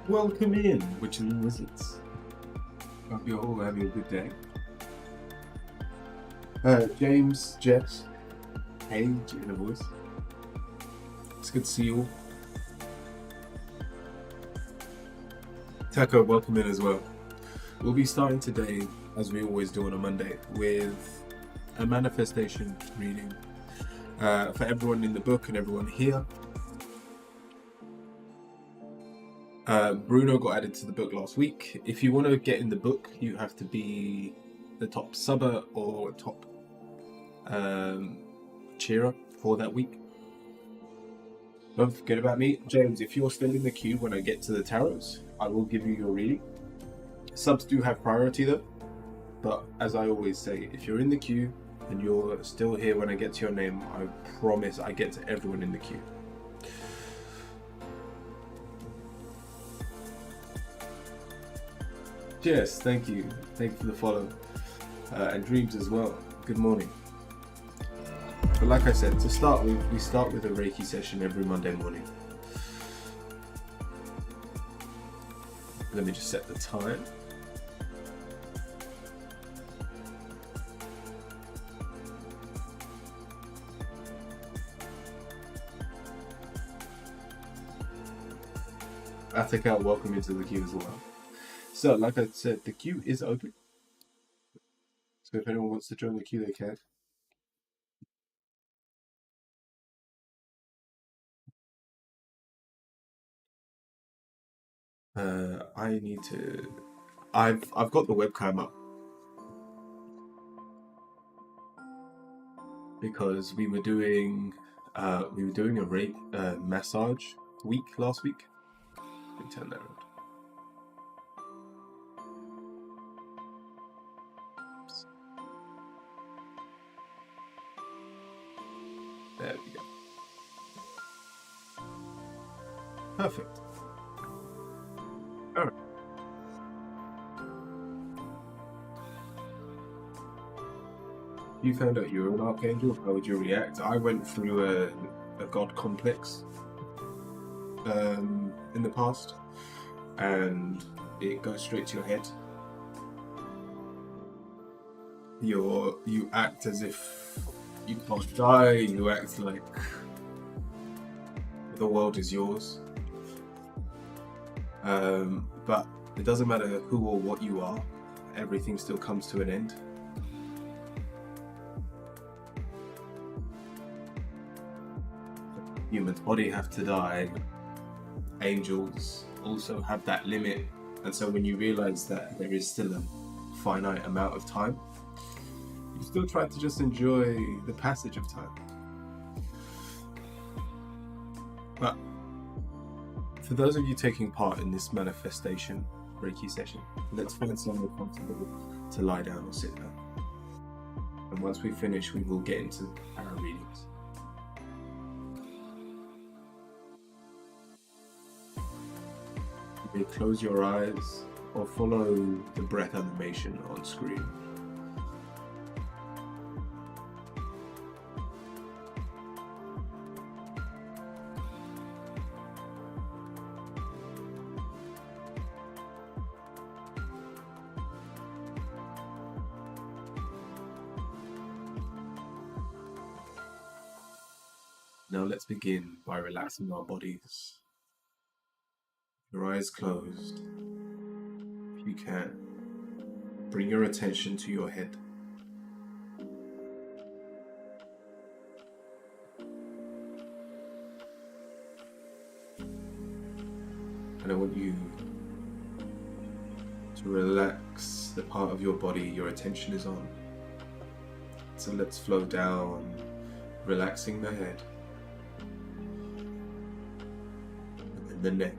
Welcome in, witches and wizards. Hope you're all having a good day. James, Jess, Paige in a voice. It's good to see you all. Taco, welcome in as well. We'll be starting today, as we always do on a Monday, with a manifestation reading for everyone in the book and everyone here. Bruno got added to the book last week. If you want to get in the book, you have to be the top subber or top cheerer for that week. Don't forget about me. James, if you're still in the queue when I get to the tarots, I will give you your reading. Subs do have priority though, but as I always say, if you're in the queue and you're still here when I get to your name, I promise I get to everyone in the queue. Yes, thank you. Thank you for the follow. And Dreams as well. Good morning. But like I said, to start with, we start with a Reiki session every Monday morning. Let me just set the time. Attica, welcome into the queue as well. So, like I said, the queue is open. So if anyone wants to join the queue, they can. I need to. I've got the webcam up because we were doing a rape massage week last week. Let me turn that around. There we go. Perfect. All right. You found out you were an archangel. How would you react? I went through a god complex in the past, and it goes straight to your head. You act as if you can't die. You act like the world is yours. But it doesn't matter who or what you are. Everything still comes to an end. Humans' body have to die. Angels also have that limit, and so when you realize that there is still a finite amount of time, you still try to just enjoy the passage of time. But for those of you taking part in this manifestation Reiki session, let's find somewhere comfortable to lie down or sit down. And once we finish, we will get into our readings. You may close your eyes or follow the breath animation on screen. Now let's begin by relaxing our bodies. Your eyes closed. If you can, bring your attention to your head. And I want you to relax the part of your body your attention is on. So let's flow down, relaxing the head, and then the neck,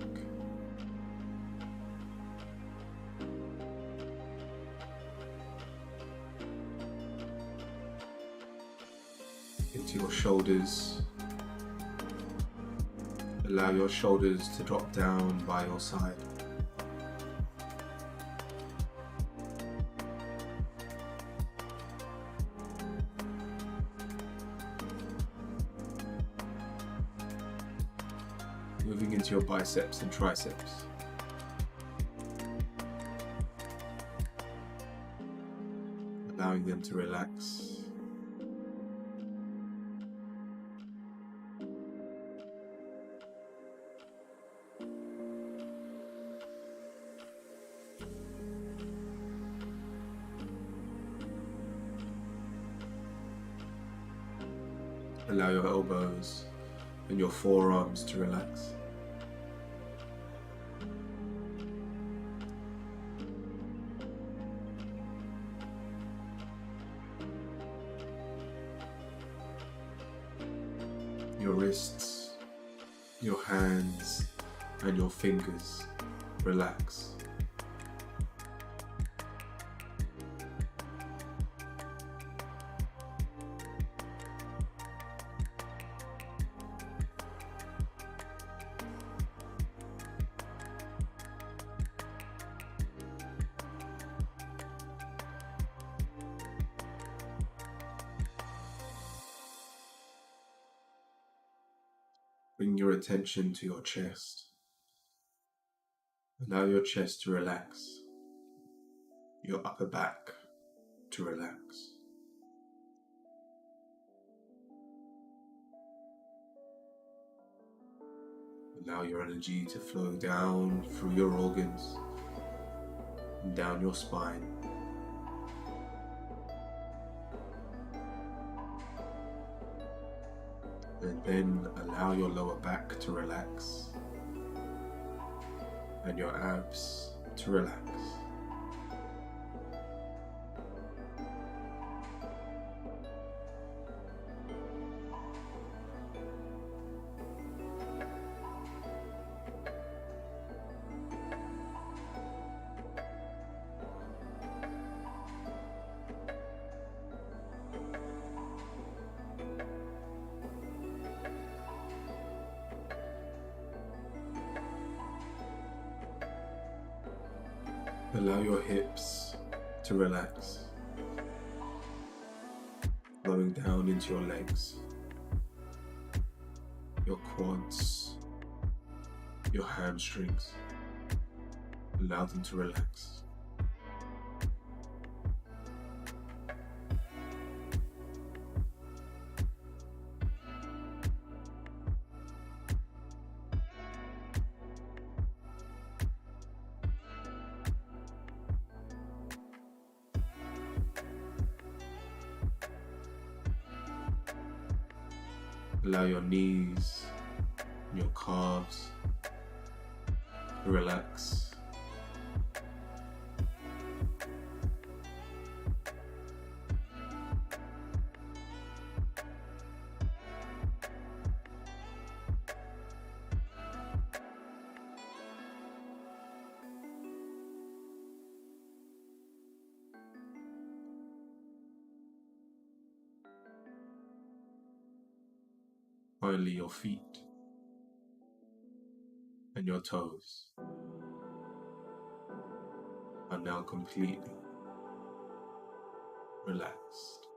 into your shoulders. Allow your shoulders to drop down by your side. Moving into your biceps and triceps. allowing them to relax. Allow your elbows and your forearms to relax. Your wrists, your hands, and your fingers relax. Bring your attention to your chest. Allow your chest to relax, your upper back to relax. Allow your energy to flow down through your organs and down your spine. And then allow your lower back to relax and your abs to relax. Allow your hips to relax, flowing down into your legs, your quads, your hamstrings. Allow them to relax. Allow your knees and your calves to relax. Finally, your feet and your toes are now completely relaxed.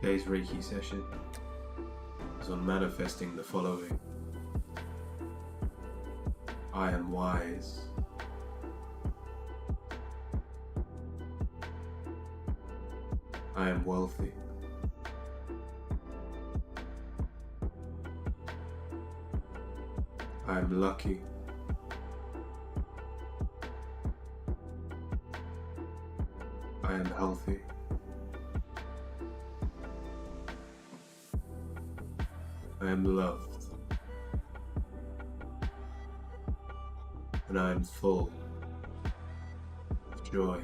Today's Reiki session is on manifesting the following. I am wise. I am wealthy. I am lucky. I am healthy. I am loved, and I am full of joy.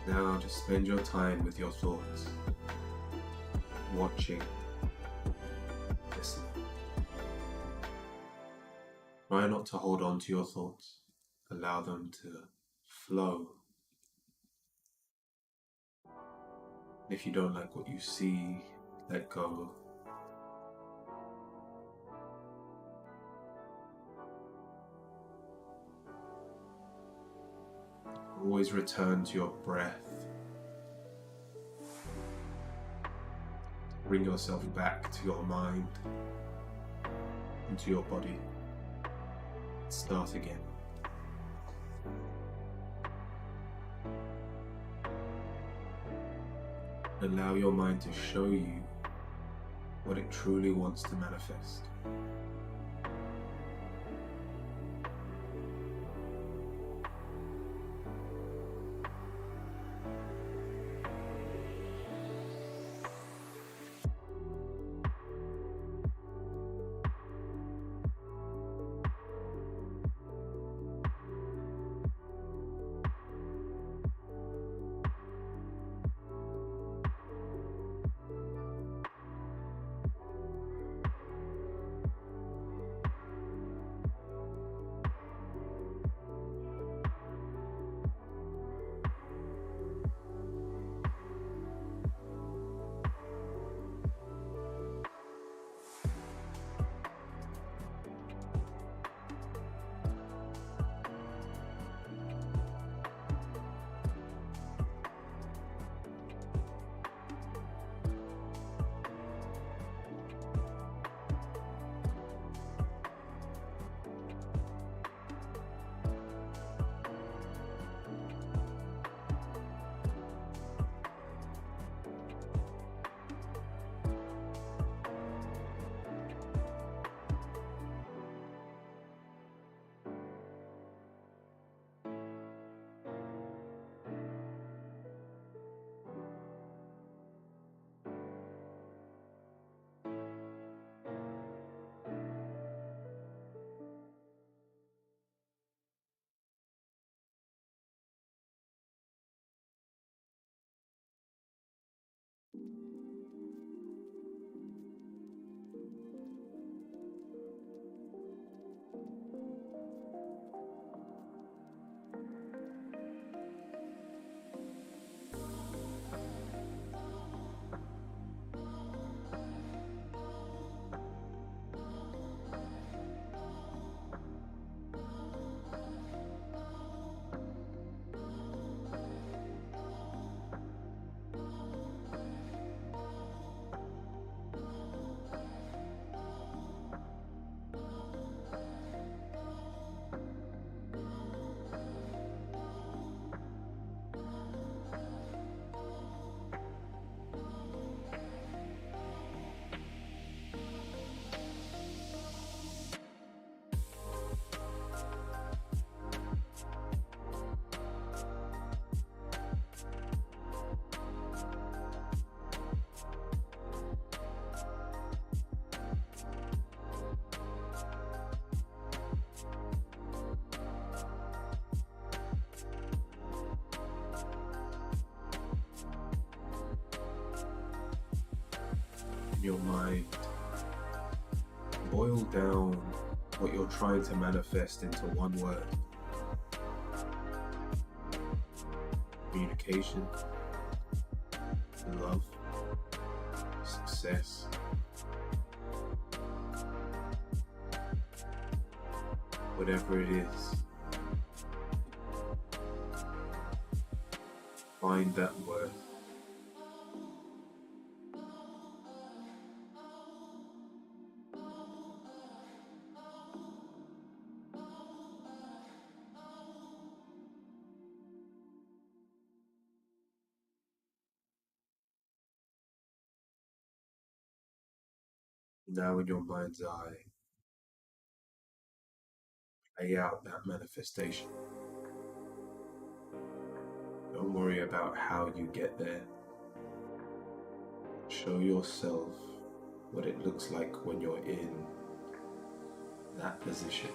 Now just spend your time with your thoughts, watching, listening. Try not to hold on to your thoughts. Allow them to flow. If you don't like what you see, let go. Always return to your breath. Bring yourself back to your mind and to your body. Start again. Allow your mind to show you what it truly wants to manifest. Your mind, boil down what you're trying to manifest into one word. Communication, love, success. Whatever it is, find that word. Now in your mind's eye, lay out that manifestation. Don't worry about how you get there. Show yourself what it looks like when you're in that position.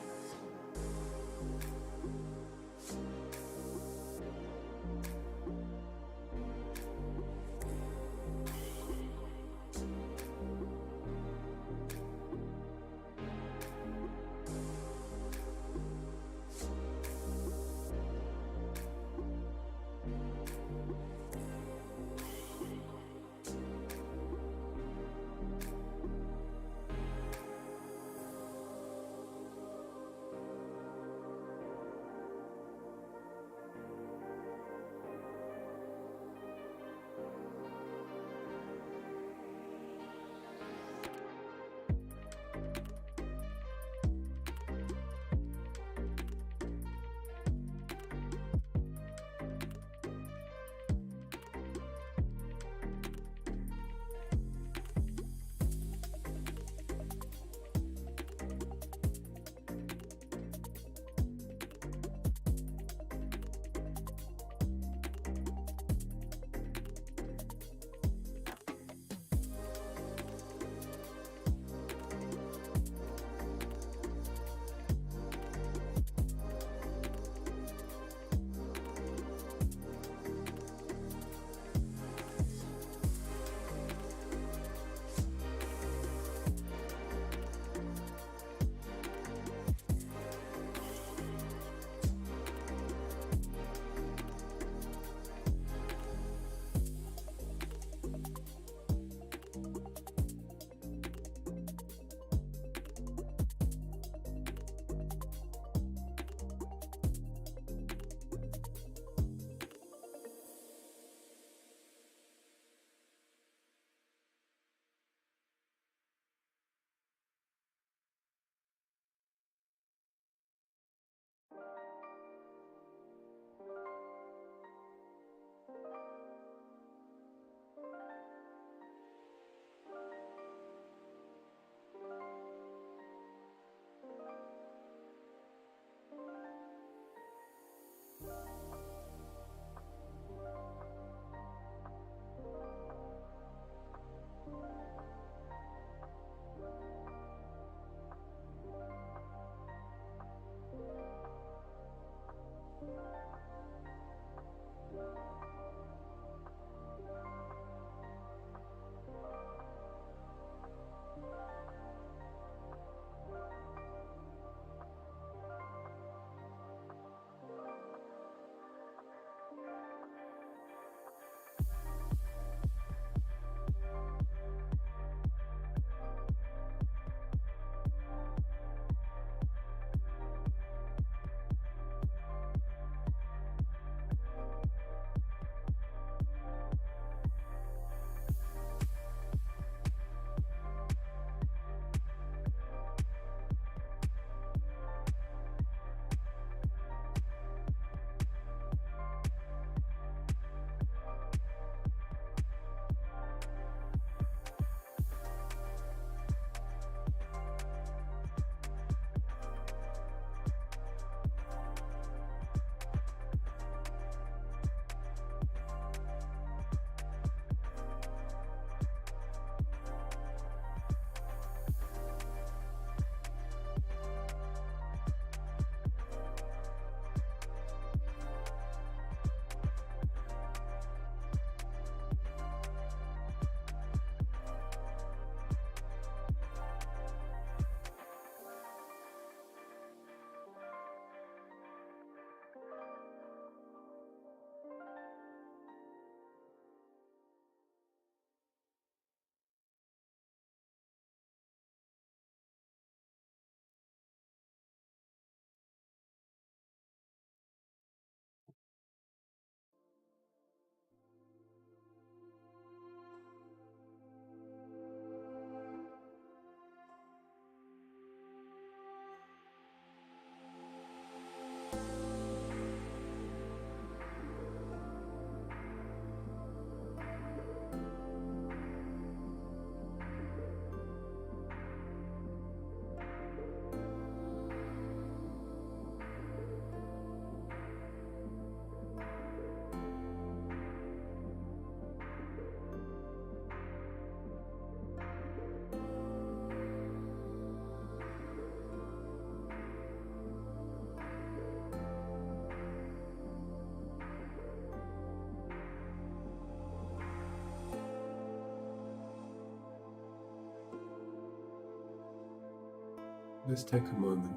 let's take a moment.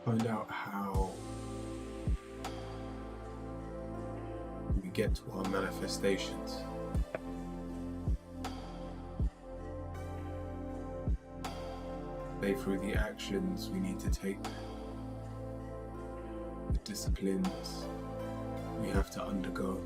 Find out how we get to our manifestations. Play through the actions we need to take, the disciplines we have to undergo.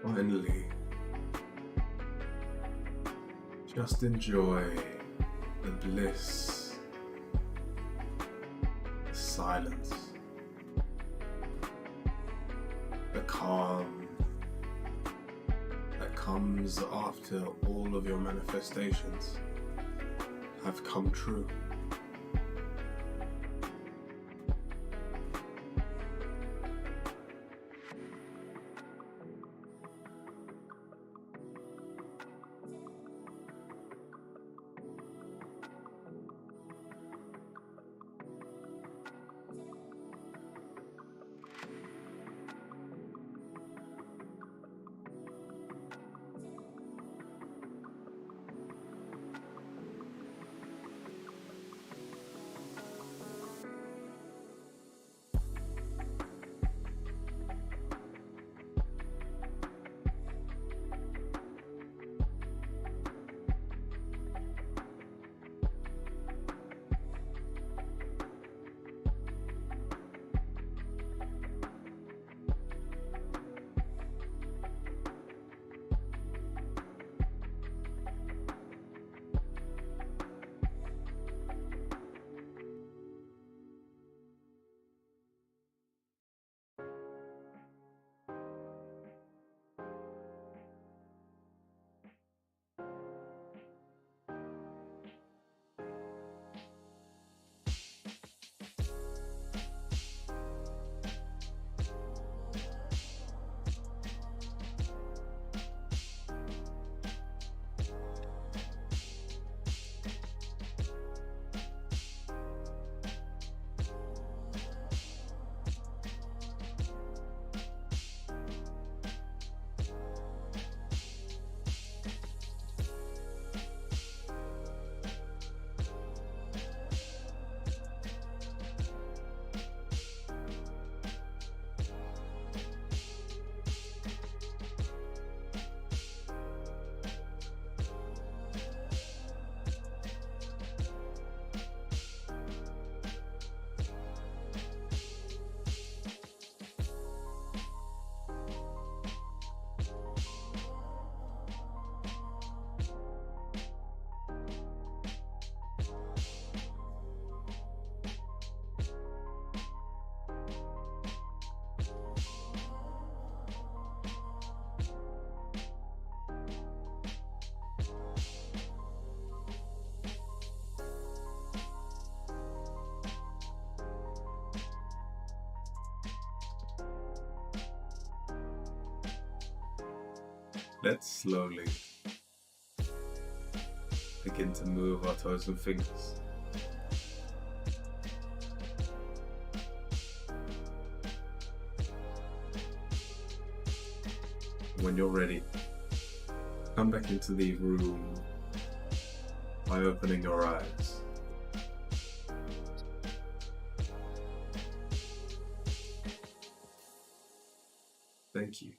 Finally, just enjoy the bliss, the silence, the calm that comes after all of your manifestations have come true. Let's slowly begin to move our toes and fingers. When you're ready, come back into the room by opening your eyes. Thank you.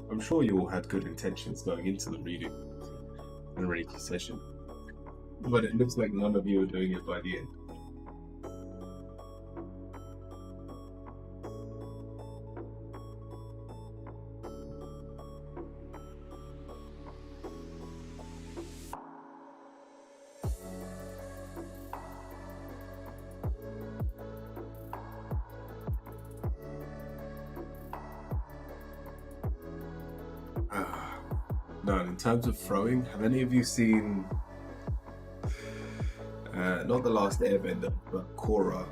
I'm sure you all had good intentions going into the reading and Reiki session, but it looks like none of you are doing it by the end. No, in terms of throwing, have any of you seen, not The Last Airbender, but Korra,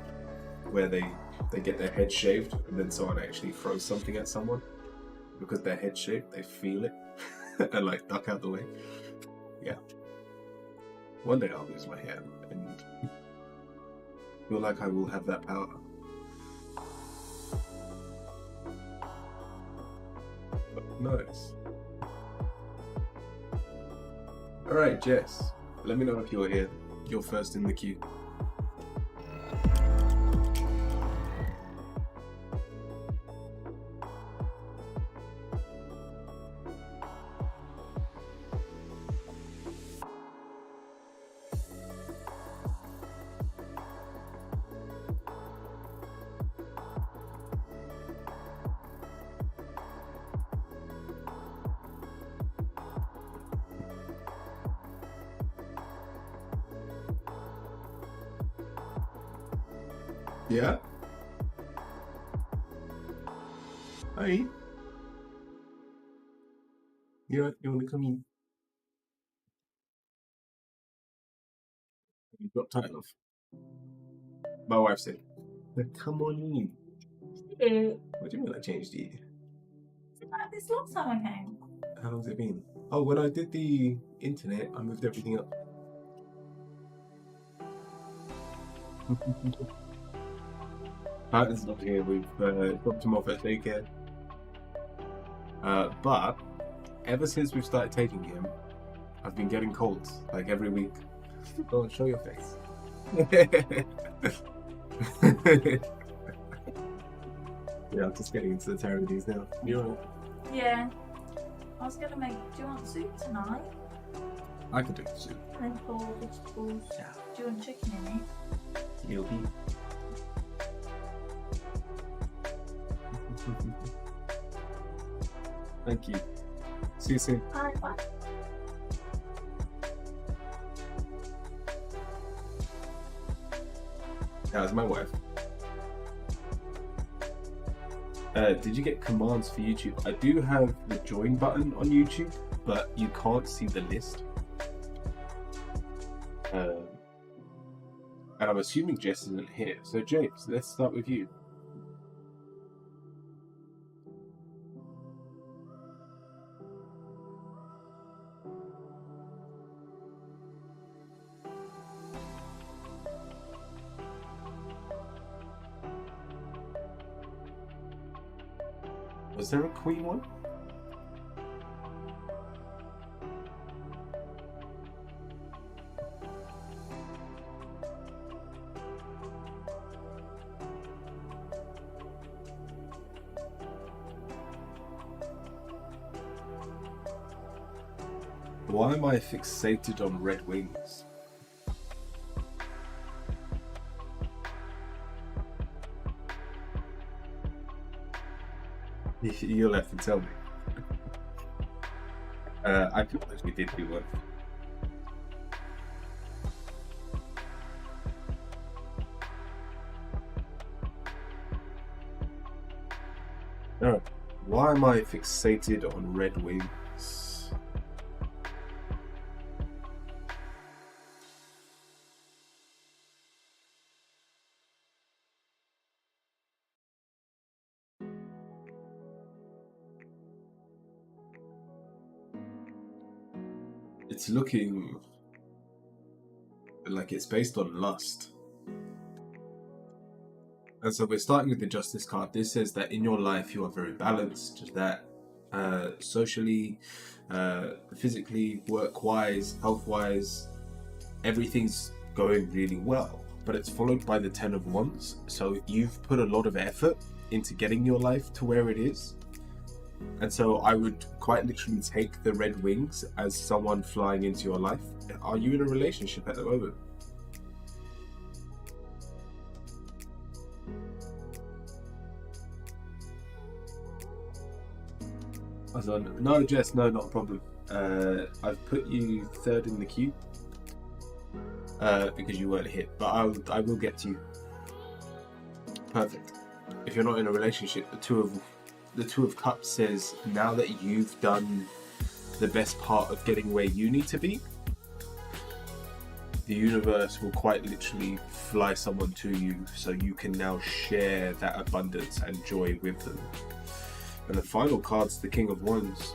where they get their head shaved and then someone actually throws something at someone? Because their head shaved, they feel it and like duck out the way. Yeah. One day I'll lose my hair and feel like I will have that power. But nice. Alright, Jess, let me know if you're here. You're first in the queue. Yeah? Hi. You want to come in? You dropped title off. My wife said, come on in. What do you mean I changed it? Like this last time I came. How long's it been? Oh, when I did the internet, I moved everything up. Patton's not here. We've dropped him off at daycare. But ever since we've started taking him, I've been getting colds like every week. Go on, show your face. Yeah, I'm just getting into the tarot these now. You're right. Yeah. I was gonna make. Do you want soup tonight? I could do the soup. Lentils, vegetables. Yeah. Do you want chicken in it? Little bit. Thank you. See you soon. Bye bye. That was my wife. Did you get commands for YouTube? I do have the join button on YouTube, but you can't see the list. And I'm assuming Jess isn't here. So James, let's start with you. Was there a queen one? Why am I fixated on red wings? You'll have to tell me. I feel like we did do one. Alright. Why am I fixated on red wings? It's looking like it's based on lust. And so we're starting with the Justice card. This says that in your life you are very balanced, that socially, physically, work-wise, health-wise, everything's going really well. But it's followed by the Ten of Wands. So you've put a lot of effort into getting your life to where it is. And so I would quite literally take the red wings as someone flying into your life. Are you in a relationship at the moment? No, Jess, no, not a problem. I've put you third in the queue because you weren't hit, but I will get to you. Perfect. If you're not in a relationship, the Two of Cups says now that you've done the best part of getting where you need to be, the universe will quite literally fly someone to you so you can now share that abundance and joy with them. And the final card's the King of Wands.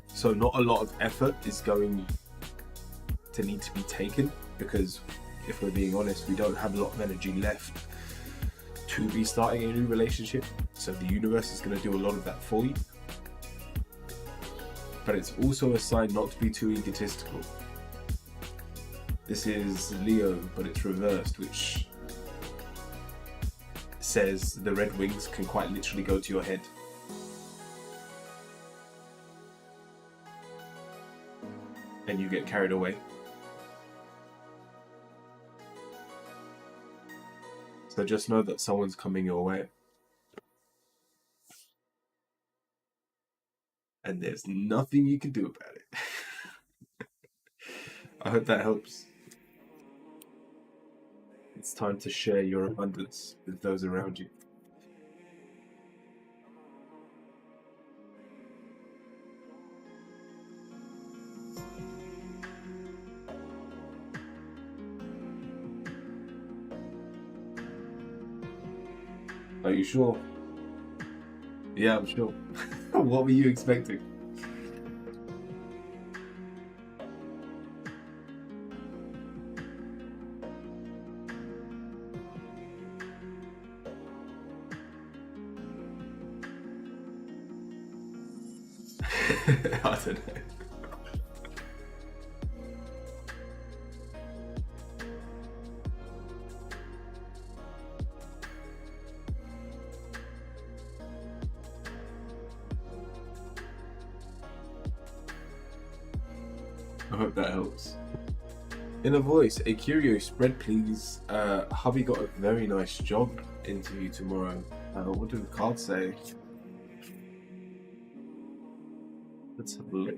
So not a lot of effort is going to need to be taken, because if we're being honest, we don't have a lot of energy left to be starting a new relationship. So the universe is going to do a lot of that for you. But it's also a sign not to be too egotistical. This is Leo, but it's reversed, which says the red wings can quite literally go to your head. And you get carried away. So just know that someone's coming your way. And there's nothing you can do about it. I hope that helps. It's time to share your abundance with those around you. Are you sure? Yeah, I'm sure. What were you expecting? I don't know. I hope that helps. In a voice, a curio spread, please. Hubby got a very nice job interview tomorrow. What do the cards say? Let's have a look.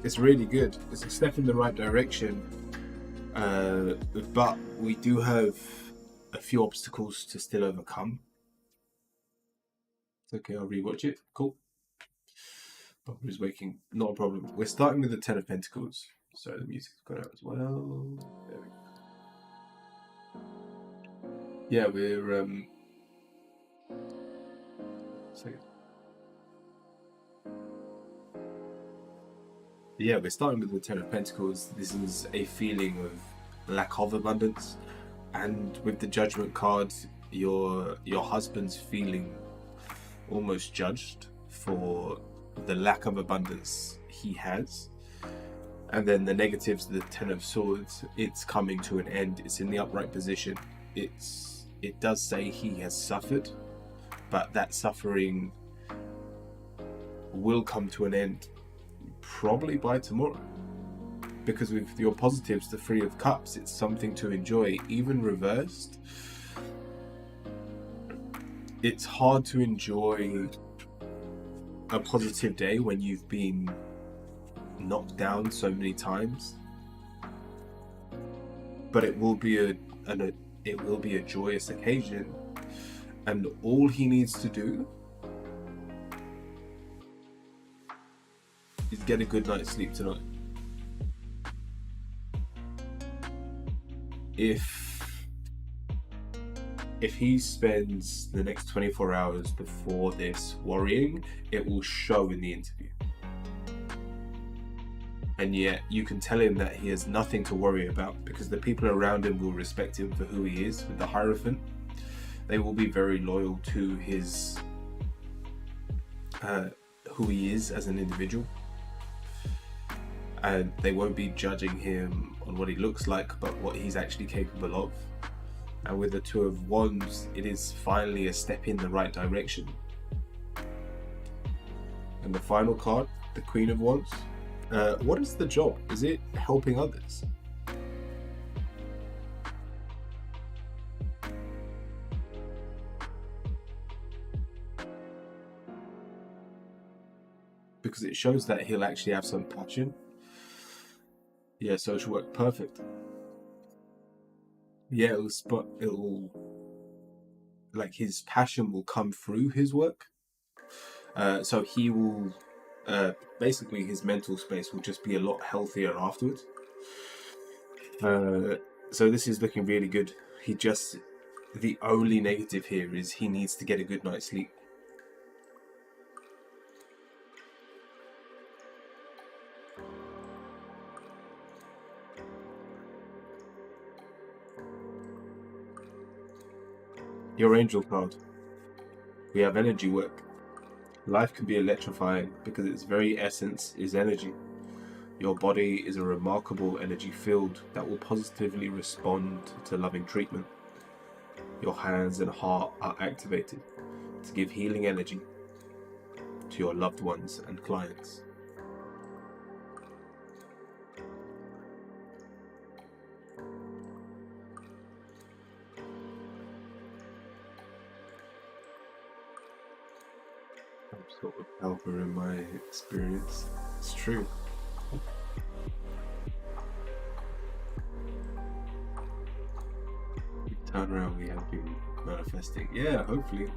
It's really good. It's a step in the right direction, but we do have a few obstacles to still overcome. It's okay, I'll rewatch it. Cool. Barbara's waking, not a problem. We're starting with the Ten of Pentacles. So the music's gone out as well. There we go. Yeah, we're yeah, we're starting with the Ten of Pentacles. This is a feeling of lack of abundance, and with the Judgment card, your husband's feeling almost judged for the lack of abundance he has. And then the negatives, the Ten of Swords, it's coming to an end. It's in the upright position. It does say he has suffered, but that suffering will come to an end probably by tomorrow. Because with your positives, the Three of Cups, it's something to enjoy. Even reversed, it's hard to enjoy a positive day when you've been knocked down so many times. But it will be a joyous occasion, and all he needs to do is get a good night's sleep tonight. If he spends the next 24 hours before this worrying, it will show in the interview. And yet you can tell him that he has nothing to worry about, because the people around him will respect him for who he is. With the Hierophant, they will be very loyal to his who he is as an individual, and they won't be judging him on what he looks like, but what he's actually capable of. And with the Two of Wands, it is finally a step in the right direction. And the final card, the Queen of Wands. What is the job? Is it helping others? Because it shows that he'll actually have some passion. Yeah, social work, perfect. Yeah, like his passion will come through his work. So he will, basically his mental space will just be a lot healthier afterwards. So this is looking really good. The only negative here is he needs to get a good night's sleep. Your angel card. We have energy work. Life can be electrifying because its very essence is energy. Your body is a remarkable energy field that will positively respond to loving treatment. Your hands and heart are activated to give healing energy to your loved ones and clients. Sort of helper in my experience. It's true. Turn around, we have been manifesting. Yeah, hopefully.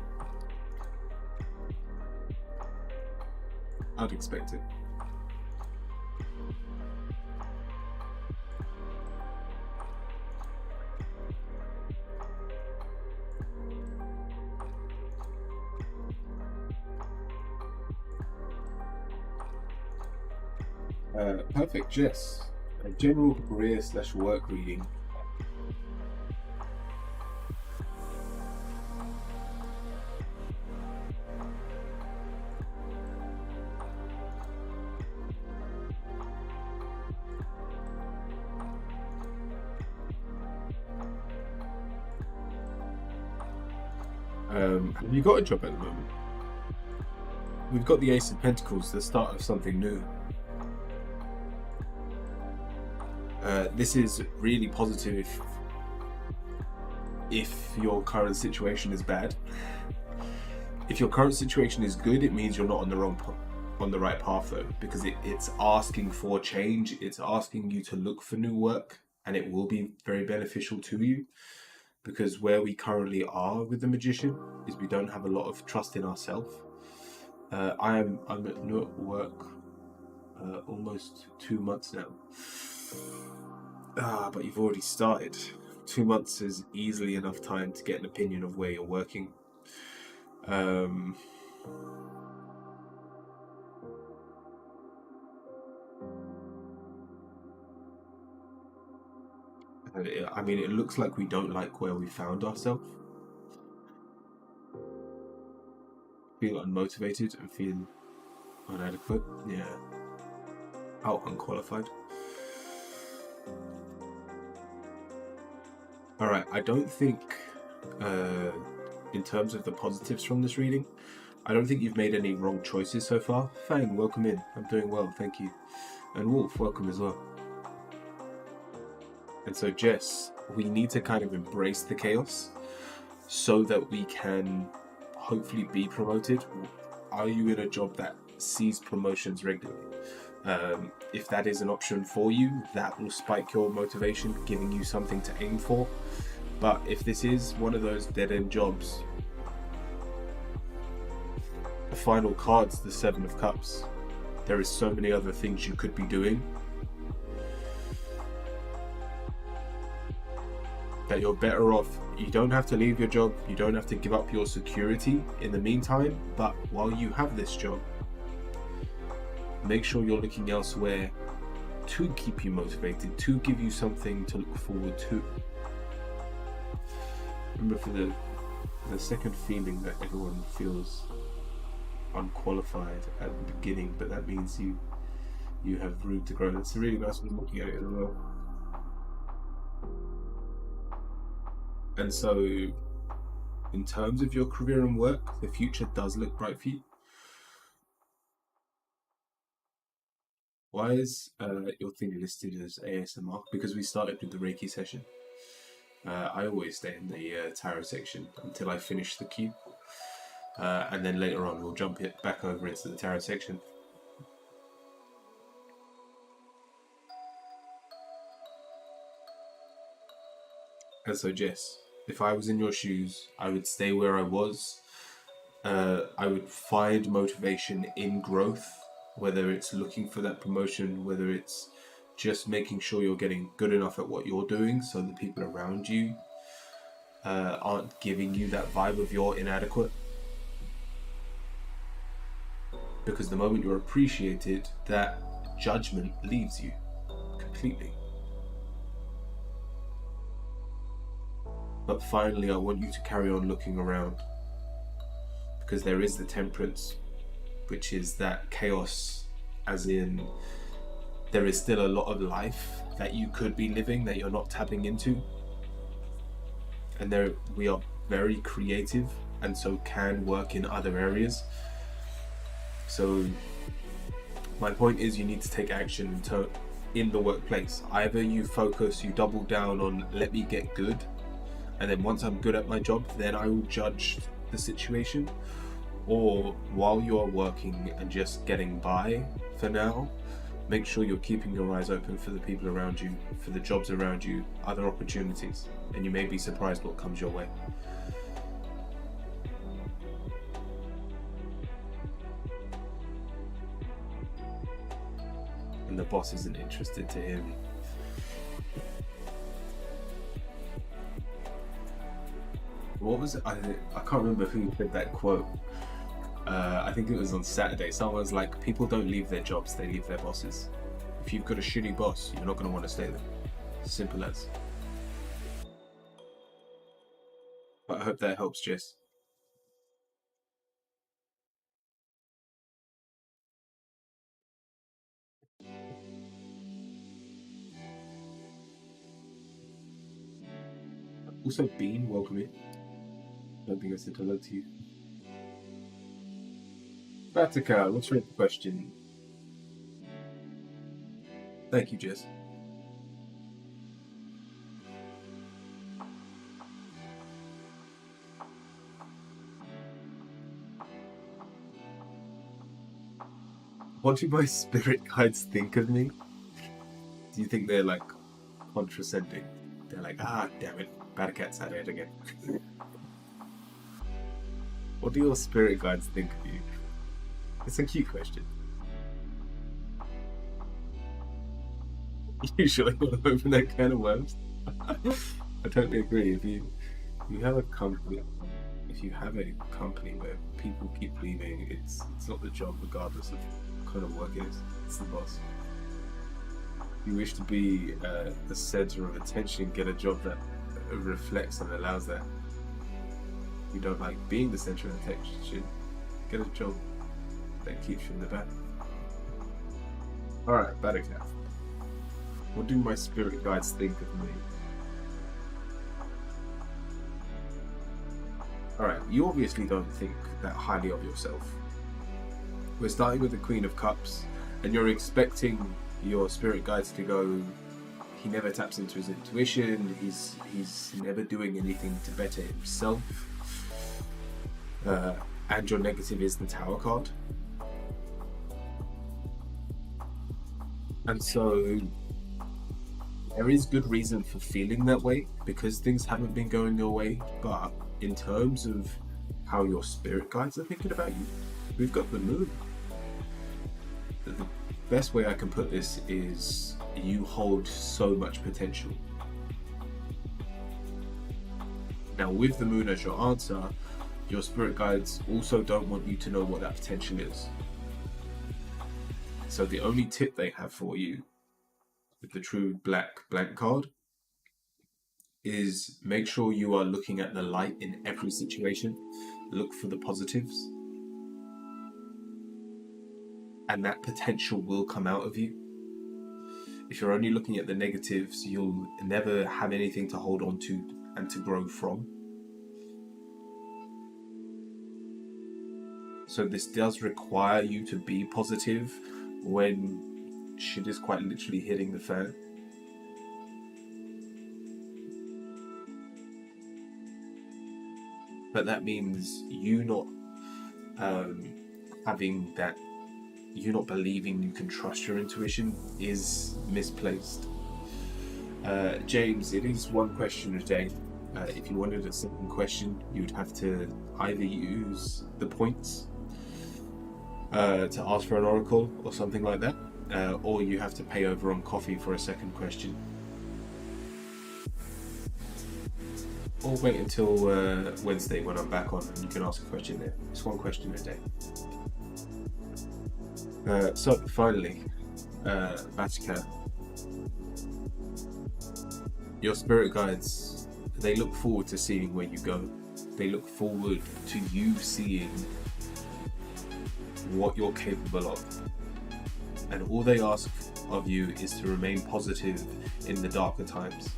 I'd expect it. Perfect, Jess. A general career / work reading. Have you got a job at the moment? We've got the Ace of Pentacles, the start of something new. This is really positive if your current situation is bad. If your current situation is good, it means you're not on the right path though, because it's asking for change. It's asking you to look for new work, and it will be very beneficial to you, because where we currently are with the Magician is we don't have a lot of trust in ourselves. I'm new at work almost 2 months now. But you've already started. 2 months is easily enough time to get an opinion of where you're working. I mean, it looks like we don't like where we found ourselves. feel unmotivated and feel inadequate. Yeah. Oh, unqualified. Alright, I don't think, in terms of the positives from this reading, I don't think you've made any wrong choices so far. Fang, welcome in. I'm doing well, thank you. And Wolf, welcome as well. And so, Jess, we need to kind of embrace the chaos so that we can hopefully be promoted. Are you in a job that sees promotions regularly? If that is an option for you, that will spike your motivation, giving you something to aim for. But if this is one of those dead-end jobs, the final card's the Seven of Cups. There is so many other things you could be doing that you're better off. You don't have to leave your job, you don't have to give up your security in the meantime, but while you have this job, make sure you're looking elsewhere to keep you motivated, to give you something to look forward to. Remember, for the second feeling that everyone feels unqualified at the beginning, but that means you have room to grow. That's a really nice way of looking at it as well. And so, in terms of your career and work, the future does look bright for you. Why is your thing listed as ASMR? Because we started with the Reiki session. I always stay in the tarot section until I finish the cue. And then later on we'll jump it back over into the tarot section. And so, Jess, if I was in your shoes, I would stay where I was. I would find motivation in growth, whether it's looking for that promotion, whether it's just making sure you're getting good enough at what you're doing so the people around you aren't giving you that vibe of you're inadequate. Because the moment you're appreciated, that judgment leaves you completely. But finally, I want you to carry on looking around, because there is the Temperance, which is that chaos, as in there is still a lot of life that you could be living that you're not tapping into. And there we are very creative, and so can work in other areas. So my point is, you need to take action in the workplace. Either you focus, you double down on let me get good, and then once I'm good at my job, then I will judge the situation. Or while you are working and just getting by for now, make sure you're keeping your eyes open for the people around you, for the jobs around you, other opportunities, and you may be surprised what comes your way. And the boss isn't interested to hear me. What was it? I can't remember who said that quote. I think it was on Saturday. Someone was like, people don't leave their jobs, they leave their bosses. If you've got a shitty boss, you're not going to want to stay there. Simple as. But I hope that helps, Jess. Also, Bean, welcome in. I don't think I said hello to you. Vatica, what's your question? Thank you, Jess. What do my spirit guides think of me? Do you think they're like condescending? They're like, ah, damn it, Batacat's at it again. What do your spirit guides think of you? It's a cute question. You sure you want to open that can of worms? I totally agree. If you have a company, where people keep leaving, it's not the job, regardless of what kind of work it is. It's the boss. You wish to be the center of attention, get a job that reflects and allows that. You don't like being the center of attention, Get a job that keeps you in the back. Alright, Badacath. What do my spirit guides think of me? Alright, you obviously don't think that highly of yourself. We're starting with the Queen of Cups, and you're expecting your spirit guides to go, he never taps into his intuition, he's never doing anything to better himself. And your negative is the Tower card. And so there is good reason for feeling that way because things haven't been going your way, but in terms of how your spirit guides are thinking about you, we've got the moon. The best way I can put this is you hold so much potential. Now with the moon as your answer, your spirit guides also don't want you to know what that potential is. So the only tip they have for you with the true black blank card is make sure you are looking at the light in every situation. Look for the positives. And that potential will come out of you. If you're only looking at the negatives, you'll never have anything to hold on to and to grow from. So this does require you to be positive when shit is quite literally hitting the fan. But that means you not having that, you not believing you can trust your intuition is misplaced. James, it is one question a day. If you wanted a second question, you'd have to either use the points to ask for an oracle or something like that, or you have to pay over on coffee for a second question. Or wait until Wednesday when I'm back on and you can ask a question there. It's one question a day. So finally, Vatican, your spirit guides, they look forward to seeing where you go. They look forward to you seeing what you're capable of. And all they ask of you is to remain positive in the darker times.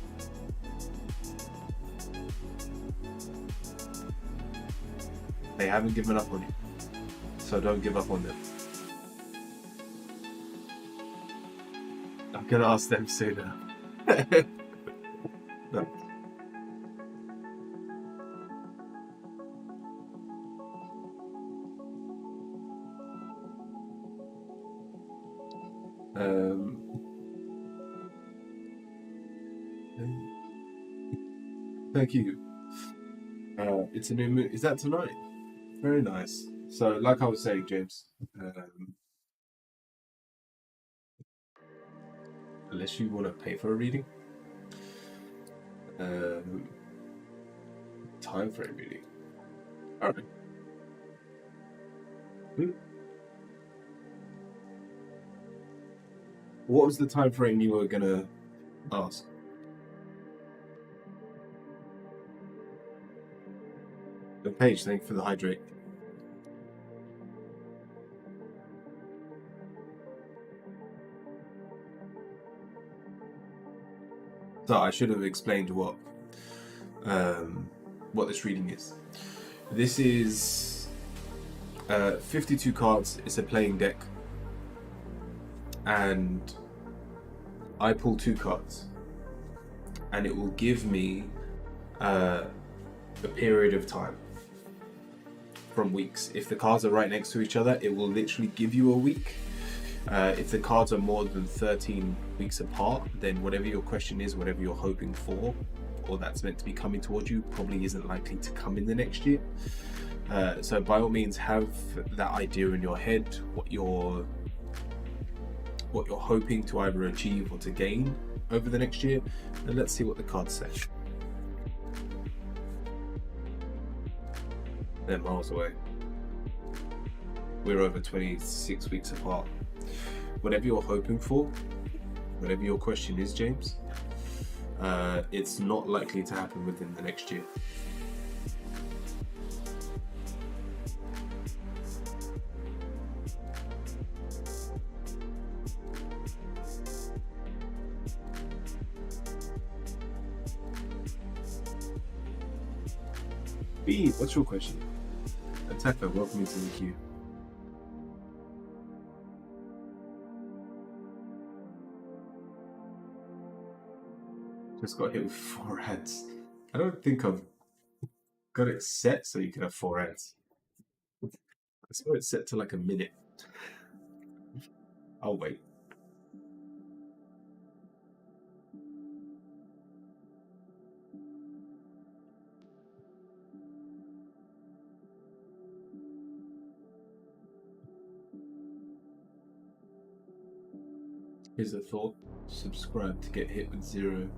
They haven't given up on you, so don't give up on them. I'm gonna ask them sooner. No. Thank you. It's a new moon. Is that tonight? Very nice. So, like I was saying, James, unless you want to pay for a reading, time frame reading. All right. What was the time frame you were gonna ask? The page, thank you for the hydrate. So I should have explained what this reading is. This is 52 cards. It's a playing deck, and I pull 2 cards, and it will give me a period of time from weeks. If the cards are right next to each other, it will literally give you a week. If the cards are more than 13 weeks apart, then whatever your question is, whatever you're hoping for, or that's meant to be coming towards you, probably isn't likely to come in the next year. So by all means, have that idea in your head, what you're hoping to either achieve or to gain over the next year, and let's see what the cards say. They're miles away. We're over 26 weeks apart. Whatever you're hoping for, whatever your question is, James, it's not likely to happen within the next year. B, what's your question? Attacker, welcome into the queue. Just got hit with 4 ads. I don't think I've got it set so you can have 4 ads. I saw it set to like a minute. I'll wait. Here's a thought. Subscribe to get hit with 0.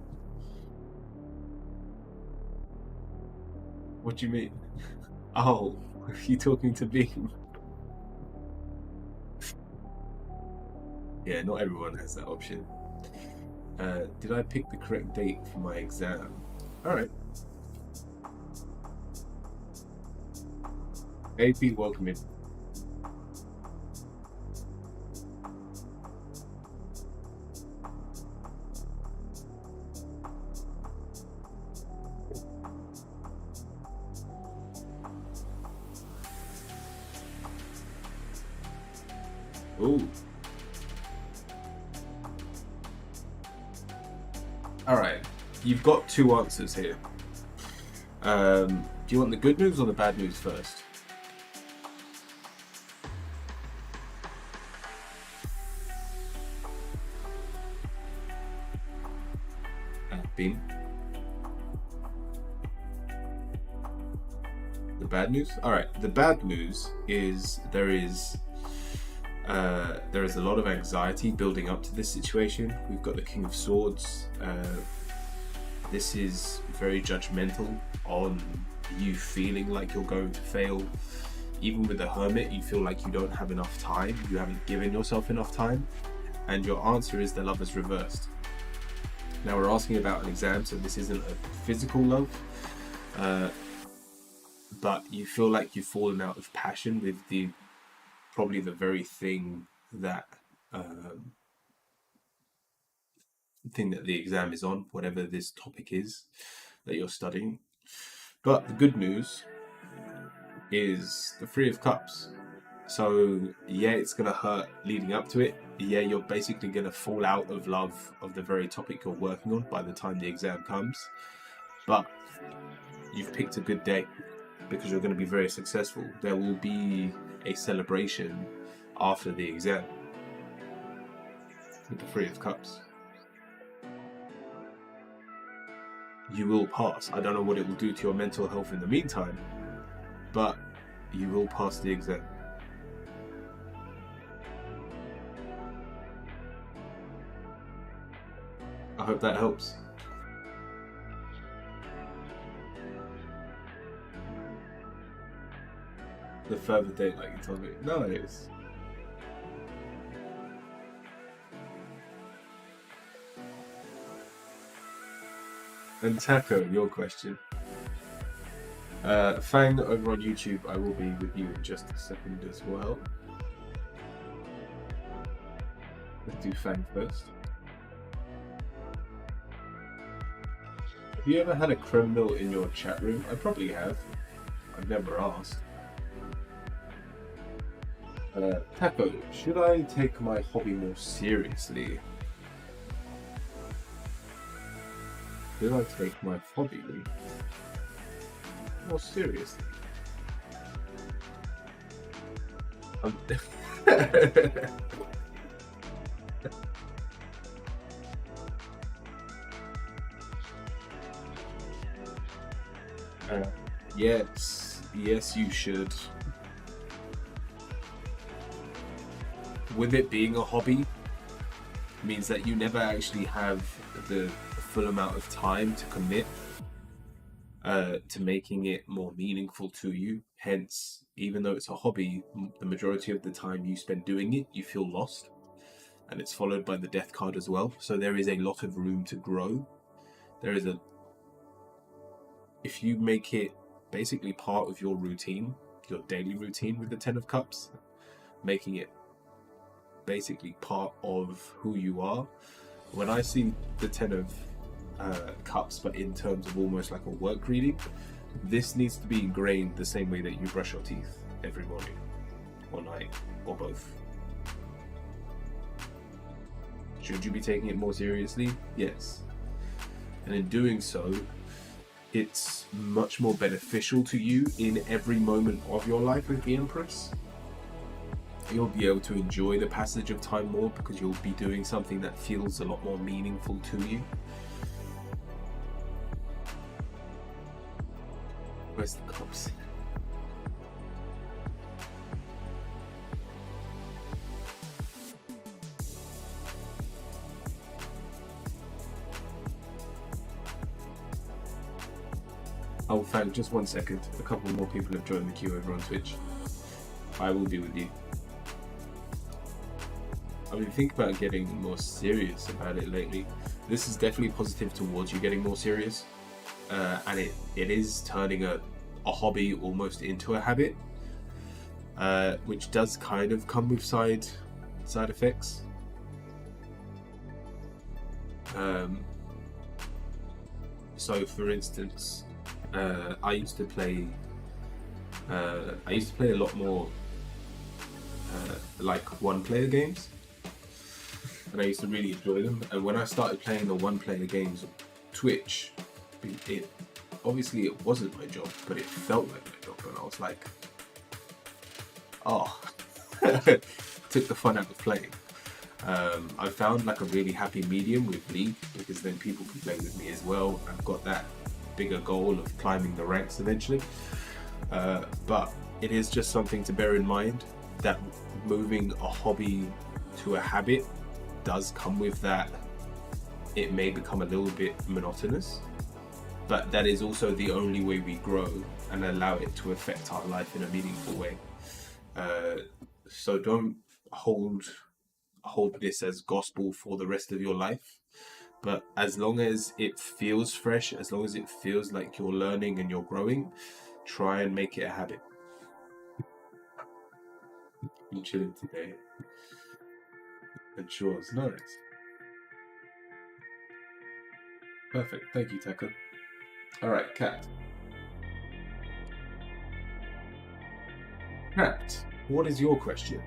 What do you mean? Oh, are you talking to me? Yeah, not everyone has that option. Did I pick the correct date for my exam? Alright. AP, welcome in. Ooh. Alright, you've got 2 answers here. Do you want the good news or the bad news first? Bean. The bad news? Alright, the bad news is there is a lot of anxiety building up to this situation. We've got the King of Swords. This is very judgmental on you feeling like you're going to fail. Even with the Hermit, you feel like you don't have enough time. You haven't given yourself enough time. And your answer is the Lovers reversed. Now we're asking about an exam, so this isn't a physical love. But you feel like you've fallen out of passion with probably the very thing that the exam is on, whatever this topic is that you're studying. But the good news is the 3 of Cups. So yeah, it's gonna hurt leading up to it. Yeah, you're basically gonna fall out of love of the very topic you're working on by the time the exam comes. But you've picked a good day because you're going to be very successful. There will be a celebration after the exam with the 3 of Cups. You will pass. I don't know what it will do to your mental health in the meantime, but you will pass the exam. I hope that helps. The further date, like you told me. No, it is. And Taco, your question. Fang over on YouTube, I will be with you in just a second as well. Let's do Fang first. Have you ever had a criminal in your chat room? I probably have. I've never asked. Taco, should I take my hobby more seriously? Should I take my hobby more seriously? Yes, you should. With it being a hobby, means that you never actually have the full amount of time to commit to making it more meaningful to you. Hence, even though it's a hobby, the majority of the time you spend doing it, you feel lost. And it's followed by the death card as well. So there is a lot of room to grow. If you make it basically part of your routine, your daily routine with the 10 of Cups, making it basically part of who you are. When I see the 10 of Cups, but in terms of almost like a work reading, this needs to be ingrained the same way that you brush your teeth every morning or night or both. Should you be taking it more seriously? Yes. And in doing so, it's much more beneficial to you in every moment of your life with the Empress. You'll be able to enjoy the passage of time more because you'll be doing something that feels a lot more meaningful to you. Where's the cops? Oh, thank just 1 second. A couple more people have joined the queue over on Twitch. I will be with you. I mean, think about getting more serious about it lately. This is definitely positive towards you getting more serious. And it is turning a hobby almost into a habit, which does kind of come with side effects. So, for instance, I used to play a lot more like one-player games, and I used to really enjoy them. And when I started playing the one-player games on Twitch, it obviously it wasn't my job, but it felt like my job, and I was like, oh, took the fun out of playing. I found like a really happy medium with League, because then people can play with me as well. I've got that bigger goal of climbing the ranks eventually, but it is just something to bear in mind that moving a hobby to a habit does come with that. It may become a little bit monotonous, but that is also the only way we grow and allow it to affect our life in a meaningful way. So don't hold this as gospel for the rest of your life, but as long as it feels fresh, as long as it feels like you're learning and you're growing, try and make it a habit. Been chilling today. And sure, it's nice. Perfect. Thank you, Taka. Alright, Cat. Cat, what is your question?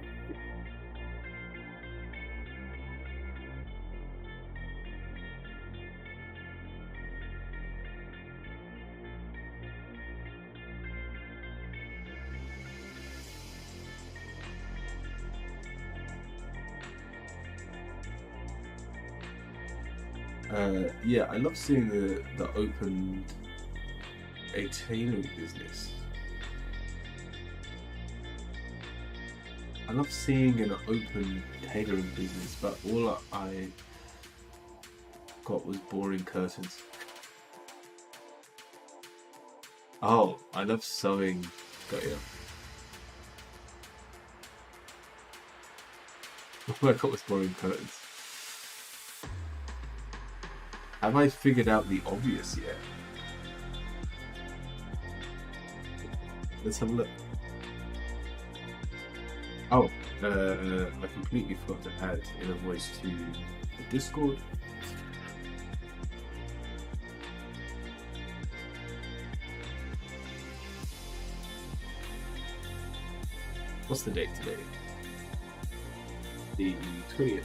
Yeah, I love seeing the open a tailoring business. I love seeing an open tailoring business, but all I got was boring curtains. Oh, I love sewing. Got you. All I got was boring curtains. Have I figured out the obvious yet? Let's have a look. Oh, I completely forgot to add inner voice to the Discord. What's the date today? The 20th.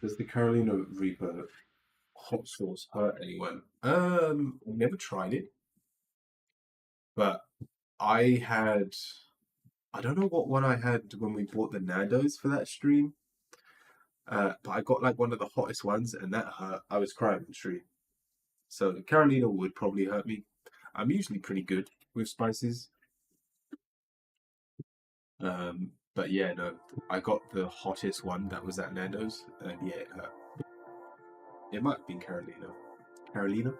Does the Carolina Reaper hot sauce hurt anyone? Never tried it, but I don't know what one I had when we bought the Nando's for that stream. But I got like one of the hottest ones, and that hurt. I was crying on stream. So Carolina would probably hurt me. I'm usually pretty good with spices. But yeah, no, I got the hottest one that was at Nando's, and yeah, it hurt. It might have been Carolina. Carolina?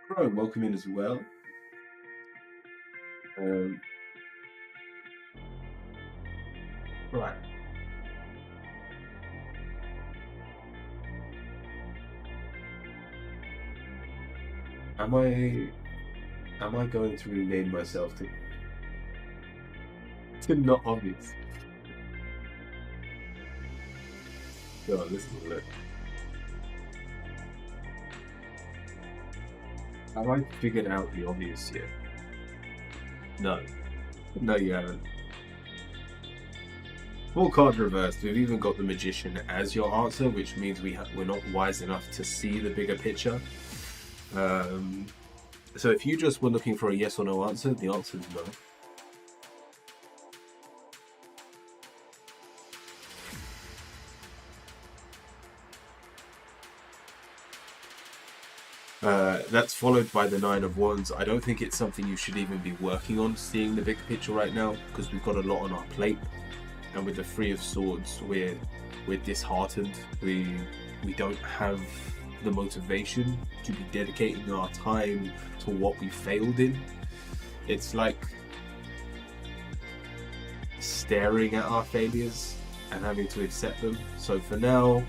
Chrome, welcome in as well. Right. Am I going to rename myself to not obvious? Go on, listen to it. Have I figured out the obvious yet? No. No, you haven't. Full cards reversed. We've even got the Magician as your answer, which means we're not wise enough to see the bigger picture. So if you just were looking for a yes or no answer, the answer is no. That's followed by the Nine of Wands. I don't think it's something you should even be working on, seeing the big picture right now, because we've got a lot on our plate. And with the Three of Swords, we're disheartened. We don't have the motivation to be dedicating our time to what we failed in. It's like staring at our failures and having to accept them. So for now,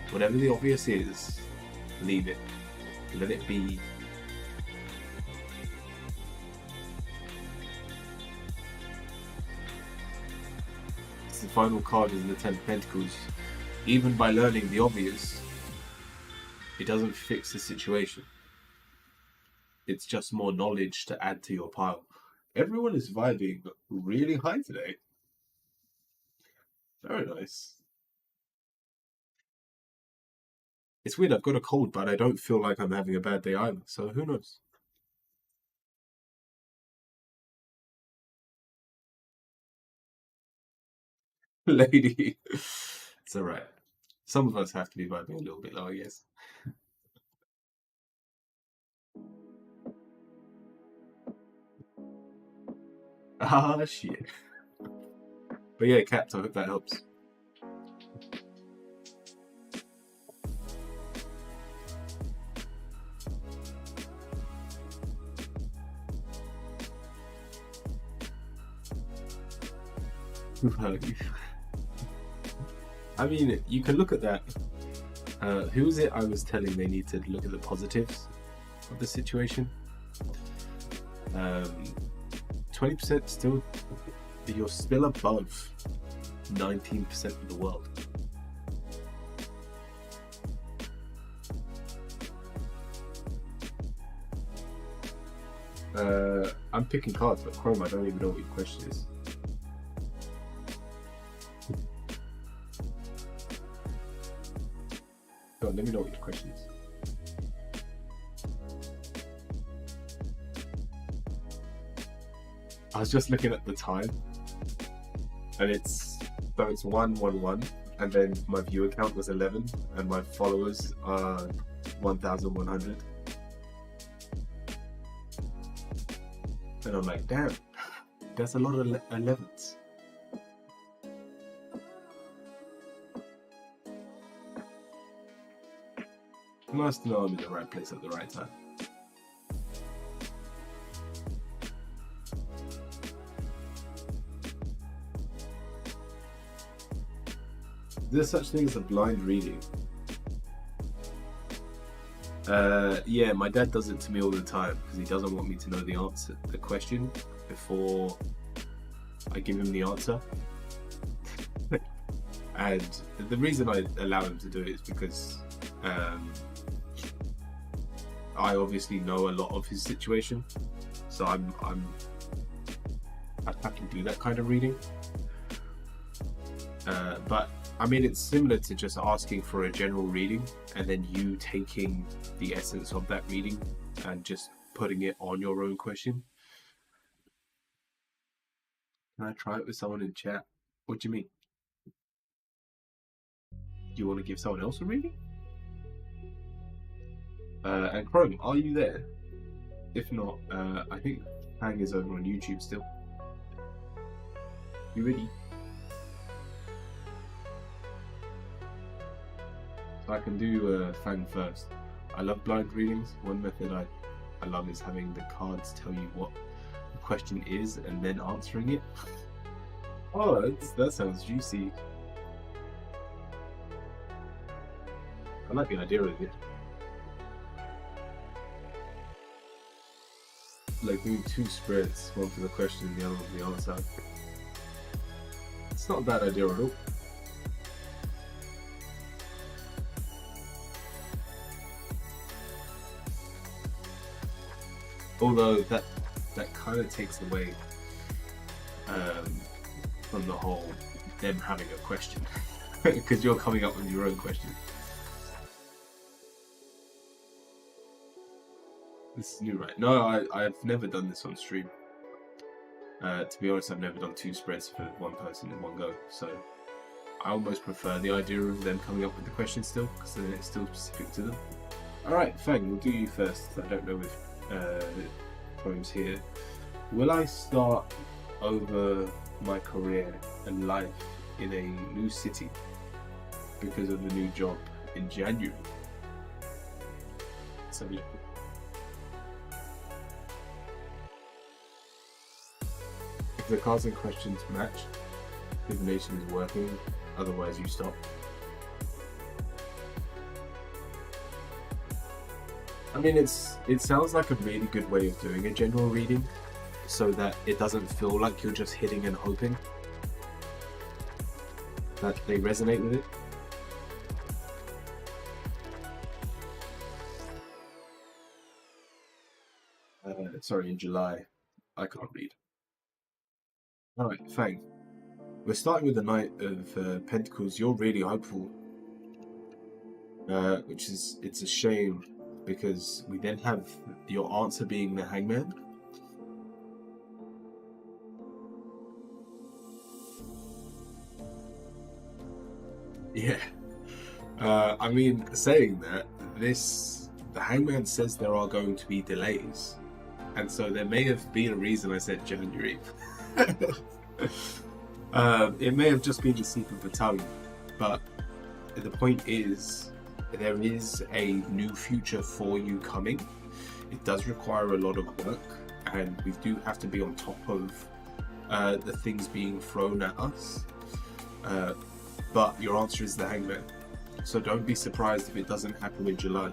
whatever the obvious is, leave it. Let it be. The final card is the Ten of Pentacles. Even by learning the obvious, it doesn't fix the situation. It's just more knowledge to add to your pile. Everyone is vibing really high today. Very nice. It's weird, I've got a cold, but I don't feel like I'm having a bad day either, so who knows? Lady. It's alright. Some of us have to be vibing a little bit low, I guess. Ah, shit. But yeah, Caps, I hope that helps. I mean, you can look at that. Who was it I was telling they need to look at the positives of the situation? 20% still, you're still above 19% of the world. I'm picking cards, but Chrome, I don't even know what your question is. Go on, let me know what your question is. I was just looking at the time, and it's 111, and then my viewer count was 11, and my followers are 1,100. And I'm like, damn, that's a lot of 11s. Nice to know I'm in the right place at the right time. There's such thing as a blind reading. Yeah, my dad does it to me all the time because he doesn't want me to know the answer, the question, before I give him the answer. And the reason I allow him to do it is because I obviously know a lot of his situation, so I can do that kind of reading. But I mean, it's similar to just asking for a general reading and then you taking the essence of that reading and just putting it on your own question. Can I try it with someone in chat? What do you mean? Do you want to give someone else a reading? And Chrome, are you there? If not, I think Hang is over on YouTube still. You ready? So I can do Fang first. I love blind readings. One method I love is having the cards tell you what the question is and then answering it. Oh, that sounds juicy. I like the idea of it. like doing two spreads, one for the question and the other one for the answer. It's not a bad idea at all. Although that kind of takes away from the whole them having a question, because you're coming up with your own question. This is new, right? No, I've never done this on stream. To be honest, I've never done two spreads for one person in one go, so I almost prefer the idea of them coming up with the question still, because then it's still specific to them. Alright, Fang, we'll do you first. I don't know if Chloe's here. Will I start over my career and life in a new city because of the new job in January? So yeah. If the cards and questions match, divination is working, otherwise you stop. I mean, it sounds like a really good way of doing a general reading, so that it doesn't feel like you're just hitting and hoping that they resonate with it. Sorry, in July, I can't read. Alright, Fang. We're starting with the Knight of Pentacles. You're really hopeful, which is, it's a shame, because we then have your answer being the Hangman. Yeah. I mean, saying that, the Hangman says there are going to be delays, and so there may have been a reason I said January. It may have just been the slip of the tongue, but the point is, there is a new future for you coming. It does require a lot of work, and we do have to be on top of the things being thrown at us. But your answer is the Hangman, so don't be surprised if it doesn't happen in July.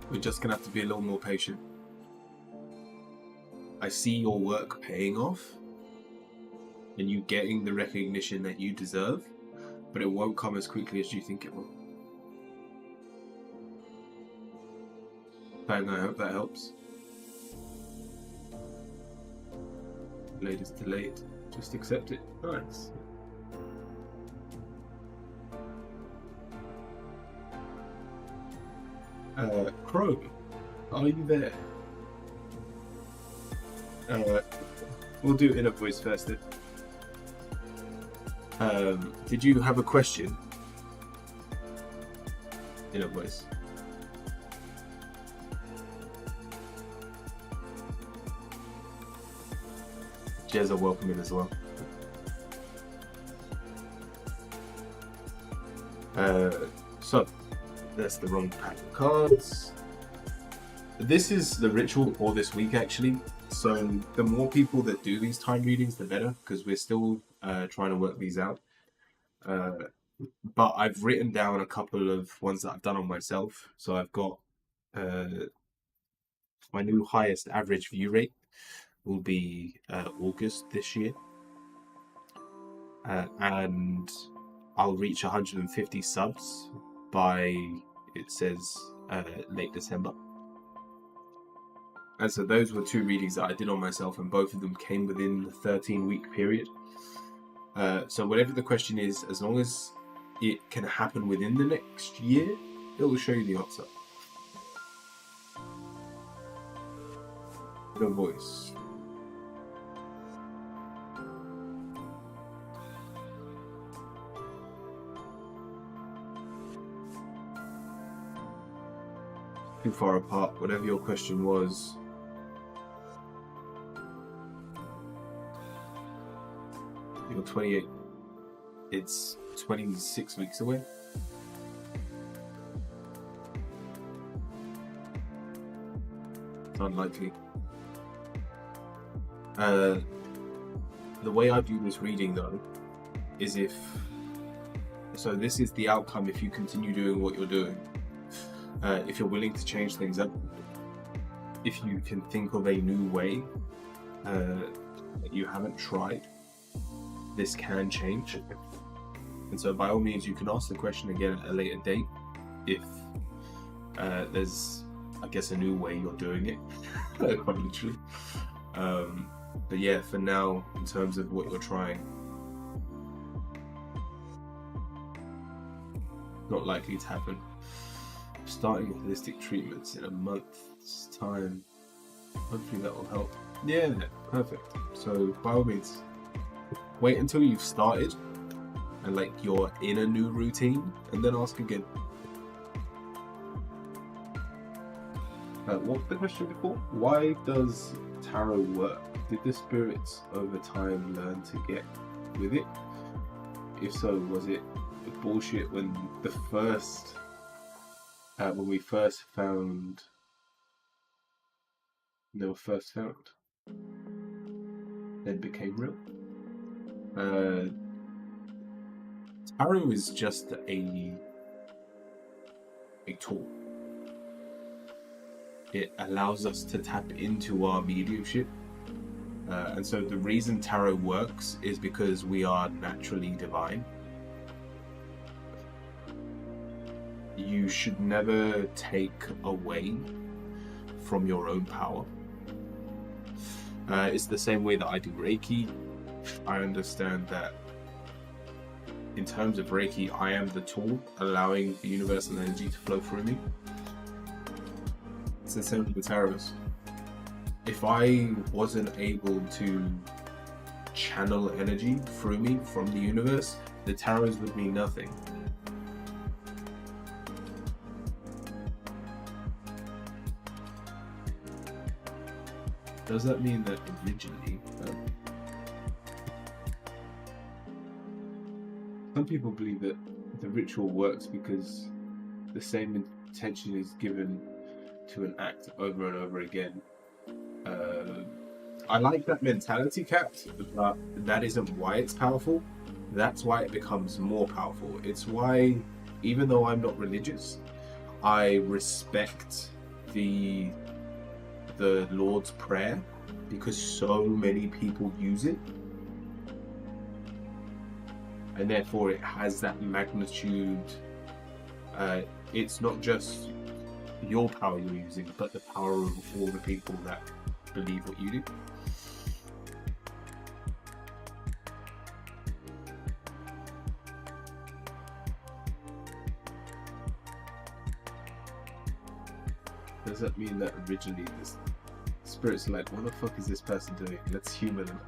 We're just gonna have to be a little more patient. I see your work paying off and you getting the recognition that you deserve, but it won't come as quickly as you think it will. Bang, I hope that helps. Delayed is delayed. Just accept it. Nice. Chrome, are you there? We'll do inner voice first then. Did you have a question? Inner voice. Jezza, welcome in as well. So, that's the wrong pack of cards. This is the ritual for this week, actually. So the more people that do these time readings, the better, because we're still trying to work these out. But I've written down a couple of ones that I've done on myself. So I've got my new highest average view rate will be August this year. And I'll reach 150 subs by, it says, late December. And so those were two readings that I did on myself, and both of them came within the 13-week period. So whatever the question is, as long as it can happen within the next year, it will show you the answer. No voice. Too far apart, whatever your question was. You're 28. It's 26 weeks away. It's unlikely. The way I do this reading, though, is if this is the outcome if you continue doing what you're doing. If you're willing to change things up, if you can think of a new way that you haven't tried, this can change. And so by all means, you can ask the question again at a later date if there's, I guess, a new way you're doing it, quite literally. But yeah, for now, in terms of what you're trying, not likely to happen. Starting holistic treatments in a month's time, hopefully that will help. Yeah, perfect. So by all means, wait until you've started and like you're in a new routine, and then ask again. What's the question before? Why does tarot work? Did the spirits over time learn to get with it? If so, was it bullshit when we first found they were first found, then became real? Tarot is just a tool. It allows us to tap into our mediumship. And so the reason tarot works is because we are naturally divine. You should never take away from your own power. It's the same way that I do Reiki. I understand that in terms of Reiki, I am the tool allowing the universal energy to flow through me. It's the same with tarots. If I wasn't able to channel energy through me from the universe, the tarots would mean nothing. Does that mean that originally, some people believe that the ritual works because the same intention is given to an act over and over again? I like that mentality, Capt, but that isn't why it's powerful. That's why it becomes more powerful. It's why, even though I'm not religious, I respect the Lord's Prayer, because so many people use it, and therefore it has that magnitude. It's not just your power you're using, but the power of all the people that believe what you do. Does that mean that originally this spirit's like, what the fuck is this person doing? Let's human them.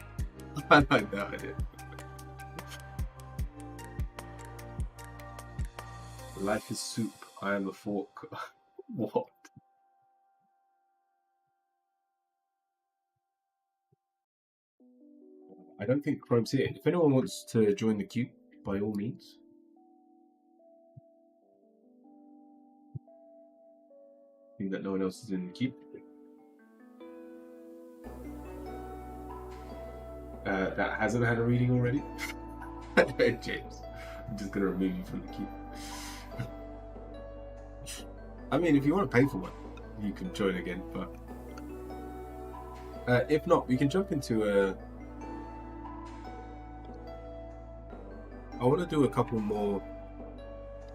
I like that idea. Life is soup, I am a fork. What? I don't think Chrome's here. If anyone wants to join the queue, by all means. I think that no one else is in the queue. That hasn't had a reading already? James, I'm just going to remove you from the queue. I mean, if you want to pay for one, you can join again, but if not, we can jump into I want to do a couple more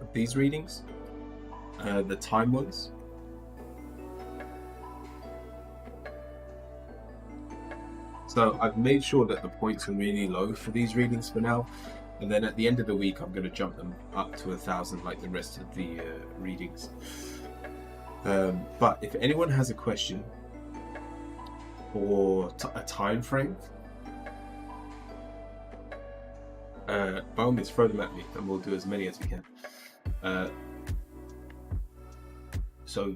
of these readings, the time ones. So I've made sure that the points are really low for these readings for now, and then at the end of the week I'm going to jump them up to 1,000 like the rest of the readings. But if anyone has a question or a time frame, by all means throw them at me and we'll do as many as we can. So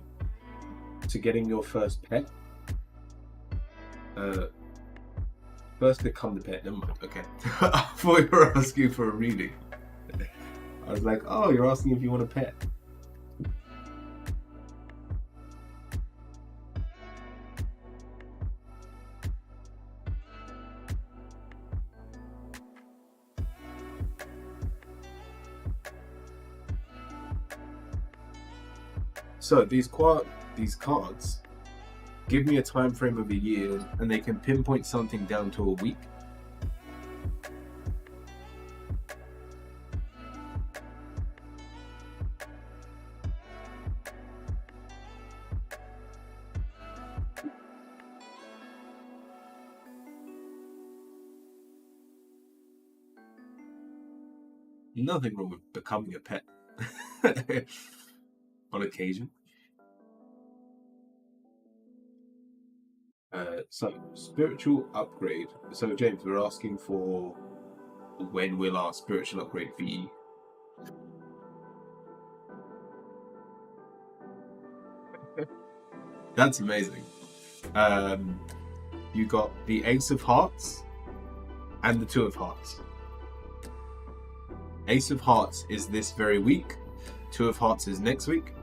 to getting your first pet, first become the pet. Never mind. Okay. I thought you were asking for a reading. I was like, oh, you're asking if you want a pet. So these cards give me a time frame of a year, and they can pinpoint something down to a week. Nothing wrong with becoming a pet on occasion. So spiritual upgrade. So James, we're asking for when will our spiritual upgrade be? That's amazing. You got the Ace of Hearts and the Two of Hearts. Ace of Hearts is this very week. Two of Hearts is next week.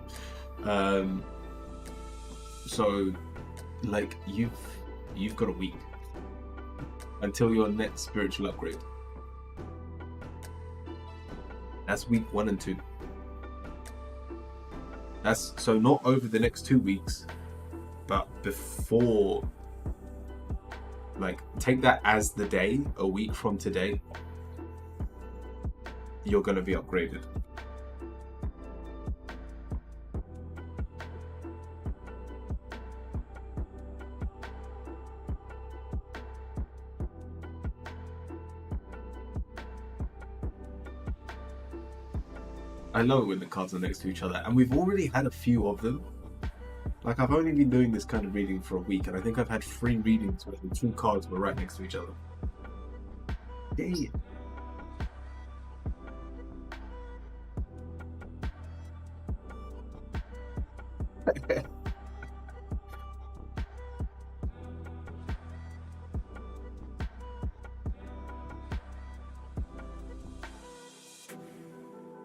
So, like, you've got a week until your next spiritual upgrade. That's week 1 and 2. That's so not over the next 2 weeks, but before. Like, take that as the day, a week from today, you're going to be upgraded. I love it when the cards are next to each other, and we've already had a few of them. Like, I've only been doing this kind of reading for a week, and I think I've had 3 readings where the 2 cards were right next to each other. Dang it.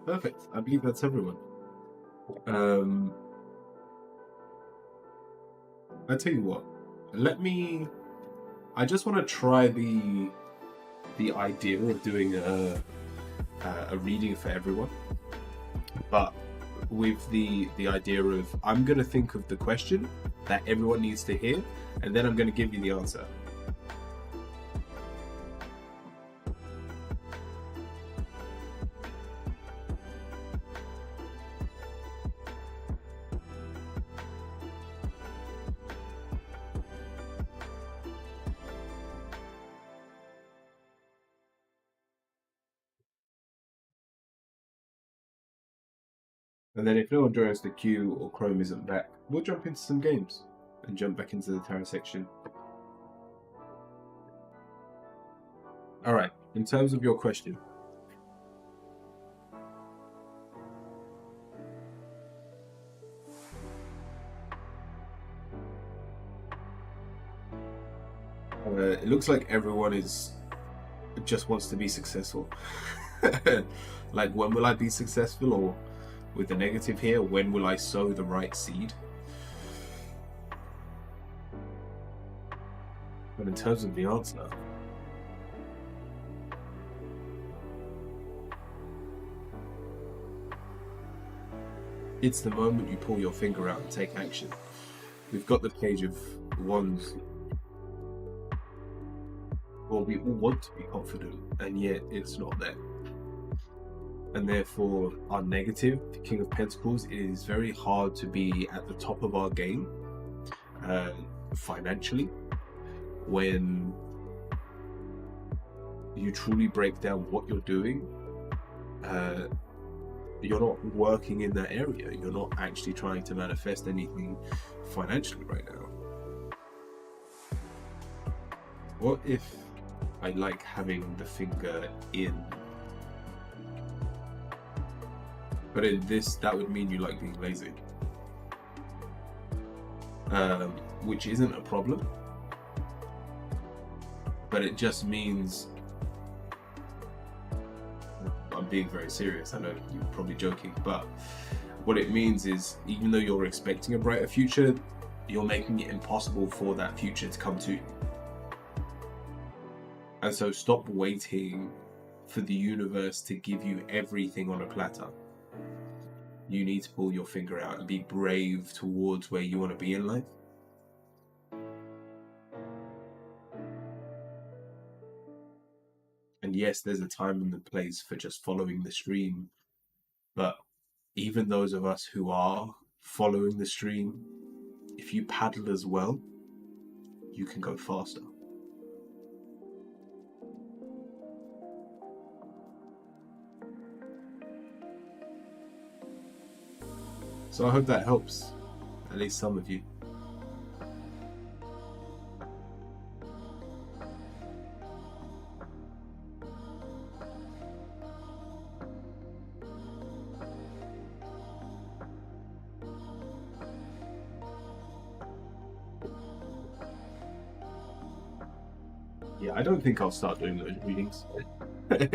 Perfect. I believe that's everyone. I tell you what. I just want to try the idea of doing a reading for everyone, but with the idea of I'm going to think of the question that everyone needs to hear, and then I'm going to give you the answer. And then if no one joins the queue or Chrome isn't back, we'll jump into some games and jump back into the tarot section. Alright, in terms of your question. It looks like everyone just wants to be successful. Like, when will I be successful? Or with the negative here, when will I sow the right seed? But in terms of the answer, it's the moment you pull your finger out and take action. We've got the Page of Wands. Well, we all want to be confident, and yet it's not there. And therefore, our negative, the King of Pentacles, it is very hard to be at the top of our game financially when you truly break down what you're doing. You're not working in that area. You're not actually trying to manifest anything financially right now. What if I like having the finger in? But in this, that would mean you like being lazy. Which isn't a problem. But it just means... I'm being very serious, I know you're probably joking, but what it means is, even though you're expecting a brighter future, you're making it impossible for that future to come to you. And so stop waiting for the universe to give you everything on a platter. you need to pull your finger out and be brave towards where you want to be in life. And yes, there's a time and a place for just following the stream, but even those of us who are following the stream, if you paddle as well, you can go faster. So I hope that helps, at least some of you. Yeah, I don't think I'll start doing those readings. I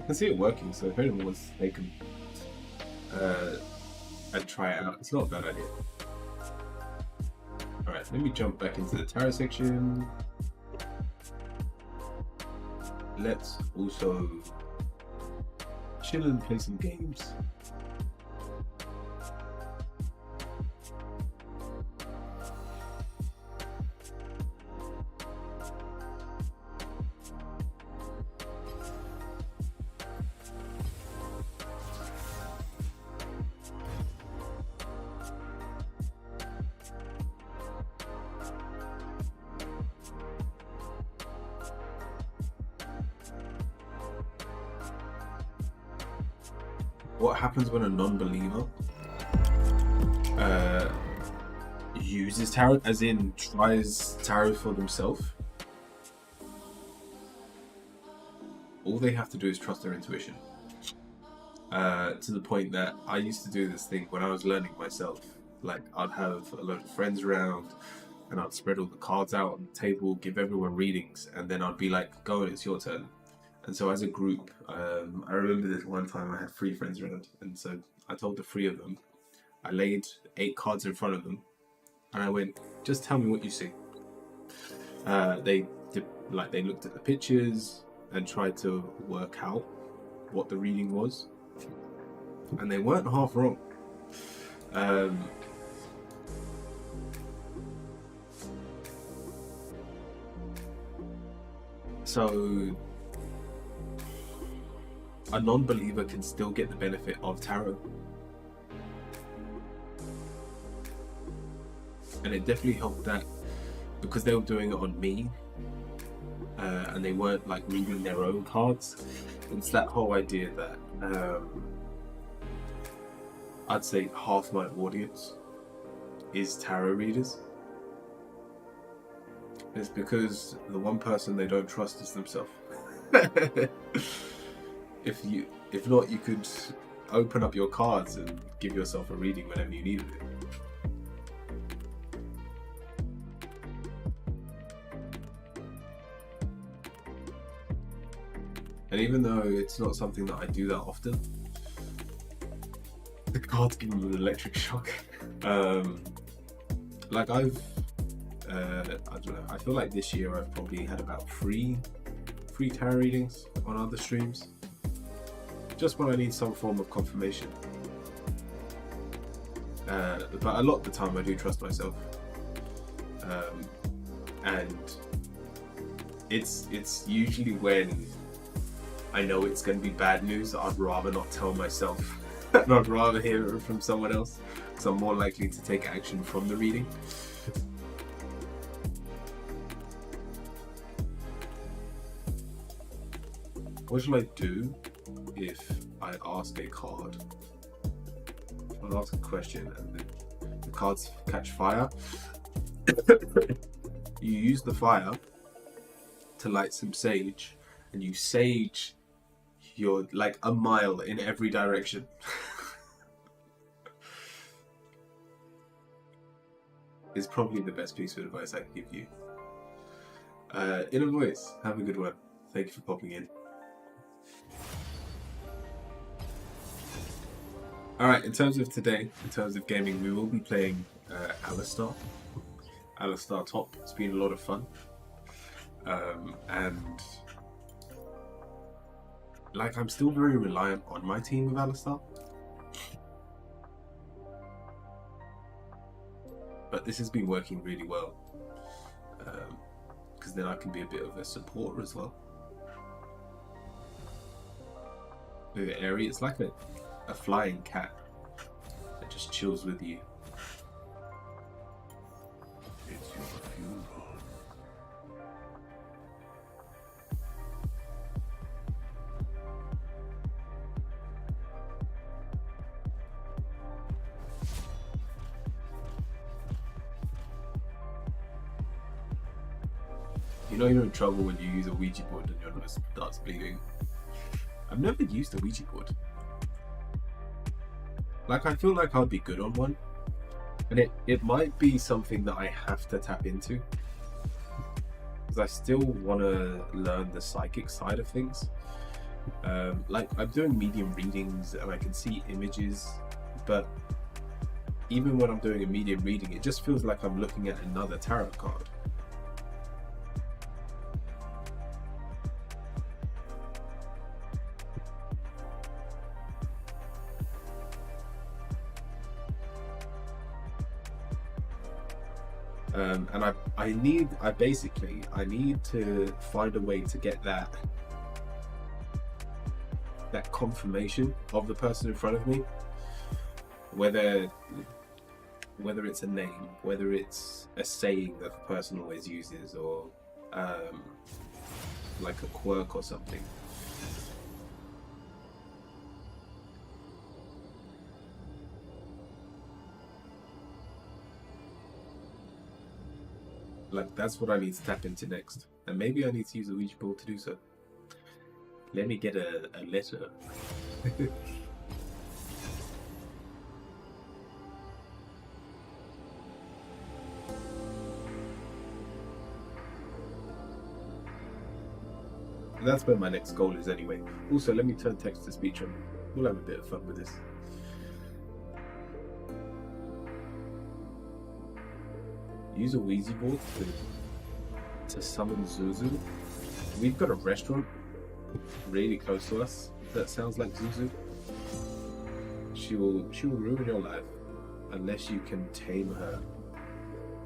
can see it working, so if anyone wants to take them and try it out, it's not a bad idea. Alright, let me jump back into the tarot section. Let's also chill and play some games. What happens when a non-believer uses tarot, as in tries tarot for themselves? All they have to do is trust their intuition. To the point that I used to do this thing when I was learning myself. Like, I'd have a lot of friends around and I'd spread all the cards out on the table, give everyone readings, and then I'd be like, go on, it's your turn. And so as a group, I remember this one time I had 3 friends around, and so I told the 3 of them, I laid 8 cards in front of them, and I went, just tell me what you see. They looked at the pictures and tried to work out what the reading was, and they weren't half wrong. So a non-believer can still get the benefit of tarot. And it definitely helped that because they were doing it on me and they weren't like reading their own cards. It's that whole idea that I'd say half my audience is tarot readers. It's because the one person they don't trust is themselves. If not, you could open up your cards and give yourself a reading whenever you needed it. And even though it's not something that I do that often, the cards give me an electric shock. Like I don't know, I feel like this year I've probably had about 3 tarot readings on other streams. Just when I need some form of confirmation. But a lot of the time I do trust myself. And it's usually when I know it's going to be bad news, I'd rather not tell myself. And I'd rather hear it from someone else, because I'm more likely to take action from the reading. What shall I do if I ask a card? I'll ask a question and then the cards catch fire. You use the fire to light some sage, and you sage your like a mile in every direction. It's probably the best piece of advice I can give you. Inner Voice, have a good one. Thank you for popping in. Alright, in terms of today, in terms of gaming, we will be playing Alistar Top. It's been a lot of fun. And like, I'm still very reliant on my team with Alistar. But this has been working really well. Because then I can be a bit of a supporter as well. With Aerie, it's like a flying cat that just chills with you. It's your funeral. You know you're in trouble when you use a Ouija board and your nose starts bleeding. I've never used a Ouija board. Like, I feel like I'd be good on one. And it might be something that I have to tap into. Because I still want to learn the psychic side of things. Like, I'm doing medium readings and I can see images. But even when I'm doing a medium reading, it just feels like I'm looking at another tarot card. And I need to find a way to get that confirmation of the person in front of me, whether it's a name, whether it's a saying that the person always uses, or like a quirk or something. Like, that's what I need to tap into next. And maybe I need to use a Ouija board to do so. Let me get a letter. That's where my next goal is anyway. Also, let me turn text to speech on. We'll have a bit of fun with this. Use a Ouija board to summon Zuzu. We've got a restaurant really close to us that sounds like Zuzu. She will ruin your life unless you can tame her.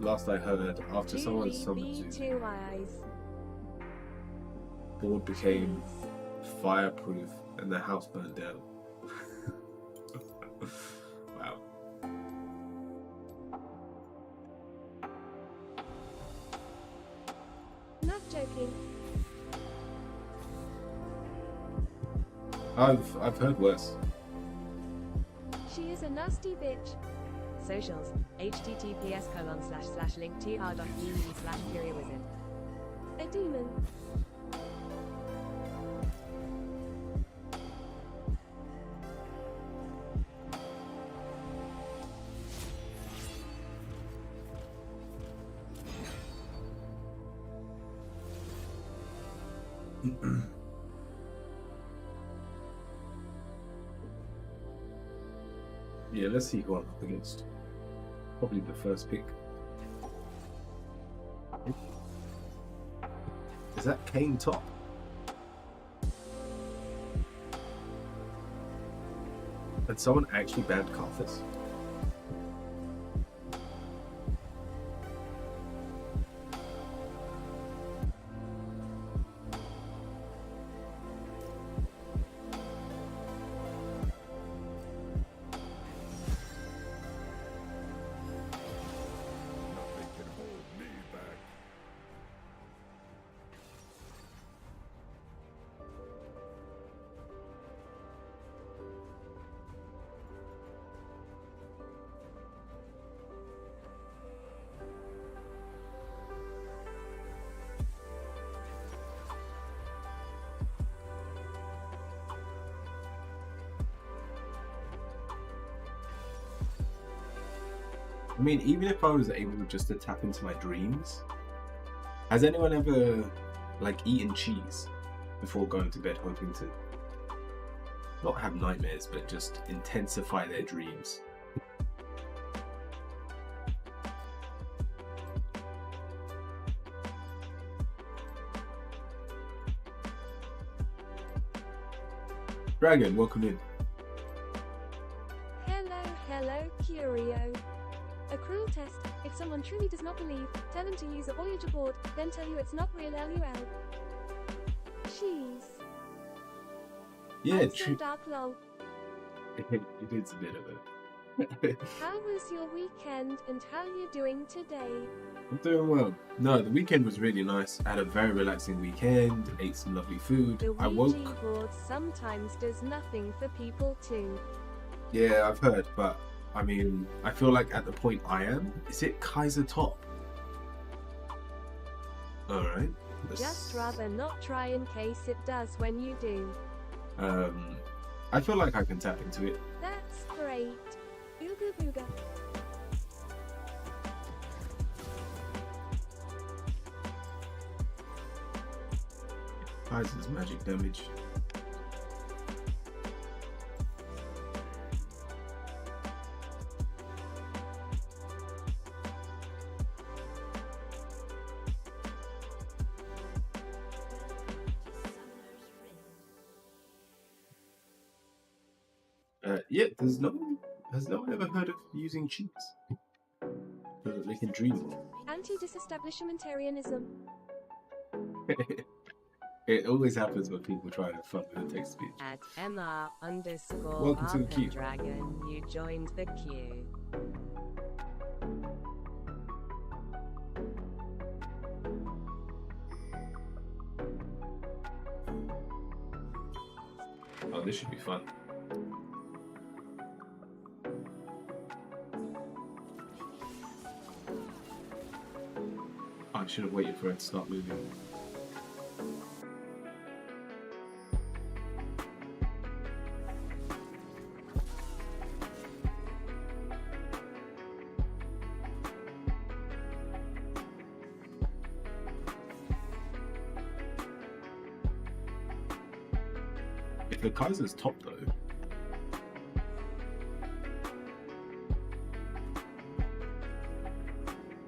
Last I heard, after someone summoned Zuzu, board became fireproof and the house burned down. Wow. Not joking. I've heard worse. She is a nasty bitch. Socials, https://linktr.ee/curiouwizard. A demon. Yeah, let's see who I'm up against. Probably the first pick. Is that Kane top? Had someone actually banned Karthus? I mean, even if I was able just to tap into my dreams, has anyone ever, like, eaten cheese before going to bed, hoping to not have nightmares, but just intensify their dreams? Dragon, welcome in. Hello, Curio. A cruel test. If someone truly does not believe, tell them to use a Voyager board, then tell you it's not real LUL. Cheese. Yeah, I'm so dark lol. it is a bit of a. How was your weekend and how you doing today? I'm doing well. No, the weekend was really nice. I had a very relaxing weekend, ate some lovely food. The I Ouija woke. board sometimes does nothing for people too. Yeah, I've heard, but I mean, I feel like at the point I am, is it Kaiser Top? Alright. Just rather not try in case it does when you do. I feel like I can tap into it. That's great. Booga booga. Kaiser's magic damage. Yeah, has no one ever heard of using cheats? So that they can dream more. Anti-disestablishmentarianism. It always happens when people try to have fun with the text speech. At MR_. Welcome to the queue. Dragon, you joined the queue. Oh, this should be fun. I should have waited for it to start moving. If the Kaiser's top though,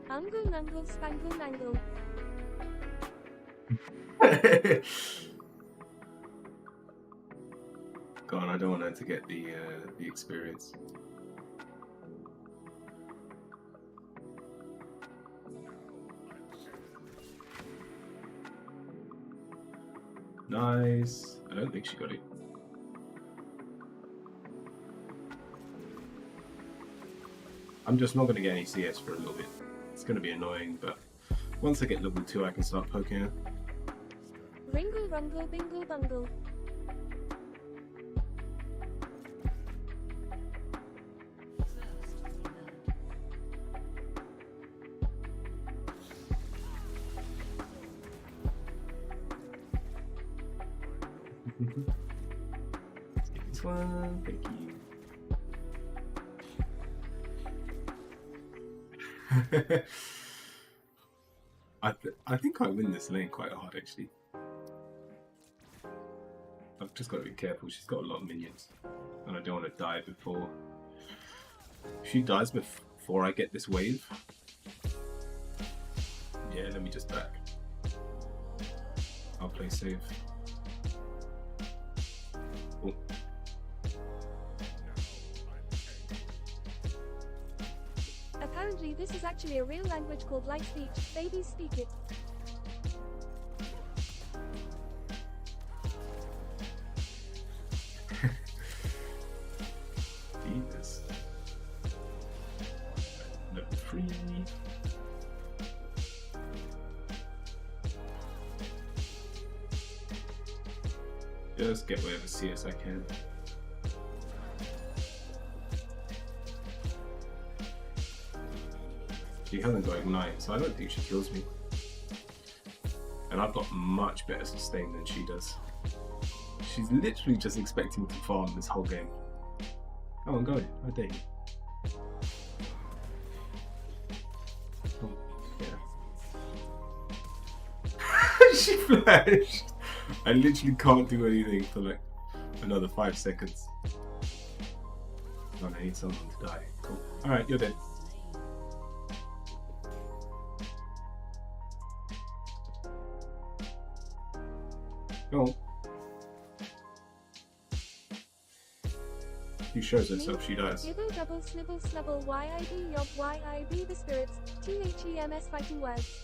Ungle nungle spangle nangle. go on, I don't want her to get the experience. Nice. I don't think she got it. I'm just not going to get any CS for a little bit. It's going to be annoying, but once I get level 2 I can start poking her. Ringle rungle bingle bungle. Let's get this one, thank you. I think I win this lane quite hard actually. I've just got to be careful, she's got a lot of minions. And I don't want to die before... If she dies before I get this wave... Yeah, let me just back. I'll play safe. Oh. Apparently this is actually a real language called light speech. Babies speak it. Jesus. Level 3. Just get whatever CS I can. She hasn't got Ignite, so I don't think she kills me. And I've got much better sustain than she does. She's literally just expecting to farm this whole game. Oh, I'm going. I dare you. Oh, yeah. She flashed! I literally can't do anything for like another 5 seconds. Oh, I need someone to die. Cool. Alright, you're dead. Go on. she shows herself, she dies. Gibble double snibble snubble YIB yob YIB the spirits. THEMS fighting words.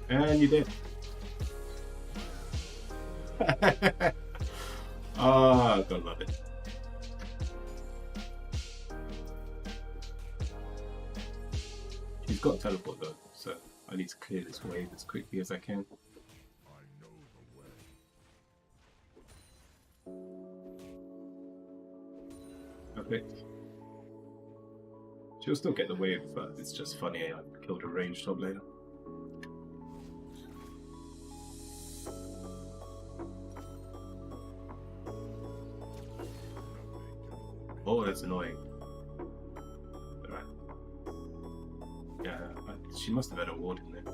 And you did. Ah, gotta love it. She's got teleport though, so I need to clear this wave as quickly as I can. Perfect. She'll still get the wave, but it's just funny I killed a ranged top laner. Oh, that's annoying. Alright. Yeah, she must have had a ward in there.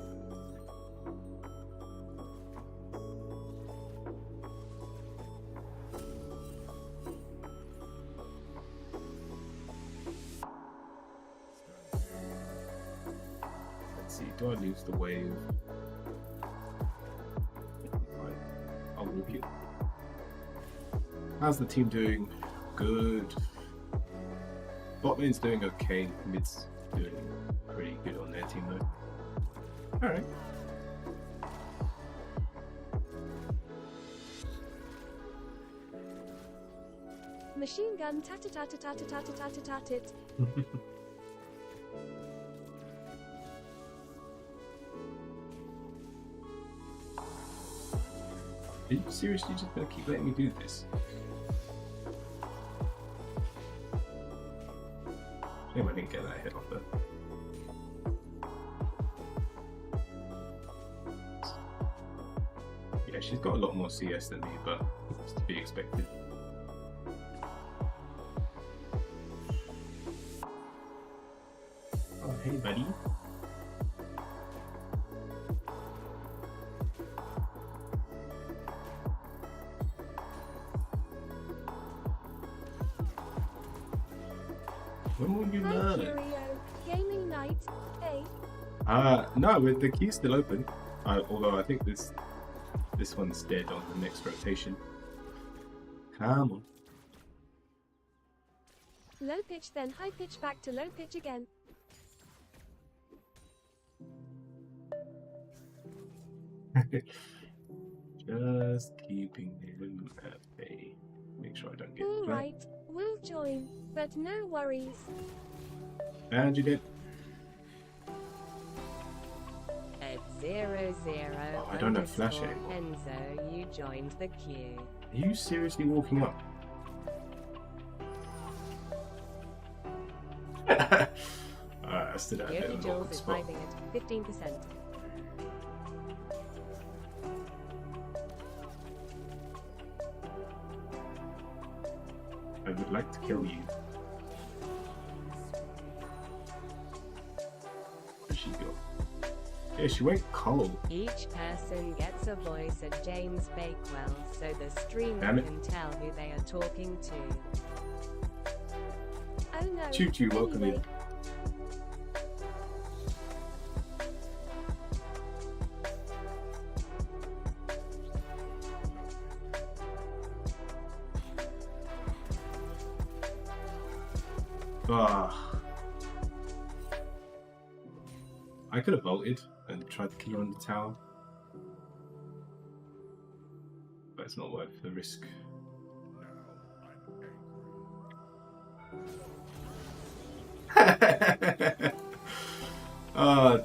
Let's see, do I lose the wave? Right, I'll walk it. How's the team doing? Good. Bot lane's doing okay. Mid's doing pretty good on their team though. Alright. Machine gun tat-tat-tat-tat-tat-tat-tat-tat-tat. Are you seriously just gonna keep letting me do this? Shame I didn't get that hit off there. Yeah, she's got a lot more CS than me, but it's to be expected. Oh, hey buddy. When will you Hi learn? Curio. Gaming night. Hey. No, with the queue's still open. Although I think this one's dead on the next rotation. Come on. Low pitch then high pitch back to low pitch again. Just keeping him at bay. Make sure I don't get flanked. Alright, we'll join, but no worries. And you did. At 00 Oh, I don't have flash underscore anymore. Enzo, you joined the queue. Are you seriously walking up? Alright, I stood out there Yogi in an Jules awkward is spot. vibing at 15%. I would like to kill you. Where'd she go? Yeah, she went cold. Each person gets a voice at James Bakewell, so the streamer Damn it. can tell who they are talking to. Oh no. Choo choo, welcome in. Anyway. Ah. I could have bolted and tried to kill her on the tower. But it's not worth the risk.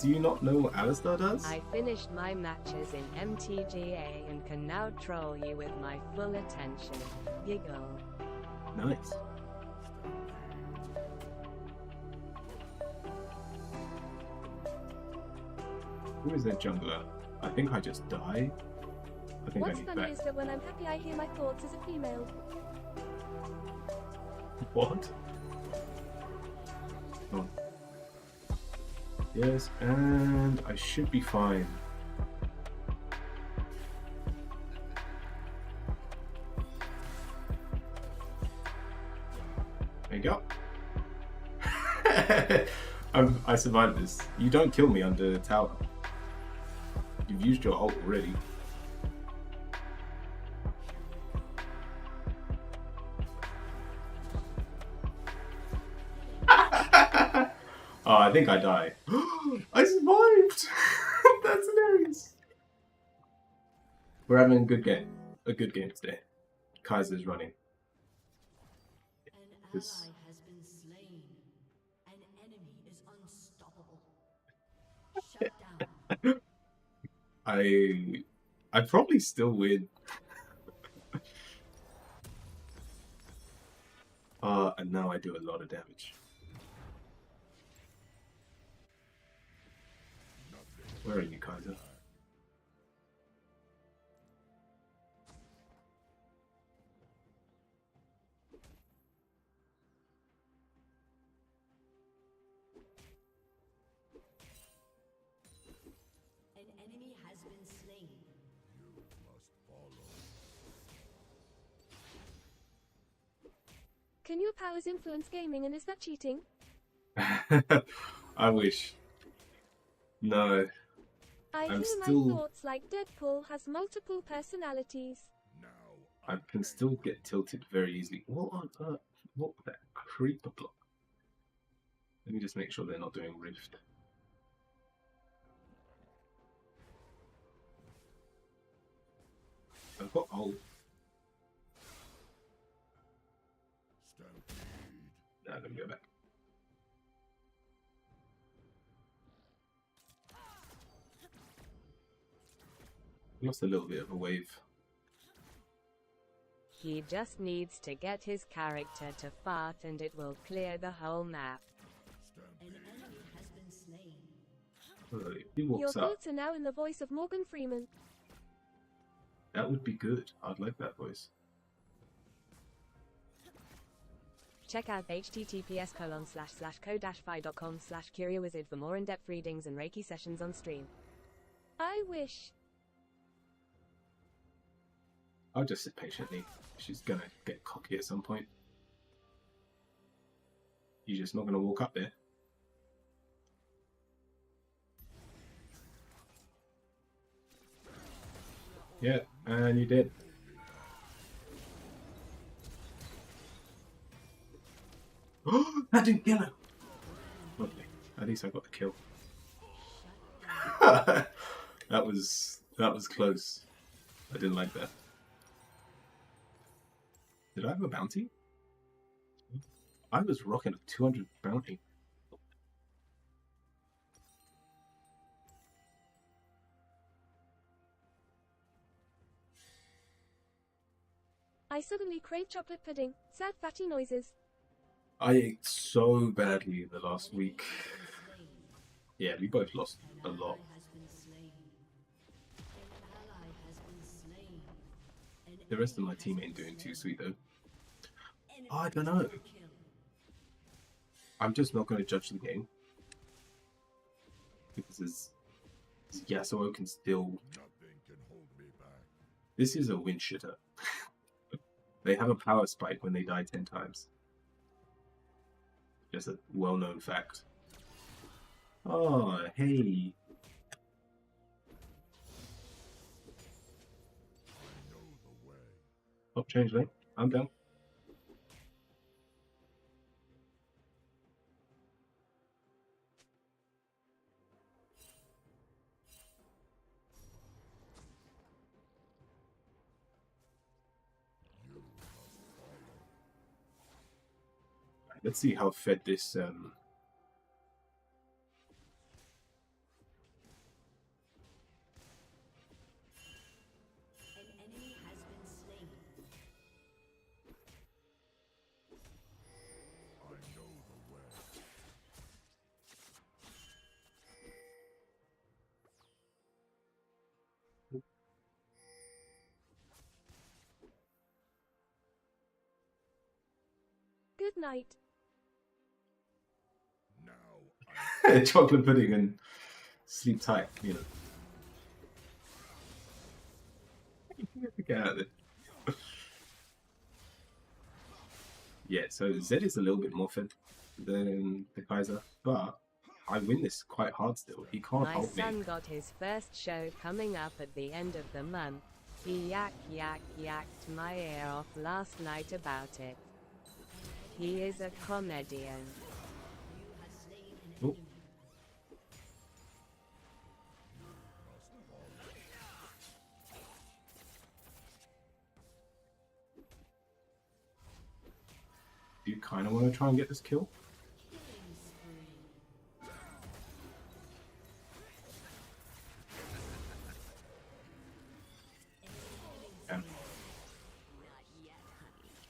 Do you not know what Alistar does? I finished my matches in MTGA and can now troll you with my full attention. Giggle. Nice. Who is their jungler? I think I just died. I think I What's need funny back. is that when I'm happy I hear my thoughts as a female. What? Oh. Yes, and I should be fine. There you go. I survived this. You don't kill me under the tower. You've used your ult already. Oh, I think I die. I survived! That's hilarious. We're having a good game. A good game today. Kaiser's running. An This- ally has been slain. An enemy is unstoppable. Shut down. I probably still win. And now I do a lot of damage. Where are you, Kaiser? An enemy has been slain. Can your powers influence gaming, and is that cheating? I wish. No. I I'm hear still- my thoughts like Deadpool has multiple personalities. I can still get tilted very easily. What on earth? What that creeper block? Let me just make sure they're not doing Rift. I've got ult. Nah, let me go back. Lost a little bit of a wave. He just needs to get his character to fart and it will clear the whole map. An enemy has been slain. If he Your walks up, thoughts are now in the voice of Morgan Freeman. that would be good. I'd like that voice. Check out https://co-fi.com/curiowizard for more in-depth readings and Reiki sessions on stream. I wish. I'll just sit patiently. She's gonna get cocky at some point. You're just not gonna walk up there. Yeah, and you did. Oh, that didn't kill her. Lovely. At least I got the kill. that was close. I didn't like that. Did I have a bounty? I was rocking a 200 bounty. I suddenly crave chocolate pudding. Sad fatty noises. I ate so badly the last week. Yeah, we both lost a lot. Has been slain. An ally has been slain. An The rest of my enemy team has ain't been doing too slain. sweet though. Enemy I don't know. kill. I'm just not going to judge the game. Because Yasuo can still... This is a win shitter. They have a power spike when they die 10 times. Just a well-known fact. Oh, hey. Oh, change lane. I'm down. Let's see how fed this An enemy has been slain. Good night. chocolate pudding and sleep tight, you know. Get out of there. Yeah, so Zed is a little bit more fed than the Kaiser, but I win this quite hard still. He can't My help me. son got his first show coming up at the end of the month. He yacked my ear off last night about it. He is a comedian. You have slain an Oh. Do you kind of want to try and get this kill? Killing spree. Yeah.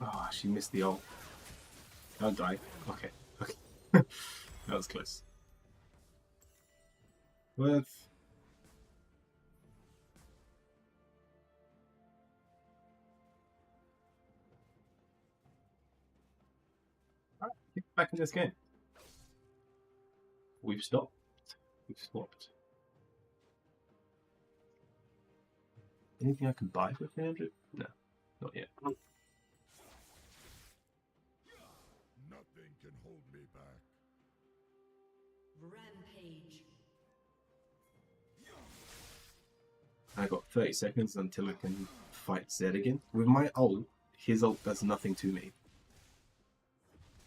Oh, she missed the ult. Don't die. Okay. Okay. That was close. Worth. Alright, get back in this game. We've stopped. We've swapped. Anything I can buy for 300? No, not yet. Nothing can hold me back. Rampage. I got 30 seconds until I can fight Zed again. With my ult, his ult does nothing to me.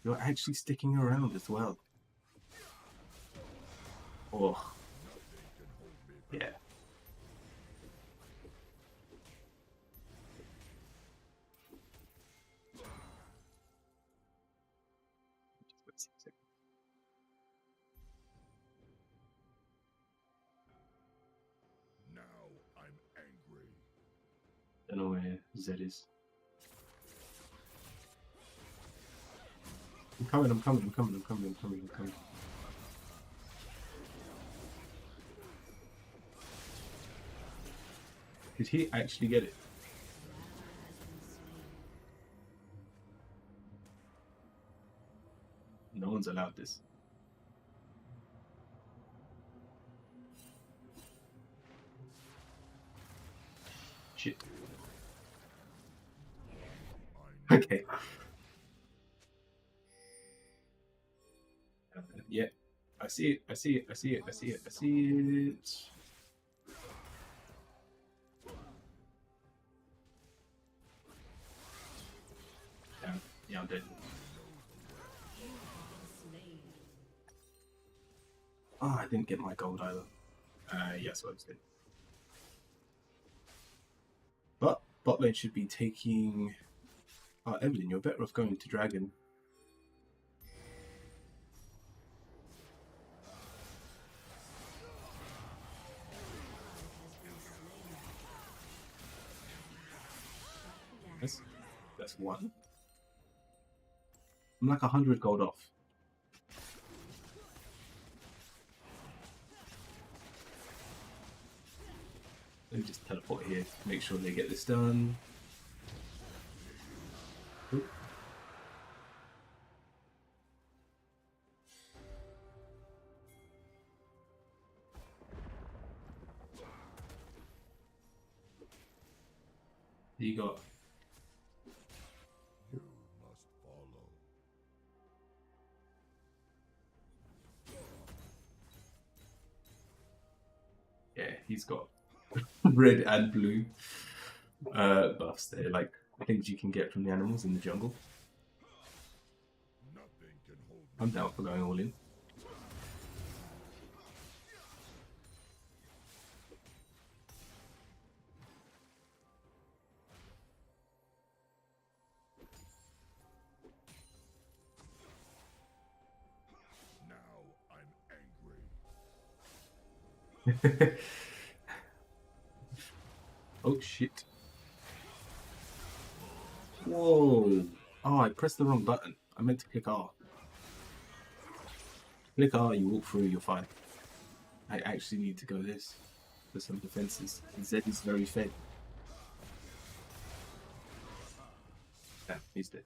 You're actually sticking around as well. Oh. Yeah. Now I'm angry. Don't know where Zed is. I'm coming, I'm coming, I'm coming, I'm coming, I'm coming, I'm coming. Did he actually get it? No one's allowed this. Shit. Okay. Yeah. I see it, I see it, I see it, I see it, I see it. Yeah, I'm dead. Oh, I didn't get my gold either. Yes, I was dead. But bot lane should be taking. Evelyn, you're better off going to Dragon. That's one. I'm like 100 gold off. Let me just teleport here to make sure they get this done. Oop. You got. You must follow. Yeah, he's got red and blue buffs there, like things you can get from the animals in the jungle. Nothing can hold me. I'm down for going all in. Now I'm angry. Oh shit. Whoa. Oh, I pressed the wrong button. I meant to click R. Click R, you walk through, you're fine. I actually need to go this for some defenses. Zed is very fed. Yeah, he's dead.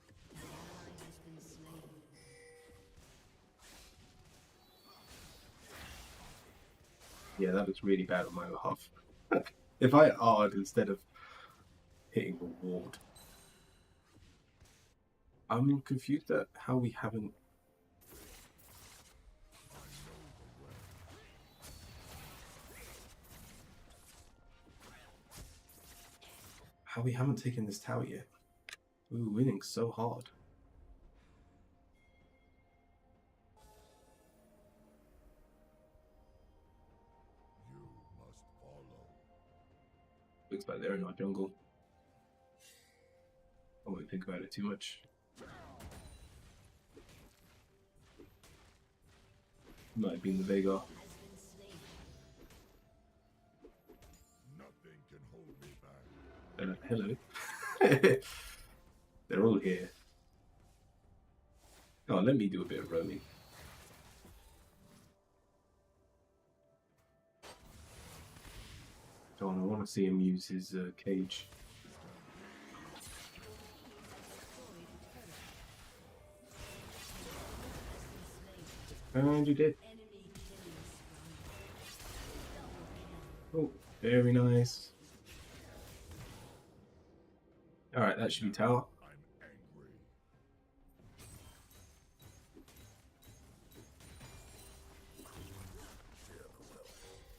Yeah, that was really bad on my behalf. If I R'd instead of hitting the ward. I'm confused at how we haven't. How we haven't taken this tower yet. We were winning so hard. Looks like they're in our jungle. I won't think about it too much. Might have been the Veigar. Nothing can hold me back. Hello. They're all here. Oh, let me do a bit of roaming. John, I want to see him use his cage. And you did. Oh, very nice. Alright, that should be tower.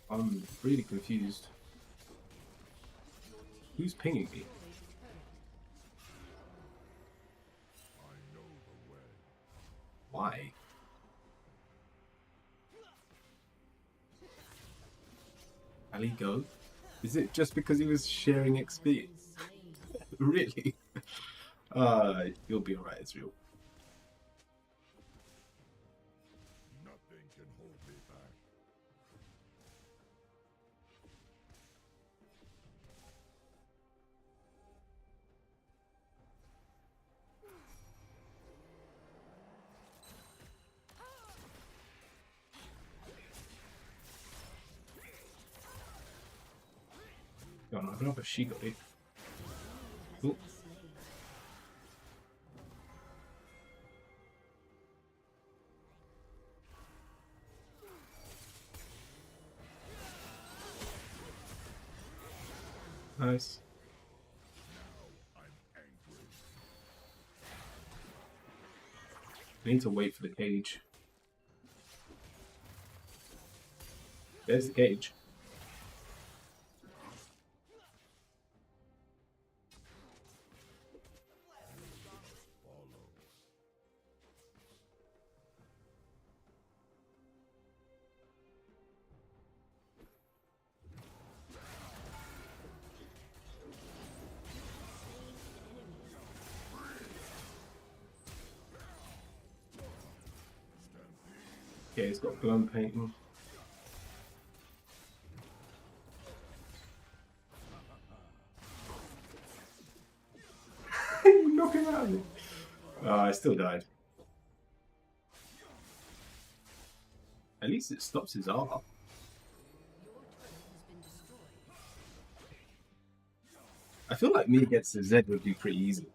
I'm angry. I'm really confused. Who's pinging me? I know the way. Why? Ali go? Is it just because he was sharing XP? Really? You'll be alright, Israel. Nothing can hold me back. Oh, no, I don't know if she got it. Oh. Nice. I'm angry. I need to wait for the cage. There's the cage. Follow. Yeah, he's got blown painting. Knock him out of it. Oh, I still died. At least it stops his R. I feel like me against the Z would be pretty easy.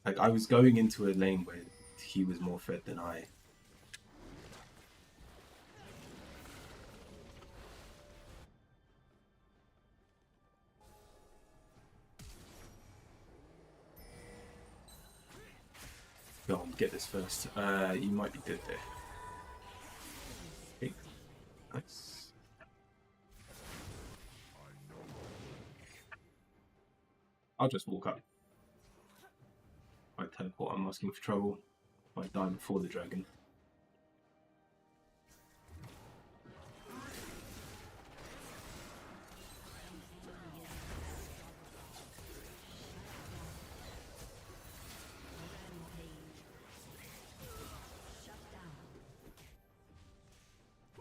Like, I was going into a lane where he was more fed than I. Go on, get this first. You might be dead there. Okay. Nice. I'll just walk up. I teleport, I'm asking for trouble. I die before the dragon.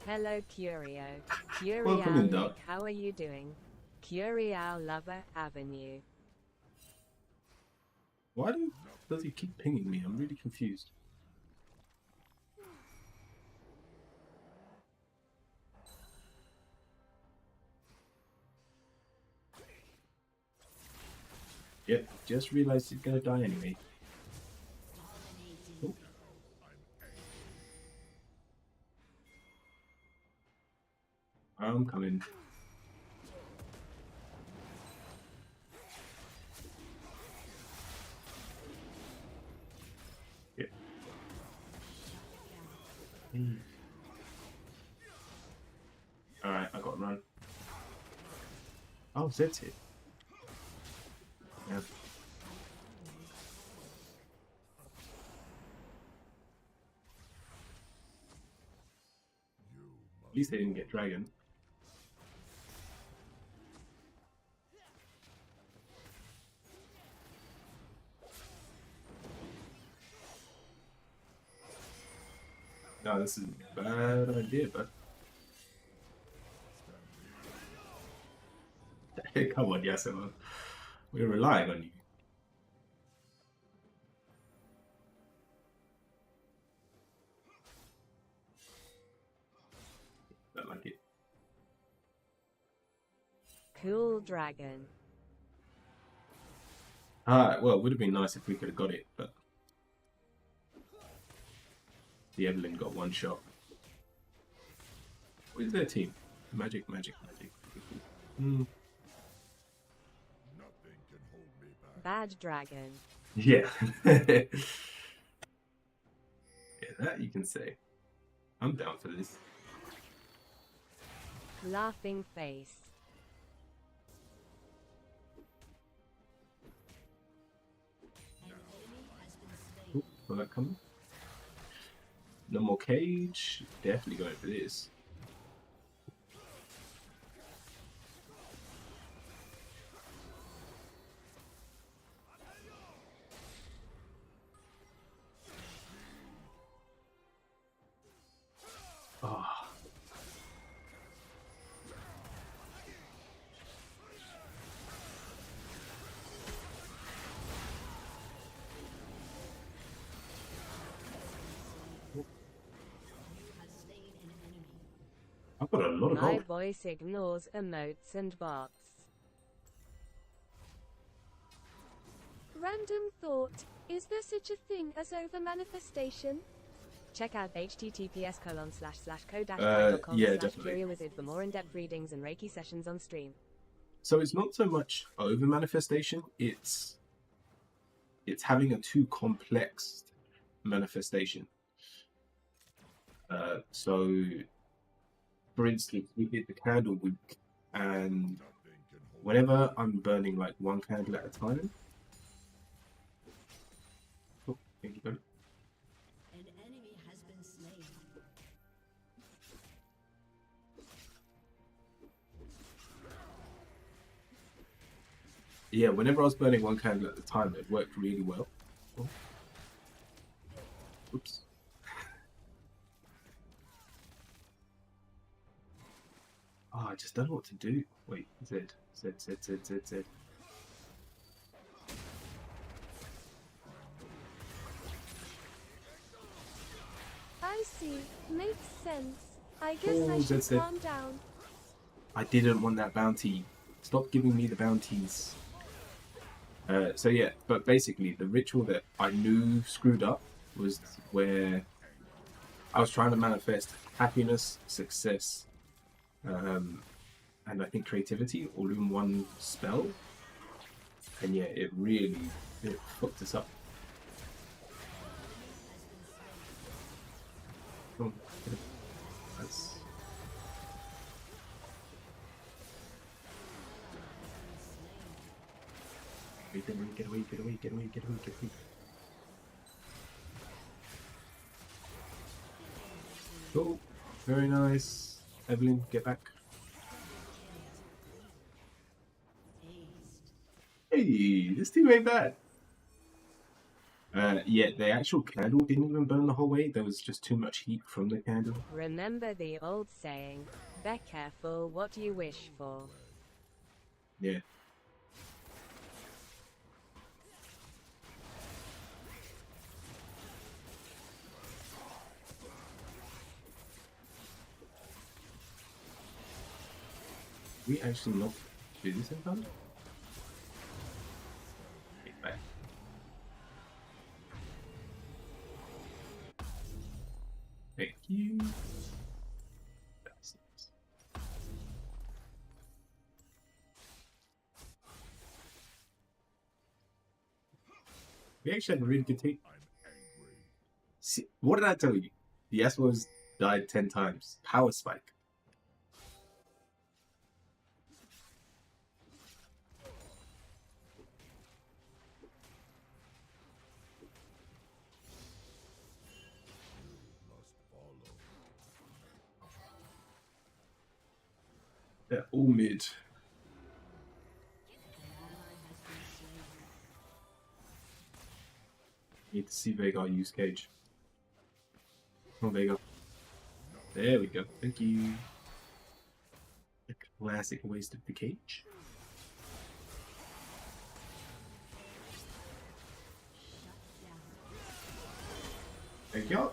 Hello, Curio. Welcome in, Curial, Doug. how are you doing? Curial Lover Avenue. Why does he keep pinging me? I'm really confused. Yep, just realized he's gonna die anyway. Oh. I'm coming. Yeah. Alright, I got to run. Oh, Zed's it. Yeah. At least they didn't get dragon. Oh, this is a bad idea, but come on, Yasuo. We're relying on you. Don't like it. Cool dragon. Alright, well, it would have been nice if we could have got it, but the Evelyn got one shot. What is their team? Magic. Hmm. Nothing can hold me back. Bad dragon. Yeah. Yeah, that you can say. I'm down for this. Laughing face. Ooh, will that come? No more cage. Definitely going for this. Ah. I've got a lot of My gold. voice ignores emotes and bots. Random thought. Is there such a thing as over-manifestation? Check out https://co-fi.com yeah, definitely. /CuriaWizard for more in-depth readings and Reiki sessions on stream. So it's not so much over manifestation, it's having a too complex manifestation. So for instance, we did the candle week, and Nothing can hold whenever I'm burning like one candle at a time. Oh, thank you, buddy. An enemy has been slain. Yeah, whenever I was burning one candle at a time, it worked really well. Oh. Oops. Oh, I just don't know what to do. Wait, Z. I see. Makes sense. I guess Oh, I should that's it. calm down. I didn't want that bounty. Stop giving me the bounties. So yeah, but basically the ritual that I knew screwed up was where I was trying to manifest happiness, success, and I think creativity all in one spell. And yeah, it fucked us up. Oh, that's... Get away. Oh, very nice. Evelyn, get back. Hey, this team ain't bad. Yeah, the actual candle didn't even burn the whole way. There was just too much heat from the candle. Remember the old saying, be careful what you wish for. Yeah. We actually not do this in time? Okay, bye. Thank you. That's nice. We actually had a really good team. I'm angry. See, what did I tell you? The Yasuo's died 10 times. Power spike. Must follow. They're all mid. Need to see Veigar use cage. Oh, Veigar. There we go. Thank you. A classic waste of the cage. Thank you.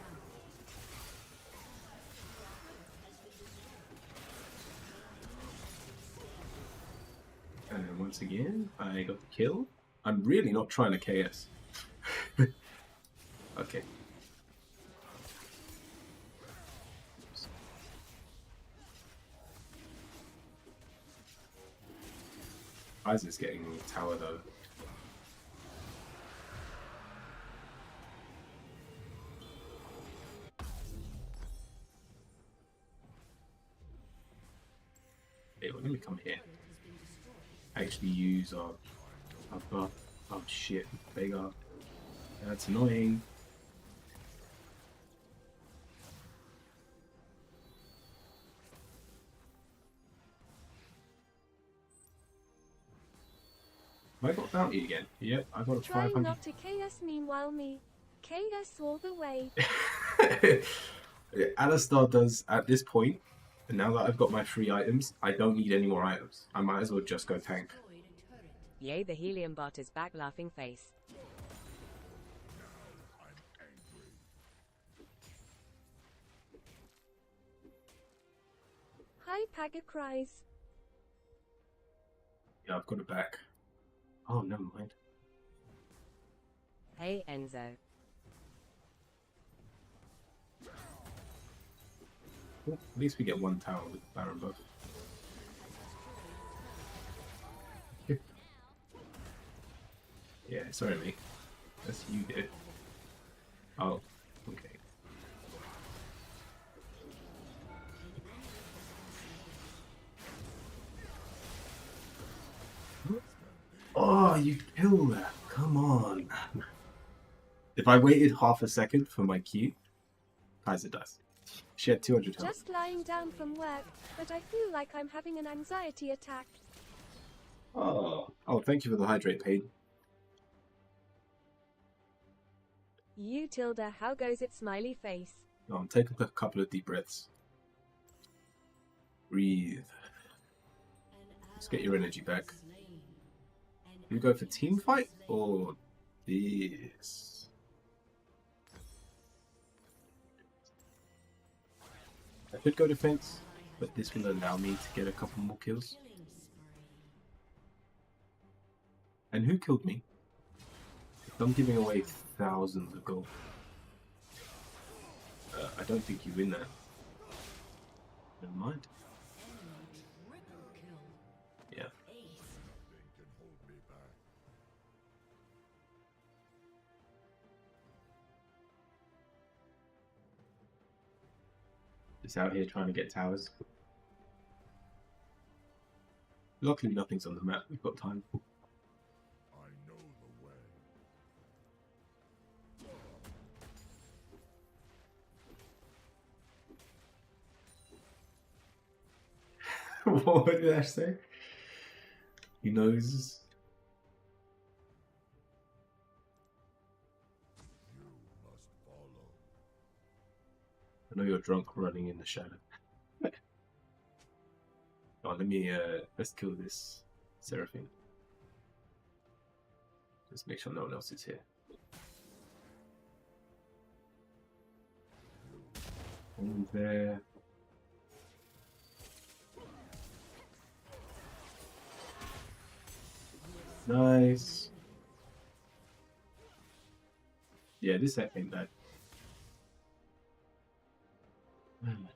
And once again, I got the kill. I'm really not trying to KS. Okay. Isaac's getting the tower though. Hey, well, let me come here. Actually use our buff. Oh shit, Veigar. That's annoying. Have I got bounty again? Yep, I got a Trying 500. not to KS meanwhile me. KS all the way. Alistar does at this point, and now that I've got my 3 items, I don't need any more items. I might as well just go tank. Destroyed a turret. Yay, the helium bot is back, laughing face. Hi Paga cries. Yeah, I've got it back. Oh, never mind. Hey, Enzo. Well, at least we get 1 tower with Baron buff. Yeah, sorry mate. That's you did. Oh, okay. Oh, you killed that. Come on. If I waited half a second for my Q, Kaiser does. She had 200 health. Just lying down from work, but I feel like I'm having an anxiety attack. Oh, thank you for the hydrate, Pain. You Tilda, how goes it, smiley face? Take a couple of deep breaths. Breathe. Let's get your energy back. You go for team fight or this? I could go defense, but this will allow me to get a couple more kills. And who killed me? I'm giving away thousands of gold. I don't think you win that. Never mind. Yeah. Nothing can hold me back. Just out here trying to get towers. Luckily nothing's on the map, we've got time. I know the way. What did Ash say? He knows. You must follow. I know you're drunk running in the shadow. Oh, let's kill this Seraphine. Just make sure no one else is here. And there. Nice. Yeah, this set ain't bad. Stampede.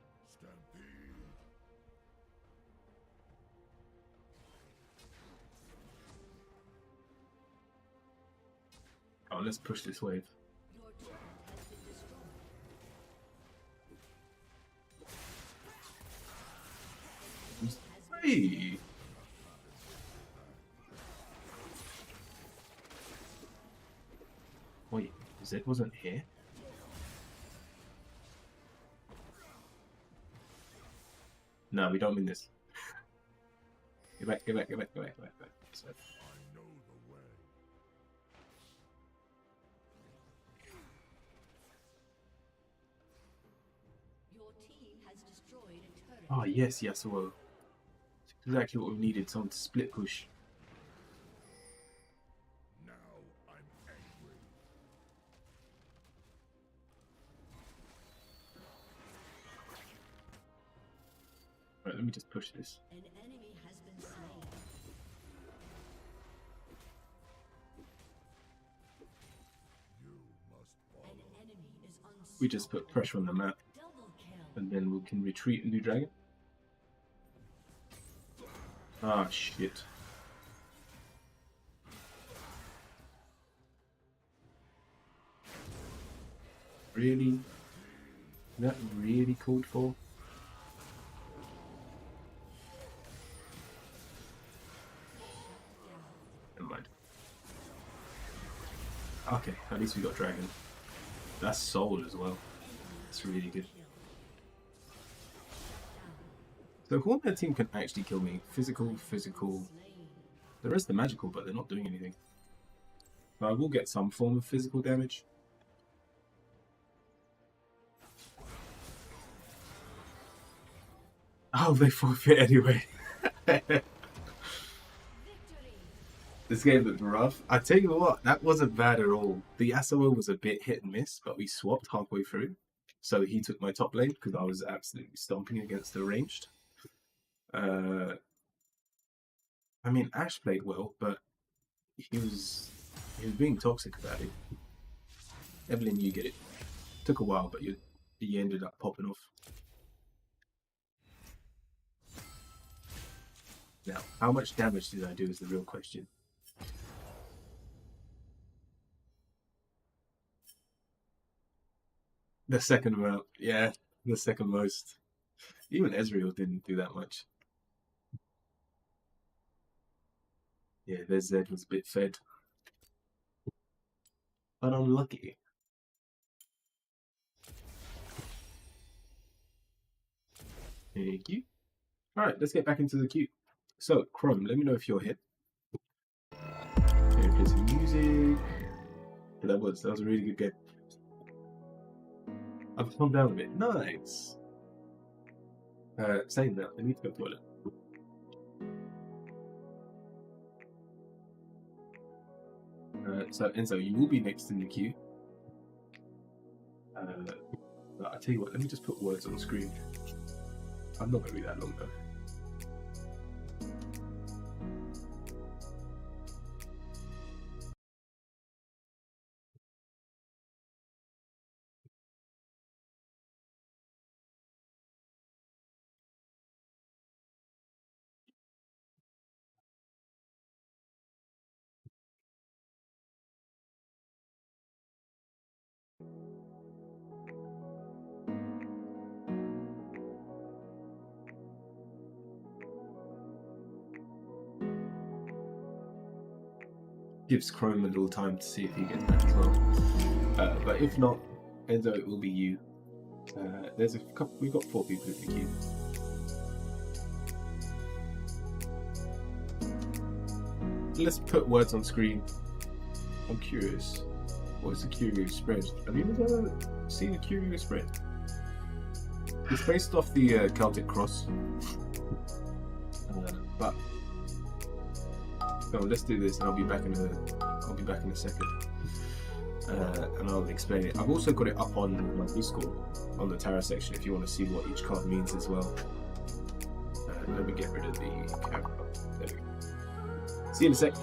Oh, let's push this wave. Your turret has been destroyed. Hey! Wait, Zed wasn't here? No, we don't win this. Get back, get back, get back, get back, get back. So, I know the way. Your team has Oh yes, Yasuo. It's exactly what we needed. Someone to split push. Now I'm angry. Right, let me just push this. An enemy has been slain. You must An follow. enemy is unstoppable. We just put pressure on the map, Double kill. and then we can retreat and do dragon. Ah, shit. Really? That really called for? Never mind. Okay, at least we got dragon. That's soul as well. That's really good. So who on their team can actually kill me? Physical. The rest are magical, but they're not doing anything. So I will get some form of physical damage. Oh, they forfeit anyway. This game looked rough. I tell you what, that wasn't bad at all. The Yasuo was a bit hit and miss, but we swapped halfway through. So he took my top lane because I was absolutely stomping against the ranged. I mean, Ash played well, but he was being toxic about it. Evelyn, you get it. Took a while, but you ended up popping off. Now, how much damage did I do is the real question. The second amount, yeah, the second most. Even Ezreal didn't do that much. Yeah, their Zed was a bit fed. But unlucky. Thank you. Alright, let's get back into the queue. So, Chrome, let me know if you're hit. Okay, play some music. Yeah, that was a really good game. I've calmed down a bit. Nice. Saying that, I need to go toilet. So Enzo, you will be next in the queue. But I tell you what, let me just put words on the screen. I'm not going to be that long though. Gives Chrome a little time to see if he gets back as well. But if not, Enzo, it will be you. There's a couple. We've got 4 people in the queue. Let's put words on screen. I'm curious. What is the Curious spread? Have you ever seen a Curious spread? It's based off the Celtic Cross. But no, let's do this, and I'll be back in a second, and I'll explain it. I've also got it up on my Discord on the tarot section if you want to see what each card means as well. Let me get rid of the camera. There we go. See you in a sec.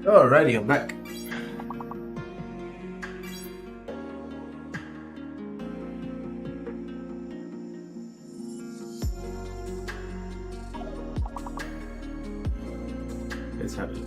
Alrighty, I'm back. Let's have a look.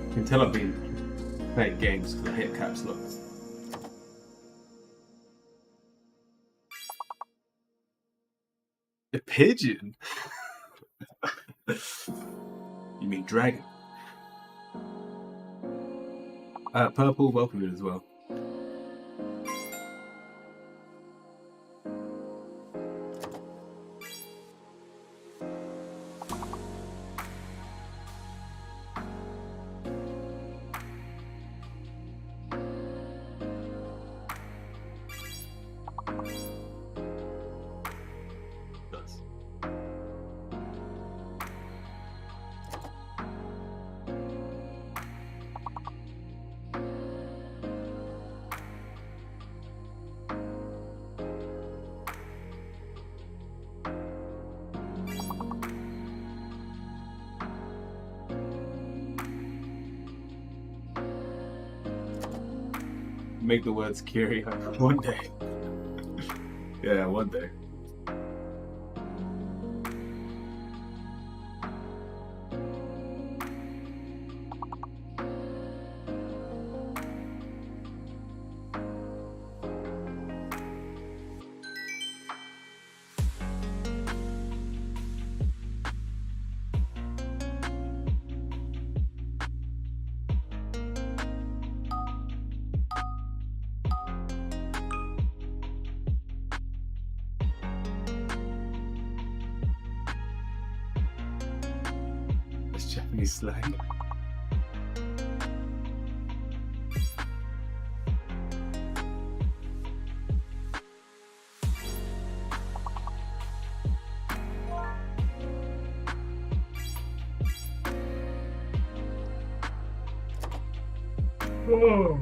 You can tell I've been playing games because I hit caps lock. A pigeon? You mean dragon? Purple, welcome in as well. Nice. Make the words Kyria one day. Yeah, one day. That's Japanese slang. Oh.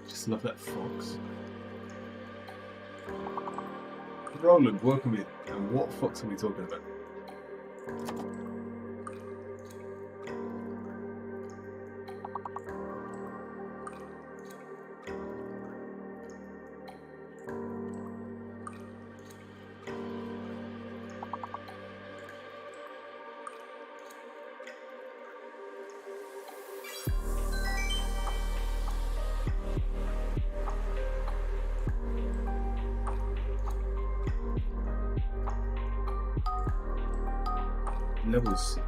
Just love that fox. Roland, welcome in. And what fox are we talking about? Level 6.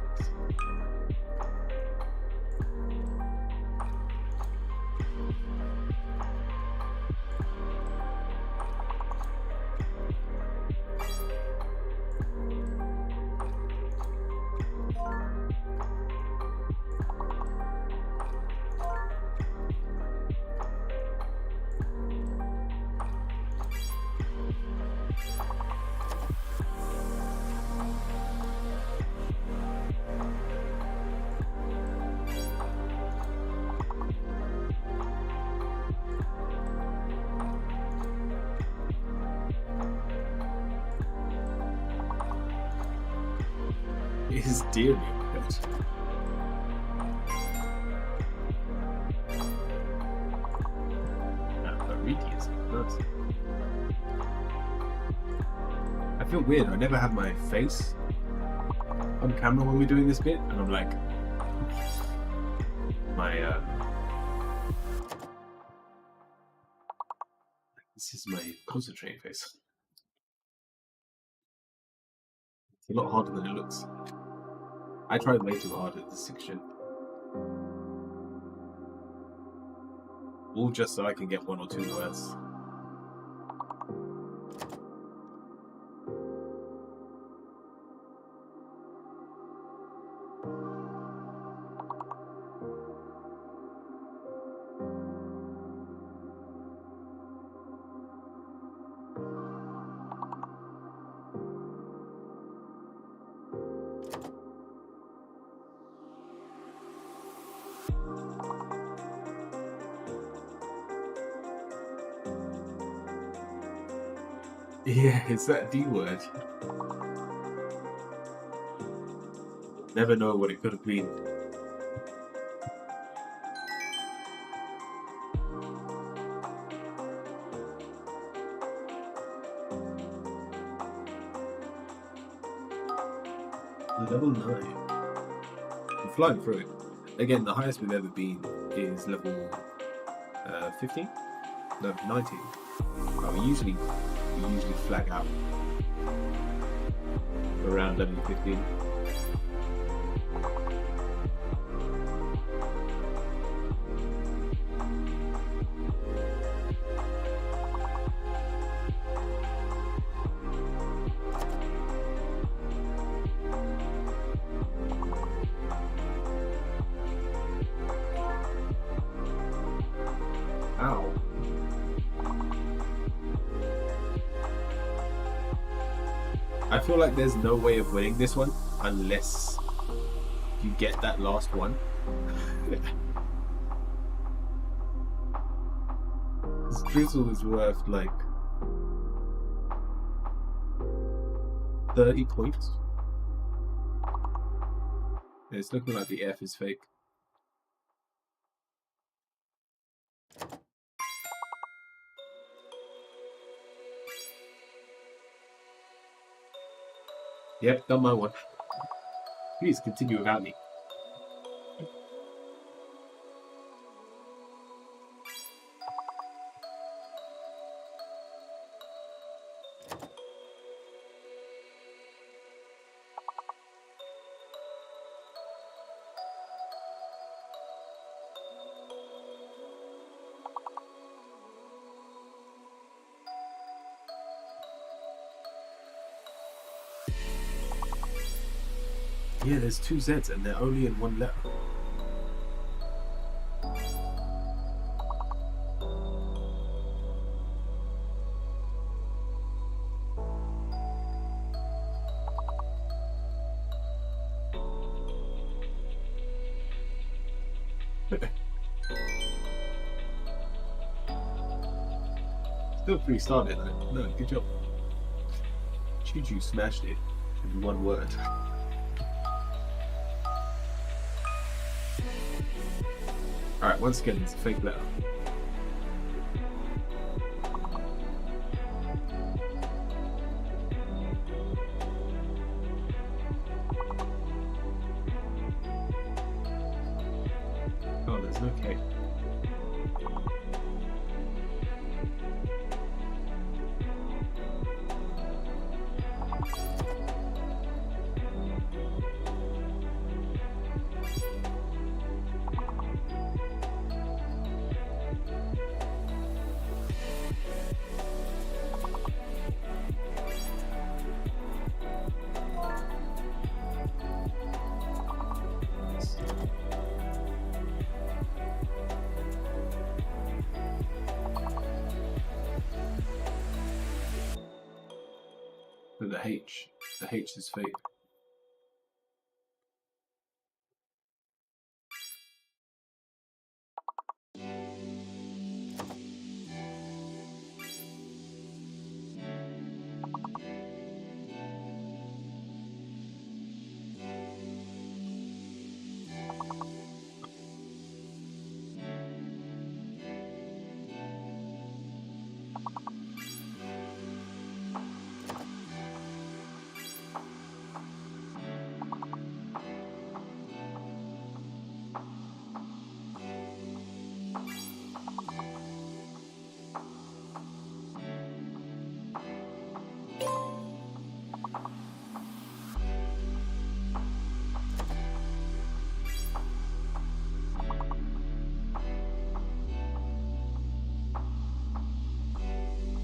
Is dearly weird. Really is nuts. I feel weird. I never have my face on camera when we're doing this bit, and I'm like, this is my concentrating face. It's a lot harder than it looks. I tried way too hard at this section. All just so I can get 1 or 2 words. Yeah, it's that D word. Never know what it could have been. Level 9. I'm flying through it. Again, the highest we've ever been is level 15? No, 19. We usually flag out around level 15. Ow. I feel like there's no way of winning this one unless you get that last one. This drizzle is worth like 30 points. It's looking like the F is fake. Yep, done my one. Please continue without me. Yeah, there's 2 Z's and they're only in 1 letter. Still pretty started though. No, good job. Juju smashed it in 1 word. Alright, once again, it's a fake letter. Oh, there's no K. But the H is fake.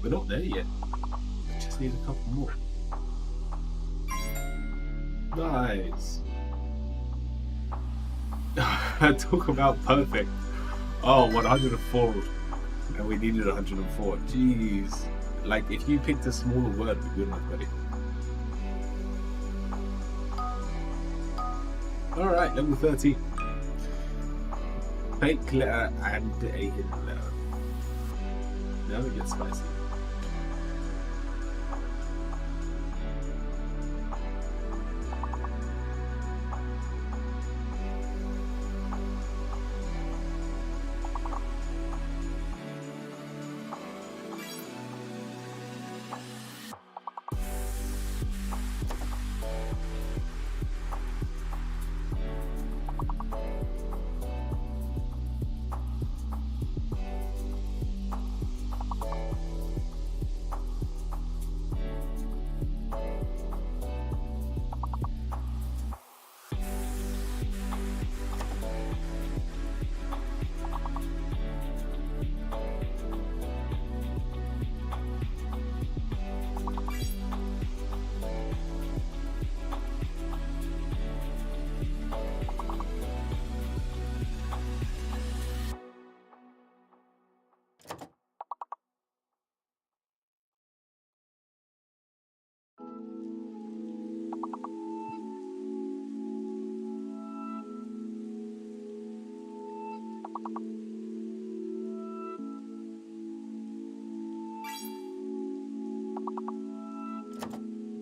We're not there yet. We just need a couple more. Nice. Talk about perfect. Oh, 104. And we needed 104. Jeez. Like, if you picked a smaller word, we wouldn't have got it. Alright, level 13. Fake letter and a hidden letter. Now it gets spicy.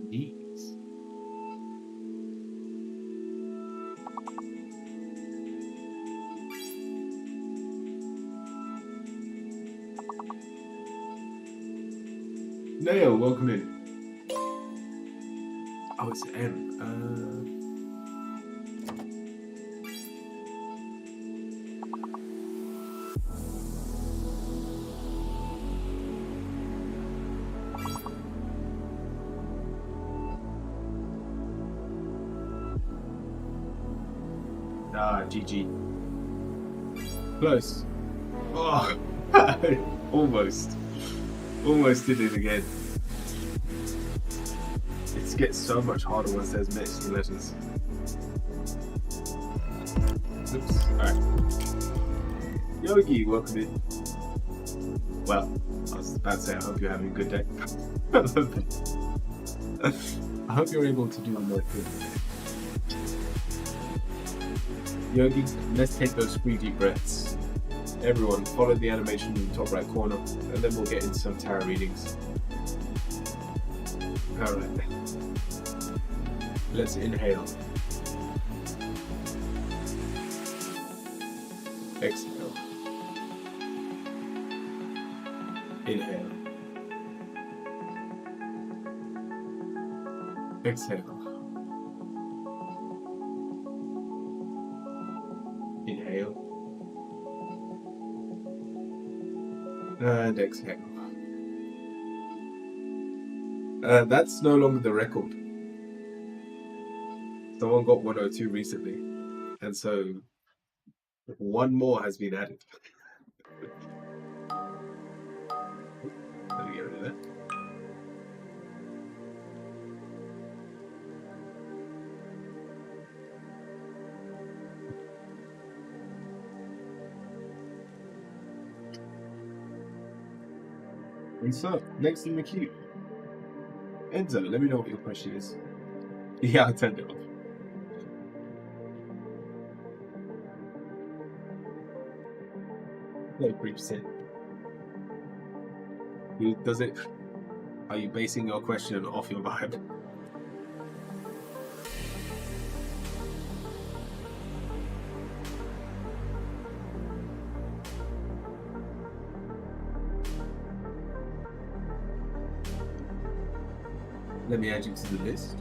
Jeez. Nail, welcome in. Oh, it's M. GG. Close. Oh, almost. Almost did it again. It gets so much harder once there's mixed letters. Oops. Alright. Yogi, welcome in. Well, I was about to say, I hope you're having a good day. I hope you're able to do more things. Yogi, let's take those 3 deep breaths. Everyone, follow the animation in the top right corner, and then we'll get into some tarot readings. Alright. Let's inhale. Exhale. Inhale. Exhale. Inhale. And exhale. That's no longer the record. Someone got 102 recently, and so one more has been added. Let me get rid of that. And so, next in the queue, Enzo, let me know what your question is. Yeah, I turned it off. No, 3%. Does it? Are you basing your question off your vibe? Let me add you to the list.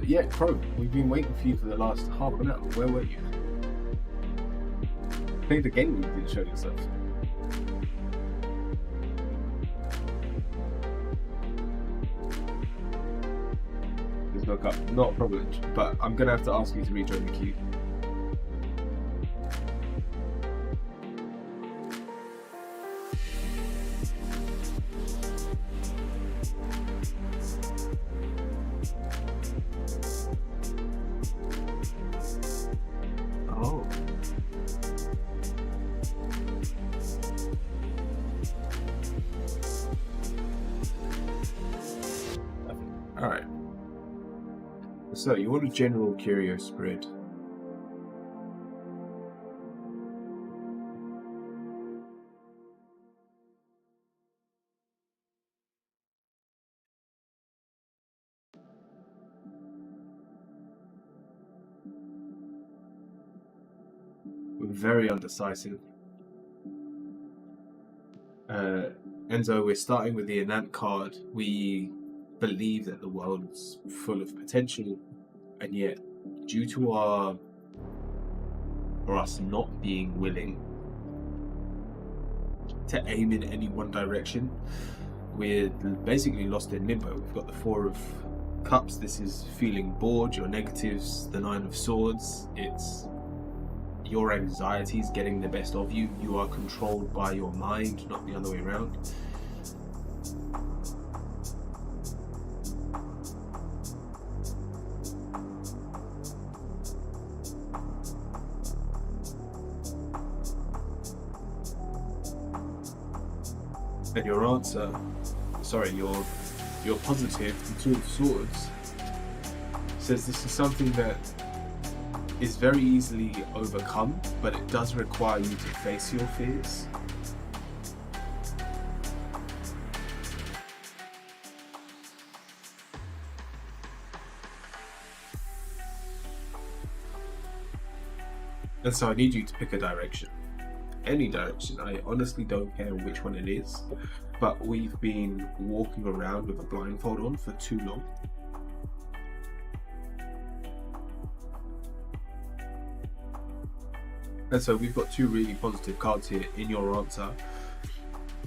Yeah, Crow, we've been waiting for you for the last half an hour. Where were you? Play the game when you didn't show yourself. Just look up. Not a problem, but I'm gonna have to ask you to rejoin the queue. Oh. Alright. So, you want a general curio spread. We're very undecisive. Enzo, we're starting with the Anant card. We believe that the world is full of potential, and yet, due to us not being willing to aim in any one direction, we're basically lost in limbo. We've got the Four of Cups. This is feeling bored, your negatives. The Nine of Swords, it's your anxieties getting the best of you. You are controlled by your mind, not the other way around. And your answer, your positive, the Two of Swords, says this is something that is very easily overcome, but it does require you to face your fears. And so I need you to pick a direction. Any direction. I honestly don't care which one it is, but we've been walking around with a blindfold on for too long. And so we've got two really positive cards here in your answer.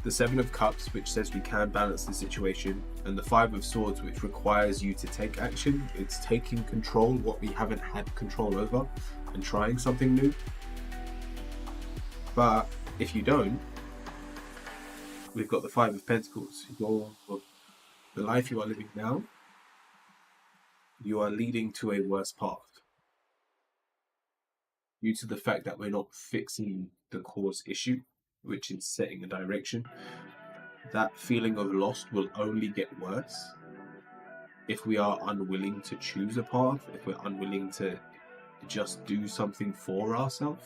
The Seven of Cups, which says we can balance the situation, and the Five of Swords, which requires you to take action. It's taking control, what we haven't had control over, and trying something new. But if you don't, we've got the Five of Pentacles. The life you are living now, you are leading to a worse path. Due to the fact that we're not fixing the cause issue, which is setting a direction, that feeling of loss will only get worse if we are unwilling to choose a path, if we're unwilling to just do something for ourselves.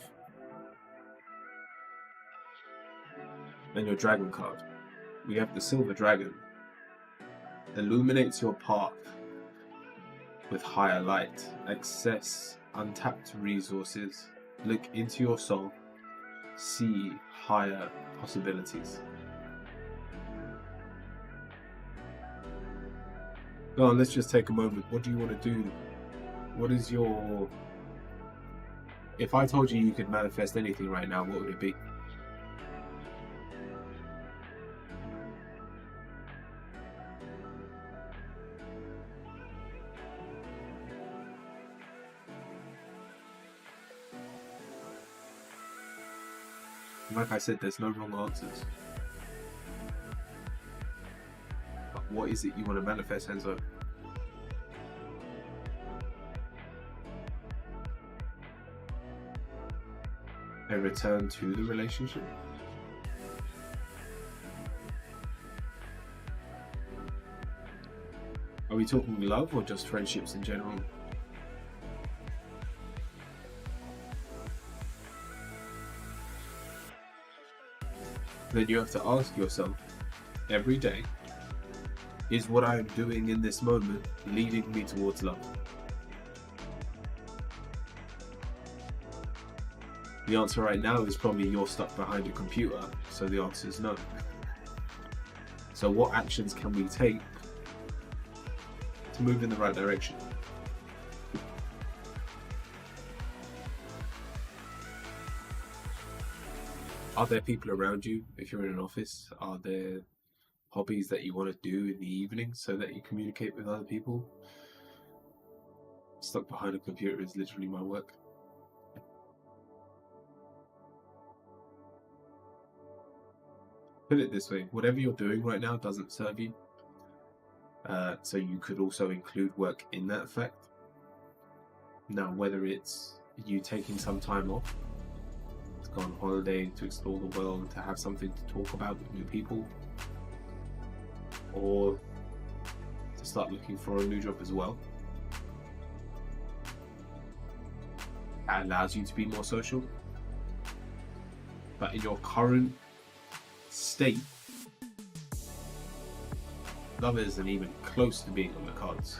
And your Dragon card. We have the Silver Dragon. Illuminates your path with higher light. Access untapped resources. Look into your soul. See higher possibilities. Go on, let's just take a moment. What do you want to do? What is your... If I told you you could manifest anything right now, what would it be? Like I said, there's no wrong answers. But what is it you want to manifest, Enzo? A return to the relationship? Are we talking love or just friendships in general? Then you have to ask yourself every day, is what I am doing in this moment leading me towards love? The answer right now is probably you're stuck behind a computer, so the answer is no. So what actions can we take to move in the right direction? Are there people around you if you're in an office? Are there hobbies that you want to do in the evening so that you communicate with other people? Stuck behind a computer is literally my work. Put it this way, whatever you're doing right now doesn't serve you. So you could also include work in that fact. Now, whether it's you taking some time off, to go on holiday, to explore the world, to have something to talk about with new people, or to start looking for a new job as well, that allows you to be more social. But in your current state, love isn't even close to being on the cards.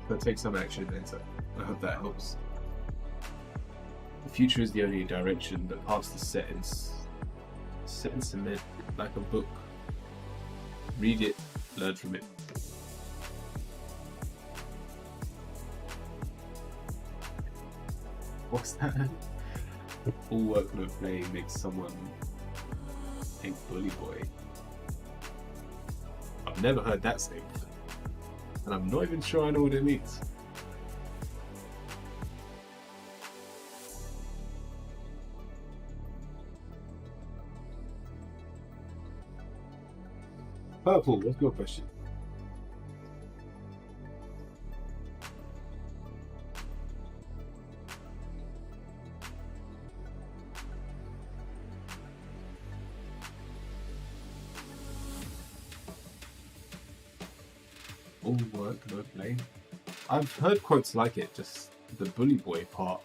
But take some action, Enter. I hope that helps. The future is the only direction, the past is set in cement, like a book. Read it, learn from it. What's that? All work, no play makes someone a bully boy. I've never heard that statement, and I'm not even sure I know what it means. Purple, what's your question? All work, no play. I've heard quotes like it, just the bully boy part.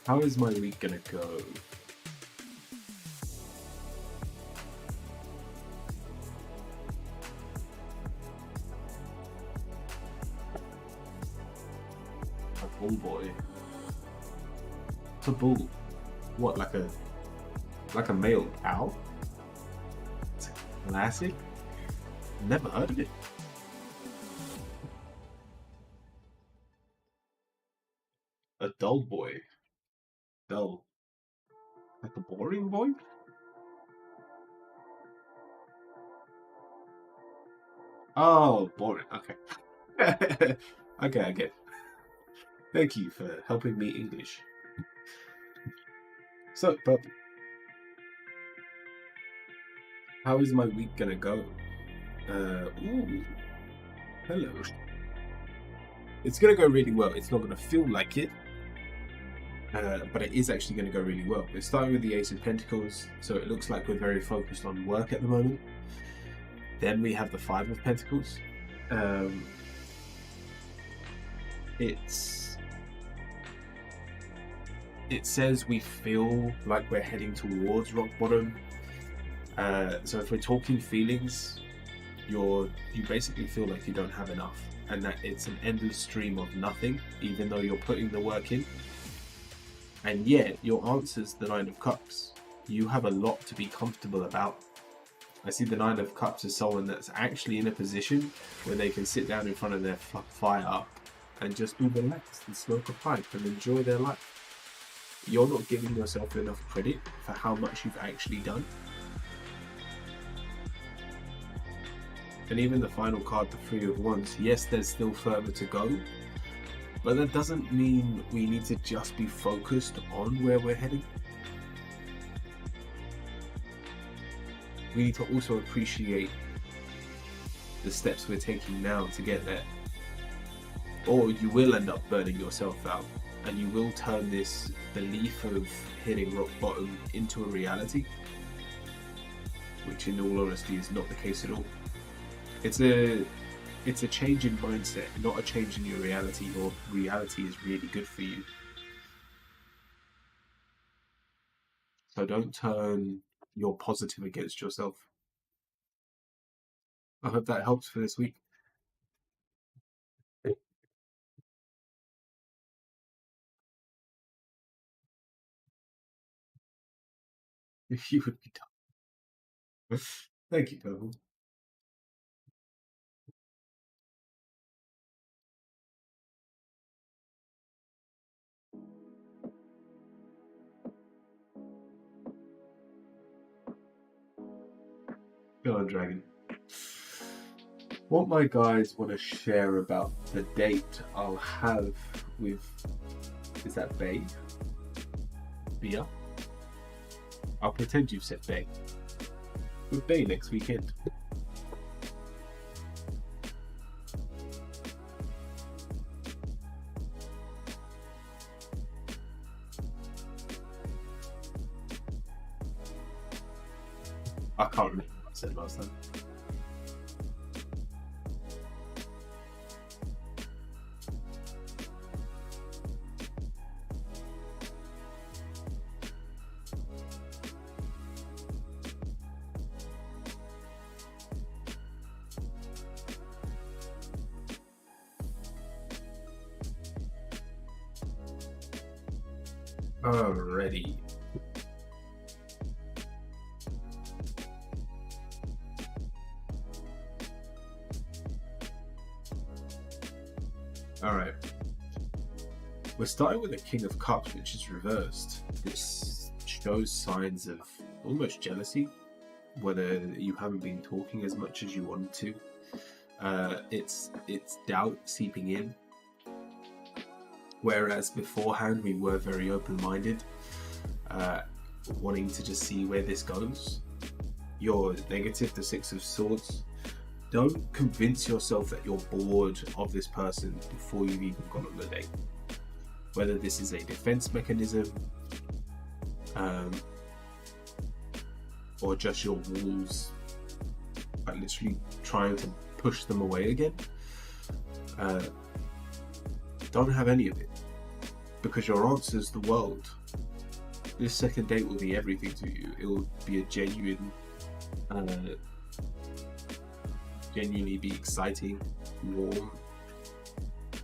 How is my week gonna go? A bull boy. What's a bull? What, like a male cow? It's a classic? Never heard of it. A dull boy. Dull. Like a boring boy? Oh, boring. Okay. Okay, I get it. Thank you for helping me English. So, Purple. How is my week gonna go? Ooh. Hello. It's gonna go really well. It's not gonna feel like it. But it is actually going to go really well. We're starting with the Ace of Pentacles, so it looks like we're very focused on work at the moment. Then we have the Five of Pentacles. It says we feel like we're heading towards rock bottom. So if we're talking feelings, you basically feel like you don't have enough, and that it's an endless stream of nothing, even though you're putting the work in. And yet, your answer's the Nine of Cups. You have a lot to be comfortable about. I see the Nine of Cups as someone that's actually in a position where they can sit down in front of their fire and just be relaxed and smoke a pipe and enjoy their life. You're not giving yourself enough credit for how much you've actually done. And even the final card, the Three of Wands, yes, there's still further to go. But that doesn't mean we need to just be focused on where we're heading. We need to also appreciate the steps we're taking now to get there. Or you will end up burning yourself out, and you will turn this belief of hitting rock bottom into a reality, which in all honesty is not the case at all. It's a change in mindset, not a change in your reality. Your reality is really good for you. So don't turn your positive against yourself. I hope that helps for this week. You would be done. Thank you, Purple. Go on, Dragon. What my guys want to share about the date I'll have with, is that Bay? Bia? I'll pretend you've said Bay. With Bay next weekend. I can't remember what I said last time. Alrighty. Alright. We're starting with the King of Cups, which is reversed. This shows signs of almost jealousy, whether you haven't been talking as much as you wanted to. It's doubt seeping in. Whereas beforehand we were very open-minded, wanting to just see where this goes. You're negative, the Six of Swords. Don't convince yourself that you're bored of this person before you've even gone on the date. Whether this is a defense mechanism, or just your walls, like literally trying to push them away again. Don't have any of it, because your answer's the world. This second date will be everything to you. It will be a genuinely be exciting, warm,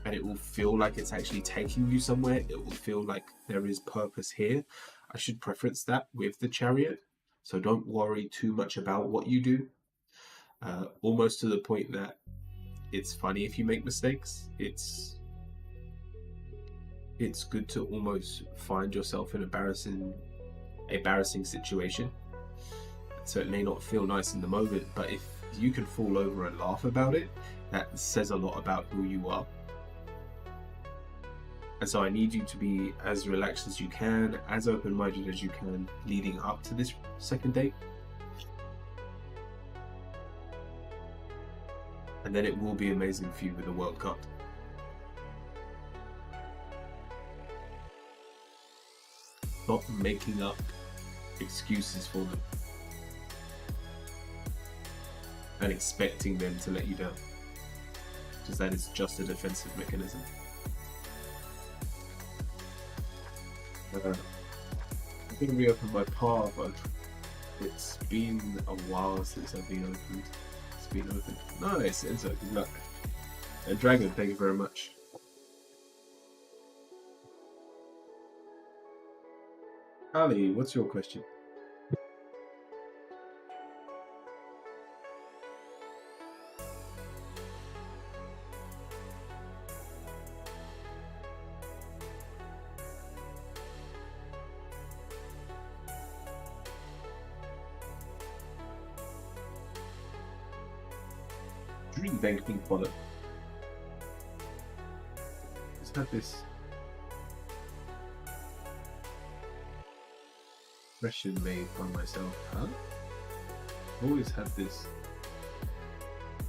and it will feel like it's actually taking you somewhere. It will feel like there is purpose here. I should preference that with the Chariot, so don't worry too much about what you do. Almost to the point that it's funny if you make mistakes. It's good to almost find yourself in an embarrassing situation. So it may not feel nice in the moment, but if you can fall over and laugh about it, that says a lot about who you are. And so I need you to be as relaxed as you can, as open-minded as you can, leading up to this second date. And then it will be amazing for you with the World Cup. Not making up excuses for them and expecting them to let you down, because that is just a defensive mechanism. I'm going to reopen my PAR, but it's been a while since I've been opened. It's been open. Nice, Enzo, good luck. And Dragon, thank you very much. Ali, what's your question? Dream Bank being followed. Let's have this expression made by myself, huh? I've always had this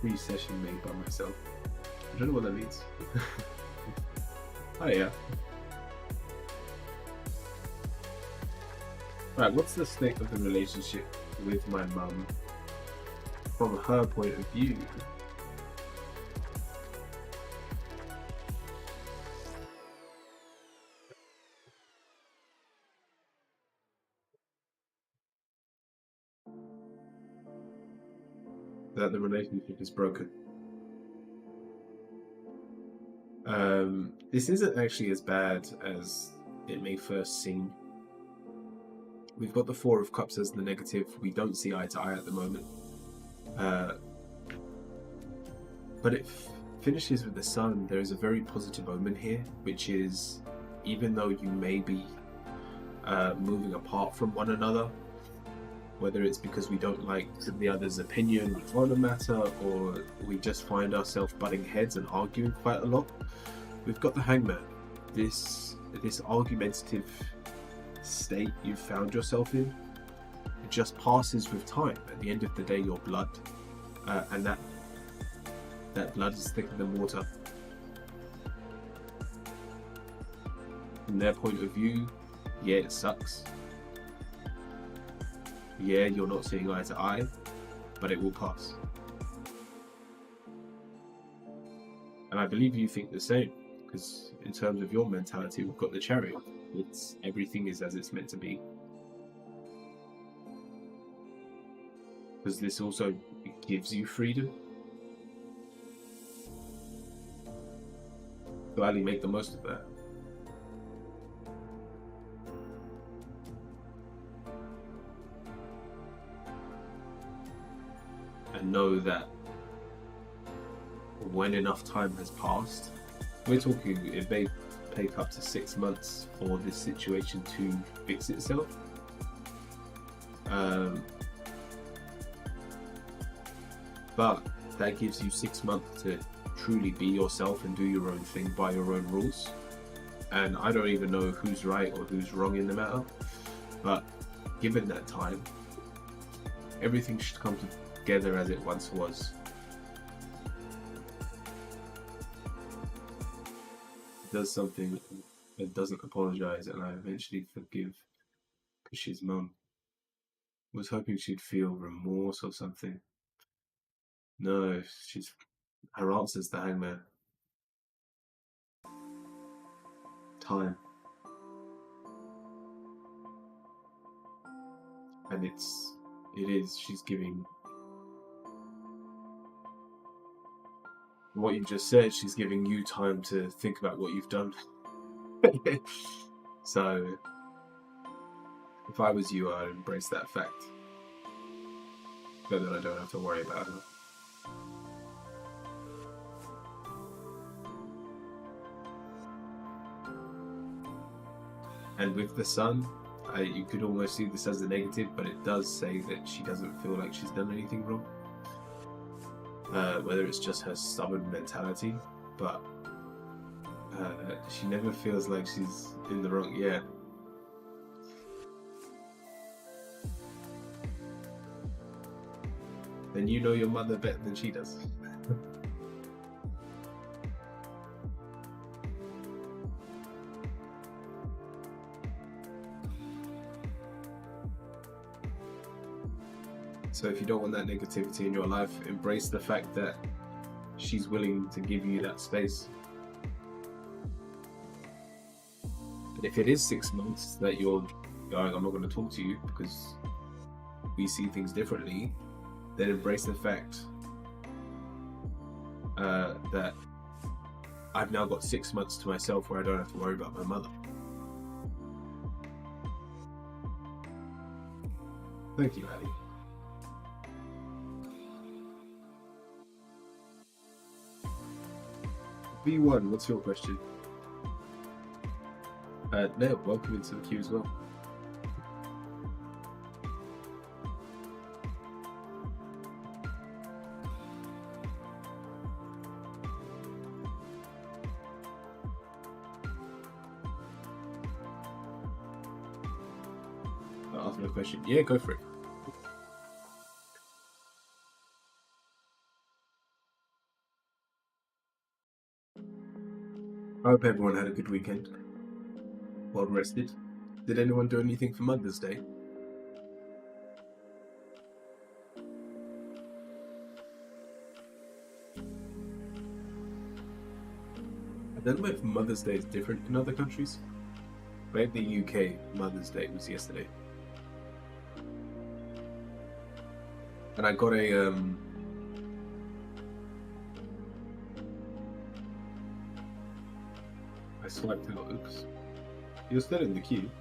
free session made by myself. I don't know what that means. Oh yeah. Right, what's the state of the relationship with my mum from her point of view? That the relationship is broken. This isn't actually as bad as it may first seem. we've got the Four of Cups as the negative. We don't see eye to eye at the moment. But it finishes with the Sun. There is a very positive omen here, which is, even though you may be moving apart from one another, whether it's because we don't like the other's opinion on a matter, or we just find ourselves butting heads and arguing quite a lot, we've got the Hangman. This argumentative state you've found yourself in, it just passes with time. At the end of the day, your blood, and that blood is thicker than water. From their point of view, yeah, it sucks. Yeah, you're not seeing eye to eye, but it will pass. And I believe you think the same, because in terms of your mentality, we've got the Chariot. It's everything is as it's meant to be. Because this also gives you freedom. Gladly make the most of that. And know that when enough time has passed, we're talking, it may take up to 6 months for this situation to fix itself. But that gives you 6 months to truly be yourself and do your own thing by your own rules. And I don't even know who's right or who's wrong in the matter, but given that time, everything should come together as it once was. It does something, it doesn't apologize, and I eventually forgive Kush's mum. Was hoping she'd feel remorse or something. No, her answer's the Hangman. Time. And it is, she's giving what you just said, she's giving you time to think about what you've done. So, if I was you, I'd embrace that fact. But then I don't have to worry about her. And with the Sun, you could almost see this as a negative, but it does say that she doesn't feel like she's done anything wrong. Whether it's just her stubborn mentality, but she never feels like she's in the wrong. Yeah. Then you know your mother better than she does. So if you don't want that negativity in your life, embrace the fact that she's willing to give you that space. But if it is 6 months that you're going, I'm not going to talk to you because we see things differently, then embrace the fact that I've now got 6 months to myself where I don't have to worry about my mother. Thank you, Ali. V1, what's your question? No, welcome into the queue as well. Ask me a question. Yeah, go for it. I hope everyone had a good weekend. Well rested. Did anyone do anything for Mother's Day? I don't know if Mother's Day is different in other countries. But in the UK, Mother's Day was yesterday. And I got a I swiped out. Oops. You're still in the queue.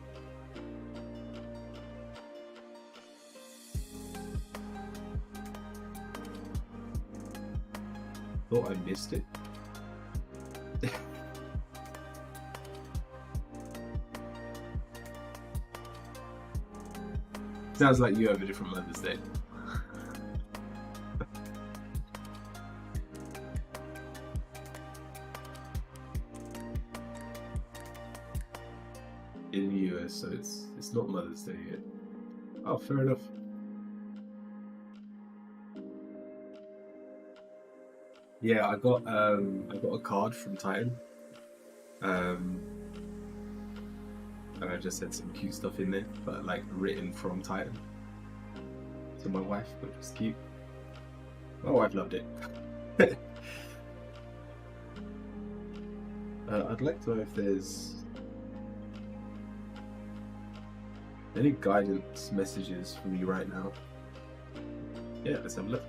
thought I missed it. Sounds like you have a different Mother's Day. In the US, so it's not Mother's Day yet. Oh, fair enough. Yeah, I got a card from Titan. And I just said some cute stuff in there, but like written from Titan to my wife, which was cute. My wife loved it. I'd like to know if there's any guidance messages for me right now. Yeah, let's have a look.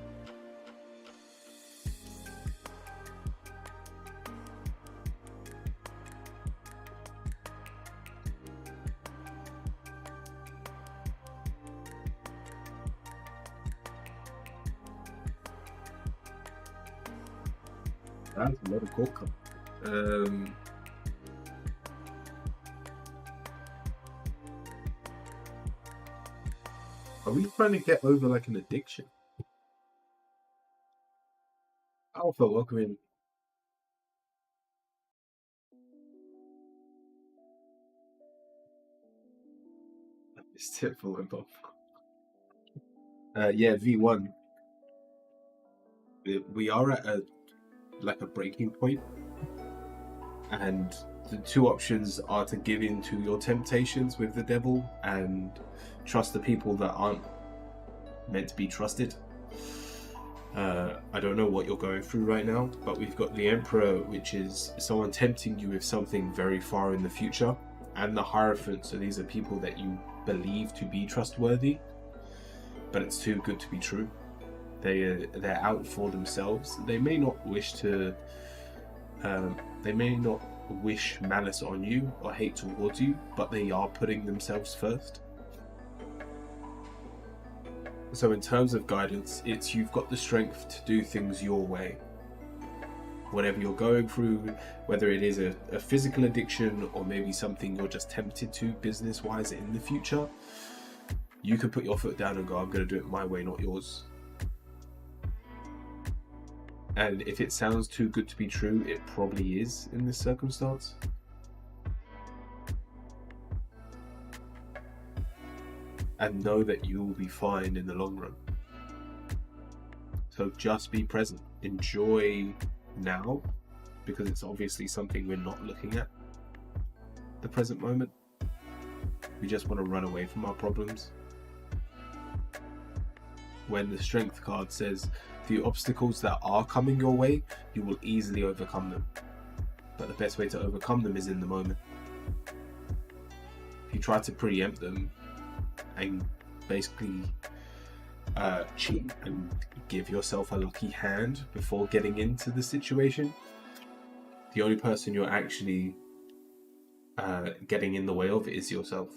That's a lot of gold cover. Are we trying to get over like an addiction? Alpha, welcome in. I missed it for my yeah, V1. We are at a breaking point, and the two options are to give in to your temptations with the devil and trust the people that aren't meant to be trusted. I don't know what you're going through right now, but we've got the Emperor, which is someone tempting you with something very far in the future, and the Hierophant, so these are people that you believe to be trustworthy, but it's too good to be true. They're out for themselves. They may not wish to they may not wish malice on you or hate towards you, but they are putting themselves first. So in terms of guidance, it's you've got the strength to do things your way. Whatever you're going through, whether it is a physical addiction or maybe something you're just tempted to business-wise in the future, you can put your foot down and go, I'm going to do it my way, not yours. And if it sounds too good to be true, it probably is in this circumstance. And know that you will be fine in the long run. So just be present. Enjoy now, because it's obviously something we're not looking at the present moment. We just want to run away from our problems. When the Strength card says the obstacles that are coming your way, you will easily overcome them. But the best way to overcome them is in the moment. If you try to preempt them and basically cheat and give yourself a lucky hand before getting into the situation, the only person you're actually getting in the way of is yourself.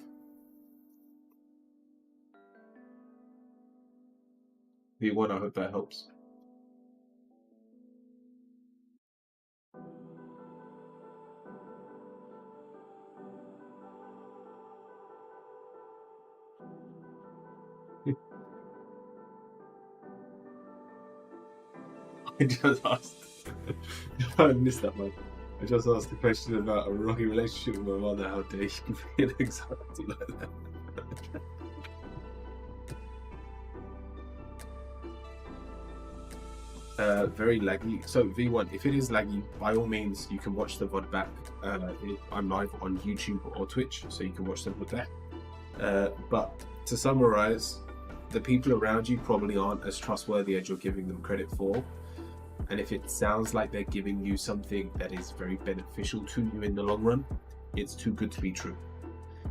V1, I hope that helps. I just asked. I missed that one. I just asked a question about a rocky relationship with my mother. How dare you feel anxiety like that? Very laggy. So V1, if it is laggy, by all means you can watch the VOD back. I'm live on YouTube or Twitch, so you can watch them with that. But to summarize, the people around you probably aren't as trustworthy as you're giving them credit for. And if it sounds like they're giving you something that is very beneficial to you in the long run, it's too good to be true.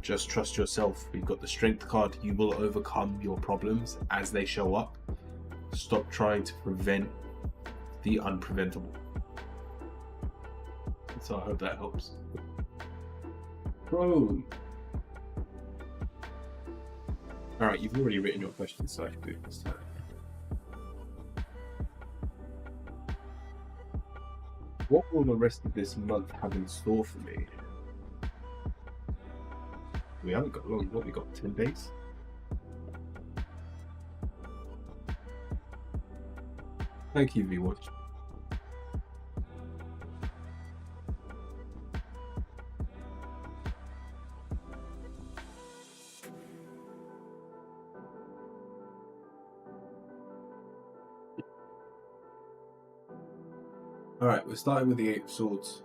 Just trust yourself. We've got the Strength card. You will overcome your problems as they show up. Stop trying to prevent the unpreventable. So I hope that helps. Bro. Alright, you've already written your question, so I can do this time. What will the rest of this month have in store for me? We haven't got long. What, we got 10 days? Thank you, VWatch. Alright, we're starting with the Eight of Swords.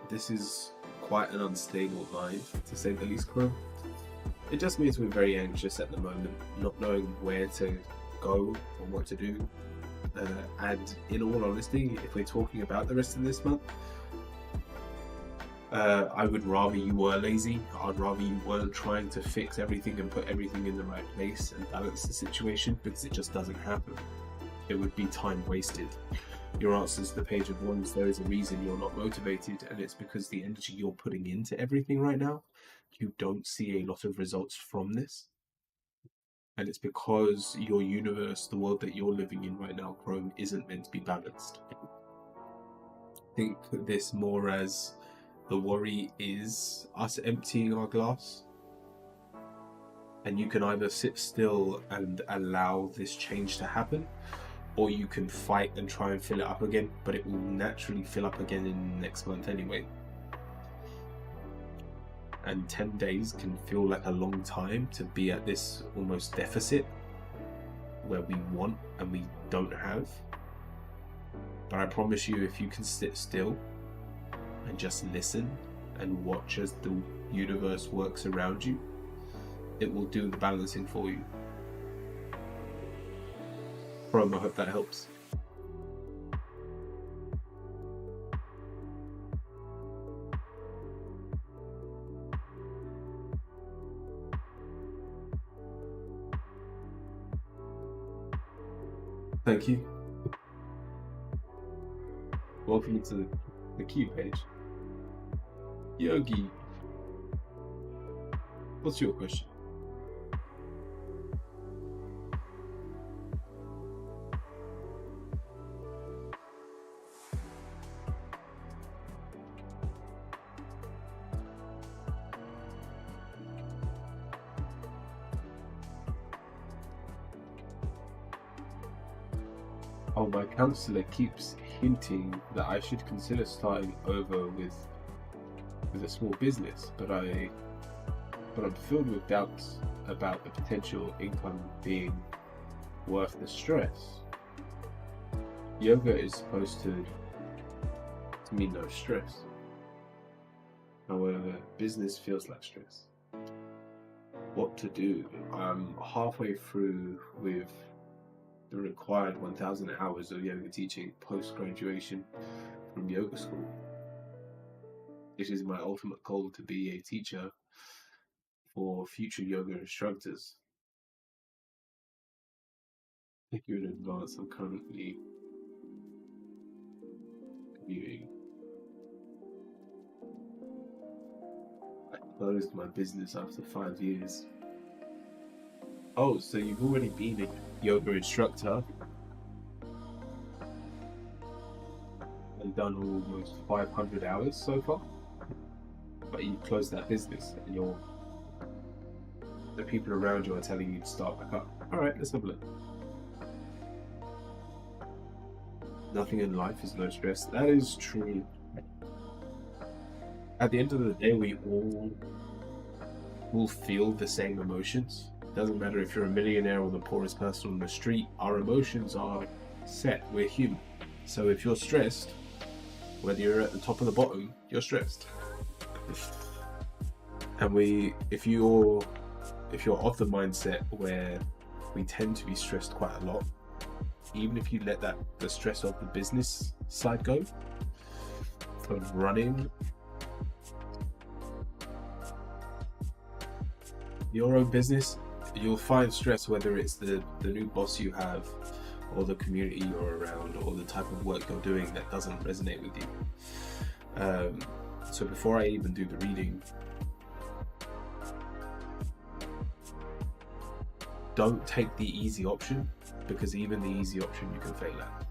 This is quite an unstable mind, to say the least, Crow. It just means we're very anxious at the moment, not knowing where to go or what to do. And in all honesty, if we're talking about the rest of this month, I would rather you were lazy. I'd rather you weren't trying to fix everything and put everything in the right place and balance the situation, because it just doesn't happen. It would be time wasted. Your answers to the Page of Wands, there is a reason you're not motivated, and it's because the energy you're putting into everything right now, you don't see a lot of results from this. And it's because your universe, the world that you're living in right now, Chrome, isn't meant to be balanced. Think this more as the worry is us emptying our glass. And you can either sit still and allow this change to happen, or you can fight and try and fill it up again, but it will naturally fill up again in next month anyway. And 10 days can feel like a long time to be at this almost deficit where we want and we don't have. But I promise you, if you can sit still and just listen and watch as the universe works around you, it will do the balancing for you. Chrome, I hope that helps. Thank you. Welcome to the Q page. Yogi, what's your question? Oh, my counselor keeps hinting that I should consider starting over with a small business, but I'm filled with doubts about the potential income being worth the stress. Yoga is supposed to mean no stress. However, business feels like stress. What to do? I'm halfway through with the required 1,000 hours of yoga teaching post-graduation from yoga school. It is my ultimate goal to be a teacher for future yoga instructors. Thank you in advance. I'm currently commuting. I closed my business after 5 years. Oh, so you've already been a yoga instructor and done almost 500 hours so far, but you closed that business and the people around you are telling you to start back up. Alright, let's have a look. Nothing in life is no stress. That is true. At the end of the day, we all will feel the same emotions. Doesn't matter if you're a millionaire or the poorest person on the street, our emotions are set. We're human. So if you're stressed, whether you're at the top or the bottom, you're stressed. And if you're of the mindset where we tend to be stressed quite a lot, even if you let the stress of the business side go, of running your own business, you'll find stress whether it's the new boss you have, or the community you're around, or the type of work you're doing that doesn't resonate with you. So before I even do the reading, don't take the easy option, because even the easy option you can fail at.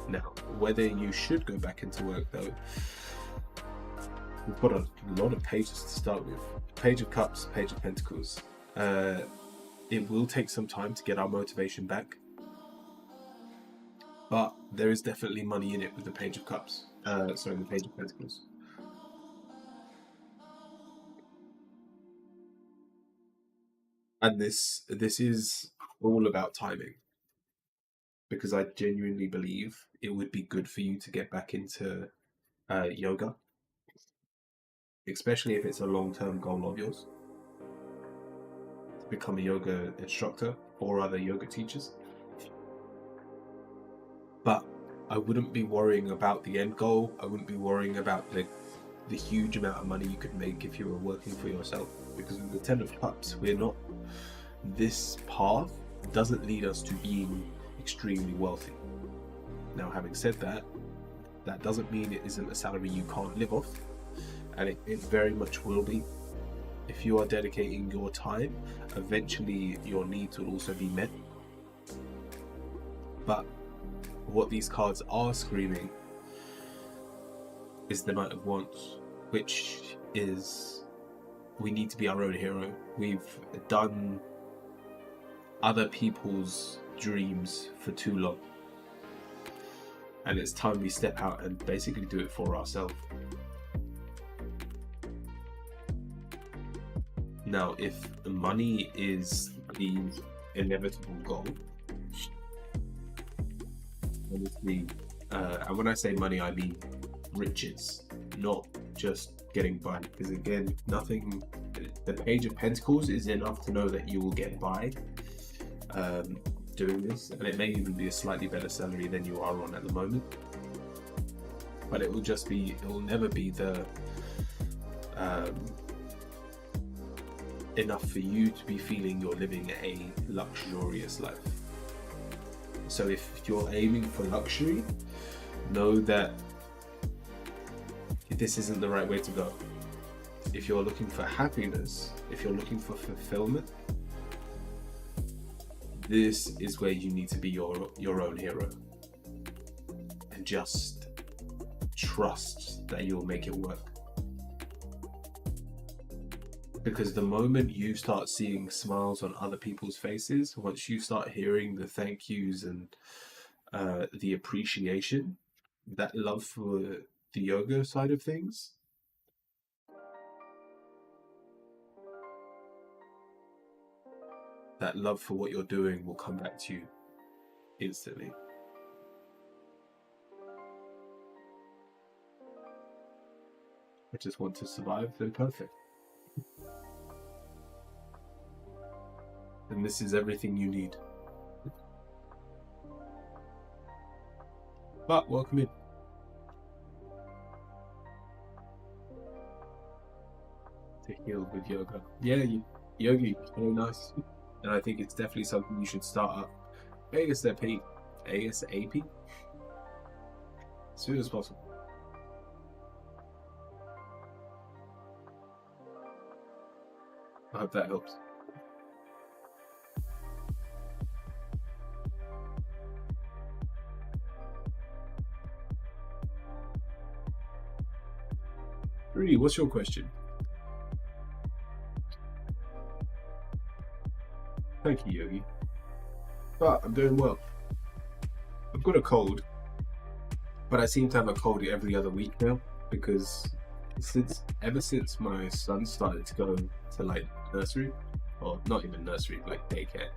Now, whether you should go back into work, though, we've got a lot of pages to start with. Page of Cups, Page of Pentacles. It will take some time to get our motivation back, but there is definitely money in it with the Page of Cups. Sorry, the Page of Pentacles. And this is all about timing, because I genuinely believe it would be good for you to get back into yoga, especially if it's a long-term goal of yours, to become a yoga instructor or other yoga teachers. But I wouldn't be worrying about the end goal. I wouldn't be worrying about the huge amount of money you could make if you were working for yourself, because with the Ten of Cups, we're not, this path doesn't lead us to being extremely wealthy. Now, having said that, that doesn't mean it isn't a salary you can't live off, and it very much will be. If you are dedicating your time, eventually your needs will also be met. But what these cards are screaming is the Knight of Wands, which is, we need to be our own hero. We've done other people's dreams for too long, and it's time we step out and basically do it for ourselves. Now, if money is the inevitable goal, honestly, and when I say money, I mean riches, not just getting by, because again, nothing, the Page of Pentacles is enough to know that you will get by doing this, and it may even be a slightly better salary than you are on at the moment, but it will just be, it will never be the enough for you to be feeling you're living a luxurious life. So if you're aiming for luxury, know that this isn't the right way to go. If you're looking for happiness, if you're looking for fulfillment, this is where you need to be your own hero, and just trust that you'll make it work. Because the moment you start seeing smiles on other people's faces, once you start hearing the thank yous and the appreciation, that love for the yoga side of things, that love for what you're doing will come back to you instantly. I just want to survive, then perfect. And this is everything you need. But welcome in. To heal with yoga. Yeah, yoga is very nice. And I think it's definitely something you should start up ASAP as soon as possible. I hope that helps. Rudy, what's your question? Thank you, Yogi. But I'm doing well. I've got a cold, but I seem to have a cold every other week now, because ever since my son started to go to like nursery, or not even nursery, like daycare.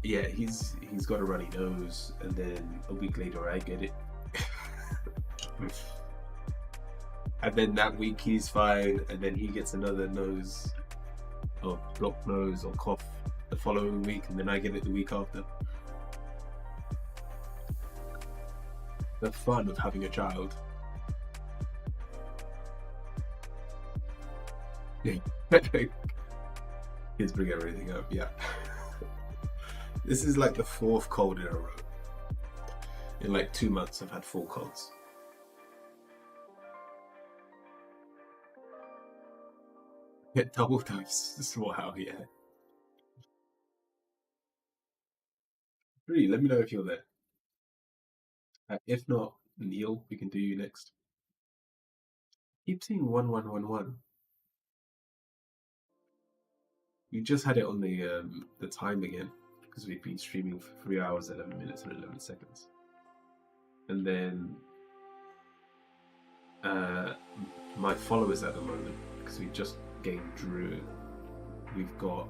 Yeah, he's got a runny nose, and then a week later I get it. And then that week he's fine, and then he gets another nose, or blocked nose, or cough the following week, and then I get it the week after. The fun of having a child. Kids bring everything up, yeah. This is like the 4th cold in a row. In like 2 months I've had 4 colds. Get double dose. Wow, yeah. Really, let me know if you're there. If not, Neil, we can do you next. Keep seeing 1111. You just had it on the time again because we've been streaming for 3 hours, 11 minutes, and 11 seconds. And then my followers at the moment, because we just gained Drew, we've got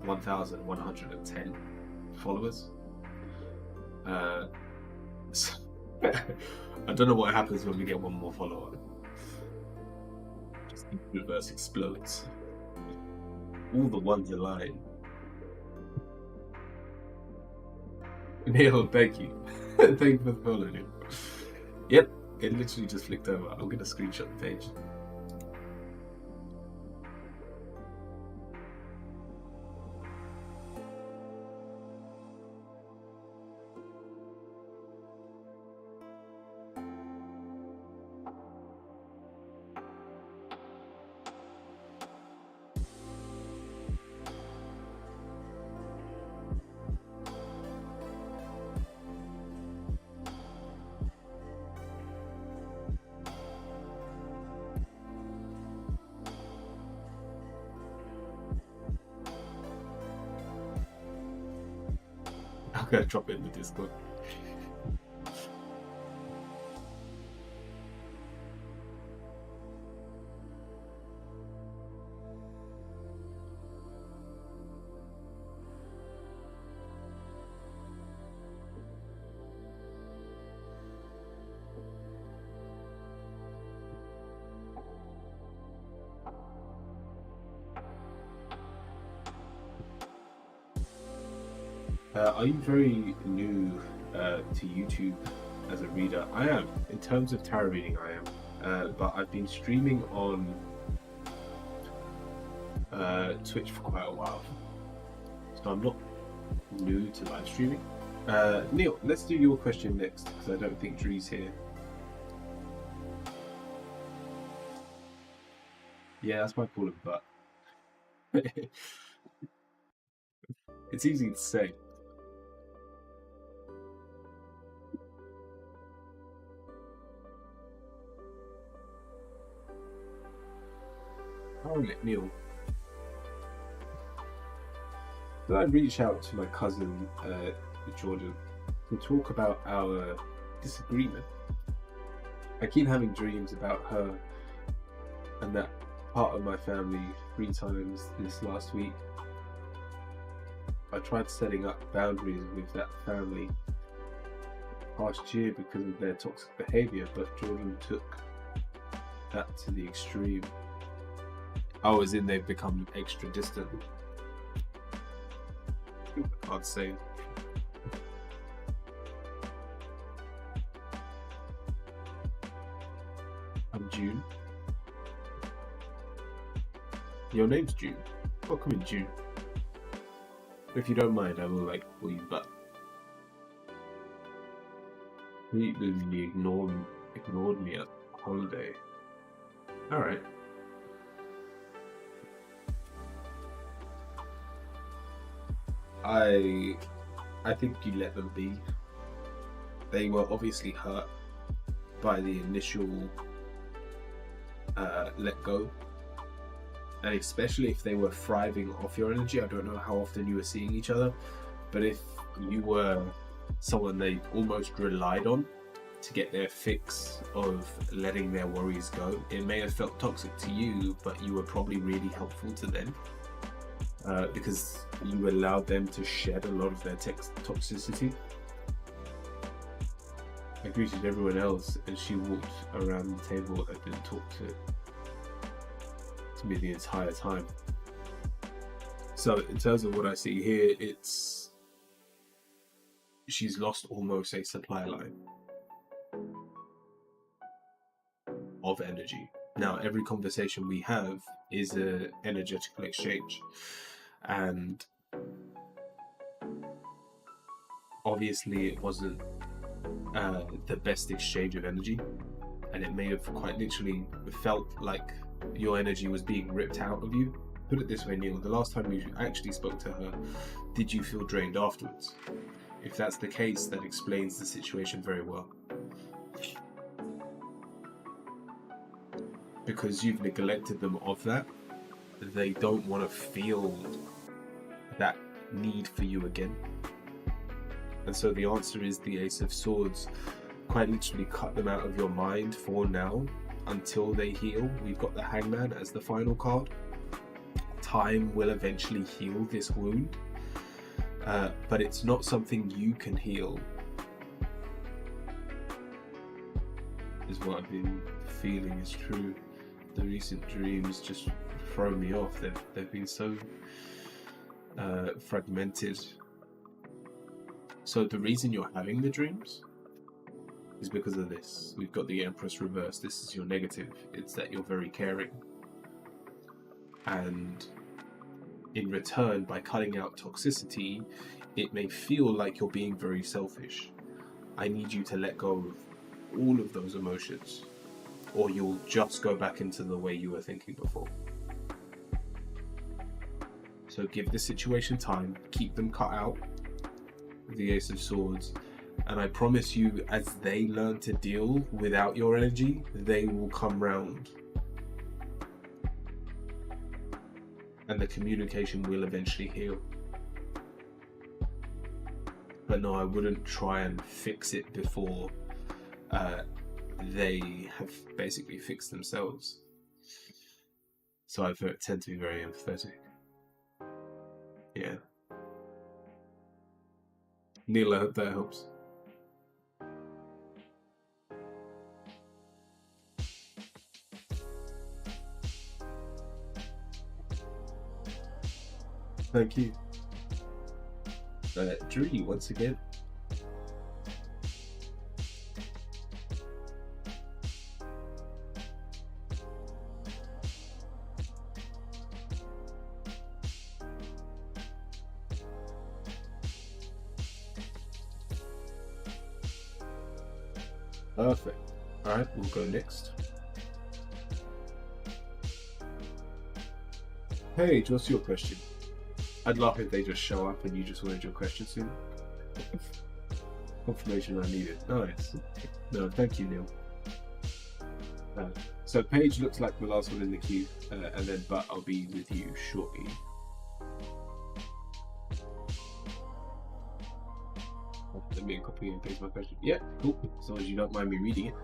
1,110 followers. So I don't know what happens when we get one more follower. Just the universe explodes. All the ones align. Neil, thank you. Thank you for the follow, Neil. Yep, it literally just flicked over. I'm gonna screenshot the page. I'm gonna drop it in the Discord. Are you very new to YouTube as a reader? I am. In terms of tarot reading, I am. But I've been streaming on Twitch for quite a while. So I'm not new to live streaming. Neil, let's do your question next, because I don't think Drew's here. Yeah, that's my call of butt. It's easy to say. Alright, Neil. Then I reached out to my cousin Jordan to talk about our disagreement. I keep having dreams about her and that part of my family 3 times this last week. I tried setting up boundaries with that family last year because of their toxic behaviour, but Jordan took that to the extreme. Oh, as in they've become extra distant. I can't say. I'm June. Your name's June. Welcome in, June. If you don't mind, I will call you but. You ignored me at holiday. Alright. I think you let them be. They were obviously hurt by the initial let go, and especially if they were thriving off your energy. I don't know how often you were seeing each other, but if you were someone they almost relied on to get their fix of letting their worries go, it may have felt toxic to you, but you were probably really helpful to them. Because you allowed them to shed a lot of their toxicity. I greeted everyone else and she walked around the table and didn't talk to me the entire time. So in terms of what I see here, she's lost almost a supply line of energy. Now every conversation we have is an energetical exchange. And obviously it wasn't the best exchange of energy, and it may have quite literally felt like your energy was being ripped out of you. Put it this way, Neil, the last time you actually spoke to her, did you feel drained afterwards? If that's the case, that explains the situation very well. Because you've neglected them of that, they don't want to feel that need for you again. And so the answer is the Ace of Swords. Quite literally cut them out of your mind for now until they heal. We've got the Hangman as the final card. Time will eventually heal this wound, but it's not something you can heal, is what I've been feeling is true. The recent dreams just throw me off. They've been so fragmented. So the reason you're having the dreams is because of this. We've got the Empress reversed. This is your negative. It's that you're very caring. And in return, by cutting out toxicity, it may feel like you're being very selfish. I need you to let go of all of those emotions, or you'll just go back into the way you were thinking before. So give the situation time, keep them cut out with the Ace of Swords, and I promise you, as they learn to deal without your energy, they will come round. And the communication will eventually heal. But no, I wouldn't try and fix it before they have basically fixed themselves. So I tend to be very empathetic. Yeah. Neil, I hope that helps. Thank you. Drew, once again. Perfect. Alright, we'll go next. Hey, what's your question? I'd love if they just show up and you just wanted your question soon. Confirmation I needed. Nice. No, thank you, Neil. So Paige looks like the last one in the queue, and then but I'll be with you shortly. Let me copy and paste my question. Yeah, cool. As long as you don't mind me reading it.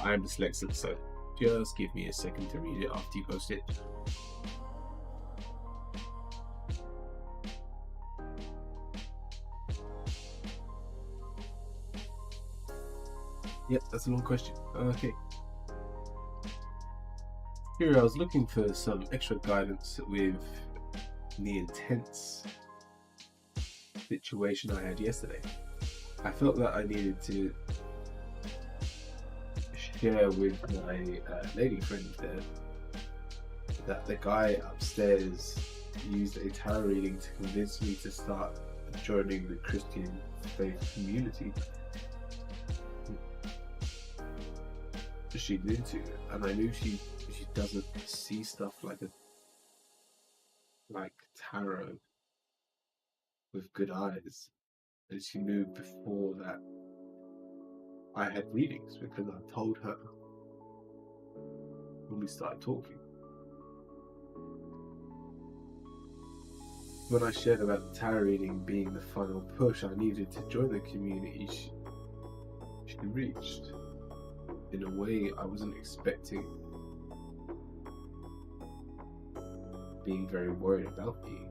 I am dyslexic, so just give me a second to read it after you post it. Yep, that's a long question. Okay. Here, I was looking for some extra guidance with the intense situation I had yesterday. I felt that I needed to share with my lady friend there that the guy upstairs used a tarot reading to convince me to start joining the Christian faith community she's into, and I knew she doesn't see stuff like tarot with good eyes, and she knew before that I had readings because I told her when we started talking. When I shared about the tarot reading being the final push I needed to join the community, she reached in a way I wasn't expecting, being very worried about me.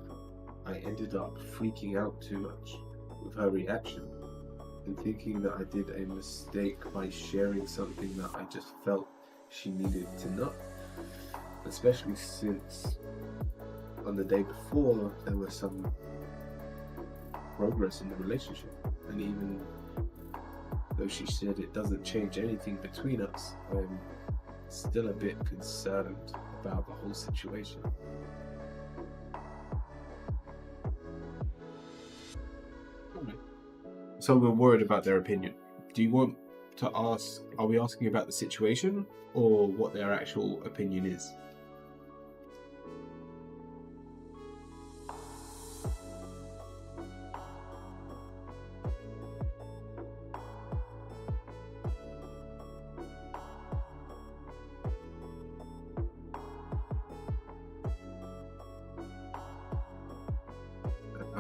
I ended up freaking out too much with her reaction and thinking that I did a mistake by sharing something that I just felt she needed to know, especially since on the day before there was some progress in the relationship, and even though she said it doesn't change anything between us, I'm still a bit concerned about the whole situation. So we're worried about their opinion. Do you want to ask, are we asking about the situation or what their actual opinion is?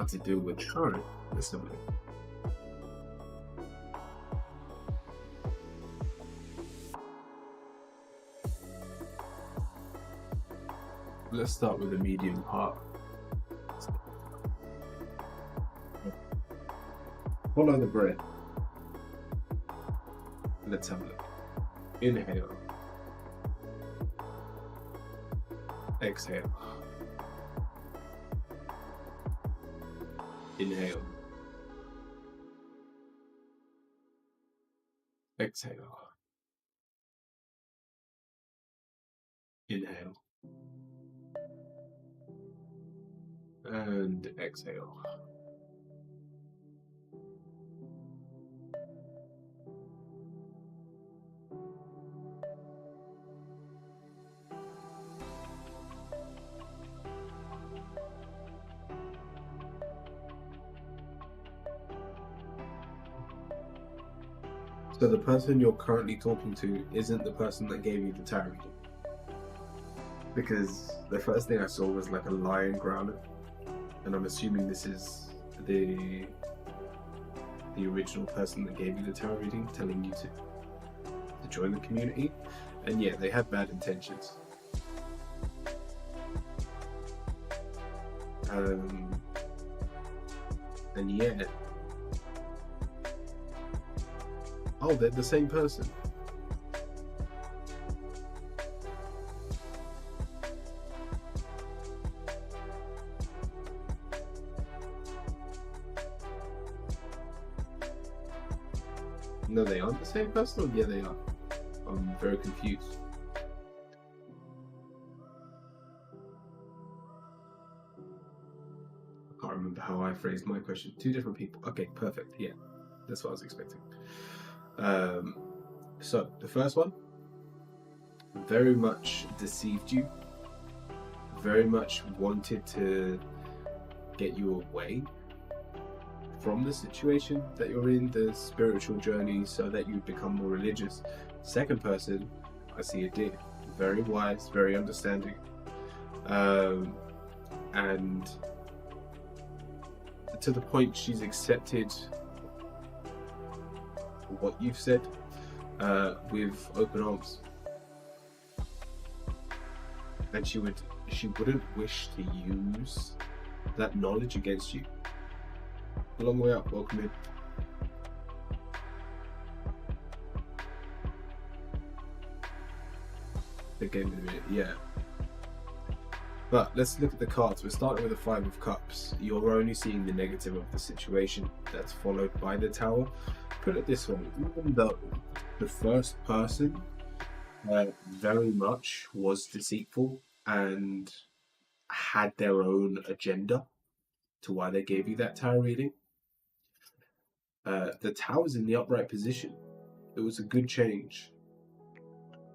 how to deal with current. Let's have a look. Let's start with the medium part. Follow the breath. Let's have a look. Inhale. Exhale. Inhale. Exhale. Inhale. And exhale. So the person you're currently talking to isn't the person that gave you the tarot reading. Because the first thing I saw was like a lion growling, and I'm assuming this is the original person that gave you the tarot reading, telling you to join the community. And yeah, they had bad intentions. And yeah. Oh, they're the same person. No, they aren't the same person? Or yeah, they are. I'm very confused. I can't remember how I phrased my question. Two different people. Okay, perfect. Yeah, that's what I was expecting. So the first one very much deceived you, very much wanted to get you away from the situation that you're in, the spiritual journey, so that you become more religious. Second person, I see a deer, very wise, very understanding, and to the point she's accepted what you've said with open arms, and she wouldn't wish to use that knowledge against you. A long way up. Welcome in. Again in a minute, yeah. But let's look at the cards. We're starting with the Five of Cups. You're only seeing the negative of the situation that's followed by the Tower. Put it this way, even though the first person very much was deceitful and had their own agenda to why they gave you that tarot reading, the Tower's in the upright position. It was a good change.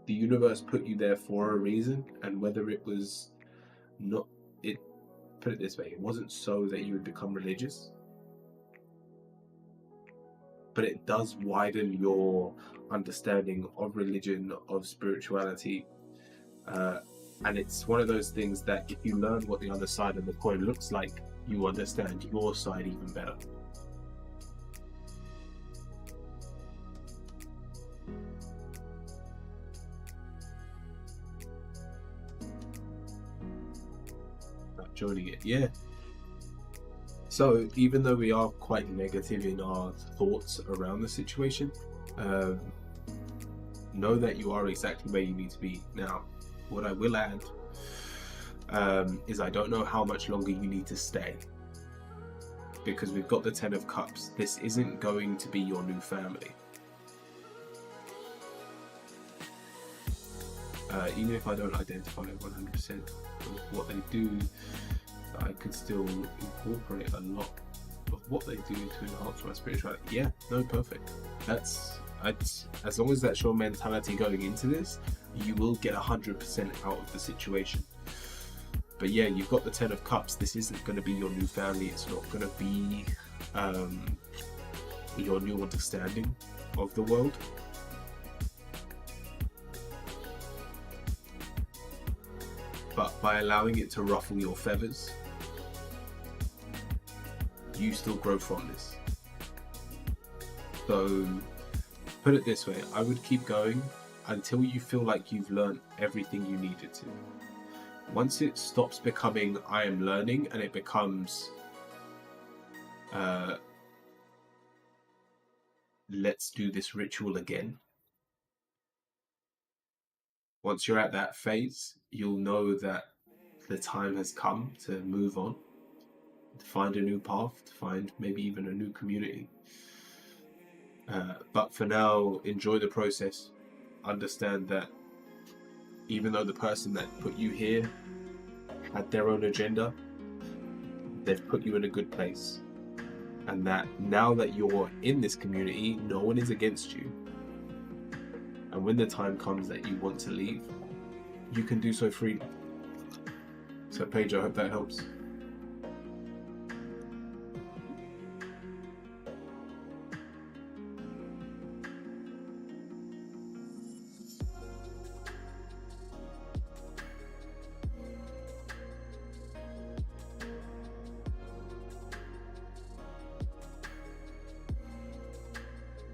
The universe put you there for a reason, and whether it was not, put it this way, it wasn't so that you would become religious, but it does widen your understanding of religion, of spirituality, and it's one of those things that if you learn what the other side of the coin looks like, you understand your side even better. Not joining it, yeah. So even though we are quite negative in our thoughts around the situation, know that you are exactly where you need to be. Now, what I will add is I don't know how much longer you need to stay, because we've got the Ten of Cups. This isn't going to be your new family. Even if I don't identify 100% with what they do, I could still incorporate a lot of what they do to enhance my spirituality. Yeah, no, perfect. That's as long as that's your mentality going into this, you will get 100% out of the situation. But yeah, you've got the Ten of Cups. This isn't going to be your new family. It's not going to be your new understanding of the world. But by allowing it to ruffle your feathers, you still grow from this. So put it this way, I would keep going until you feel like you've learned everything you needed to. Once it stops becoming I am learning and it becomes let's do this ritual again. Once you're at that phase, you'll know that the time has come to move on, to find a new path, to find maybe even a new community. But for now, enjoy the process. Understand that even though the person that put you here had their own agenda, they've put you in a good place. And that now that you're in this community, no one is against you. And when the time comes that you want to leave, you can do so freely. So Paige, I hope that helps.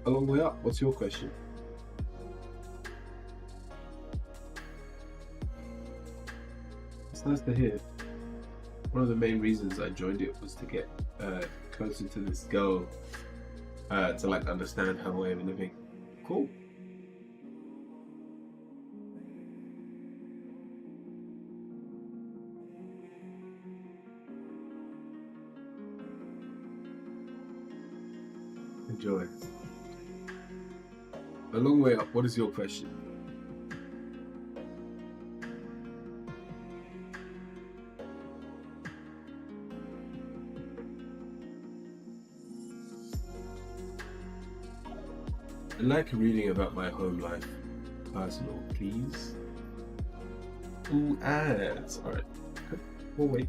A long way up. What's your question? It's nice to hear. One of the main reasons I joined it was to get closer to this girl, to like understand her way of living. Cool. Enjoy. A long way up. What is your question? I'd like reading about my home life. Personal, please. Ooh, ads. Alright. We'll wait.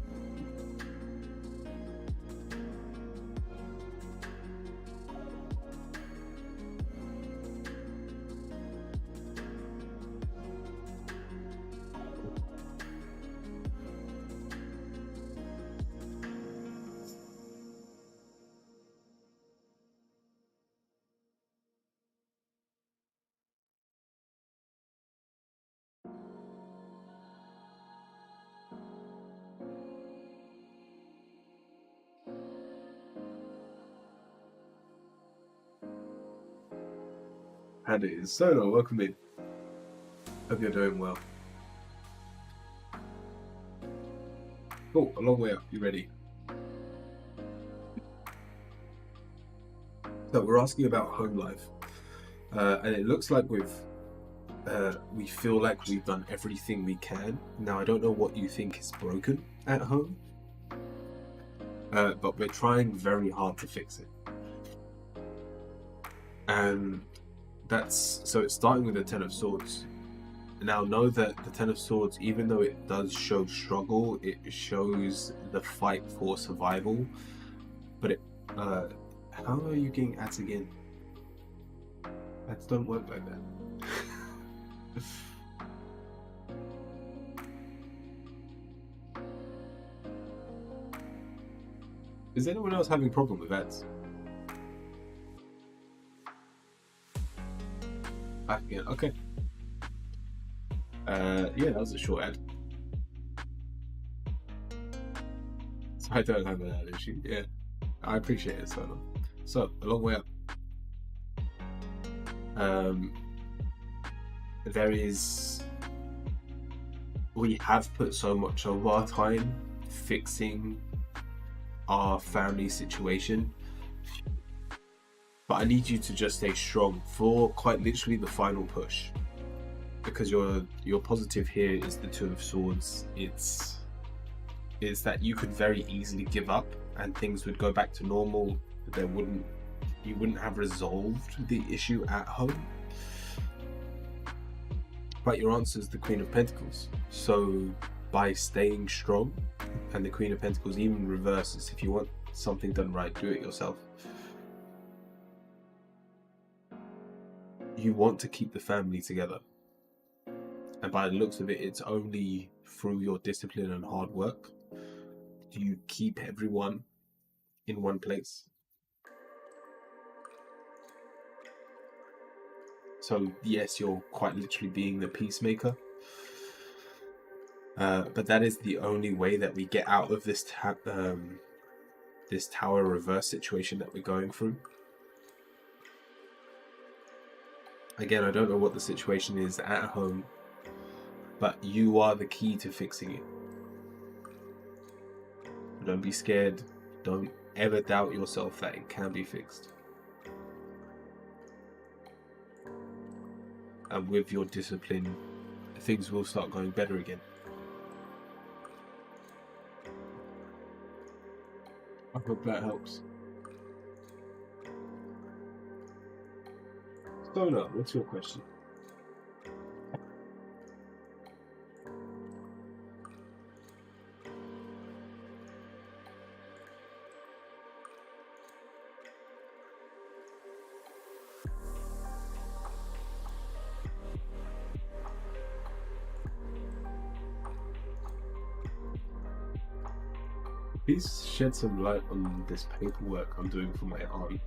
And it is Solo, welcome in. Hope you're doing well. Cool, a long way up, you ready? So we're asking about home life. And it looks like we feel like we've done everything we can. Now I don't know what you think is broken at home. But we're trying very hard to fix it. And so it's starting with the Ten of Swords. Now know that the Ten of Swords, even though it does show struggle, it shows the fight for survival. But how are you getting ads again? Ads don't work like that. Is anyone else having a problem with ads? Back again. Okay. Yeah, that was a short ad. So I don't have an ad issue. Yeah, I appreciate it, Solo. So a long way up. We have put so much of our time fixing our family situation. But I need you to just stay strong for quite literally the final push, because your positive here is the Two of Swords. It's that you could very easily give up and things would go back to normal. You wouldn't have resolved the issue at home. But your answer is the Queen of Pentacles. So by staying strong, and the Queen of Pentacles even reverses, if you want something done right, do it yourself. You want to keep the family together, and by the looks of it, it's only through your discipline and hard work do you keep everyone in one place. So yes, you're quite literally being the peacemaker. But that is the only way that we get out of this this tower reverse situation that we're going through. Again, I don't know what the situation is at home, but you are the key to fixing it. Don't be scared. Don't ever doubt yourself that it can be fixed. And with your discipline, things will start going better again. I hope that helps. Sona, what's your question? Please shed some light on this paperwork I'm doing for my aunt.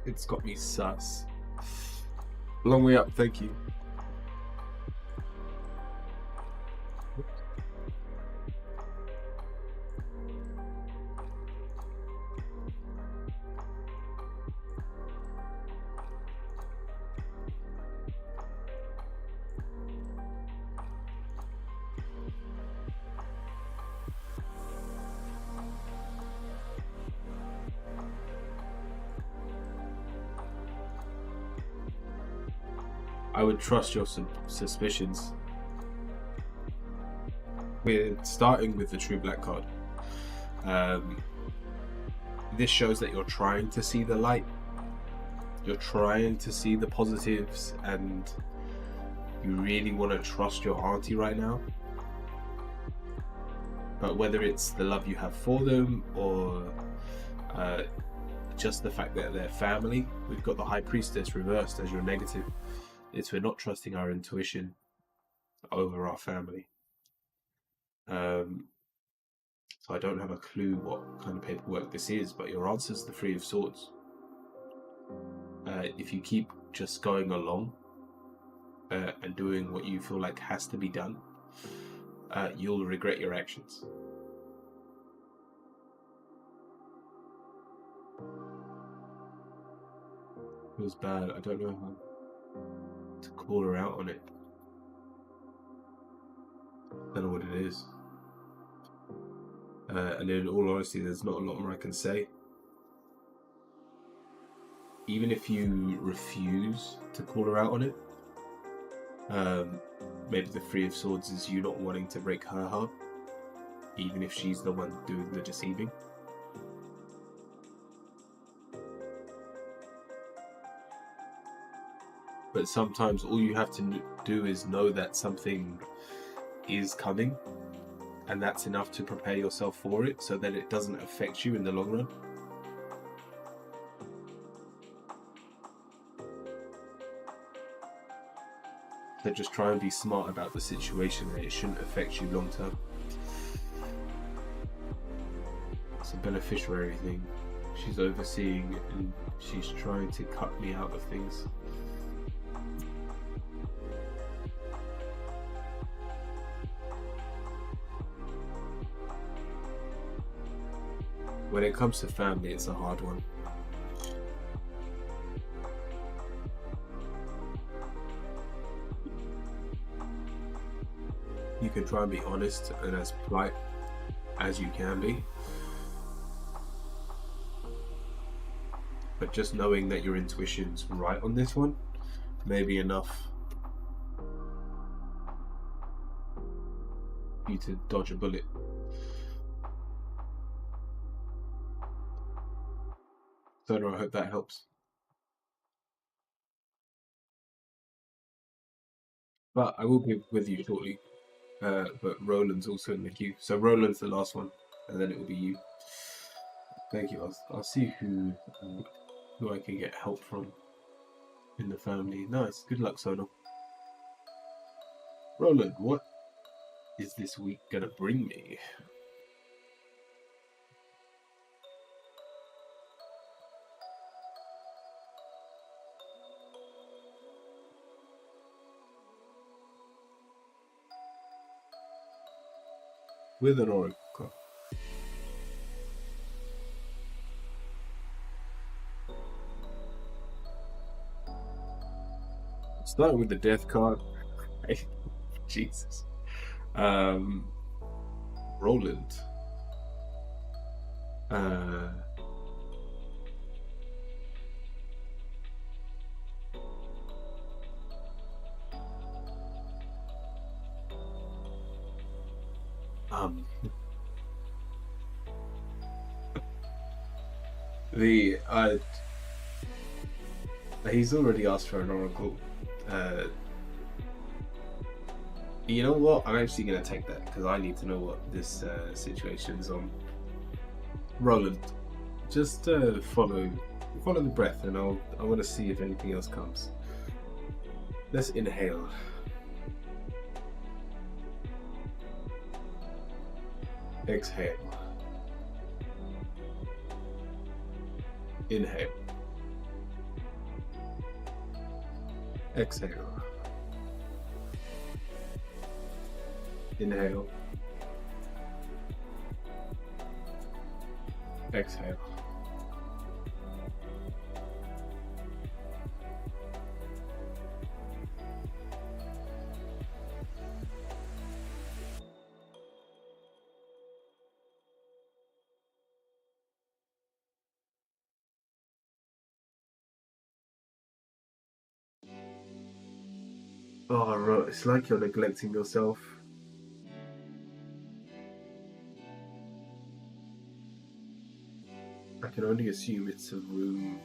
It's got me sus. Long way up, thank you. I would trust your suspicions. We're starting with the True Black card. This shows that you're trying to see the light. You're trying to see the positives, and you really want to trust your auntie right now. But whether it's the love you have for them or just the fact that they're family, we've got the High Priestess reversed as your negative. It's we're not trusting our intuition over our family. So I don't have a clue what kind of paperwork this is, but your answer is the Three of Swords. If you keep just going along and doing what you feel like has to be done, you'll regret your actions. It was bad. I don't know how to call her out on it. Don't know what it is. And in all honesty, there's not a lot more I can say. Even if you refuse to call her out on it, maybe the Three of Swords is you not wanting to break her heart, even if she's the one doing the deceiving. But sometimes all you have to do is know that something is coming, and that's enough to prepare yourself for it so that it doesn't affect you in the long run. So just try and be smart about the situation, and it shouldn't affect you long term. It's a beneficiary thing. She's overseeing and she's trying to cut me out of things. When it comes to family, it's a hard one. You can try and be honest and as polite as you can be. But just knowing that your intuition's right on this one may be enough for you to dodge a bullet. So I hope that helps. But I will be with you shortly. But Roland's also in the queue. So Roland's the last one, and then it will be you. Thank you. I'll see who I can get help from in the family. Nice. Good luck, Sonal. Roland, what is this week gonna bring me? with an oracle card. Starting with the death card. Jesus. Roland. He's already asked for an oracle. You know what? I'm actually going to take that because I need to know what this situation's on. Roland, just follow the breath, and I want to see if anything else comes. Let's inhale. Exhale. Inhale. Exhale. Inhale. Exhale. Oh, it's like you're neglecting yourself. I can only assume it's a room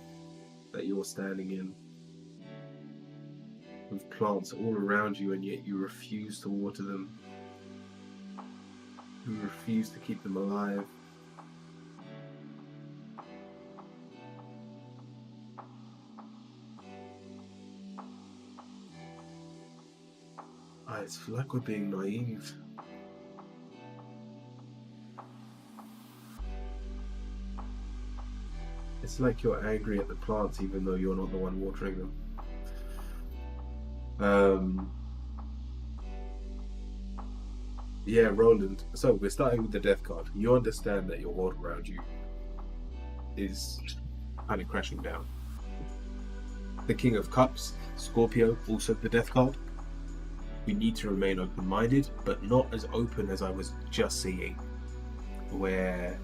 that you're standing in with plants all around you, and yet you refuse to water them. You refuse to keep them alive. It's like we're being naive. It's like you're angry at the plants even though you're not the one watering them. Yeah, Roland. So we're starting with the death card. You understand that your world around you is kind of crashing down. The King of Cups, Scorpio, also the death card. We need to remain open-minded, but not as open as I was just seeing, where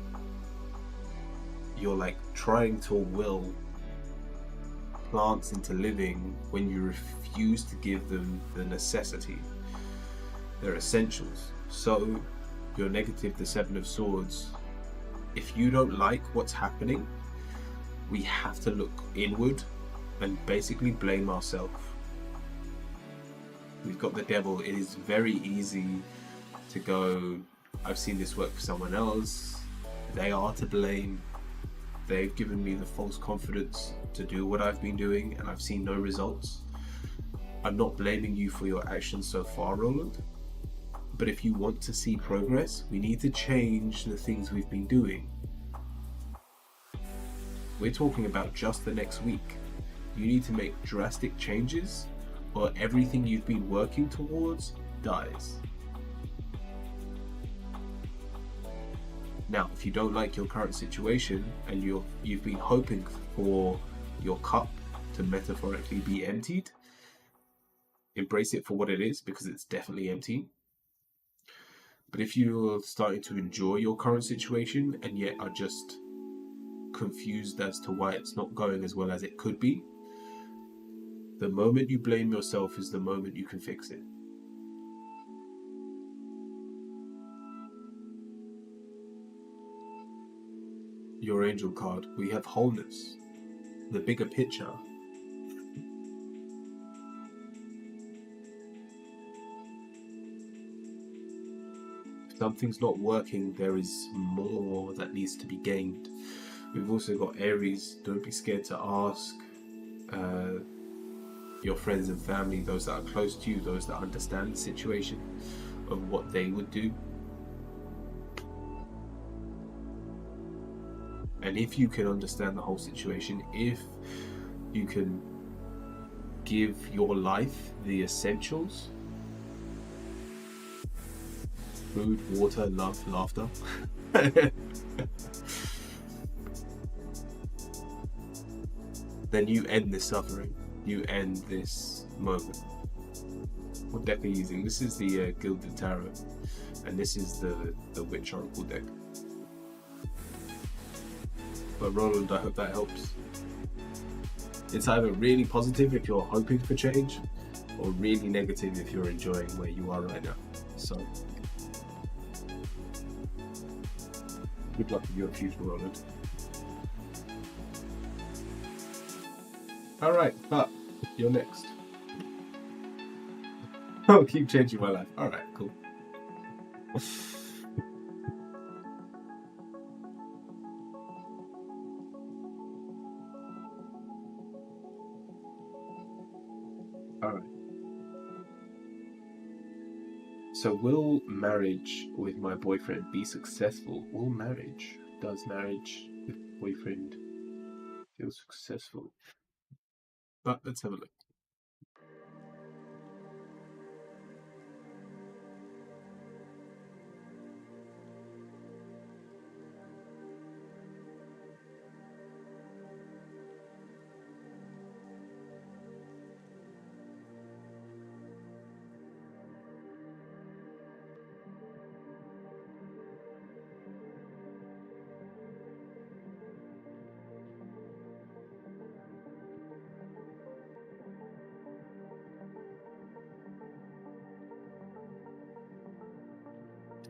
you're like trying to will plants into living when you refuse to give them the necessity. They're essentials. So your negative, the Seven of Swords, if you don't like what's happening, we have to look inward and basically blame ourselves. We've got the devil. It is very easy to go, I've seen this work for someone else. They are to blame. They've given me the false confidence to do what I've been doing and I've seen no results. I'm not blaming you for your actions so far, Roland. But if you want to see progress, we need to change the things we've been doing. We're talking about just the next week. You need to make drastic changes, or everything you've been working towards dies. Now, if you don't like your current situation and you've been hoping for your cup to metaphorically be emptied, embrace it for what it is, because it's definitely empty. But if you're starting to enjoy your current situation and yet are just confused as to why it's not going as well as it could be, the moment you blame yourself is the moment you can fix it. Your angel card, we have wholeness, the bigger picture. If something's not working, there is more that needs to be gained. We've also got Aries, don't be scared to ask. Your friends and family, those that are close to you, those that understand the situation of what they would do. And if you can understand the whole situation, if you can give your life the essentials, food, water, love, laughter. Then you end this suffering. You end this moment. What deck are you using? This is the Gilded Tarot, and this is the Witch Oracle deck. But Roland, I hope that helps. It's either really positive if you're hoping for change, or really negative if you're enjoying where you are right now. So, good luck with your future, Roland. Alright, but you're next. I'll keep changing my life. Alright, cool. Alright. So will marriage with my boyfriend be successful? Does marriage with boyfriend feel successful? But let's have a look.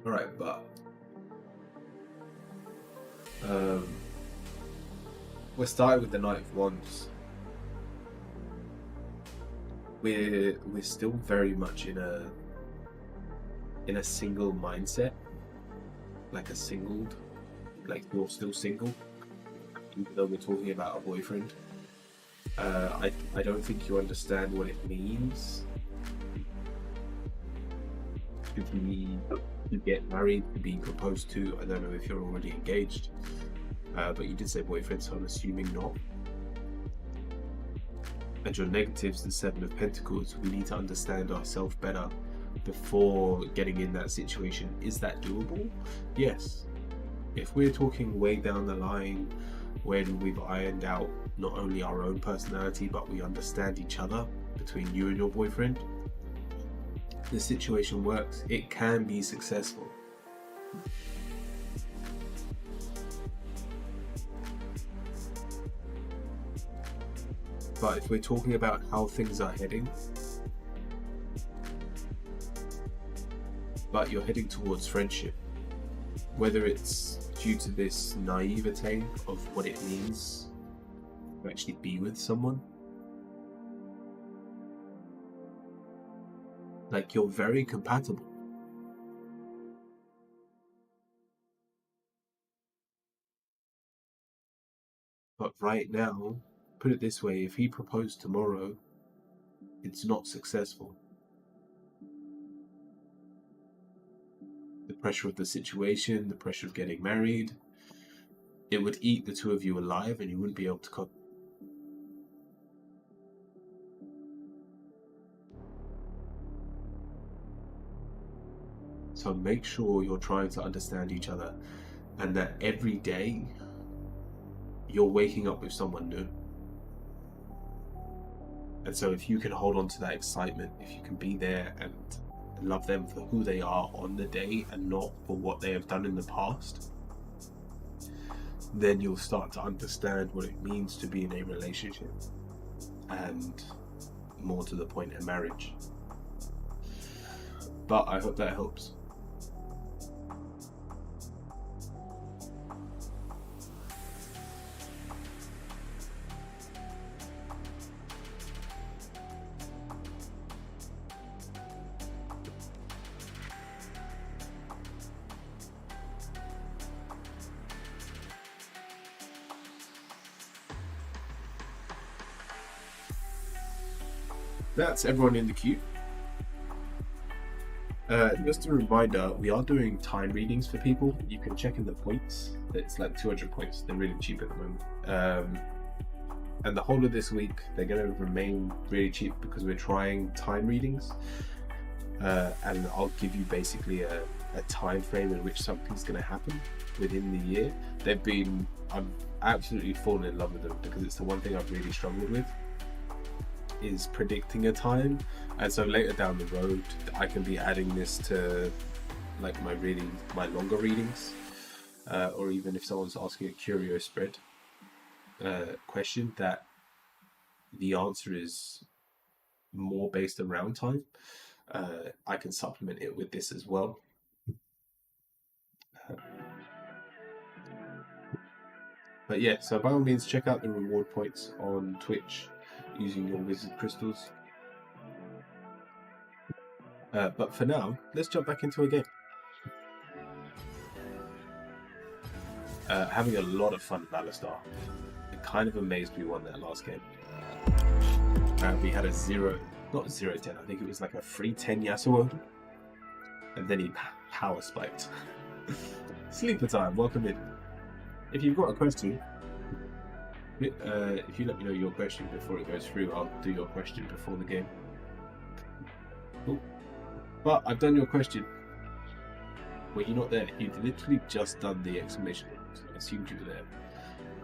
Alright, but we're starting with the Knight of Wands. We're still very much in a single mindset, like you're still single, even though we're talking about a boyfriend. I don't think you understand what it means to get married, to be proposed to. I don't know if you're already engaged, but you did say boyfriend, so I'm assuming not. And your negatives, the Seven of Pentacles. We need to understand ourselves better before getting in that situation. Is that doable? Yes. If we're talking way down the line, when we've ironed out not only our own personality, but we understand each other between you and your boyfriend, the situation works. It can be successful. But if we're talking about how things are heading, but you're heading towards friendship, whether it's due to this naivete of what it means to actually be with someone, like you're very compatible. But right now, put it this way, if he proposed tomorrow, it's not successful. The pressure of the situation, the pressure of getting married, it would eat the two of you alive and you wouldn't be able to cope. So make sure you're trying to understand each other, and that every day you're waking up with someone new. And so if you can hold on to that excitement, if you can be there and love them for who they are on the day and not for what they have done in the past, then you'll start to understand what it means to be in a relationship, and more to the point, a marriage. But I hope that helps. That's everyone in the queue. Just a reminder, we are doing time readings for people. You can check in the points. It's like 200 points. They're really cheap at the moment. And the whole of this week, they're going to remain really cheap because we're trying time readings. And I'll give you basically a a time frame in which something's going to happen within the year. I've absolutely fallen in love with them, because it's the one thing I've really struggled with, is predicting a time. And so later down the road, I can be adding this to like my longer readings, or even if someone's asking a curio spread question that the answer is more based around time, I can supplement it with this as well. But yeah, so by all means, check out the reward points on Twitch using your wizard crystals. But for now, let's jump back into a game. Having a lot of fun with Alistar. It kind of amazed we won that last game. We had a 0-10, I think it was like a 3-10 Yasuo. And then he power spiked. Sleeper time, welcome in. If you've got a question, if you let me know your question before it goes through, I'll do your question before the game. Cool. But I've done your question. Well, you're not there. You've literally just done the exclamation mark, so I assumed you were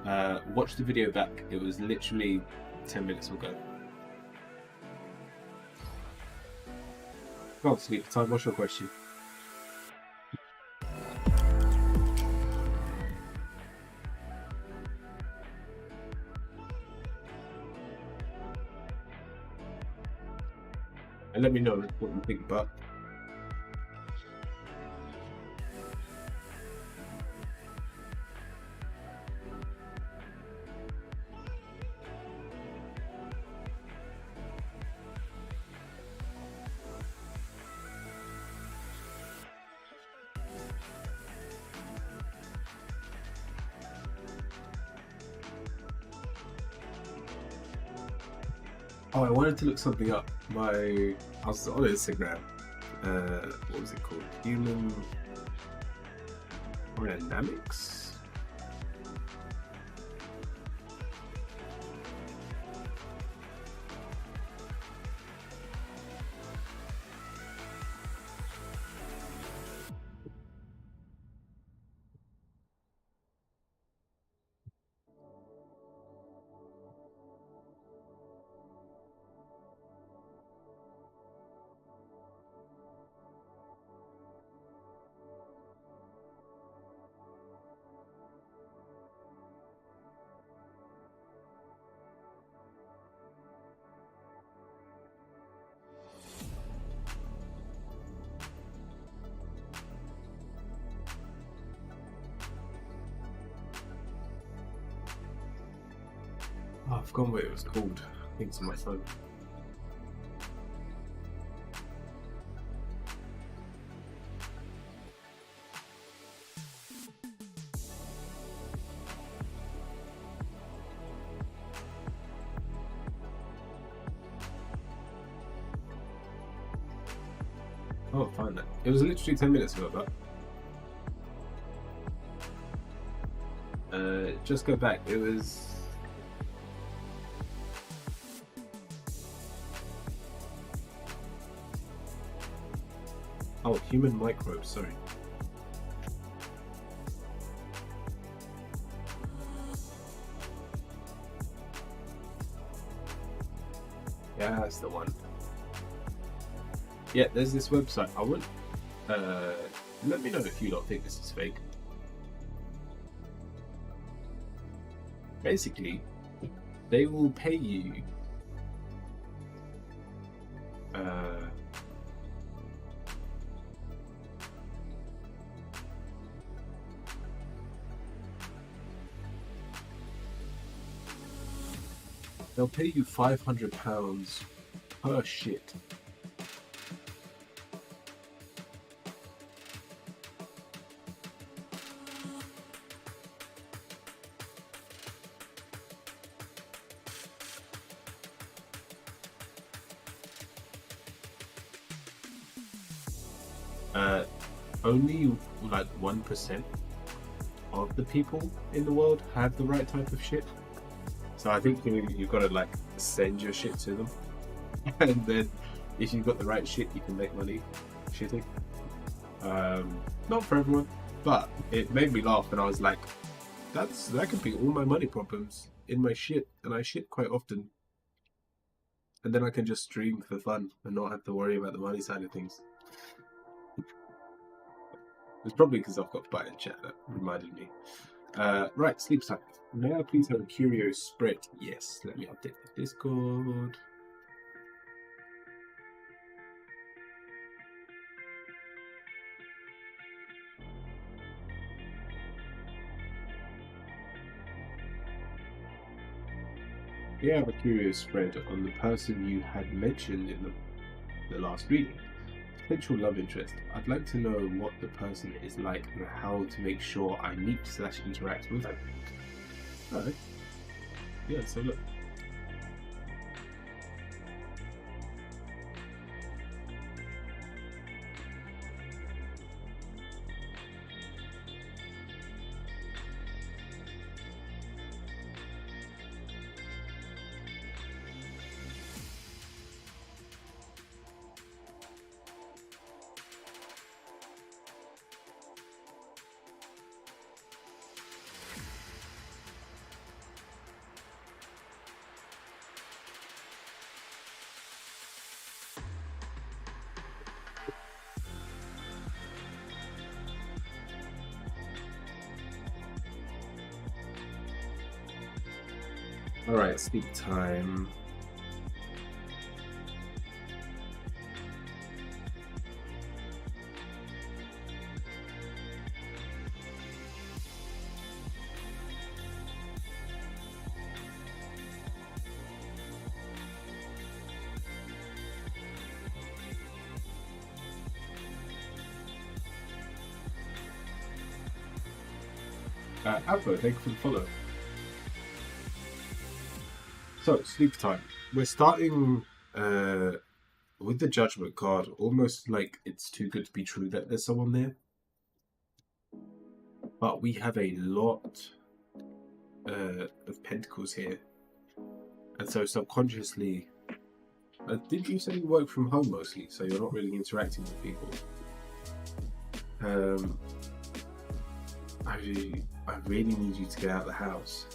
there. Watch the video back. It was literally 10 minutes ago. Go on, sleep time. What's your question? And let me know what you think about. Oh, I wanted to look something up. I was on Instagram. What was it called? Human Dynamics? Oh, I've forgotten what it was called. I think it's on my phone. Oh, I'll find that. It was literally 10 minutes ago, but just go back. It was human microbes, sorry. Yeah, that's the one. Yeah, there's this website. I would let me know if you don't think this is fake. Basically, they will pay you they'll pay you £500 per shit. Only like 1% of the people in the world have the right type of shit. So I think you've got to like send your shit to them, and then if you've got the right shit, you can make money shitting. Not for everyone, but it made me laugh, and I was like, that could be all my money problems in my shit, and I shit quite often. And then I can just stream for fun and not have to worry about the money side of things. It's probably because I've got Bite in chat that reminded me. Right, sleep time. May I please have a curio spread? Yes, let me update the Discord. We have a curious spread on the person you had mentioned in the last reading. Potential love interest. I'd like to know what the person is like and how to make sure I meet/interact with them. Alright. Yeah, so look. Alright, sleep time. Alpha, thank you for the follow. So, sleep time. We're starting with the judgment card, almost like it's too good to be true that there's someone there. But we have a lot of pentacles here. And so subconsciously, did you say you work from home mostly, so you're not really interacting with people? I really need you to get out of the house.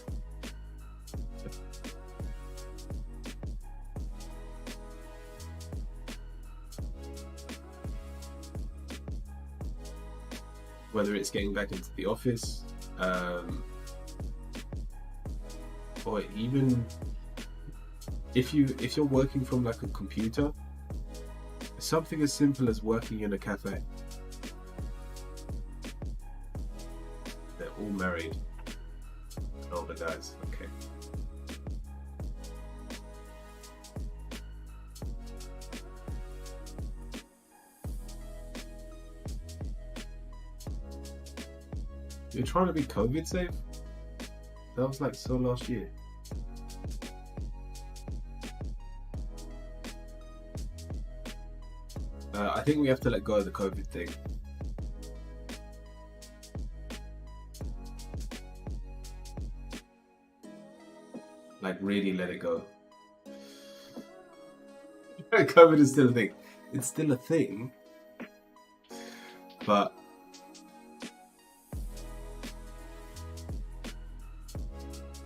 Whether it's getting back into the office, or even if you're working from like a computer, something as simple as working in a cafe. They're all married. All the guys, okay. You're trying to be COVID safe? That was like so last year. I think we have to let go of the COVID thing. Like really let it go. COVID is still a thing. It's still a thing. But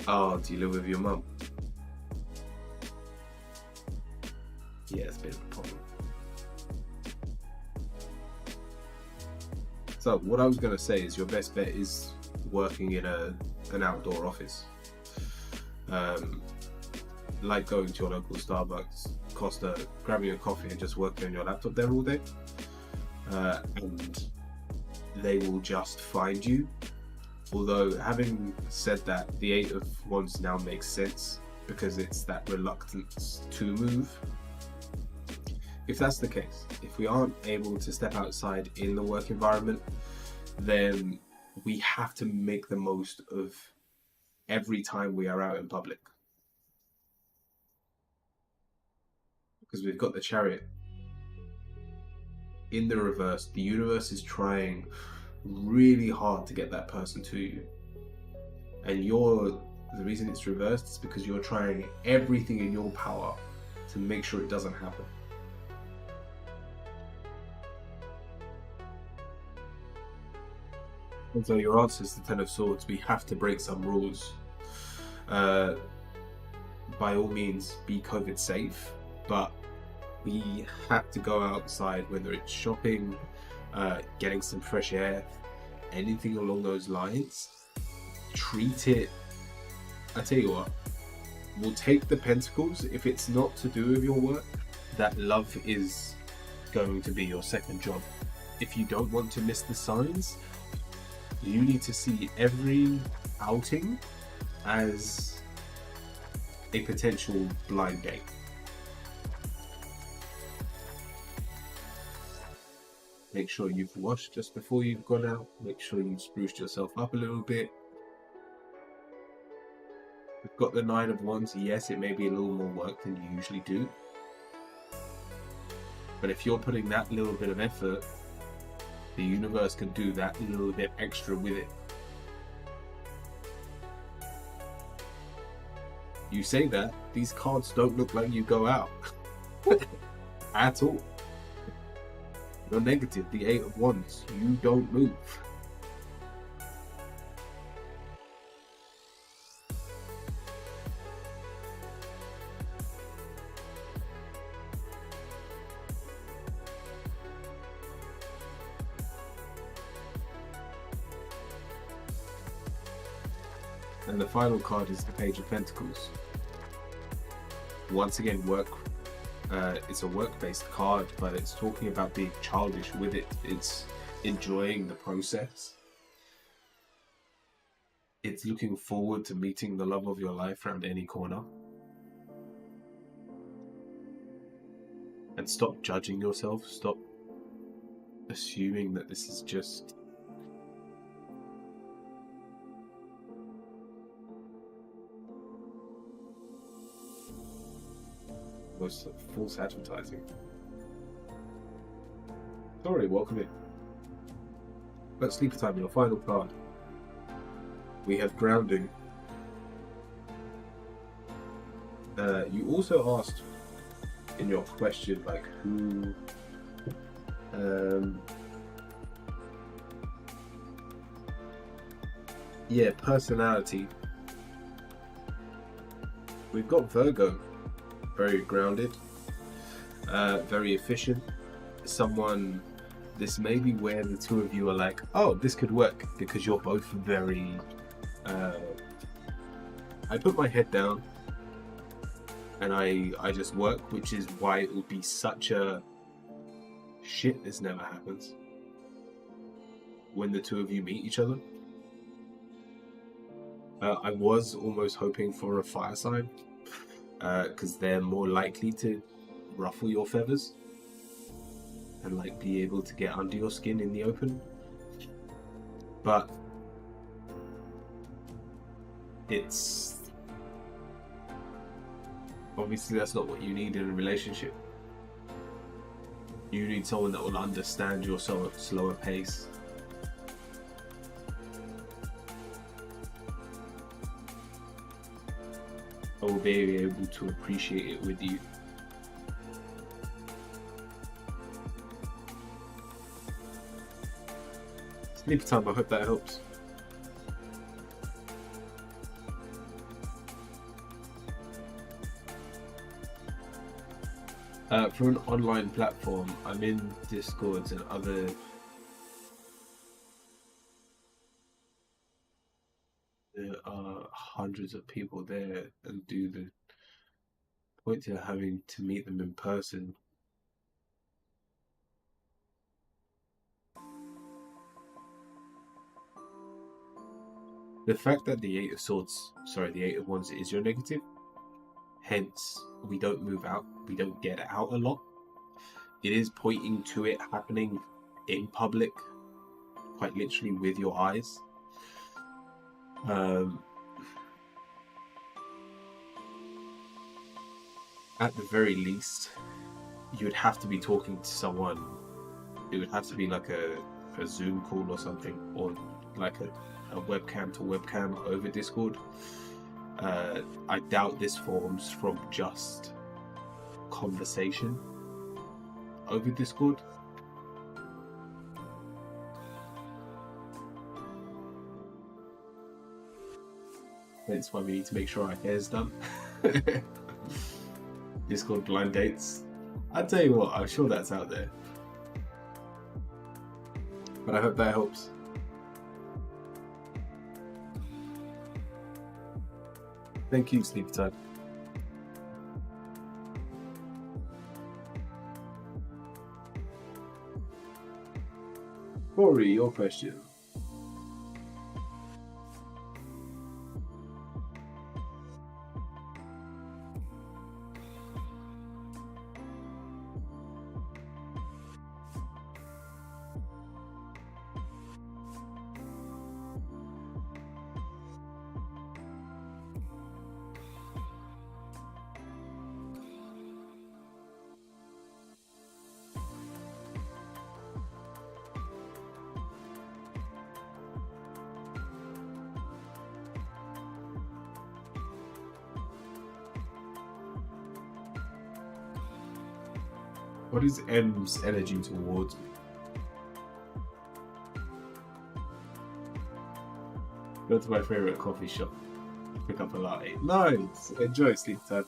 oh, do you live with your mum? Yeah, it's a bit of a problem. So what I was going to say is your best bet is working in an outdoor office. Like going to your local Starbucks, Costa, grabbing a coffee and just working on your laptop there all day. And they will just find you. Although, having said that, the Eight of Wands now makes sense because it's that reluctance to move. If that's the case, if we aren't able to step outside in the work environment, then we have to make the most of every time we are out in public. Because we've got the Chariot. In the reverse, the universe is trying really hard to get that person to you, and the reason it's reversed is because you're trying everything in your power to make sure it doesn't happen. And so your answer is the Ten of Swords. We have to break some rules. By all means, be COVID safe, but we have to go outside, whether it's shopping, getting some fresh air, anything along those lines. Treat it. I tell you what, we'll take the Pentacles if it's not to do with your work. That love is going to be your second job. If you don't want to miss the signs, you need to see every outing as a potential blind date. Make sure you've washed just before you've gone out. Make sure you've spruced yourself up a little bit. We've got the Nine of Wands. Yes, it may be a little more work than you usually do. But if you're putting that little bit of effort, the universe can do that little bit extra with it. You say that, these cards don't look like you go out. At all. You're negative, the Eight of Wands. You don't move. And the final card is the Page of Pentacles. Once again, work. It's a work-based card, but it's talking about being childish with it. It's enjoying the process. It's looking forward to meeting the love of your life around any corner. And stop judging yourself. Stop assuming that this is just was false advertising. Sorry, welcome in. But Sleeper Time, your final card. We have Grounding. You also asked in your question, like, who yeah, personality. We've got Virgo. Very grounded, very efficient. Someone, this may be where the two of you are like, oh, this could work, because you're both very, I put my head down and I just work, which is why it would be such a shit this never happens when the two of you meet each other. I was almost hoping for a fire sign, because they're more likely to ruffle your feathers and like be able to get under your skin in the open. But it's obviously that's not what you need in a relationship. You need someone that will understand your slower pace. I will be able to appreciate it with you. Sleep Time, I hope that helps. For an online platform, I'm in Discords and other there are hundreds of people there, and do the point to having to meet them in person. The fact that the Eight of Wands is your negative, hence we don't move out, we don't get out a lot. It is pointing to it happening in public, quite literally with your eyes. At the very least, you would have to be talking to someone. It would have to be like a Zoom call or something, or like a webcam to webcam over Discord. I doubt this forms from just conversation over Discord. That's why we need to make sure our hair's done. Discord blind dates. I'll tell you what, I'm sure that's out there. But I hope that helps. Thank you, Sleep Time. Corey, your question. What is M's energy towards me? Go to my favorite coffee shop. Pick up a latte. Nice! Enjoy Sleep Time.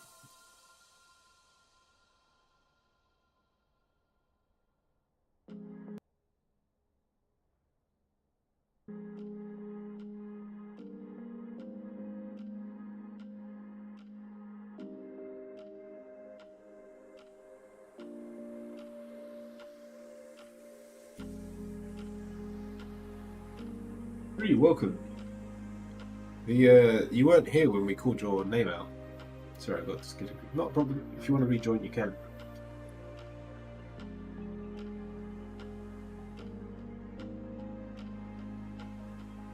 Welcome. You weren't here when we called your name out. Sorry, I got to skip it. Not a problem. If you want to rejoin, you can.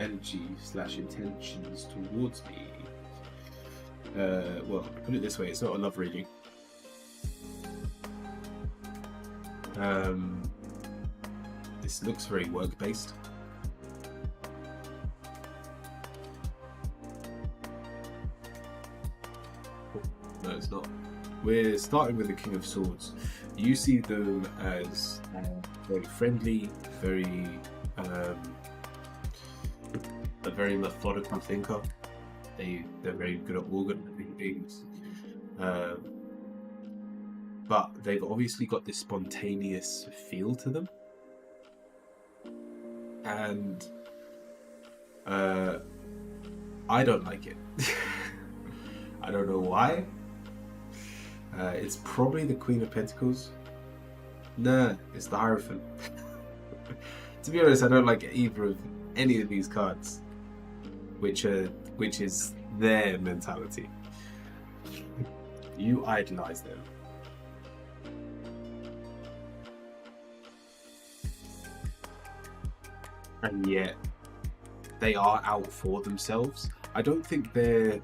Energy/intentions towards me. Well, put it this way: it's not a love reading. This looks very work-based. No, it's not. We're starting with the King of Swords. You see them as very friendly, very a very methodical thinker. They're very good at organizing things, but they've obviously got this spontaneous feel to them, and I don't like it. I don't know why. It's probably the Queen of Pentacles. Nah, it's the Hierophant. To be honest, I don't like either of any of these cards, which is their mentality. You idolize them. And yet, they are out for themselves. I don't think they're...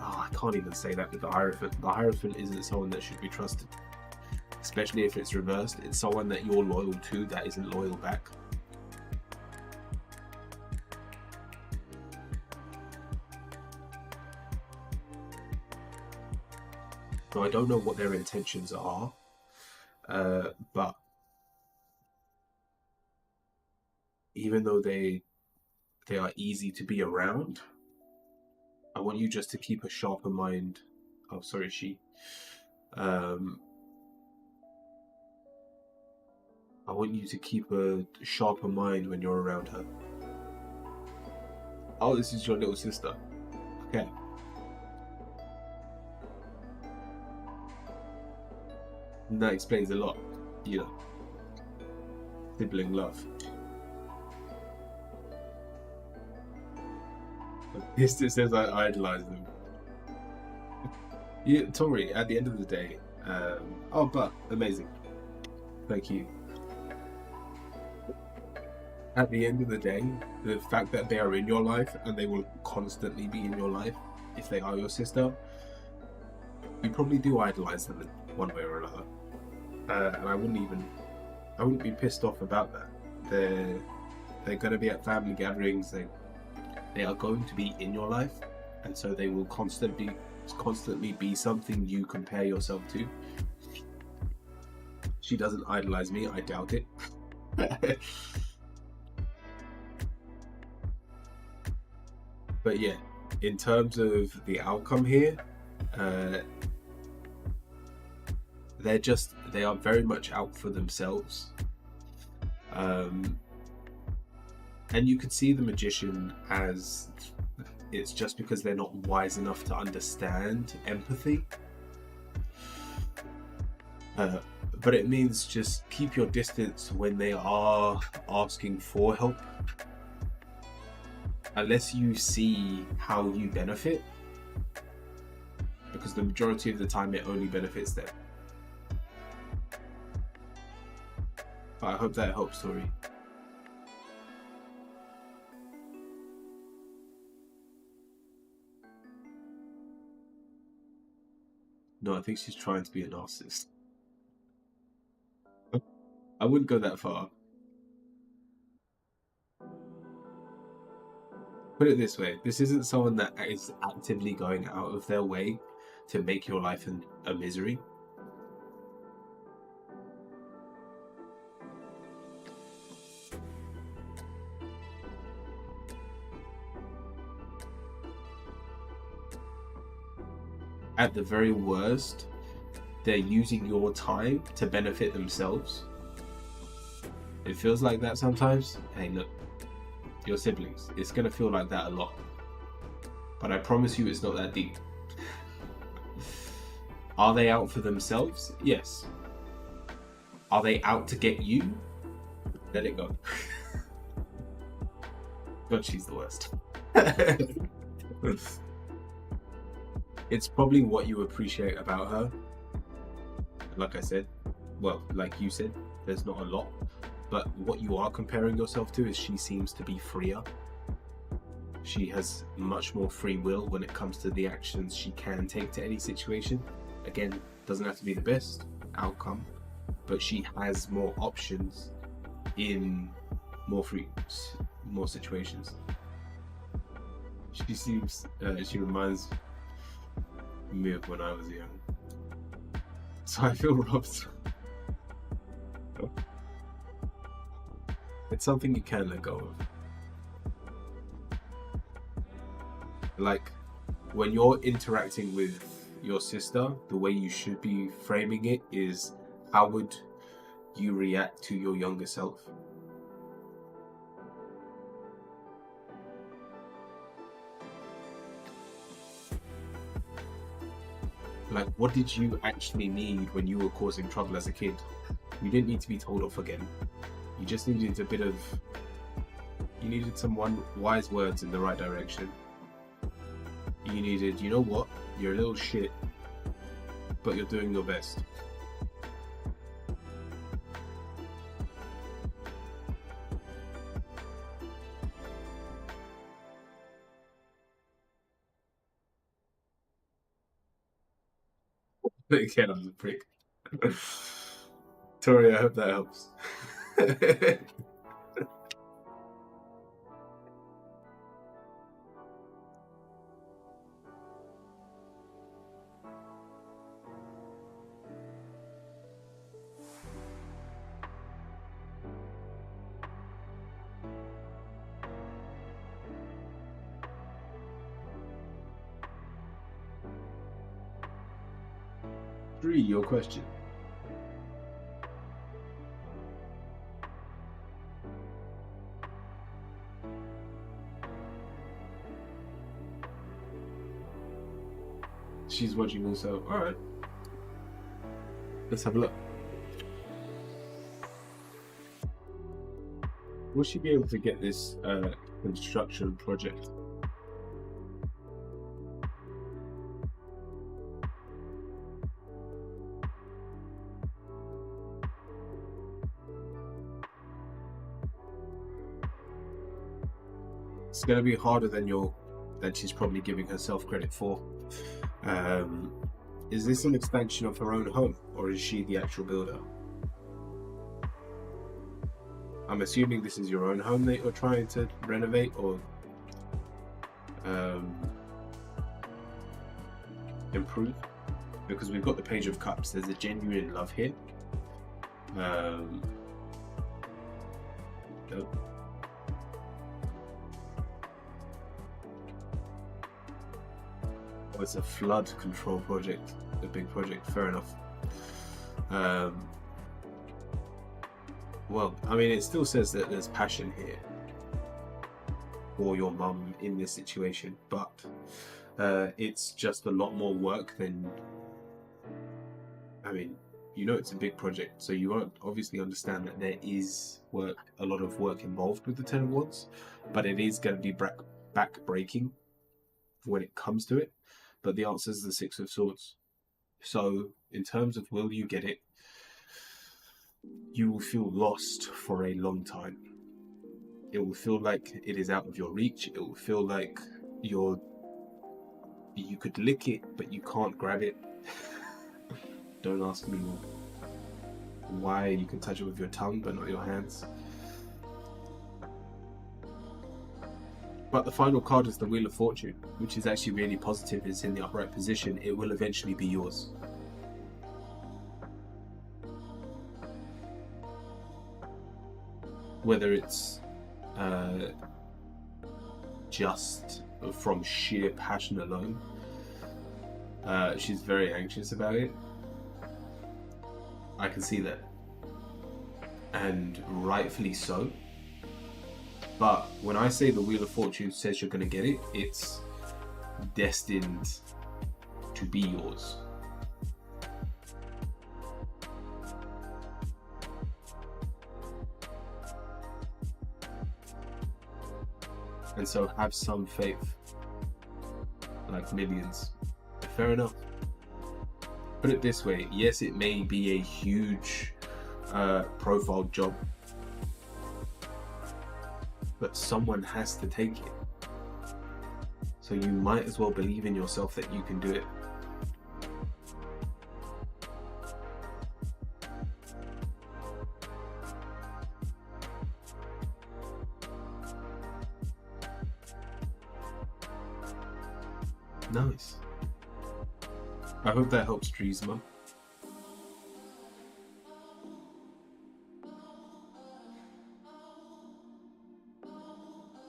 I can't even say that with the Hierophant. The Hierophant isn't someone that should be trusted. Especially if it's reversed. It's someone that you're loyal to that isn't loyal back. So I don't know what their intentions are. But even though they are easy to be around, I want you just to keep a sharper mind. Oh, sorry, she. I want you to keep a sharper mind when you're around her. Oh, this is your little sister. Okay. And that explains a lot, you know. Sibling love. Yes, it says I idolize them. Yeah, Tori, at the end of the day, oh, but amazing. Thank you. At the end of the day, the fact that they are in your life and they will constantly be in your life, if they are your sister, you probably do idolize them in one way or another. And I wouldn't be pissed off about that. They're going to be at family gatherings. They are going to be in your life, and so they will constantly be something you compare yourself to. She doesn't idolize me, I doubt it. But yeah, in terms of the outcome here, they are very much out for themselves. And you could see the magician as it's just because they're not wise enough to understand empathy. But it means just keep your distance when they are asking for help. Unless you see how you benefit. Because the majority of the time it only benefits them. But I hope that helps, Tori. No, I think she's trying to be a narcissist. I wouldn't go that far. Put it this way, this isn't someone that is actively going out of their way to make your life a misery. At the very worst, they're using your time to benefit themselves. It feels like that sometimes. Hey, look, your siblings, it's going to feel like that a lot. But I promise you it's not that deep. Are they out for themselves? Yes. Are they out to get you? Let it go. God, she's the worst. It's probably what you appreciate about her. Like I said, well, like you said, there's not a lot. But what you are comparing yourself to is she seems to be freer. She has much more free will when it comes to the actions she can take to any situation. Again, doesn't have to be the best outcome, but she has more options in more situations. She seems, she reminds me of when I was young. So I feel robbed. It's something you can let go of. Like, when you're interacting with your sister, the way you should be framing it is, how would you react to your younger self? Like, what did you actually need when you were causing trouble as a kid? You didn't need to be told off again. You just needed you needed some wise words in the right direction. You needed, you know what? You're a little shit, but you're doing your best. Again, I'm a prick. Tori, I hope that helps. Your question. She's watching also. Alright. Let's have a look. Will she be able to get this construction project? It's going to be harder than she's probably giving herself credit for. Is this an expansion of her own home, or is she the actual builder? I'm assuming this is your own home that you're trying to renovate, or improve, because we've got the Page of Cups. There's a genuine love here. it's a flood control project, a big project. Fair enough. Well, I mean, it still says that there's passion here for your mum in this situation, but it's just a lot more work than. I mean, you know, it's a big project, so you won't obviously understand that there is a lot of work involved with the Ten of Wands, but it is going to be back-breaking when it comes to it. But the answer is the Six of Swords. So, in terms of will you get it, you will feel lost for a long time. It will feel like it is out of your reach. It will feel like you could lick it, but you can't grab it. Don't ask me why you can touch it with your tongue, but not your hands. But the final card is the Wheel of Fortune, which is actually really positive. It's in the upright position. It will eventually be yours. Whether it's just from sheer passion alone, she's very anxious about it. I can see that, and rightfully so. But when I say the Wheel of Fortune says you're going to get it, it's destined to be yours. And so have some faith, like millions. Fair enough. Put it this way, yes, it may be a huge profile job, but someone has to take it. So you might as well believe in yourself that you can do it. Nice. I hope that helps, Drizma.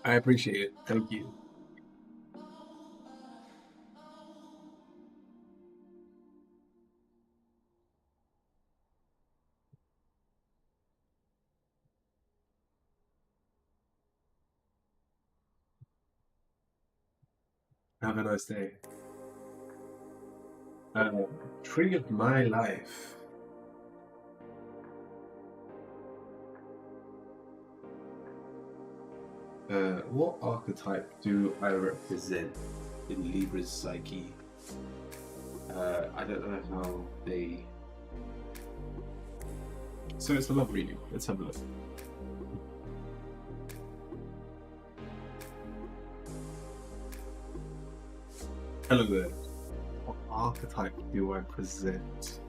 I appreciate it. Thank you. Have a nice day. Tree of my life. What archetype do I represent in Libra's psyche? I don't know how they... So it's a love reading. Let's have a look. Hello there. What archetype do I present?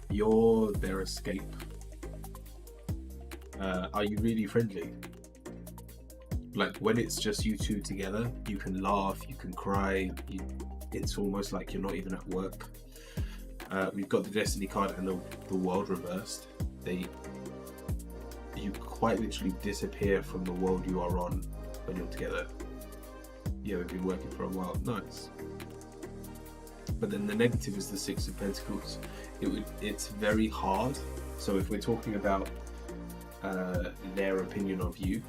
You're their escape. Are you really friendly? Like when it's just you two together, you can laugh, you can cry, it's almost like you're not even at work. We've got the Destiny card and the World reversed. You quite literally disappear from the world you are on when you're together. Yeah, we've been working for a while. Nice. But then the negative is the Six of Pentacles. It's very hard. So if we're talking about their opinion of you,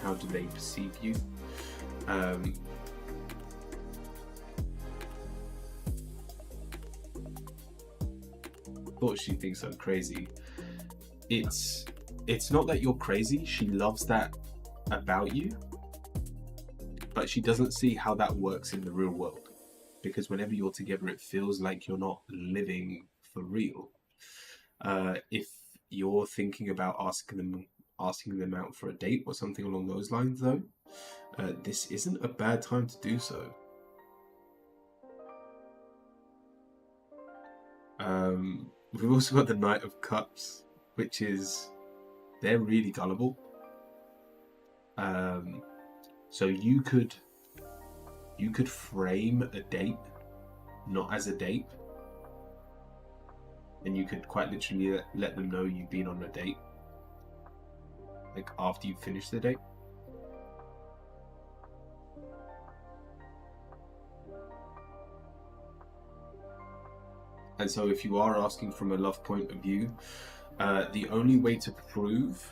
how do they perceive you? Thought she thinks I'm crazy. It's not that you're crazy. She loves that about you, but she doesn't see how that works in the real world. Because whenever you're together, it feels like you're not living for real. If you're thinking about asking them out for a date or something along those lines, though, This isn't a bad time to do so. We've also got the Knight of Cups, which is, they're really gullible. So you could frame a date not as a date, and you could quite literally let them know you've been on a date, like after you finish the date. And so if you are asking from a love point of view, the only way to prove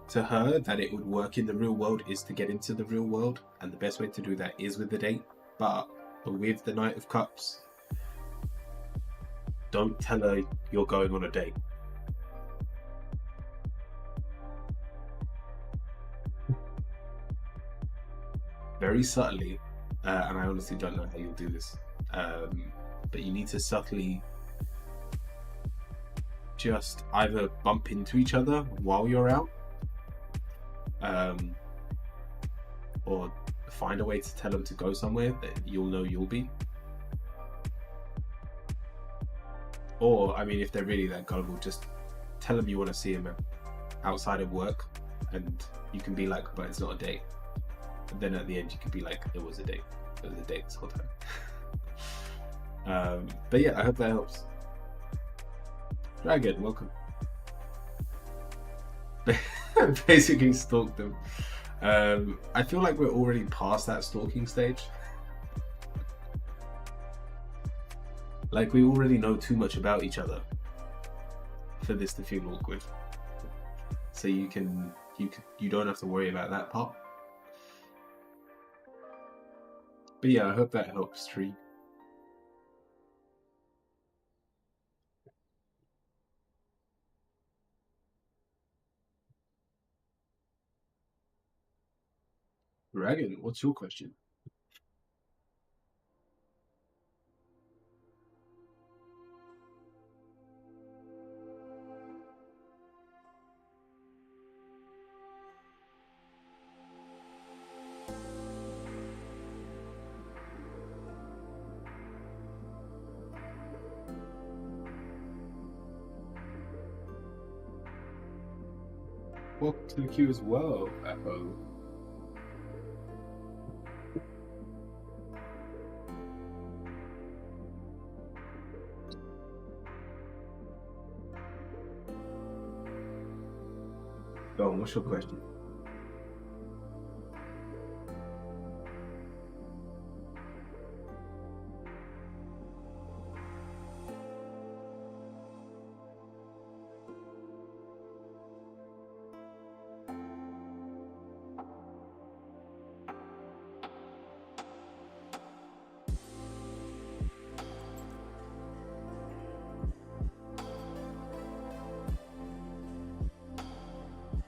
to her that it would work in the real world is to get into the real world, and the best way to do that is with the date. But with the Knight of Cups, don't tell her you're going on a date. Very subtly, and I honestly don't know how you'll do this, but you need to subtly just either bump into each other while you're out, or find a way to tell them to go somewhere that you'll know you'll be. Or, I mean, if they're really that gullible, just tell them you want to see them outside of work, and you can be like, but it's not a date. And then at the end you could be like, it was a date. It was a date this whole time. But yeah, I hope that helps. Dragon, welcome. Basically stalked them. I feel like we're already past that stalking stage. Like, we already know too much about each other for this to feel awkward. So you don't have to worry about that part. But yeah, I hope that helps, Tree. Dragon, what's your question? Welcome to the queue as well, Echo. Go on, what's your question?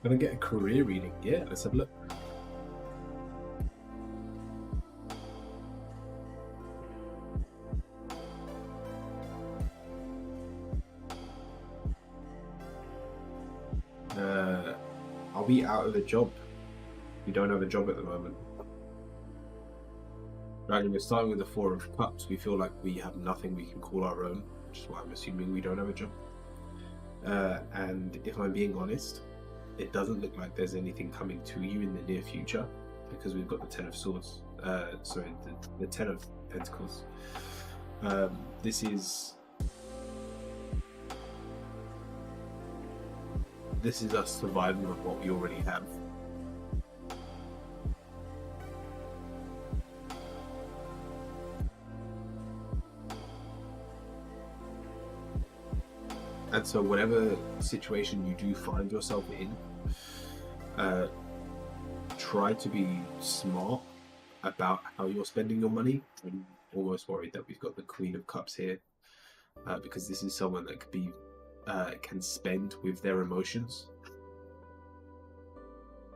Gonna get a career reading. Yeah, let's have a look. Are we out of a job? We don't have a job at the moment. Right, we're starting with the Four of Cups. We feel like we have nothing we can call our own, which is why I'm assuming we don't have a job. And if I'm being honest, it doesn't look like there's anything coming to you in the near future, because we've got the Ten of Swords. Sorry, the Ten of Pentacles. This is us surviving with what we already have. And so whatever situation you do find yourself in, try to be smart about how you're spending your money. I'm almost worried that we've got the Queen of Cups here, because this is someone that could be can spend with their emotions,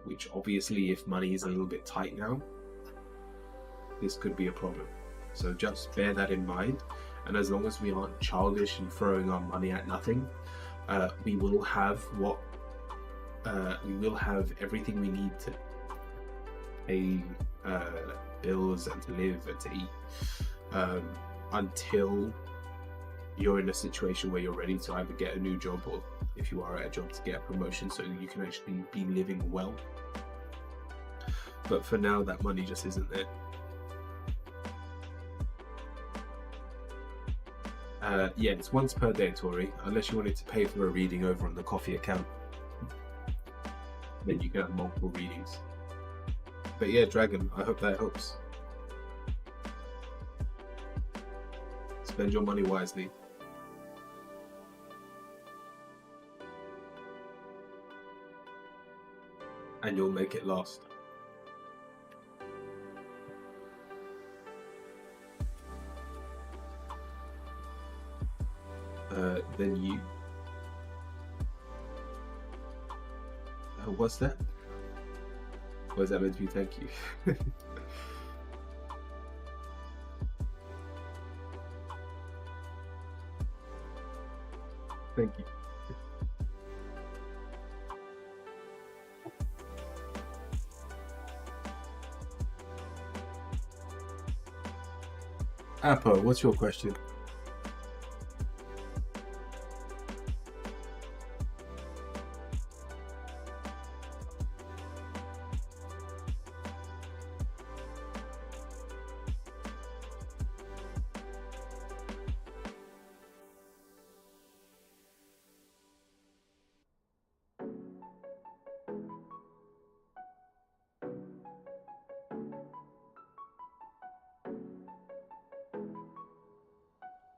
which obviously, if money is a little bit tight now, this could be a problem. So just bear that in mind. And as long as we aren't childish and throwing our money at nothing, we will have everything we need to bills and to live and to eat, until you're in a situation where you're ready to either get a new job, or if you are at a job, to get a promotion so you can actually be living well. But for now, that money just isn't there. Yeah, it's once per day, Tori, unless you wanted to pay for a reading over on the coffee account. Then you can have multiple readings. But yeah, Dragon, I hope that helps. Spend your money wisely. And you'll make it last. Then you... what's that? What is that meant to be? Thank you. Thank you. Apo, what's your question?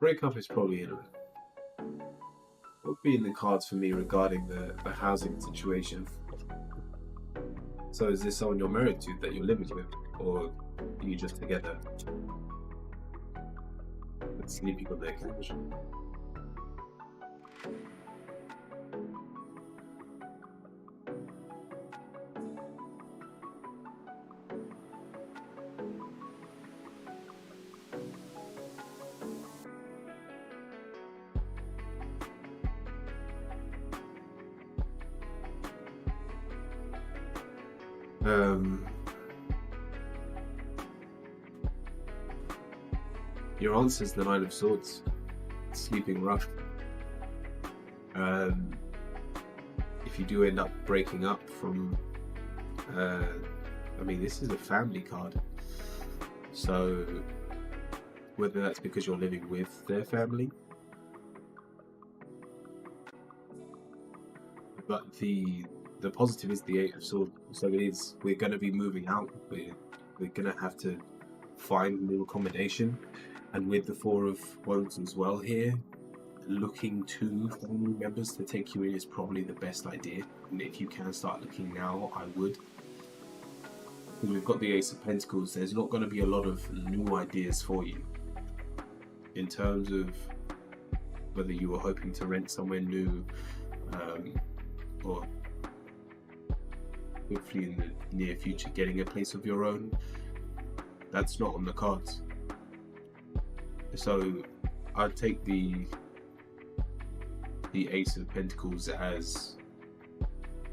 Breakup is probably in it. What would be in the cards for me regarding the housing situation? So is this someone you're married to that you're living with, or are you just together? It's sleeping on their couch. Your answer is the Nine of Swords, sleeping rough. If you do end up breaking up from, I mean, this is a family card, so whether that's because you're living with their family, but the positive is the Eight of Swords, so it is, we're going to be moving out, we're going to have to find new accommodation. And with the Four of Wands as well here, looking to family members to take you in is probably the best idea. And if you can start looking now, I would. Because we've got the Ace of Pentacles, there's not going to be a lot of new ideas for you. In terms of whether you were hoping to rent somewhere new, or hopefully in the near future getting a place of your own, that's not on the cards. So I'd take the Ace of Pentacles as,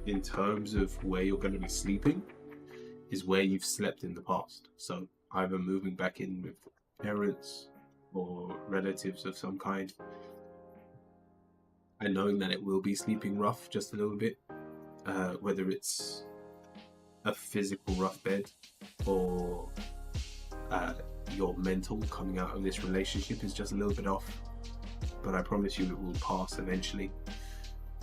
in terms of where you're going to be sleeping, is where you've slept in the past. So either moving back in with parents or relatives of some kind, and knowing that it will be sleeping rough just a little bit, whether it's a physical rough bed or your mental coming out of this relationship is just a little bit off, but I promise you it will pass eventually.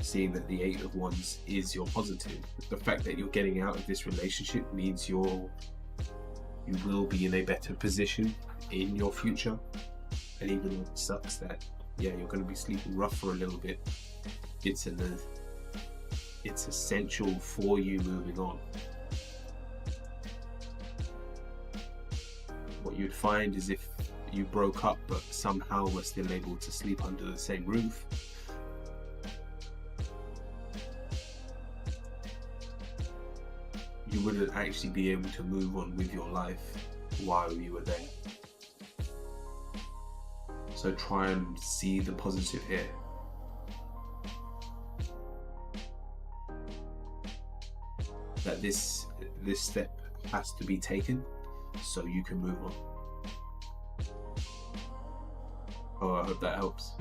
Seeing that the Eight of Wands is your positive, the fact that you're getting out of this relationship means you will be in a better position in your future. And even though it sucks that you're going to be sleeping rough for a little bit, it's essential for you moving on. What you'd find is if you broke up but somehow were still able to sleep under the same roof, you wouldn't actually be able to move on with your life while you were there. So try and see the positive here. That this step has to be taken so you can move on. Oh, I hope that helps.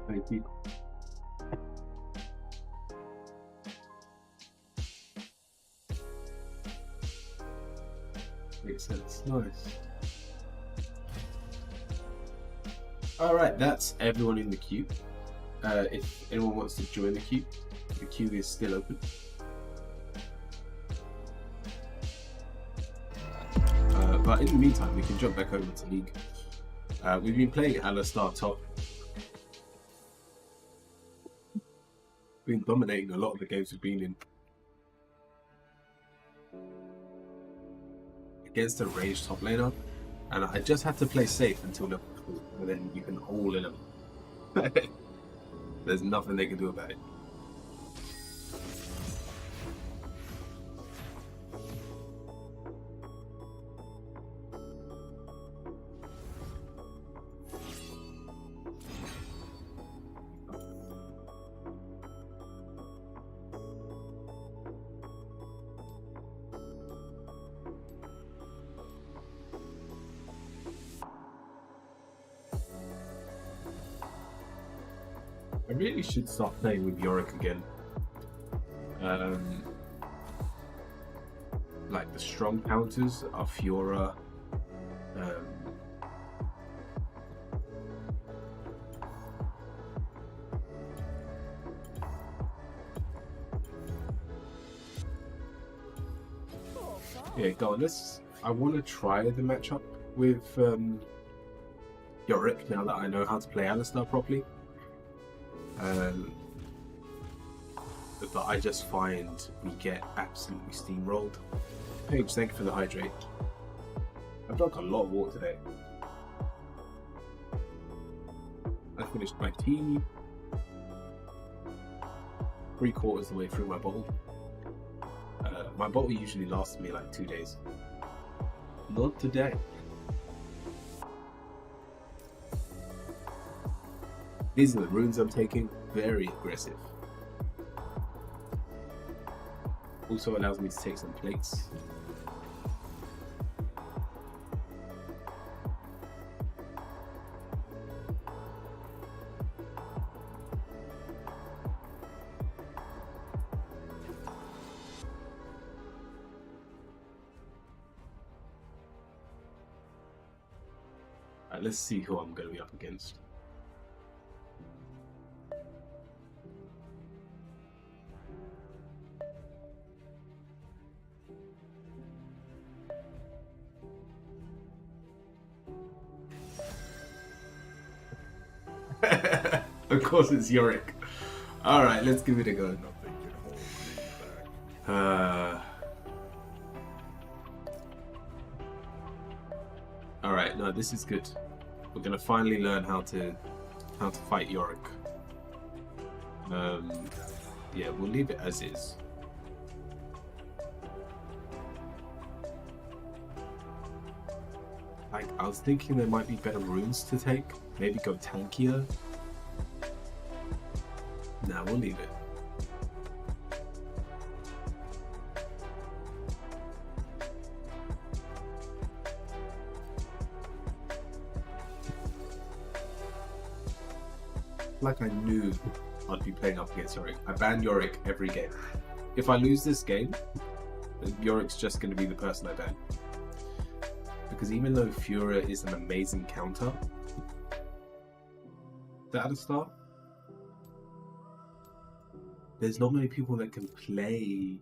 Thank you. Makes sense. Nice. Alright, that's everyone in the queue. If anyone wants to join the queue is still open. But in the meantime, we can jump back over to League. We've been playing Alistar top. Been dominating a lot of the games we've been in. Against a ranged top laner, and I just have to play safe until level 4, and then you can all in them. There's nothing they can do about it. I really should start playing with Yorick again. Like the strong counters are Fiora. Yeah, go on. I want to try the matchup with Yorick now that I know how to play Alistar properly. But I just find we get absolutely steamrolled. Paige, thank you for the hydrate. I've drunk a lot of water today. I finished my tea. 3/4 of the way through my bottle. My bottle usually lasts me like 2 days. Not today. These are the runes I'm taking. Very aggressive. Also allows me to take some plates. Alright, let's see who I'm going to be up against. Of course it's Yorick. Alright, let's give it a go. Nothing can hold me back. Alright, no, this is good. We're gonna finally learn how to fight Yorick. Yeah, we'll leave it as is. Like, I was thinking there might be better runes to take. Maybe go tankier. Nah, we'll leave it. Like I knew I'd be playing up against Yorick. I ban Yorick every game. If I lose this game, Yorick's just going to be the person I ban. Because even though Fiora is an amazing counter, the Alistar, there's not many people that can play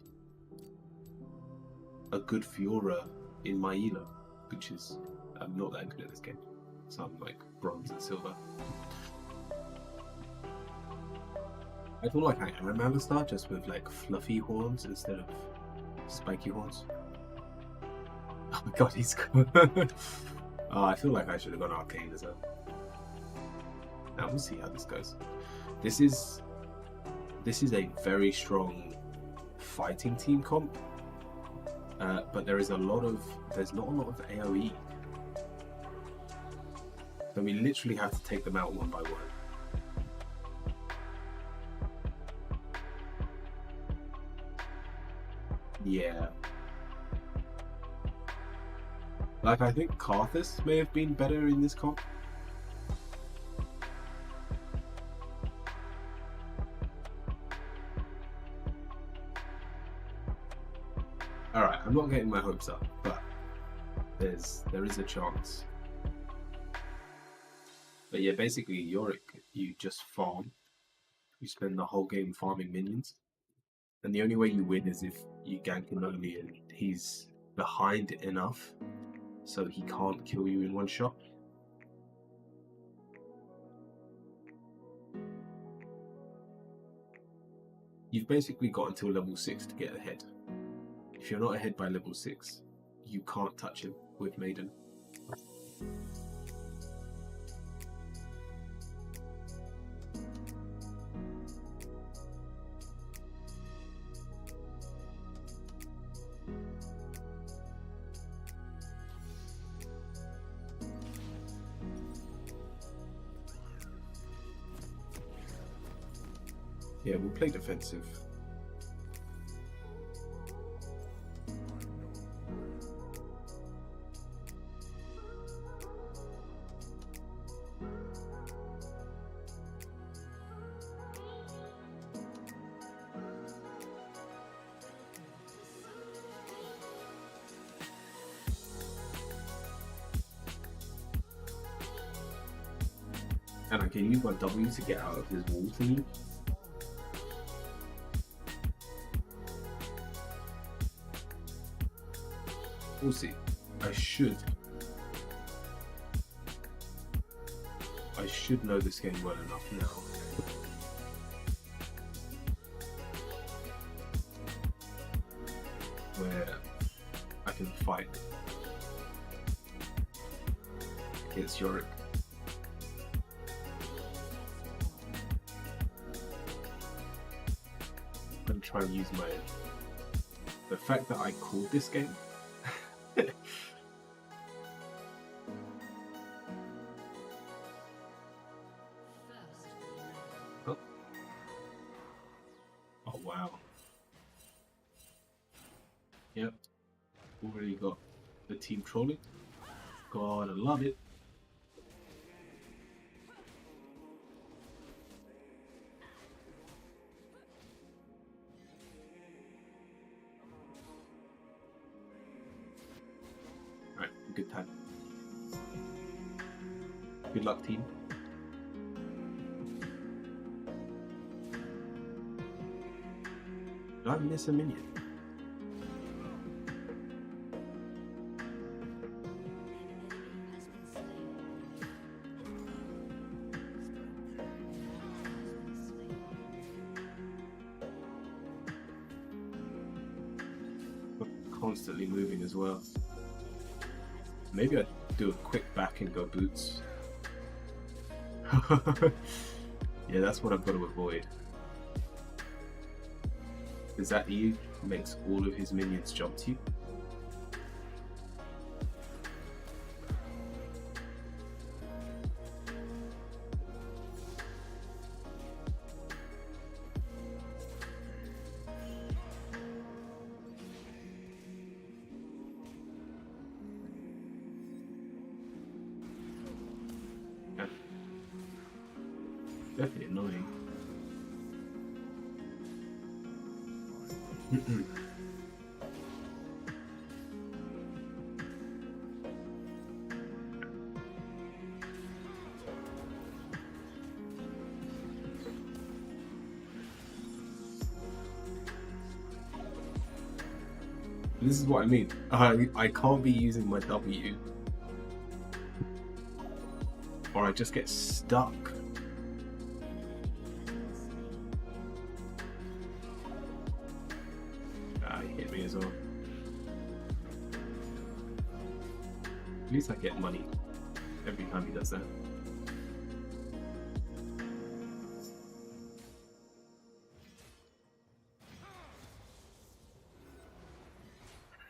a good Fiora in my elo, which is, I'm not that good at this game. So I'm like bronze and silver. I feel like I am Alistar, just with like fluffy horns instead of spiky horns. Oh my god, he's good. Oh, I feel like I should have gone Arcane as well. Now we'll see how this goes. This is a very strong fighting team comp, but there's not a lot of AoE. So we literally have to take them out one by one. Yeah. Like, I think Karthus may have been better in this comp. Alright, I'm not getting my hopes up, but there is a chance. But yeah, basically Yorick, you just farm. You spend the whole game farming minions. And the only way you win is if you gank him early and he's behind enough so he can't kill you in one shot. You've basically got until level 6 to get ahead. If you're not ahead by level 6, you can't touch him with Maiden. Yeah, we'll play defensive. And I can use my W to get out of his wall thingy. We'll see. I should know this game well enough now. Where I can fight against Yorick. I'm gonna try and use the fact that I called this game. Oh wow. Yep. Already got the team trolling. God, I love it. Alright, good time. Good luck, team. Did I miss a minion? Constantly moving as well. Maybe I'd do a quick back and go boots. Yeah, that's what I've got to avoid. Is that E makes all of his minions jump to you? Yeah. Definitely annoying. This is what I mean. I can't be using my W, or I just get stuck. He hit me as well. At least I get money every time he does that.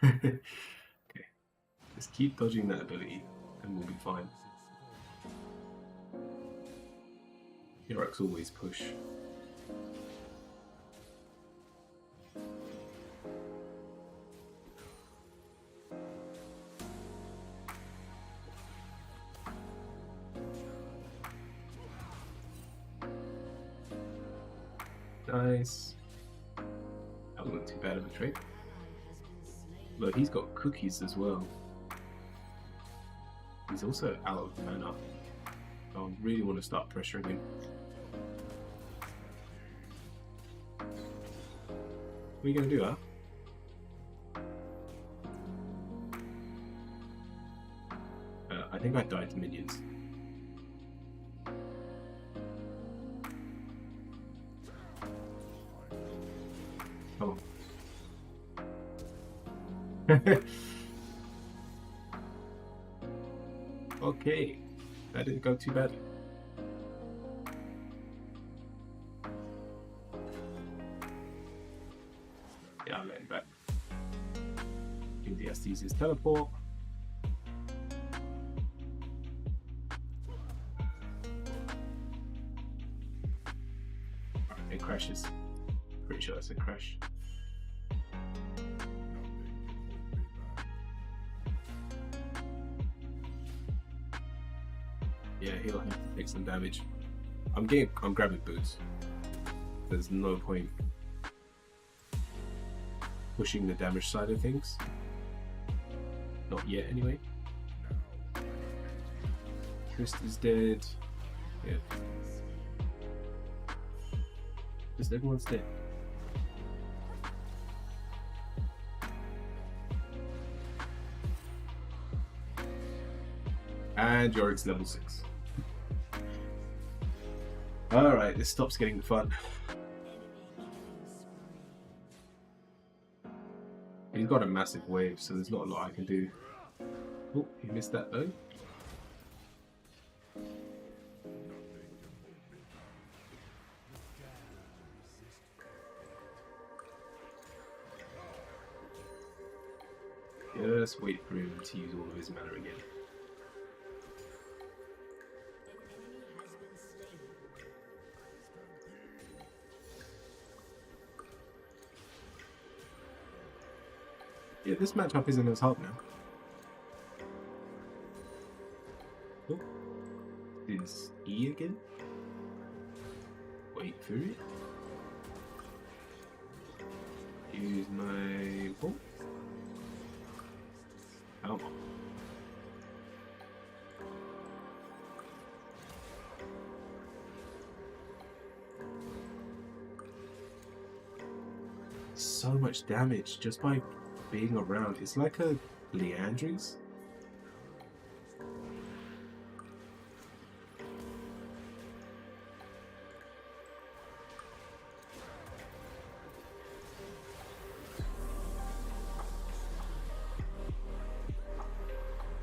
Okay, just keep dodging that ability and we'll be fine. Yorick's always push. Nice. That wasn't too bad of a trick. Look, he's got cookies as well. He's also out of mana. I really want to start pressuring him. What are you going to do, huh? I think I died to minions. Come on. Okay, that didn't go too badly. Yeah, I'm letting back. Give the Estes his teleport. Alright, it crashes. Pretty sure that's a crash. Yeah, he'll have to take some damage. I'm grabbing boots. There's no point pushing the damage side of things. Not yet, anyway. Trist is dead. Yeah. Just everyone's dead. And Yorick's level 6. Alright, this stops getting fun. He's got a massive wave, so there's not a lot I can do. Oh, he missed that though. Just wait for him to use all of his mana again. Yeah, this matchup isn't as hard now. Oh, is E again? Wait for it. Use my bolt. Oh. So much damage just by being around. It's like a Leandry's.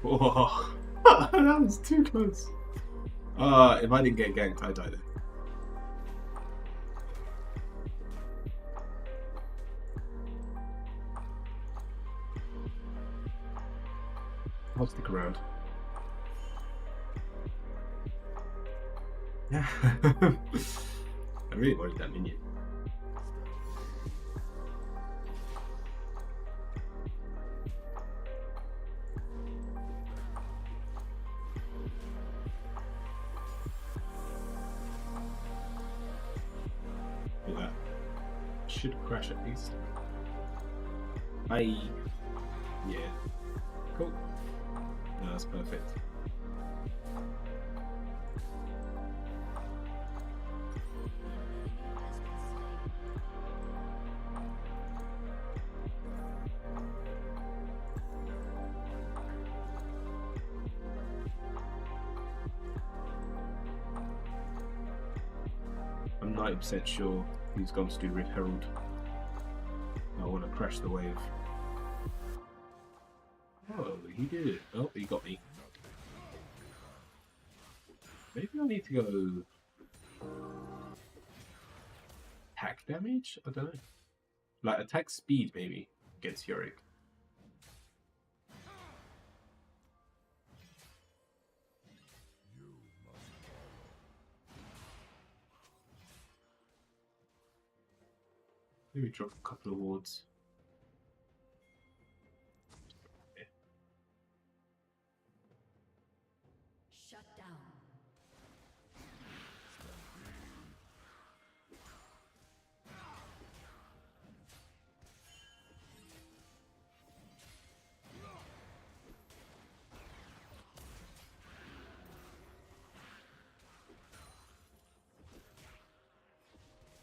Whoa. That was too close. If I didn't get ganked, I died. I'll stick around. Yeah. I really wanted that minion. Look at that. Should crash at least. Bye. Yeah. Cool. No, that's perfect. I'm 90% sure he's gone to do Red Herald. I want to crash the wave. Oh, he did it. Oh, he got me. Maybe I need to go attack damage? I don't know. Like attack speed maybe against Yorick. Maybe drop a couple of wards. Shut down.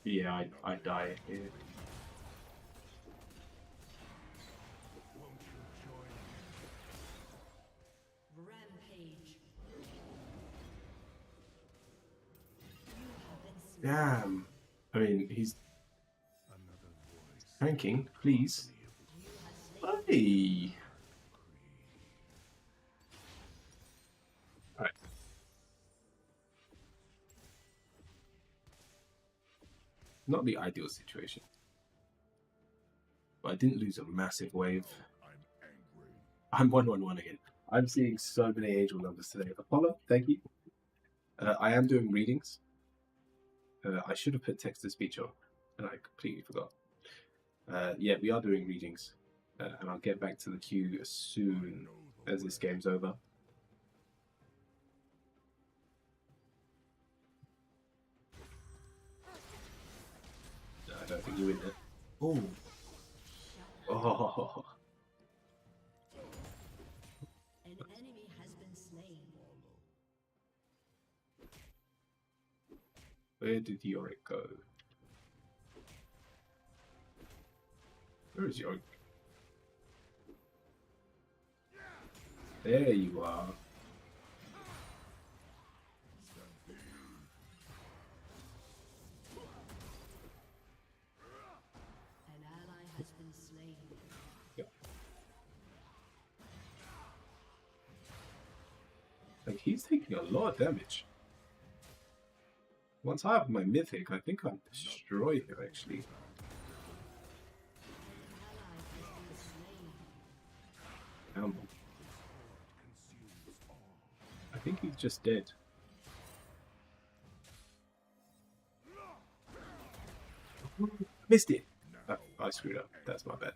Yeah, I die here. Rampage. Damn. I mean, he's tanking. Please. Hey. Alright. Not the ideal situation. But I didn't lose a massive wave. I'm 1-1-1 again. I'm seeing so many angel numbers today. Apollo, thank you. I am doing readings. I should have put text to speech on, and I completely forgot. Yeah, we are doing readings, and I'll get back to the queue as soon as this game's over. No, I don't think you win it. Oh. Oh. An enemy has been slain. Where did Yorick go? Where is Yorick? There you are. An ally has been slain. Like, he's taking a lot of damage. Once I have my mythic, I think I'll destroy him actually. An ally has been slain. I think he's just dead. Missed it! Oh, I screwed up. That's my bad.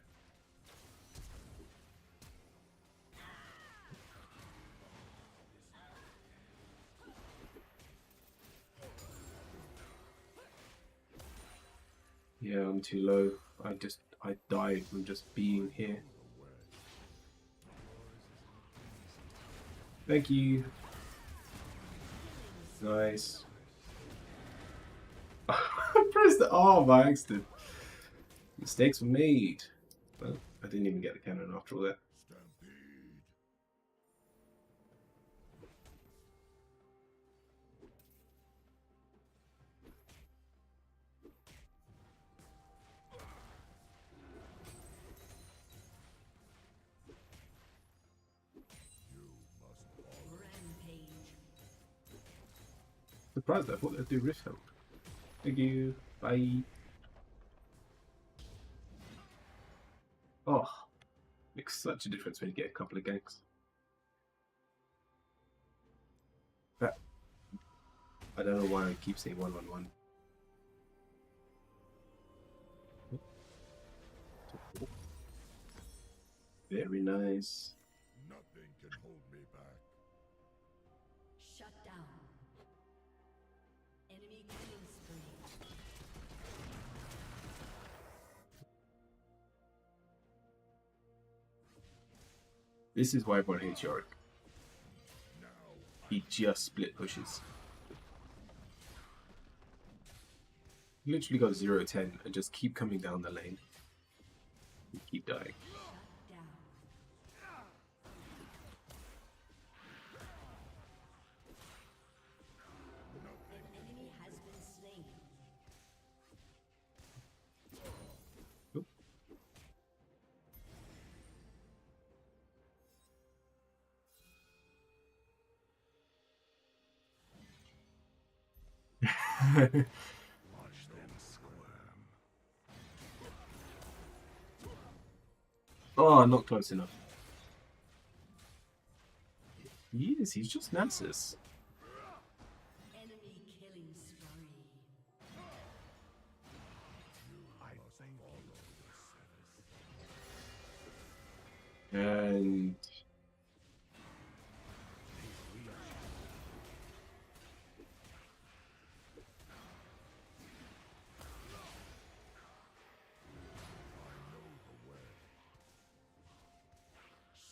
Yeah, I'm too low. I died from just being here. Thank you. Nice. I pressed the R by accident. Mistakes were made. Well, I didn't even get the cannon after all that. Stampede. Rampage. Surprised, I thought they'd do Rift Help. Thank you. Bye. Oh, makes such a difference when you get a couple of ganks. But I don't know why I keep saying 1-1-1. Very nice. Nothing can hold me back. Shut down. Enemy killing spree. This is why everyone hates Yorick. Now He just split pushes. You literally go 0-10 and just keep coming down the lane. You keep dying. Shut down. An enemy has been slain. Oop. watch them squirm. Oh, not close enough. He is, he's just Nasus. Enemy killing spree. I thank you. And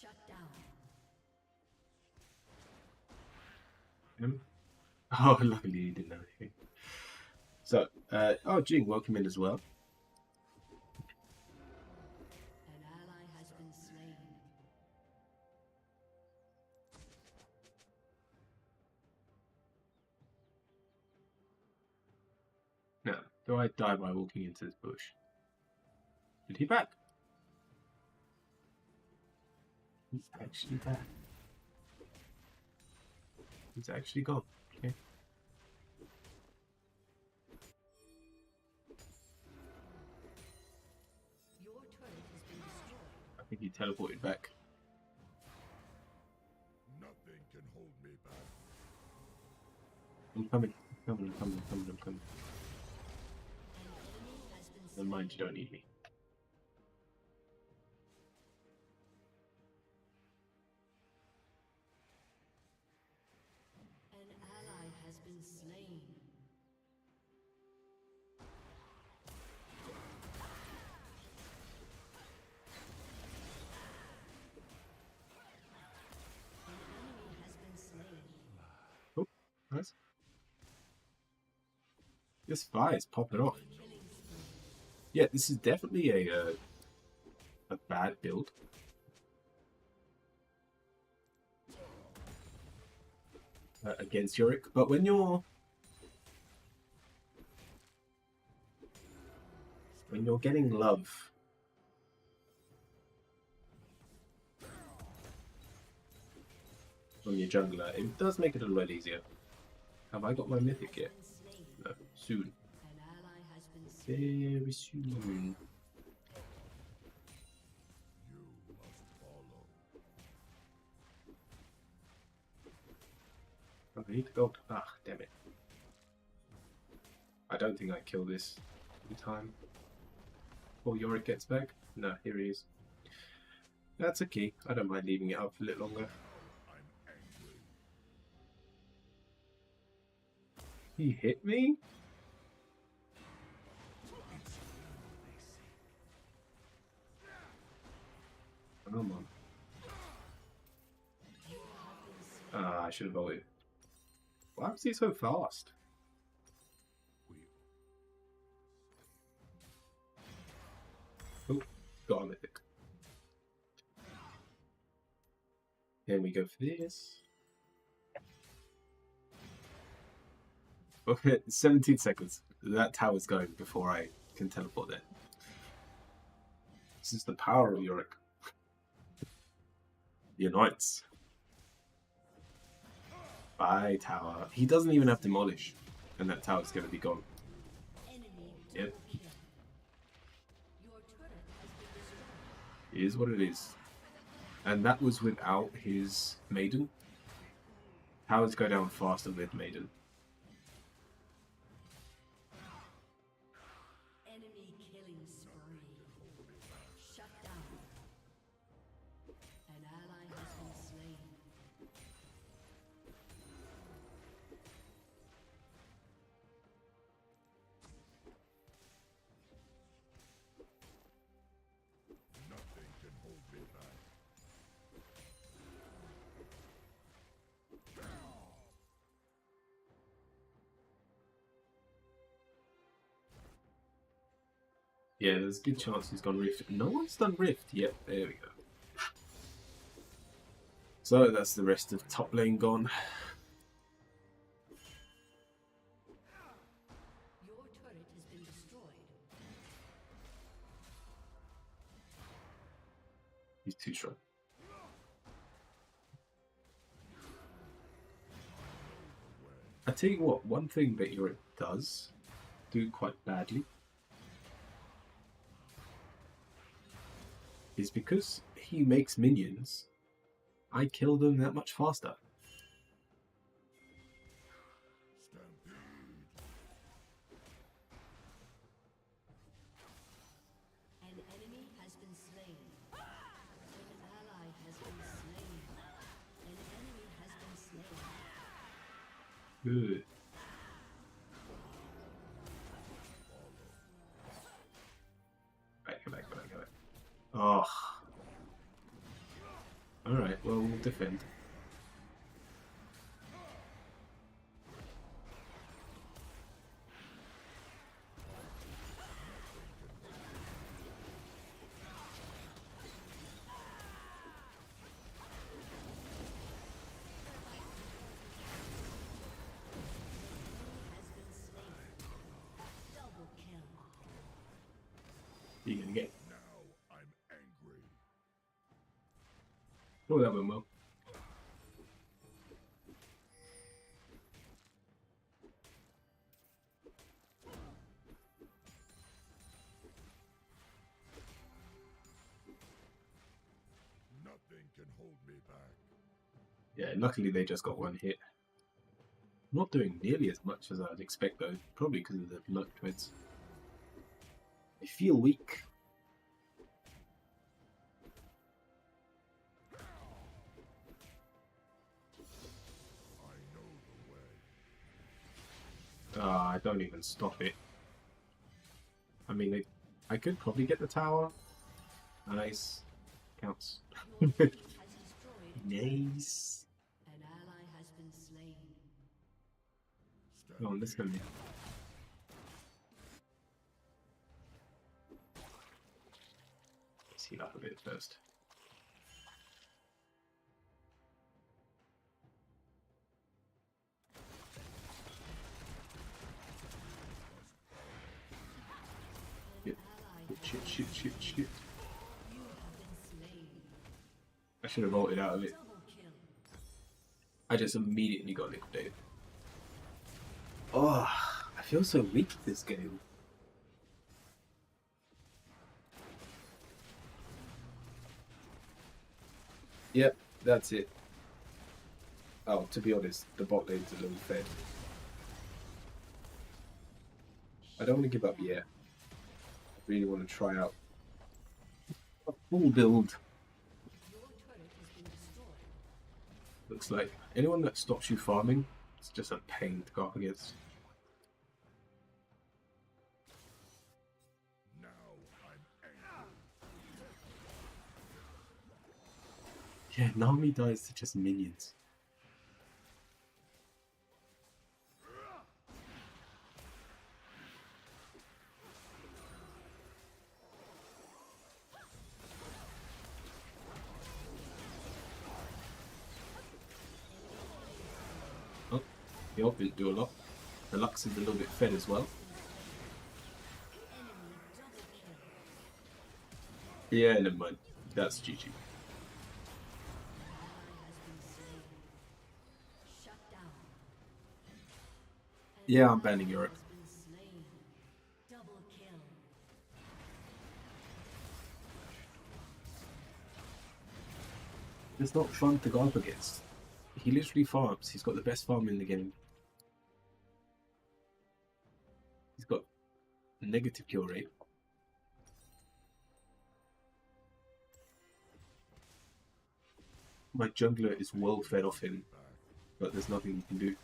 Shut down. him. Oh, luckily he didn't know anything. So, oh, Jing, welcome in as well. An ally has been slain. Now, do I die by walking into this bush? Did he back? He's actually back. He's actually gone. Okay. Your turret has been destroyed. I think he teleported back. Nothing can hold me back. I'm coming. I'm coming. I'm coming. I'm coming. I'm coming. An enemy has been Never slain. mind, you don't need me. An ally has been slain. An enemy has been slain. Oh, nice. This fire is popping off. Killing spree. Yeah, this is definitely a bad build. Against Yorick, but when you're getting love from your jungler, it does make it a lot easier. Have I got my mythic yet? Been slain. No, soon. An ally has been slain. Very soon. You must follow. Oh, I need to go. Ah, damn it. I don't think I kill this in time. Before Yorick gets back. No, here he is. That's okay. I don't mind leaving it up a little longer. I'm angry. He hit me? Come on. Ah, I should have voted. Why was he so fast? Oh, got a mythic. Then we go for this. Okay, 17 seconds. That tower's going before I can teleport there. This is the power of Yorick. Your knights. Bye, tower. He doesn't even have Demolish, and that tower's going to be gone. Enemy Yep. double kill. Your turret has been destroyed. It is what it is. And that was without his Maiden. Towers go down faster with Maiden. Enemy killing spree. Shut down. An ally has been slain. Nothing can hold me back. Yeah, there's a good chance he's gone Rift. No one's done Rift yet. There we go. So that's the rest of top lane gone. Your turret has been destroyed. He's too strong. I tell you what, one thing that Yorick does do quite badly is because he makes minions, I kill them that much faster. Stampede. An enemy has been slain. An ally good. Right, go back, go back, go back. Oh. Alright, well, we'll defend. Double kill. You're gonna get. Now I'm angry. Oh, that went well. Nothing can hold me back. Yeah, luckily they just got one hit. Not doing nearly as much as I'd expect though, probably because of the luck twins. I feel weak. I know the way. Ah, I don't even stop it. I mean, I could probably get the tower. Nice. Counts. Your team has destroyed. Nice. An ally has been slain. Go on, let's go. Let's heal up a bit first. An Yep. ally Shit, has shit, shit, shit. You have been slain. I should have bolted out of it. Double kill. I just immediately got liquidated. Oh, I feel so weak this game. Yep, that's it. Oh, to be honest, the bot lane's a little fed. I don't want to give up yet. I really want to try out a full build. Your turret has been destroyed. Looks like anyone that stops you farming, it's just a pain to go up against. Now I'm angry. Yeah, Nami dies to just minions. Oh, the ult didn't do a lot. The Lux is a little bit fed as well. Enemy double kill. Yeah, never mind. That's GG. Ally has been slain. Shut down. An Yeah, I'm ally banning Europe. has been slain. Double kill. It's not fun to go up against. He literally farms. He's got the best farm in the game. He's got negative kill rate. My jungler is well fed off him, but there's nothing you can do.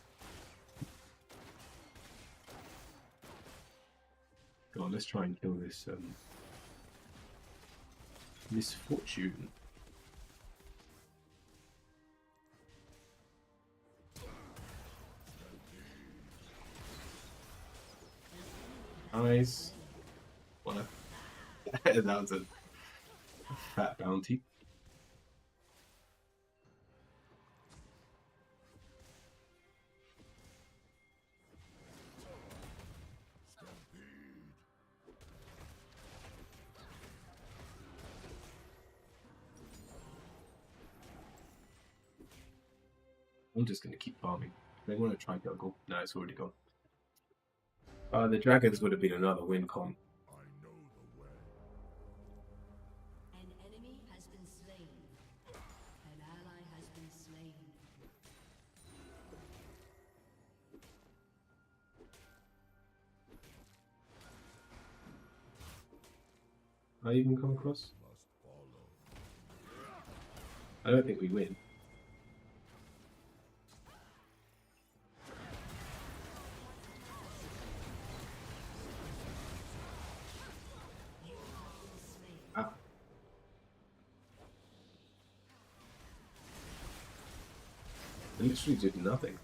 Go on, let's try and kill this misfortune. Nice. What a that was a fat bounty. I'm just gonna keep farming. They want to try Gurgle. No, it's already gone. The dragons would have been another win con. I know the way. An enemy has been slain. An ally has been slain. I even come across? Must follow. I don't think we win. It literally did nothing.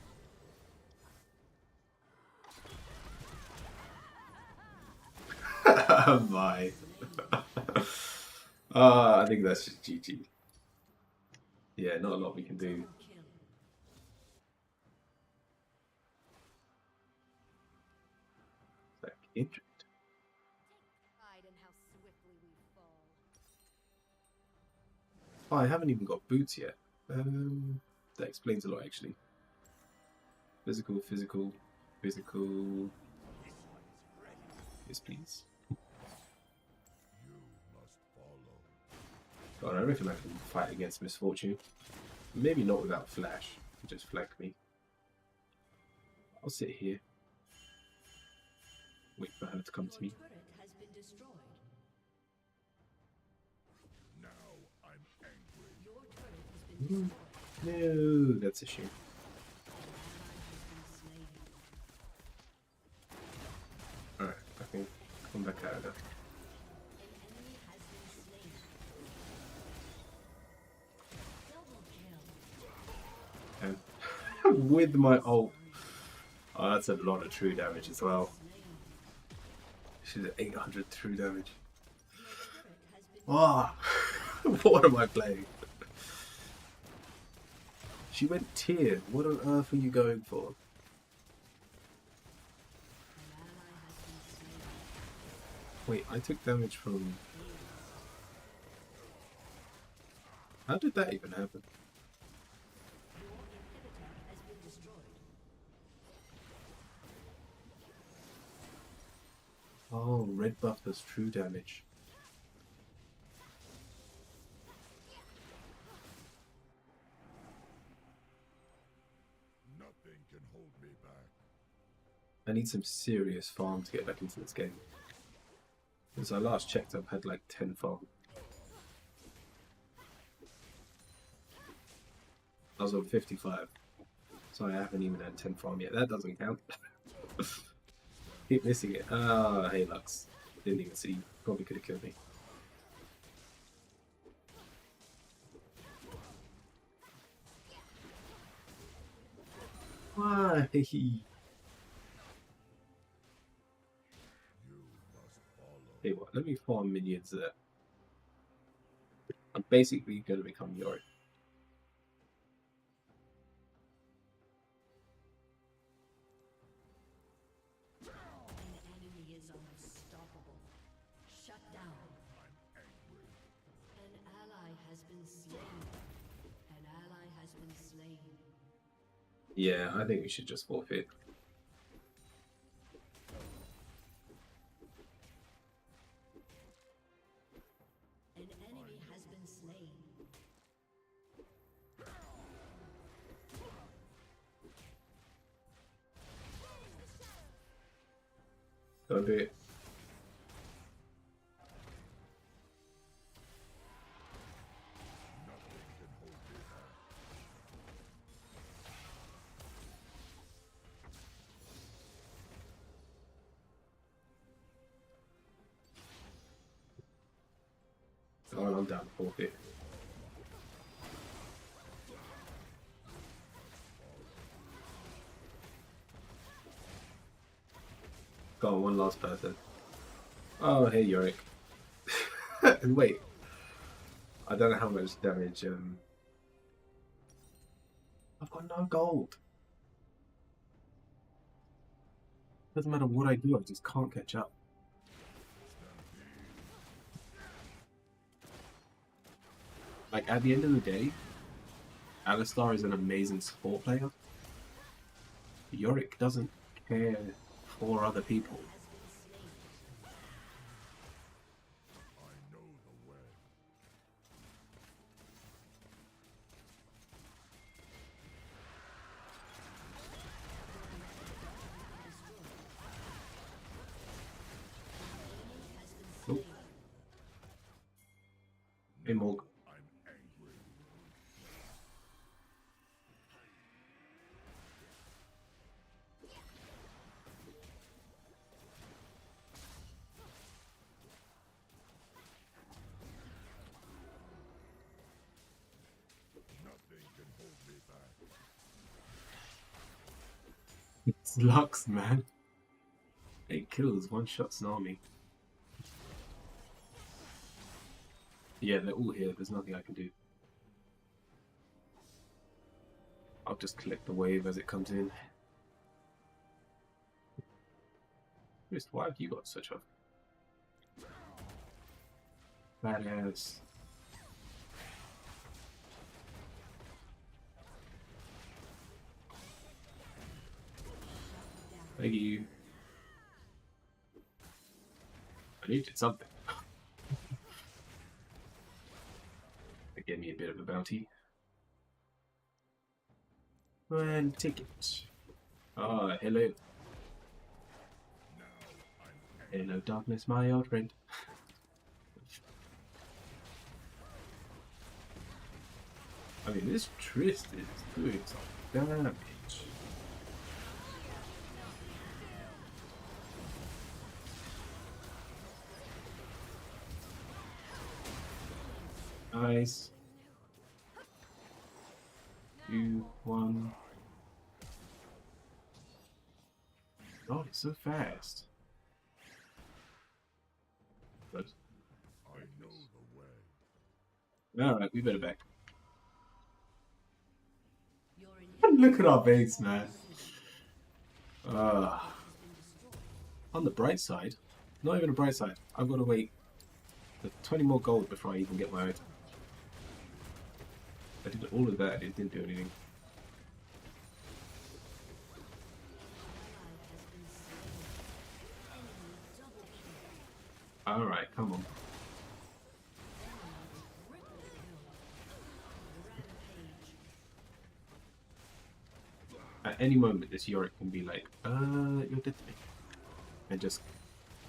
My. I think that's just GG. Yeah, not a lot we can do. Kill. Like, injured. Pride in how swiftly we fall. Oh, I haven't even got boots yet. That explains a lot, actually. Physical, physical, physical. Yes, please. You must follow. God, I reckon I can fight against Misfortune. Maybe not without Flash. Just flank me. I'll sit here. Wait for her to come to Your me. turret has been destroyed. Now I'm angry. Your turret has been destroyed. No, that's a shame. An ally has been slain. Alright, I can come back out of that. An enemy has been slain. Double kill. And with my ult. Oh, that's a lot of true damage as well. She's at 800 true damage. Ah, what am I playing? She went tier. What on earth are you going for? An ally has been slain. Wait, I took damage from... How did that even happen? Your inhibitor has been destroyed. Oh, red buff does true damage. Nothing can hold me back. I need some serious farm to get back into this game. Since I last checked, I've had like 10 farm. I was on 55. So I haven't even had 10 farm yet. That doesn't count. Keep missing it. Ah, hey Lux. Didn't even see. Probably could have killed me. Why? You must follow. Hey, what? Let me farm minions there. I'm basically going to become Yorick. An enemy is unstoppable. Shut down. I'm angry. An ally has been slain. An ally has been slain. Yeah, I think we should just forfeit. An enemy has been slain. Don't do it. Nothing can hold me back. Oh, I'm down to forfeit. Got one last person. Oh, hey Yorick. Wait. I don't know how much damage. I've got no gold. Doesn't matter what I do, I just can't catch up. Like, at the end of the day, Alistar is an amazing support player. Yorick doesn't care for other people. I know the way. Nope. Hey, Morg. I'm angry. Nothing can hold me back. It's Lux, man. 8 kills, 1 shots an army. Yeah, they're all here. There's nothing I can do. I'll just collect the wave as it comes in. Just why have you got such a badass? Thank you. I needed something. They gave me a bit of a bounty. And ticket. Ah, hello. Hello, darkness, my old friend. I mean, this Trist is doing some damage. Nice. 2, 1. God, it's so fast. Good. I know the way. Alright, we better back. Your inhibitor Look at our base, man. On the bright side, not even a bright side, I've got to wait for 20 more gold before I even get my item. I did all of that and it didn't do anything. Alright, come on. At any moment, this Yorick can be like, you're dead to me. And just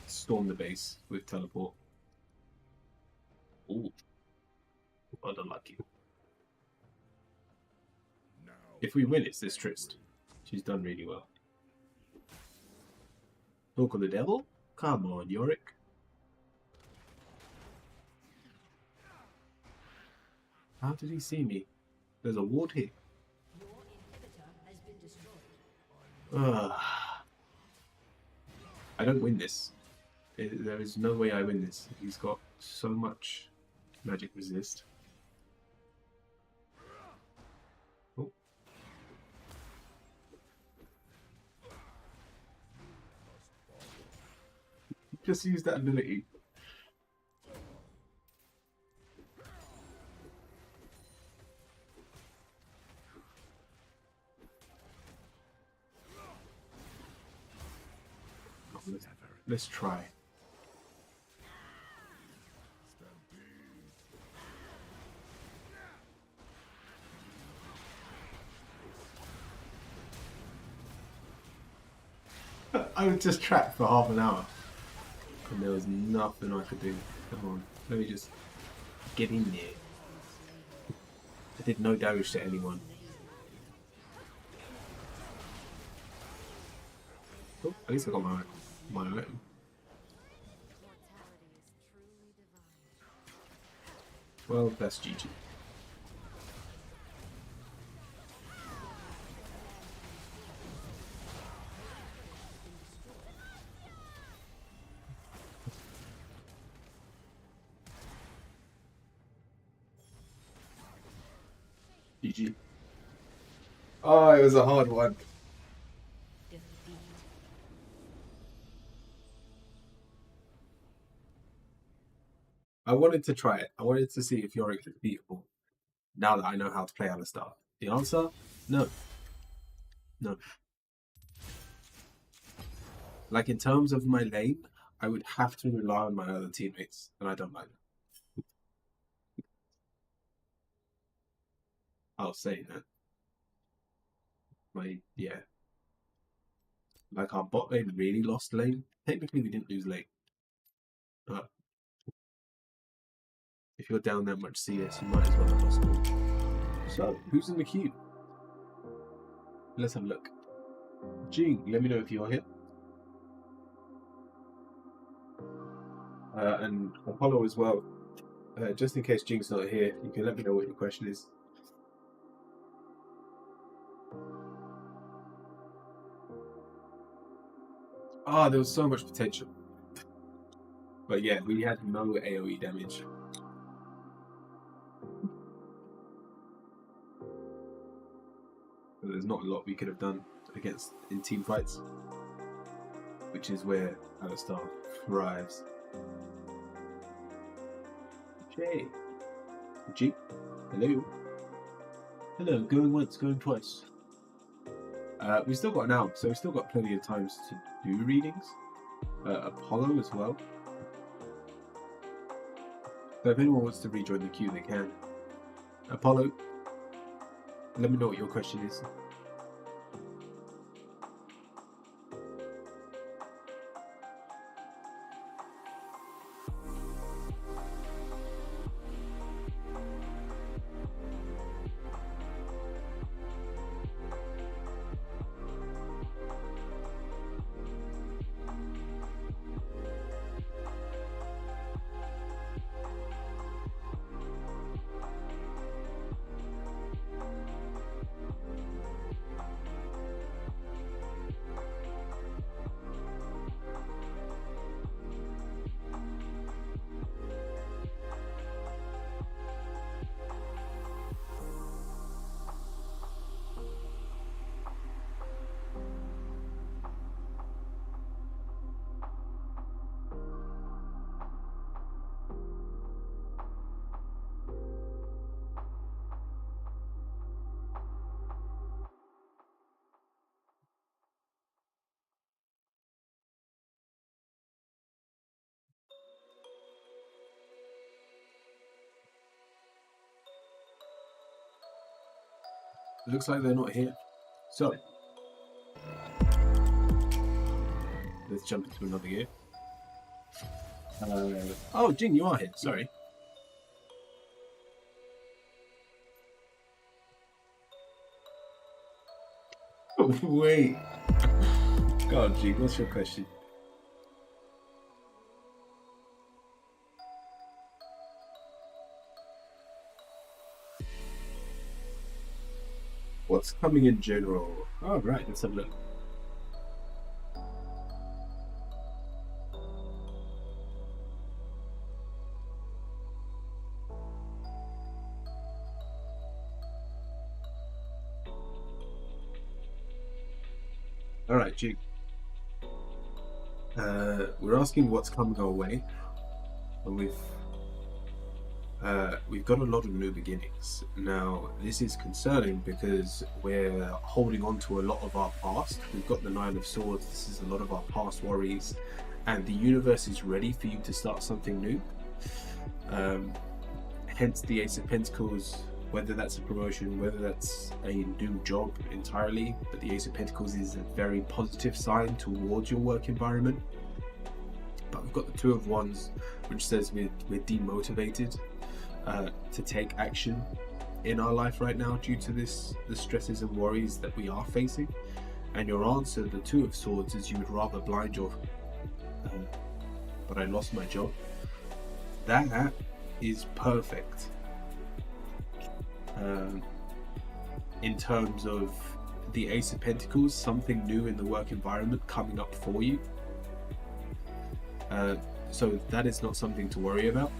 storm the base with teleport. Ooh. What unlucky. Now If we win, it's this Trist. She's done really well. Talk of the devil? Come on, Yorick. How did he see me? There's a ward here. Your inhibitor has been destroyed. Ugh. I don't win this. There is no way I win this. He's got so much magic resist. Oh. Just use that ability. Let's try. I was just trapped for half an hour. And there was nothing I could do. Come on, let me just get in there. I did no damage to anyone. Oh, at least I got my item. Mortality is truly divine. Well, that's GG. GG. Oh, it was a hard one. Defeat. I wanted to try it. I wanted to see if Yorick is beatable. Now that I know how to play Alistar. The answer? No. No. Like, in terms of my lane, I would have to rely on my other teammates, and I don't like that. I'll say that. Yeah. Like, our bot lane really lost lane. Technically, we didn't lose lane. But if you're down that much CS, you might as well have lost lane. So, who's in the queue? Let's have a look. Jing, let me know if you're here. And Apollo as well. Just in case Jing's not here, you can let me know what your question is. Ah, there was so much potential. But yeah, we had no AoE damage. So there's not a lot we could have done against in team fights, which is where Alistar thrives. Jay. G. Hello. Hello, going once, going twice. We've still got an hour, so we've still got plenty of times to do readings. Apollo as well. So if anyone wants to rejoin the queue, they can. Apollo, let me know what your question is. Looks like they're not here. So, let's jump into another gear. Oh, Jing, you are here. Sorry. Wait. Go on, Jing. What's your question? What's coming in general? Oh, right. Let's have a look. All right, Jig. We're asking what's coming our way, and we've got a lot of new beginnings. Now, this is concerning because we're holding on to a lot of our past. We've got the Nine of Swords. This is a lot of our past worries, and the universe is ready for you to start something new. Hence the Ace of Pentacles. Whether that's a promotion, whether that's a new job entirely, but the Ace of Pentacles is a very positive sign towards your work environment. But we've got the Two of Wands, which says we're demotivated to take action in our life right now due to the stresses and worries that we are facing. And your answer, the Two of Swords, is you would rather blind your but I lost my job. That is perfect. In terms of the Ace of Pentacles, something new in the work environment coming up for you. So that is not something to worry about,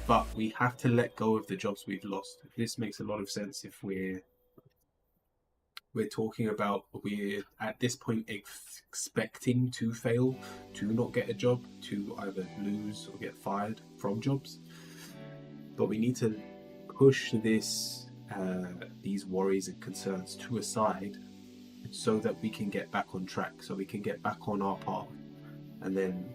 but we have to let go of the jobs we've lost. This makes a lot of sense if we're talking about we're at this point expecting to fail, to not get a job, to either lose or get fired from jobs. But we need to push these worries and concerns to a side so that we can get back on track, so we can get back on our path. And then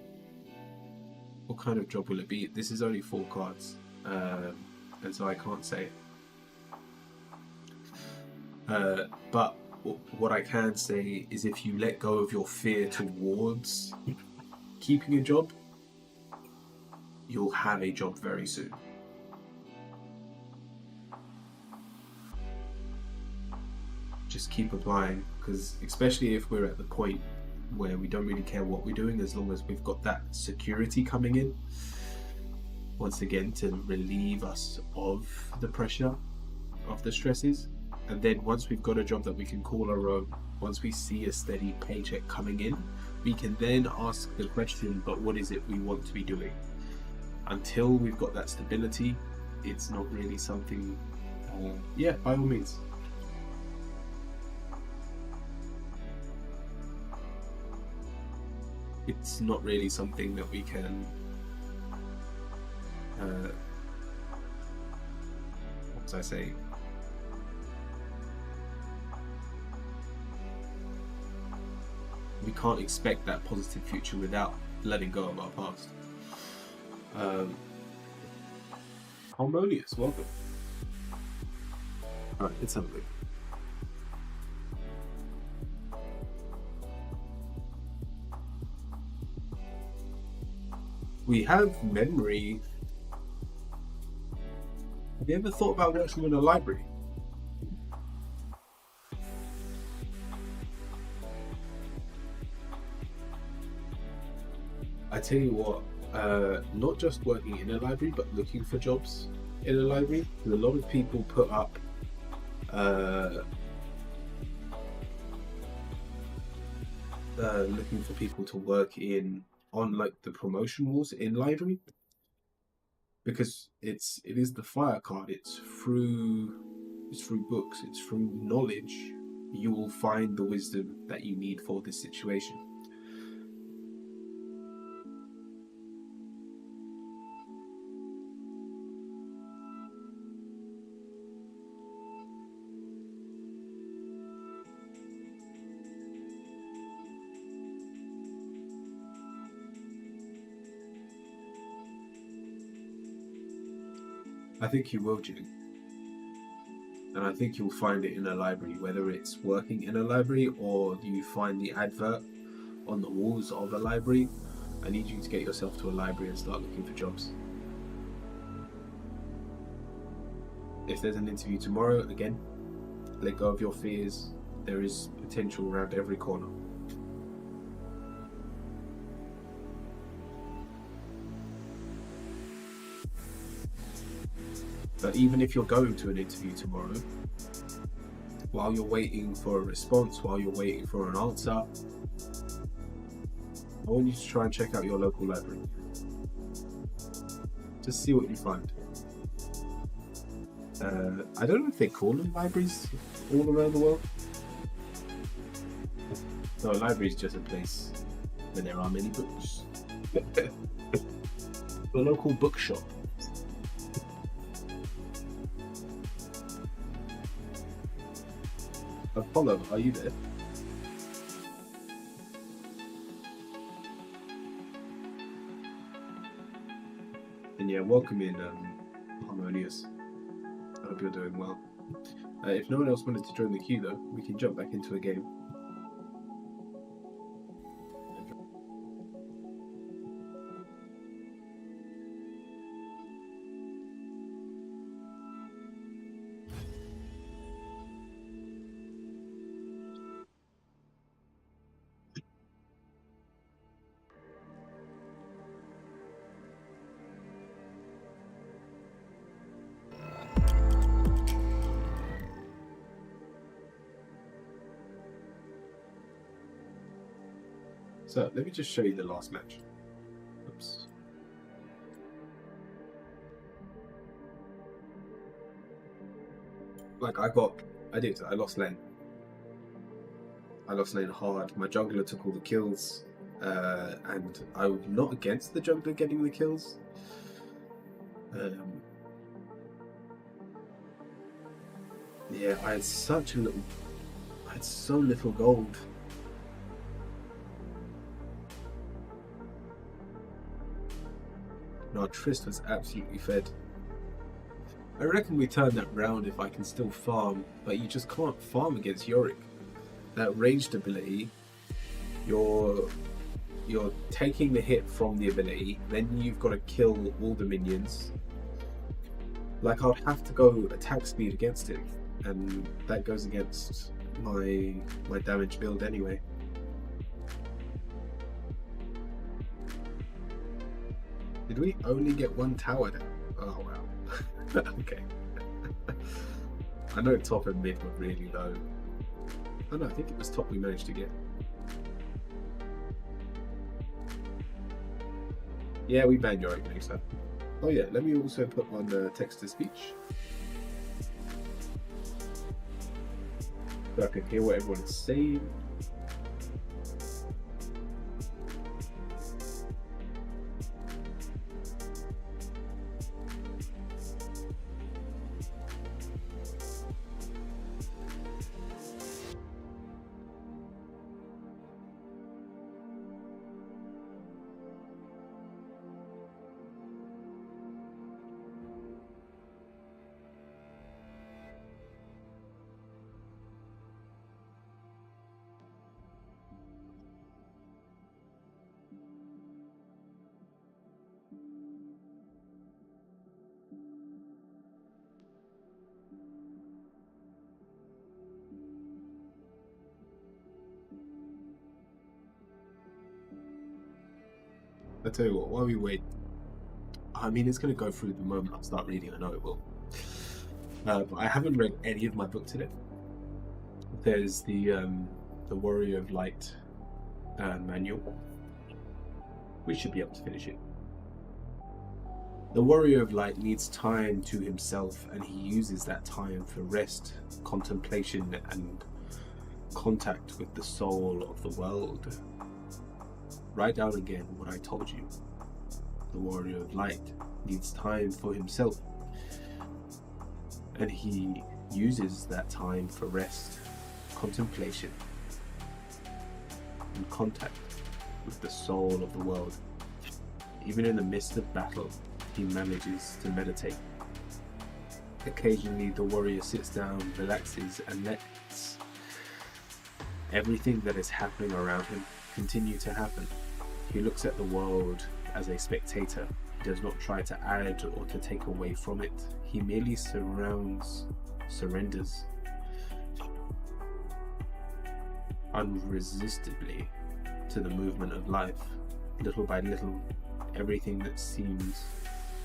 what kind of job will it be? This is only 4 cards, and so I can't say. But what I can say is if you let go of your fear towards keeping a job, you'll have a job very soon. Just keep applying, because especially if we're at the point where we don't really care what we're doing, as long as we've got that security coming in, once again, to relieve us of the pressure, of the stresses. And then once we've got a job that we can call our own, once we see a steady paycheck coming in, we can then ask the question, but what is it we want to be doing? Until we've got that stability, it's not really something, yeah, by all means. It's not really something that we can, what was I saying? We can't expect that positive future without letting go of our past. Harmonious, welcome. Alright, let's have a look. We have memory. Have you ever thought about working in a library? I tell you what, not just working in a library, but looking for jobs in a library. A lot of people put up looking for people to work on like the promotion walls in library, because it is the fire card. It's through books, it's through knowledge you will find the wisdom that you need for this situation. I think you will, Jim. And I think you'll find it in a library, whether it's working in a library or you find the advert on the walls of a library. I need you to get yourself to a library and start looking for jobs. If there's an interview tomorrow, again, let go of your fears. There is potential around every corner. But even if you're going to an interview tomorrow, while you're waiting for a response, while you're waiting for an answer, I want you to try and check out your local library. Just see what you find. I don't know if they call them libraries all around the world. No, a library is just a place where there are many books. The local bookshop. Apollo, are you there? And yeah, welcome in, Harmonious. I hope you're doing well. If no one else wanted to join the queue though, we can jump back into a game. So let me just show you the last match. Oops. Like I lost lane. I lost lane hard. My jungler took all the kills, and I'm not against the jungler getting the kills. Yeah, I had so little gold. No, Trist was absolutely fed. I reckon we turn that round if I can still farm, but you just can't farm against Yorick. That ranged ability, you're taking the hit from the ability, then you've got to kill all the minions. Like I'd have to go attack speed against him, and that goes against my damage build anyway. Did we only get one tower down? Oh wow. Okay. I know top and mid were really low. Oh no, I think it was top we managed to get. Yeah, we ban Yorick next time. Oh yeah, let me also put on text to speech. So I can hear what everyone's saying. I tell you what, while we wait, I mean, it's going to go through the moment I start reading. I know it will. But I haven't read any of my book today. There's the Warrior of Light manual. We should be able to finish it. The Warrior of Light needs time to himself, and he uses that time for rest, contemplation, and contact with the soul of the world. Write down again what I told you. The Warrior of Light needs time for himself, and he uses that time for rest, contemplation, and contact with the soul of the world. Even in the midst of battle, he manages to meditate. Occasionally, the warrior sits down, relaxes, and lets everything that is happening around him continue to happen. He looks at the world as a spectator. He does not try to add or to take away from it. He merely surrenders unresistably to the movement of life. Little by little, everything that seems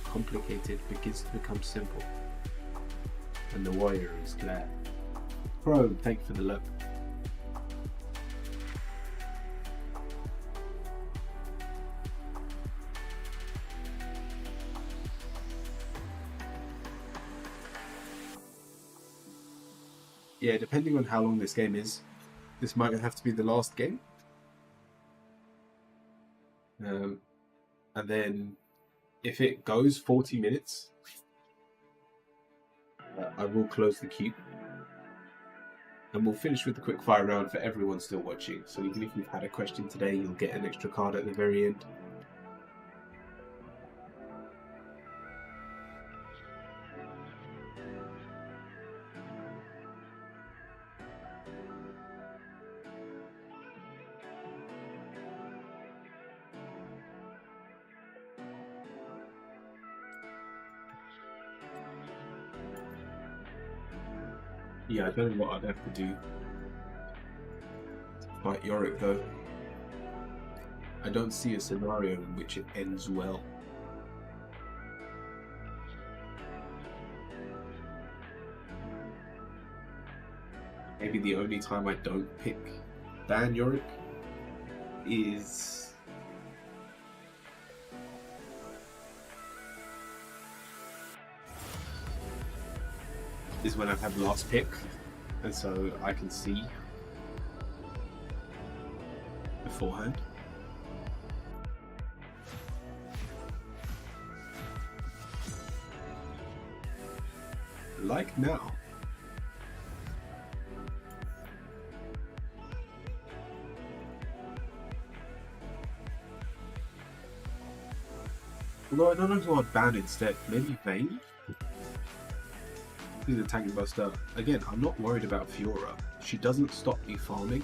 complicated begins to become simple, and the warrior is glad. Pro, thank you for the love. Yeah, depending on how long this game is, this might have to be the last game. And then if it goes 40 minutes, I will close the queue. And we'll finish with a quick fire round for everyone still watching. So even if you've had a question today, you'll get an extra card at the very end. Yeah, I don't know what I'd have to do to fight Yorick though. I don't see a scenario in which it ends well. Maybe the only time I don't pick ban Yorick is when I have last pick, and so I can see beforehand. Like now. Although I don't know who I'd ban instead. Maybe Vayne? The Tank Buster. Again, I'm not worried about Fiora. She doesn't stop me farming,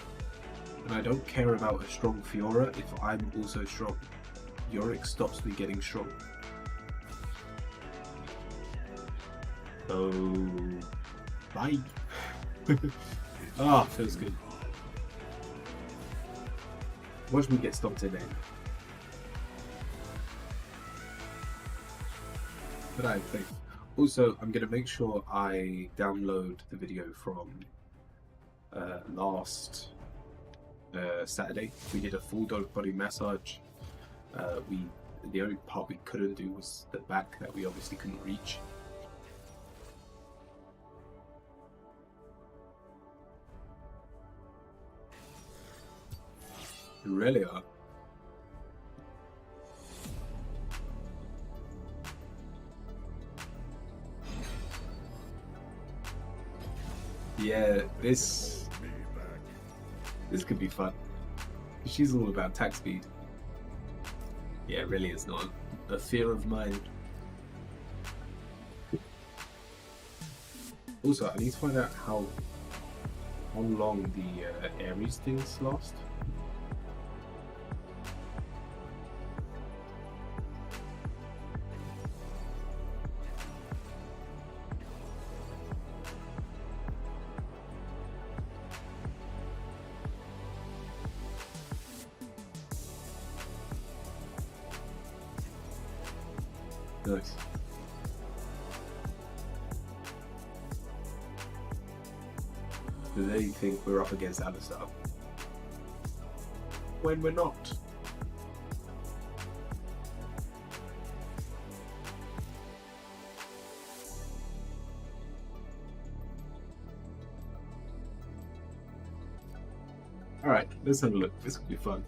and I don't care about a strong Fiora if I'm also strong. Yorick stops me getting strong. So, bye. Ah, feels good. Watch me get stomped in there. But I have faith. Also, I'm going to make sure I download the video from last Saturday. We did a full dog body massage. We The only part we couldn't do was the back that we obviously couldn't reach. Aurelia. Yeah, this could be fun. She's all about attack speed. Yeah, it really is not a fear of mine. Also, I need to find out how long the Ares things last. Nice. Do they think we're up against Alistar? When we're not. Alright, let's have a look. This could be fun.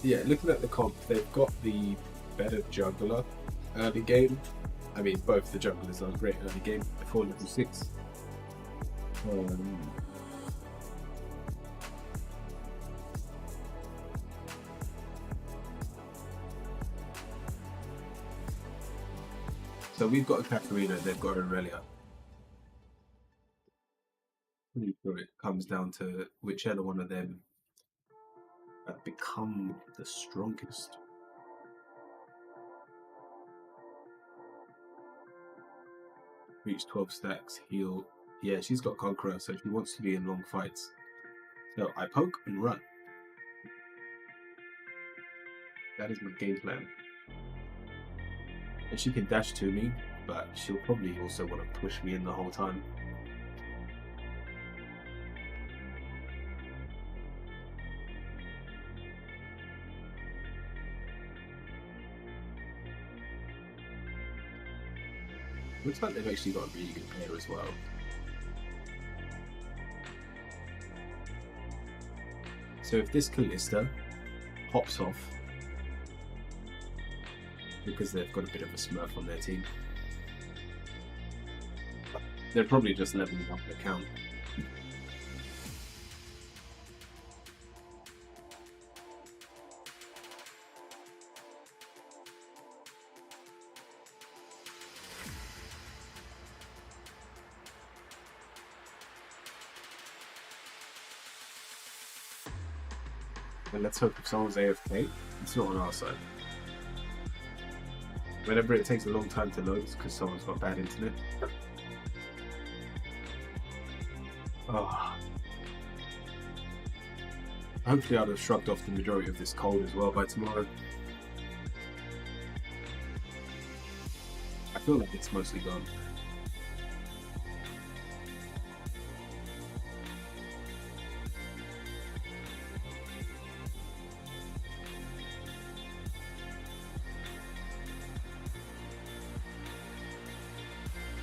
Yeah, looking at the comp, they've got the better jungler early game. I mean, both the junglers are great early game before level 6. So we've got a Katarina, they've got Aurelia. Pretty sure it comes down to whichever one of them become the strongest. Reach 12 stacks, heal. Yeah, she's got Conqueror, so she wants to be in long fights. So I poke and run. That is my game plan. And she can dash to me, but she'll probably also want to push me in the whole time. Looks like they've actually got a really good player as well. So if this Kalista pops off, because they've got a bit of a smurf on their team, they're probably just leveling up the count. And let's hope if someone's AFK, it's not on our side. Whenever it takes a long time to load, it's because someone's got bad internet. Oh. Hopefully I'll have shrugged off the majority of this cold as well by tomorrow. I feel like it's mostly gone.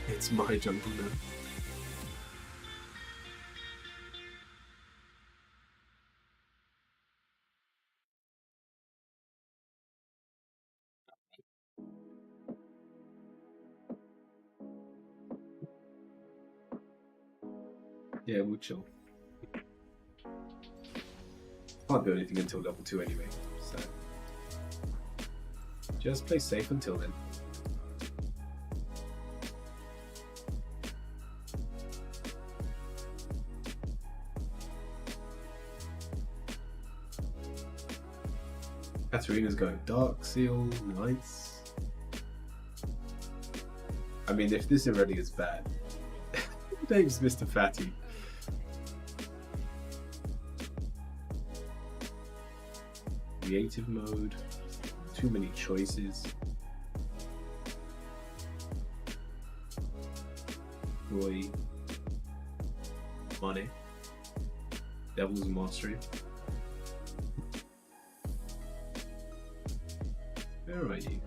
It's my jungle now. Yeah, we'll chill. Can't do anything until level 2 anyway, so just play safe until then. Katharina's going Dark Seal, nice. I mean, if this already is bad, name's Mr. Fatty. Creative mode, too many choices. Roy, money, Devil's Mastery. Where are you?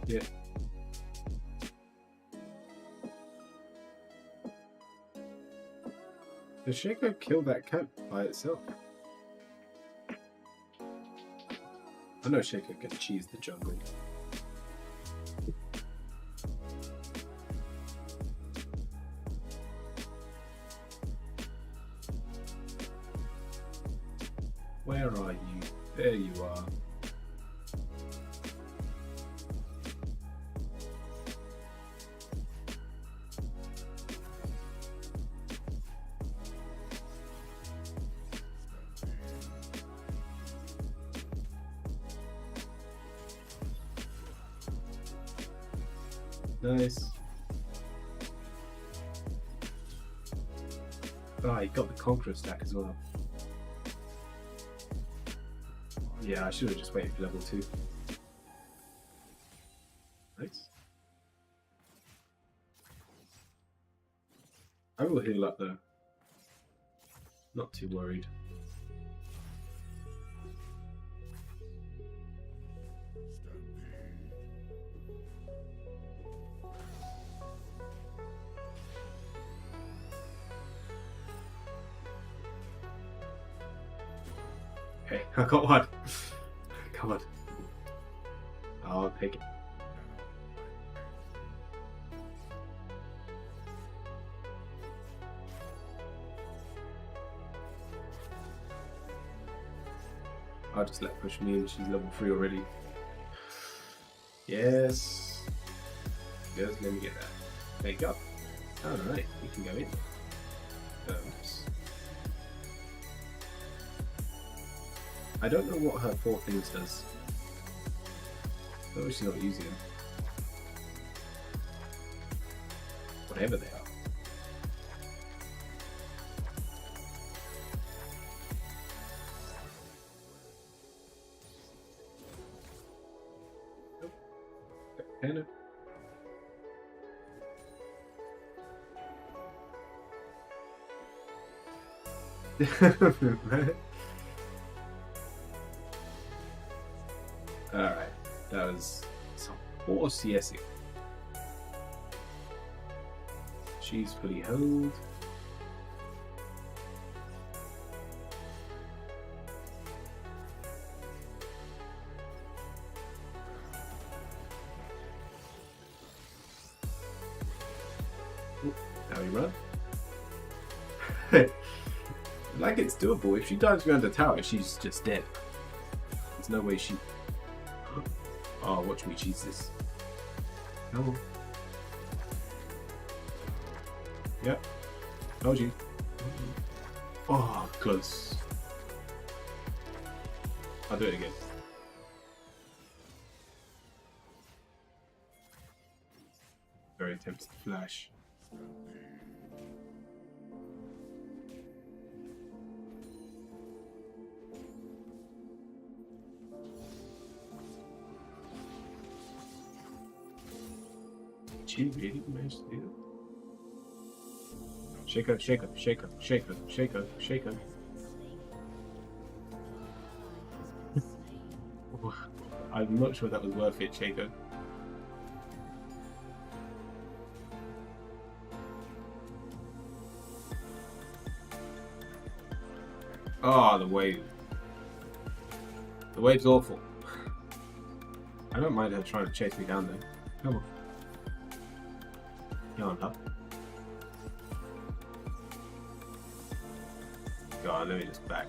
Yeah. Does Shaco kill that cat by itself? I know Shaco can cheese the jungle. Where are you? There you are. Nice. Oh, he got the Conqueror stack as well. Yeah, I should have just waited for level 2. Nice. I will heal up though. Not too worried. Okay, I got one. Come on. I'll take it. I'll just let her push me in. She's level 3 already. Yes. Yes, let me get that. There you go. Alright, you can go in. Oops. I don't know what her 4 things does. Obviously not using them. Whatever they are. Nope. Hannah. Alright, that was some horse yesing. She's fully held. Ooh, now we run. Like it's doable. If she dives behind the tower, she's just dead. There's no way she... Oh, watch me cheese this. Come on. Yep. Told you. Oh, close. I'll do it again. Very tempted to flash. She really managed to do it. Shake up, shake up, shake up, shake up, shake up, shake up. I'm not sure that was worth it, Shaco. Oh, the wave. The wave's awful. I don't mind her trying to chase me down there. Come on. Go on, up. Go on, let me just back.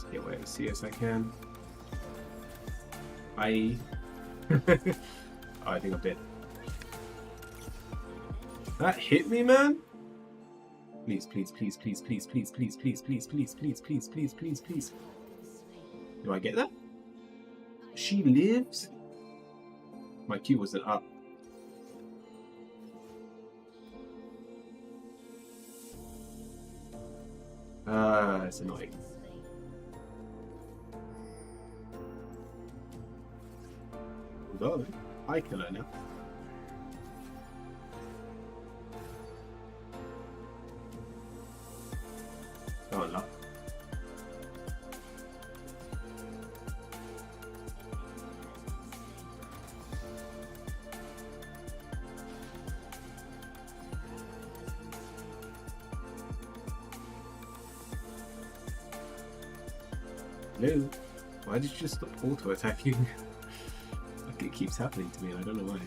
Just get whatever CS I can. I think I'm dead. That hit me, man. Please, please, please, please, please, please, please, please, please, please, please, please, please, please, please. Do I get that? She lives? My Q wasn't up. It's annoying. Although, I kill her now. Oh, luck. No. Why did you just stop auto-attacking? Like, it keeps happening to me and I don't know why.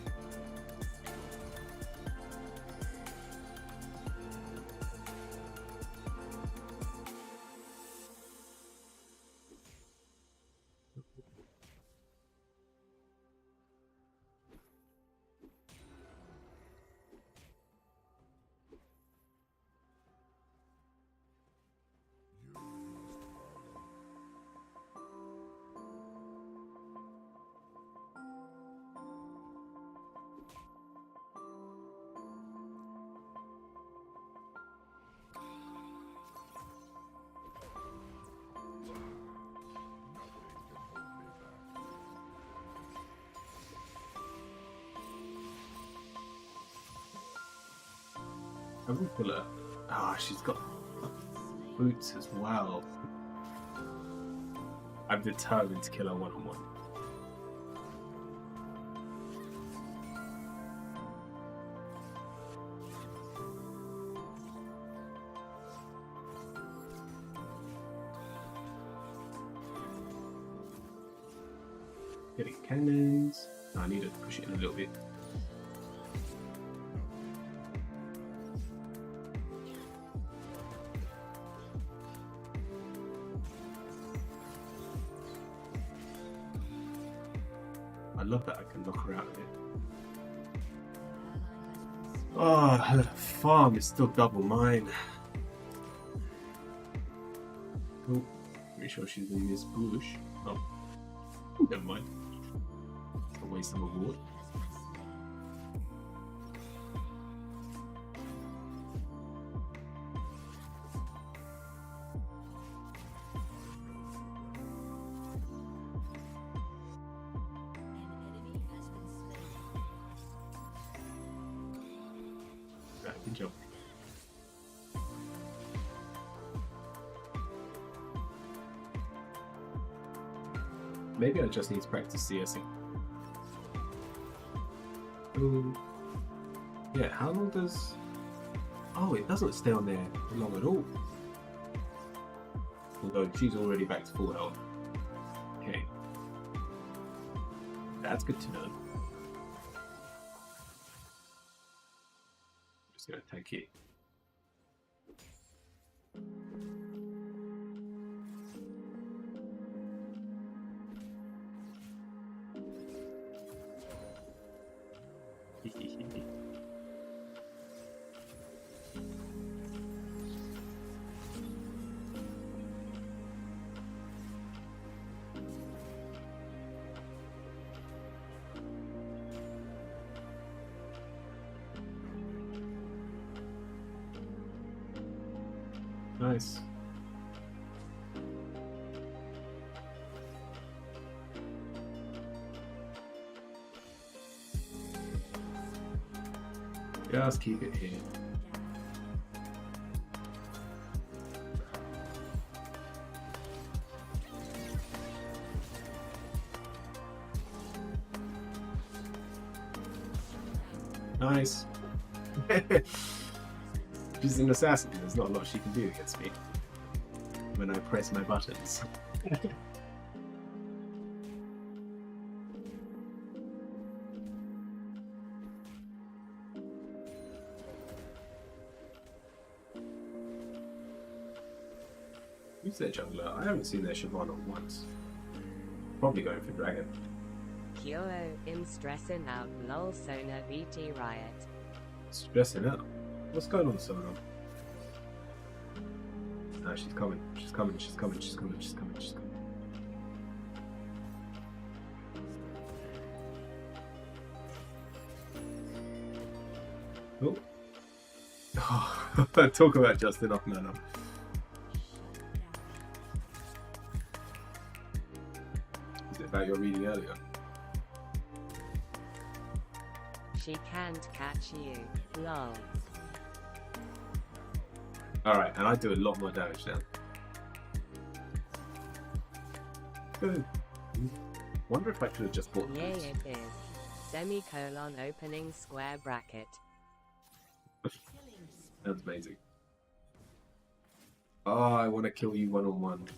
I will pull her. Ah, she's got boots as well. I'm determined to kill her one-on-one. Getting cannons. No, I need to push it in a little bit. I love that I can knock her out of it. Oh, her farm is still double mine. Cool. Pretty sure she's in this bush. Oh, never mind. I'll waste some reward. Good job. Maybe I just need to practice CSing. Yeah, how long does... Oh, it doesn't stay on there long at all. Although she's already back to full health. Okay. That's good to know. Just gonna take it. Nice. Just keep it here. Nice. She's an assassin. There's not a lot she can do against me when I press my buttons. Who's their jungler? I haven't seen their Shyvana once. Probably going for Dragon. Kyoro im stressing out lol Sona VT riot. Stressing out. What's going on, Sona? No, she's coming. She's coming. She's coming. She's coming. She's coming. She's coming. Oh. Talk about just enough mana. Is it about your reading earlier? She can't catch you. Lol. Alright, and I do a lot more damage now. Good. Wonder if I could have just bought Yeah, these. it is. Semicolon opening square bracket. That's amazing. Oh, I want to kill you one-on-one.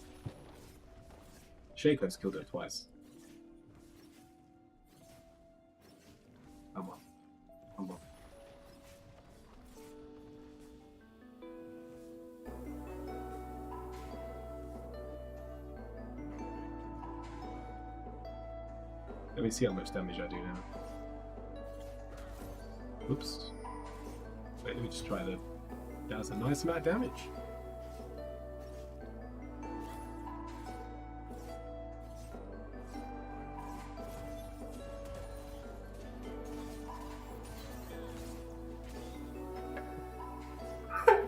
Shaco's killed her twice. Come on. Come on. Let me see how much damage I do now. Oops. Wait, let me just try that. That was a nice amount of damage.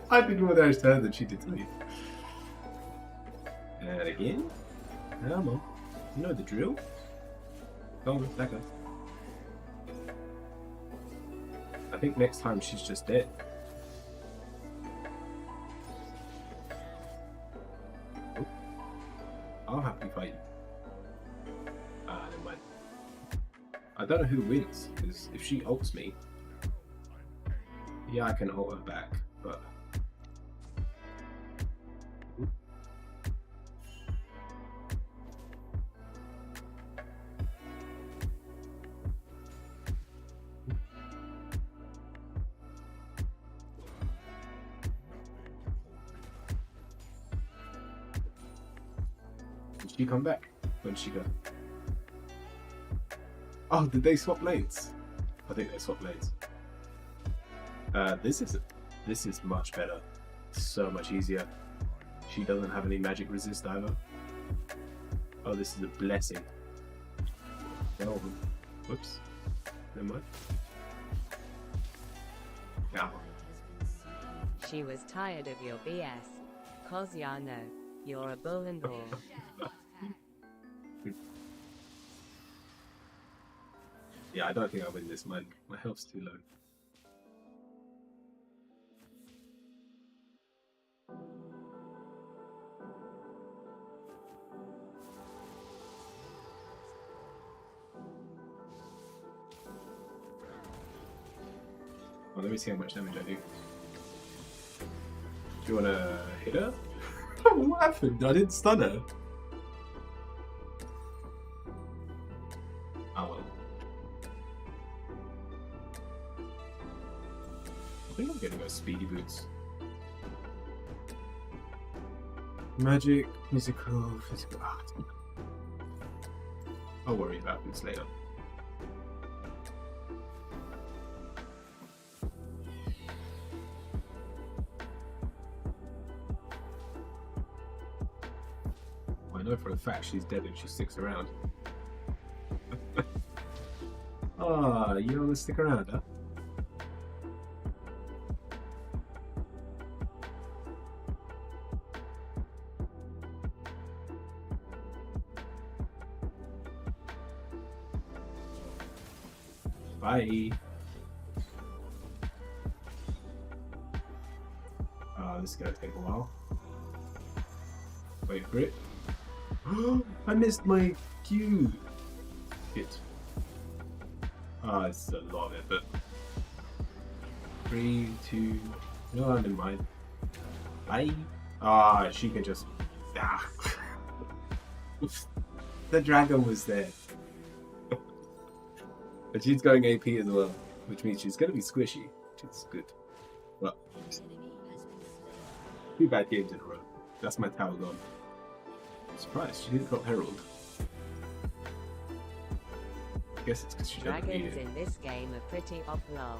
I did more damage to her than she did to me. And again? Come on. You know the drill. Go on, back up. I think next time she's just dead. Oh. I'll happily fight you. Never mind. I don't know who wins, because if she ults me, yeah, I can ult her back, but... Did she come back? When did she go? Oh, did they swap lanes? I think they swapped lanes. This is much better. So much easier. She doesn't have any magic resist either. Oh, this is a blessing. Oh, whoops. Never mind. Yeah. She was tired of your BS. Cosiano, you're a bull and all. Yeah, I don't think I win this. My health's too low. Well, let me see how much damage I do. Do you want to hit her? What happened? I didn't stun her. Oh well. I think I'm gonna go speedy boots. Magic, musical, physical art. I'll worry about boots later. I know for a fact she's dead if she sticks around. Ah, you don't want to stick around, huh? Bye. This is gonna take a while. Wait for it. I missed my cue. Hit. It's a lot of effort. 3, 2. No, never mind. Bye. She can just. The dragon was there. But she's going AP as well, which means she's going to be squishy, which is good. Well, 2 bad games in a row. That's my tower gone. I'm surprised she didn't drop Herald. I guess it's because she doesn't need Dragons it. in this game are pretty lol.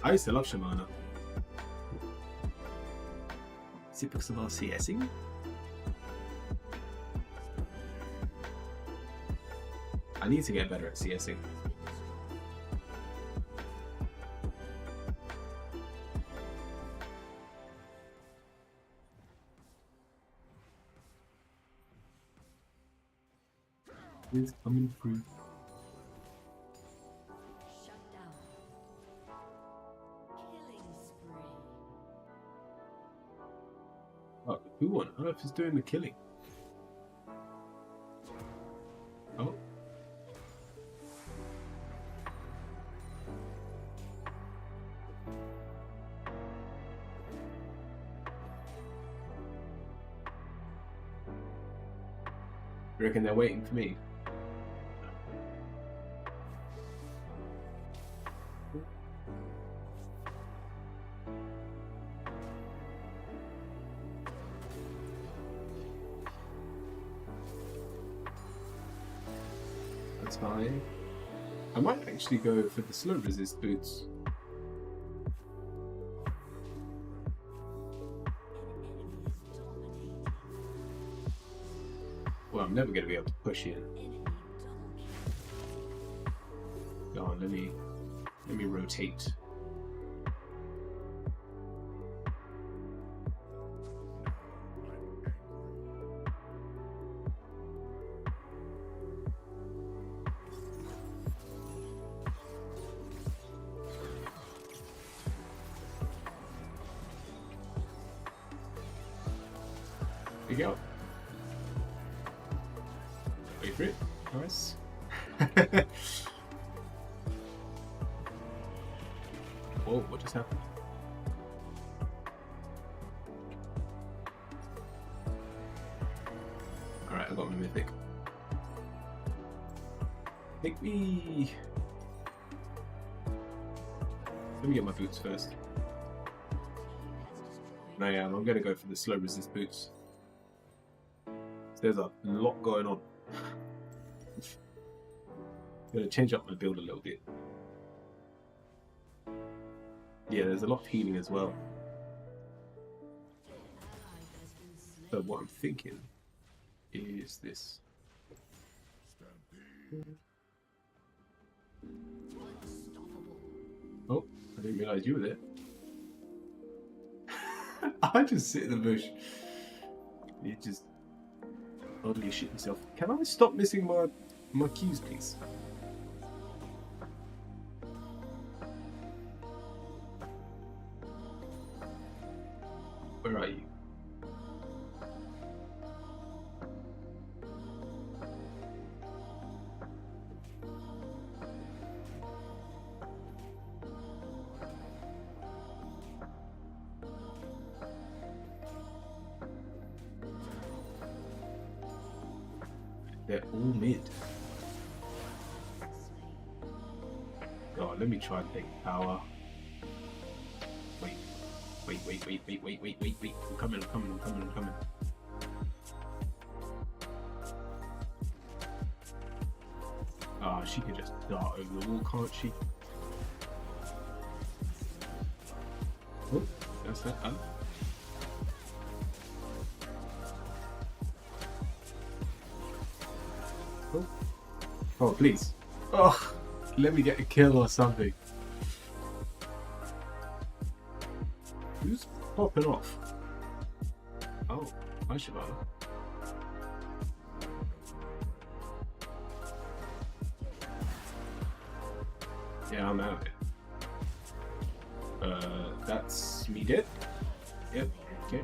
I used to love Shyvana. Is it because of our CSing? I need to get better at CSing. It's coming through. Shut down. Killing spree. Oh, who on earth is doing the killing? Oh. You reckon they're waiting for me? That's fine. I might actually go for the slow resist boots. Well, I'm never going to be able to push in. Enemy double kill. Go on, let me rotate. There you go. Wait for it. Nice. Whoa, what just happened? Alright, I got my mythic. Make me... Let me get my boots first. No, yeah, I'm gonna go for the slow resist boots. There's a lot going on. Gonna change up my build a little bit. Yeah, there's a lot of healing as well. Ally has been slain. So what I'm thinking is this. Unstoppable. Oh, I didn't realise you were there. I just sit in the bush. You just oddly shit yourself. Can I stop missing my cues, please? Where are you? They're all mid. Oh, let me try and take power. Wait. I'm coming. Ah, she could just dart over the wall, can't she? Oh, that's that done. Oh, please. Oh, let me get a kill or something. Who's popping off? Oh, hi Shyvana. Yeah, I'm out. That's me dead. Yep, okay.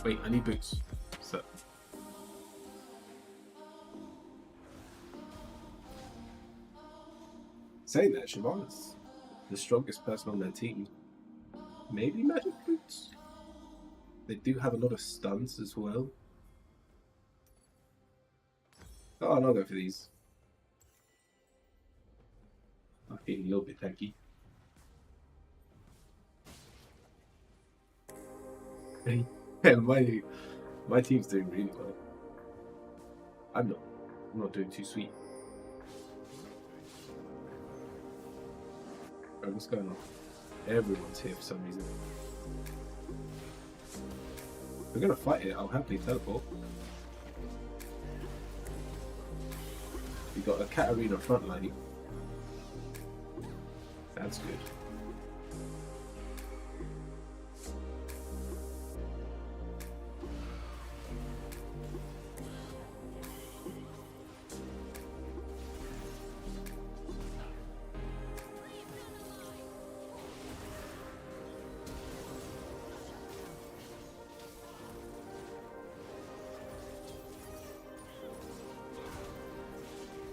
Wait, I need boots. So. Saying that, Shyvana's the strongest person on their team. Maybe magic boots? They do have a lot of stunts as well. Oh, and I'll go for these. I'm feeling a little bit tanky. Yeah, my team's doing really well. I'm not doing too sweet. Alright, what's going on? Everyone's here for some reason. We're gonna fight it. I'll happily teleport. We got a Katarina frontline. That's good.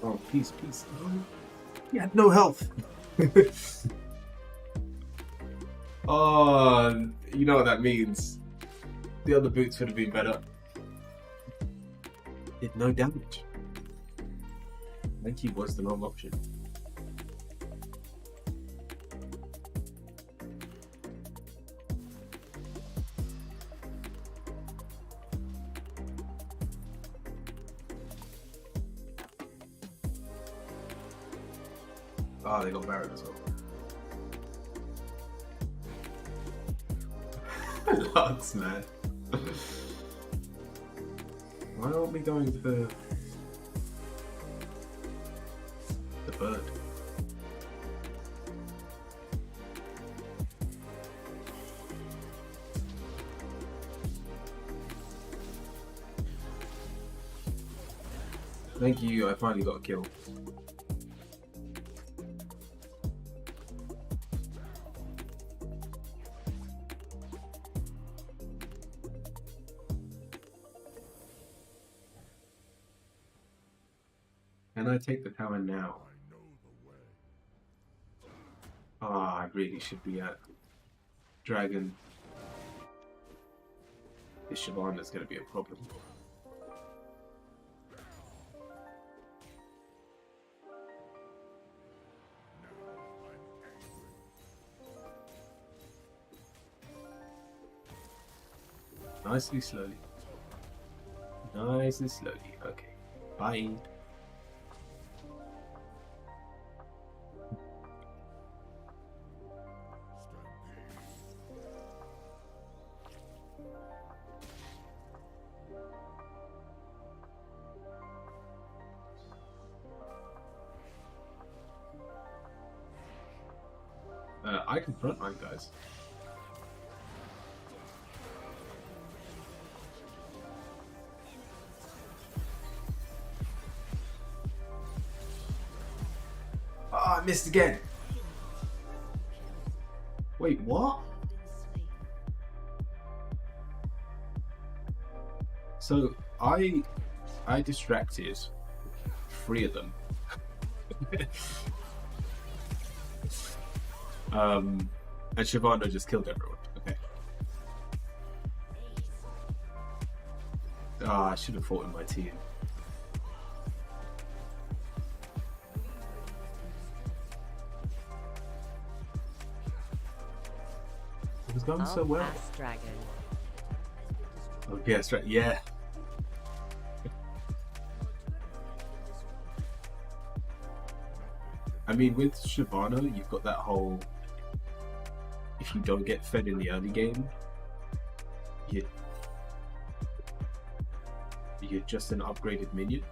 Oh, peace. Oh, he had no health. Oh, you know what that means. The other boots would have been better. Did no damage. Thank you was the wrong option. Ah, they got Baron as well. Lux, man. Why aren't we going for the bird? Thank you, I finally got a kill. Can I take the tower now? I know the way. Ah, I really should be at Dragon. This Shyvana's going to be a problem. Nicely, slowly. Nice and slowly. Okay. Bye. I can frontline, guys. Ah, I missed again. Wait, what? So I distracted 3 of them. And Shyvana just killed everyone. Okay. Ah, I should have fought in my team. It was going so well. Ass dragon. Oh, yeah, that's right. Yeah. I mean, with Shyvana, you've got that whole. If you don't get fed in the early game, you're just an upgraded minion.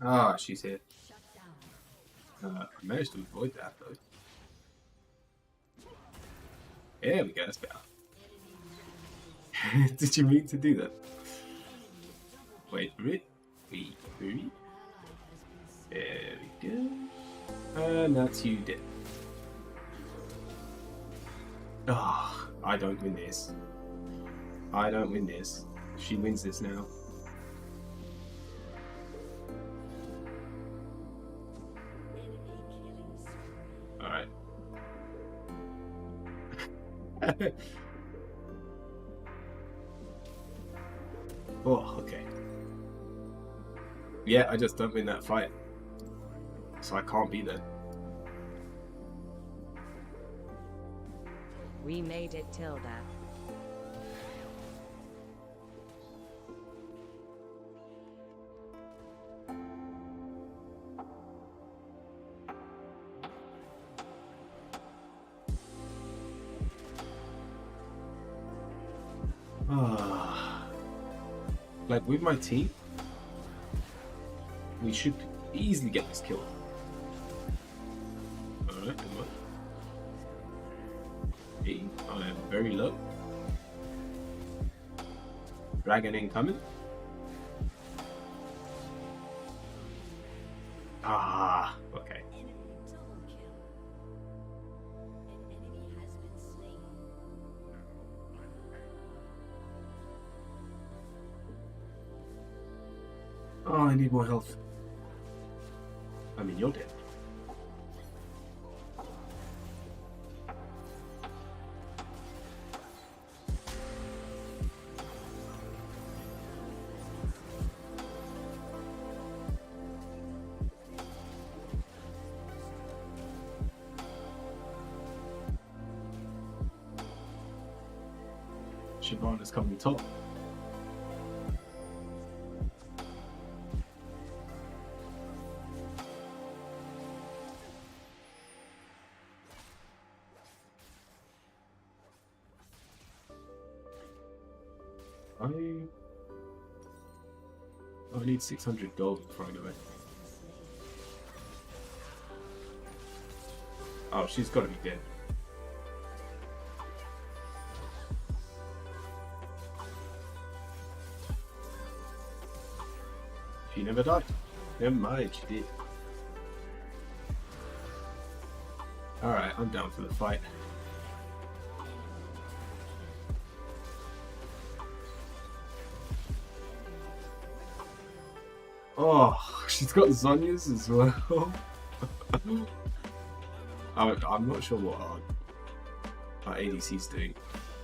Ah, she's here. I managed to avoid that though. There we go, that's better. Did you mean to do that? Wait for it. Wait for it. There we go. And that's you dead. Ah, I don't win this. I don't win this. She wins this now. Alright. Oh, okay. Yeah, I just don't win that fight. So I can't be there. We made it, Tilda. Like, with my team, we should easily get this kill. Alright, come on. Hey, I am very low. Dragon incoming. Ah, okay. Enemy double kill. An enemy has been slain. Oh, I need more health. I mean, you're dead. Shyvana's coming top. I need 600 gold before I go in. Oh, she's got to be dead. She never died. Never mind, she did. Alright, I'm down for the fight. Oh, she's got Zhonya's as well. I'm not sure what our ADC's doing.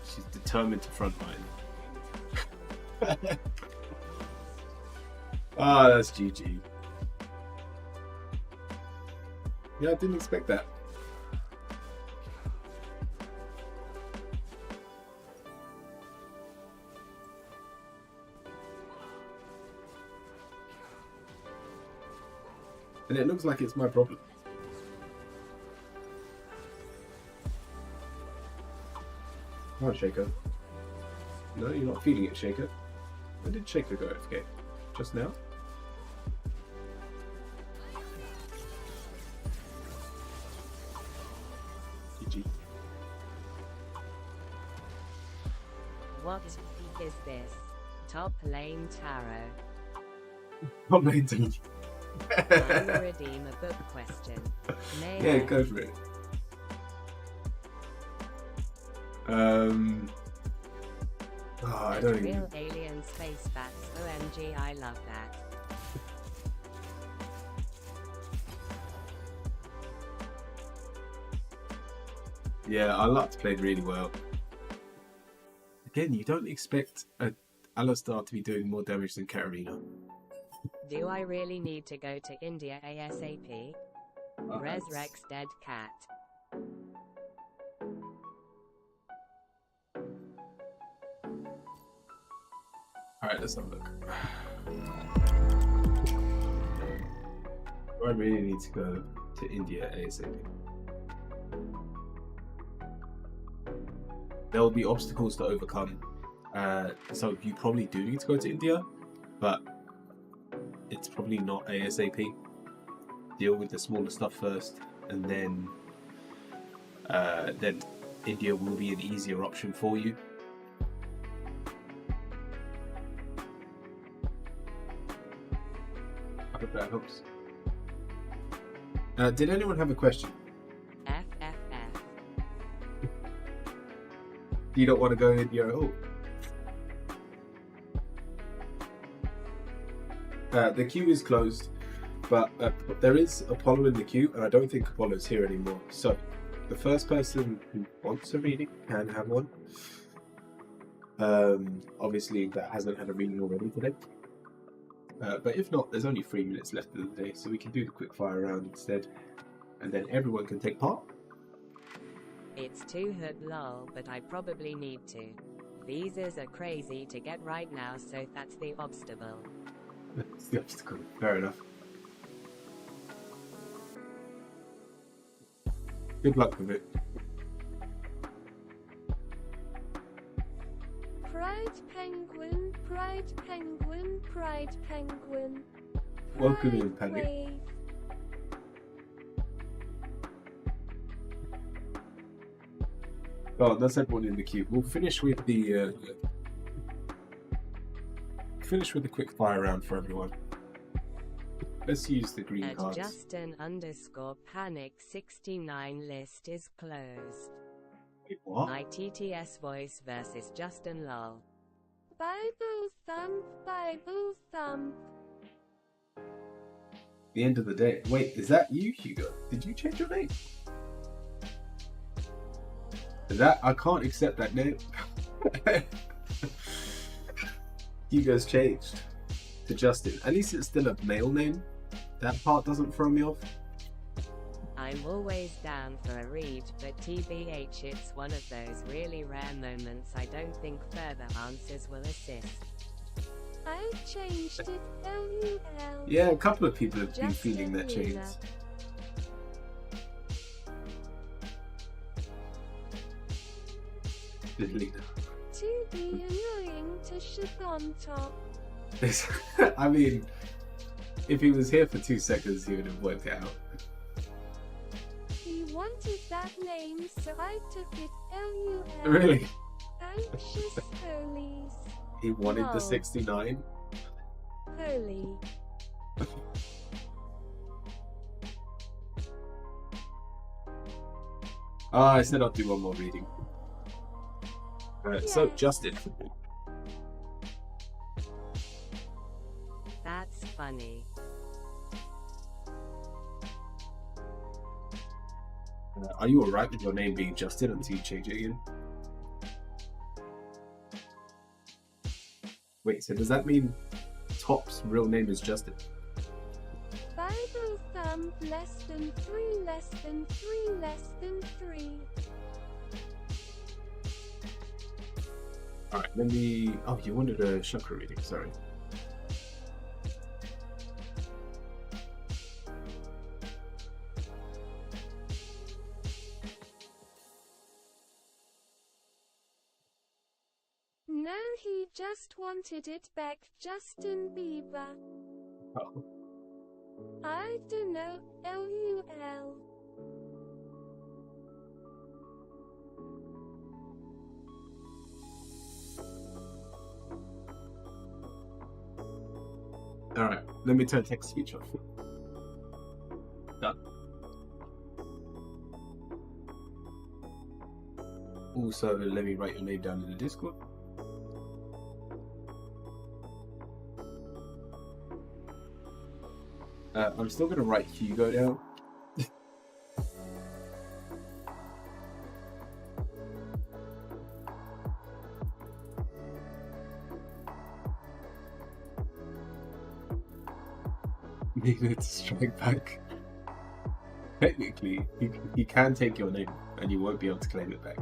She's determined to frontline. Ah, that's GG. Yeah, I didn't expect that. And it looks like it's my problem. Come on, Shaco. No, you're not feeling it, Shaco. When did Shaco go AFK? Just now? GG. What is this? Top lane tarot. Not maintained. I'll redeem a book question. Yeah, go for it. I don't even. Real alien space bats. OMG, I love that. Yeah, our luck's played really well. Again, you don't expect a Alistar to be doing more damage than Katarina. Do I really need to go to India ASAP? Resurrect's dead cat. Alright, let's have a look. Do I really need to go to India ASAP? There will be obstacles to overcome. So you probably do need to go to India, but it's probably not ASAP. Deal with the smaller stuff first, and then India will be an easier option for you. I hope that helps. Did anyone have a question? FFF. You don't want to go in India at all? The queue is closed, But there is Apollo in the queue, and I don't think Apollo's here anymore. So the first person who wants a reading can have one. Obviously, that hasn't had a reading already today. But if not, there's only 3 minutes left of the day, so we can do the quick fire round instead, and then everyone can take part. It's too hood lol, but I probably need to. Visas are crazy to get right now, so that's the obstacle. That's the obstacle. Fair enough. Good luck with it. Pride penguin, pride penguin, pride penguin. Welcome in, Pride Penny. wave. Oh, that's everyone in the queue. We'll finish with the quick fire round for everyone. Let's use the green At cards. Justin_Panic69 list is closed. Wait, what? My TTS voice versus Justin lol. Bible thump, Bible thump. The end of the day. Wait, is that you, Hugo? Did you change your name? I can't accept that name. Hugo's changed to Justin. At least it's still a male name. That part doesn't throw me off. I'm always down for a read, but TBH, it's one of those really rare moments. I don't think further answers will assist. I changed it, LUL. Yeah, a couple of people have been Justin feeling that change. Luna. Lena. To be annoying to shit on top. I mean, if he was here for 2 seconds, he would have worked it out. He wanted that name, so I took it, LUL. Really? Anxious holies. He wanted the No. 69? Holy. I said I'll do one more reading. So, Yes. Justin. That's funny. Are you alright with your name being Justin until you change it again? Wait, so does that mean Top's real name is Justin? Bible thump less than 3, less than 3, less than 3. Alright, let me... Oh, you wanted a chakra reading, sorry. No, he just wanted it back, Justin Bieber. Oh. I don't know, LUL. Alright, let me turn text speech off. Done. Also, let me write your name down in the Discord. I'm still going to write Hugo down. Needed to strike back. Technically, he can take your name and you won't be able to claim it back.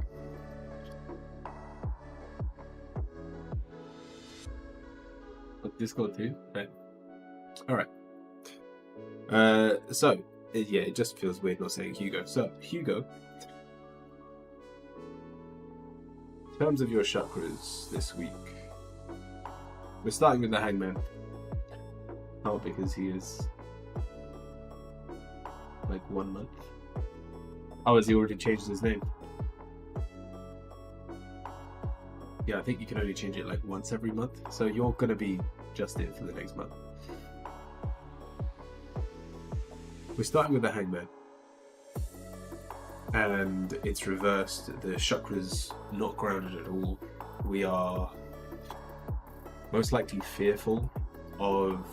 But Discord too? Right. Alright. Yeah, it just feels weird not saying Hugo. So, Hugo, in terms of your chakras this week, we're starting with the Hangman. Oh, because he is like 1 month. Oh, has he already changed his name? Yeah, I think you can only change it like once every month. So you're gonna be Justin for the next month. We're starting with the Hangman. And it's reversed. The chakra's not grounded at all. We are most likely fearful of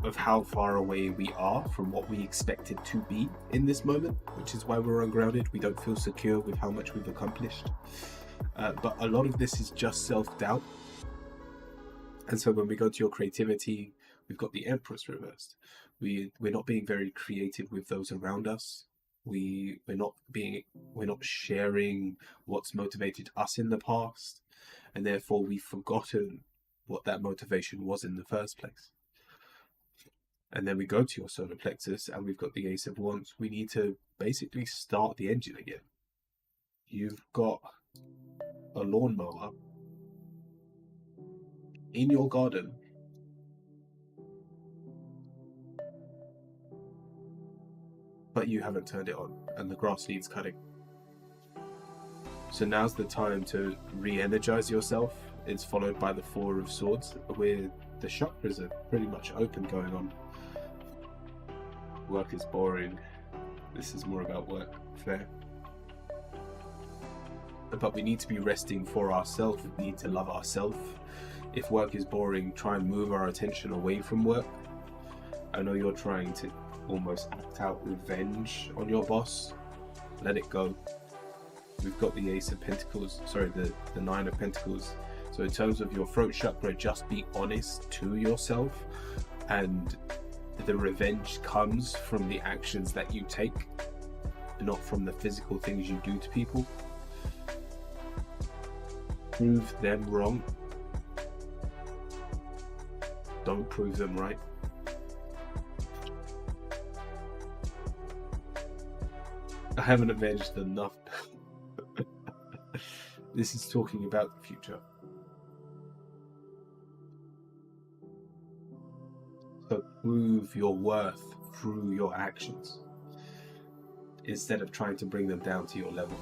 of how far away we are from what we expected to be in this moment, which is why we're ungrounded. We don't feel secure with how much we've accomplished. But a lot of this is just self-doubt. And so when we go to your creativity, we've got the Empress reversed. We're not being very creative with those around us. We're not sharing what's motivated us in the past, and therefore we've forgotten what that motivation was in the first place. And then we go to your solar plexus and we've got the Ace of Wands. We need to basically start the engine again. You've got a lawnmower in your garden, but you haven't turned it on and the grass needs cutting. So now's the time to re-energize yourself. It's followed by the Four of Swords, where the chakras are pretty much open going on. Work is boring. This is more about work. Fair. But we need to be resting for ourselves. We need to love ourselves. If work is boring, try and move our attention away from work. I know you're trying to almost act out revenge on your boss. Let it go. We've got the Ace of Pentacles, sorry, the Nine of Pentacles. So in terms of your throat chakra, just be honest to yourself, and the revenge comes from the actions that you take, not from the physical things you do to people. Prove them wrong. Don't prove them right. I haven't avenged enough. This is talking about the future. So prove your worth through your actions, instead of trying to bring them down to your level.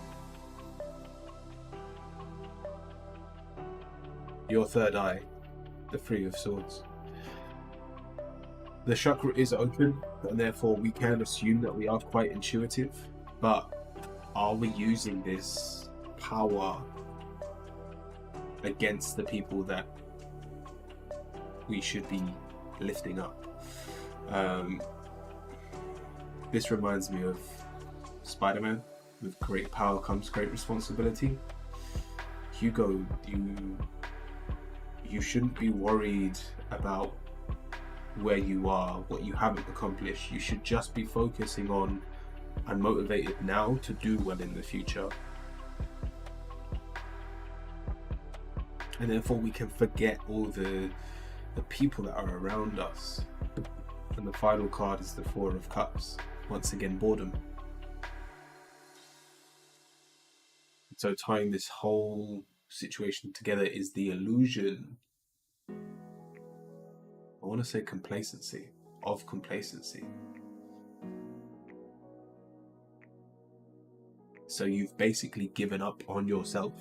Your third eye, the Three of Swords. The chakra is open, and therefore we can assume that we are quite intuitive, but are we using this power against the people that we should be lifting up? This reminds me of Spider-Man. With great power comes great responsibility. Hugo, you shouldn't be worried about where you are, what you haven't accomplished. You should just be focusing on, I'm motivated now to do well in the future. And therefore we can forget all the people that are around us. And the final card is the Four of Cups. Once again, boredom. So tying this whole situation together is the illusion, I want to say complacency, of complacency. So you've basically given up on yourself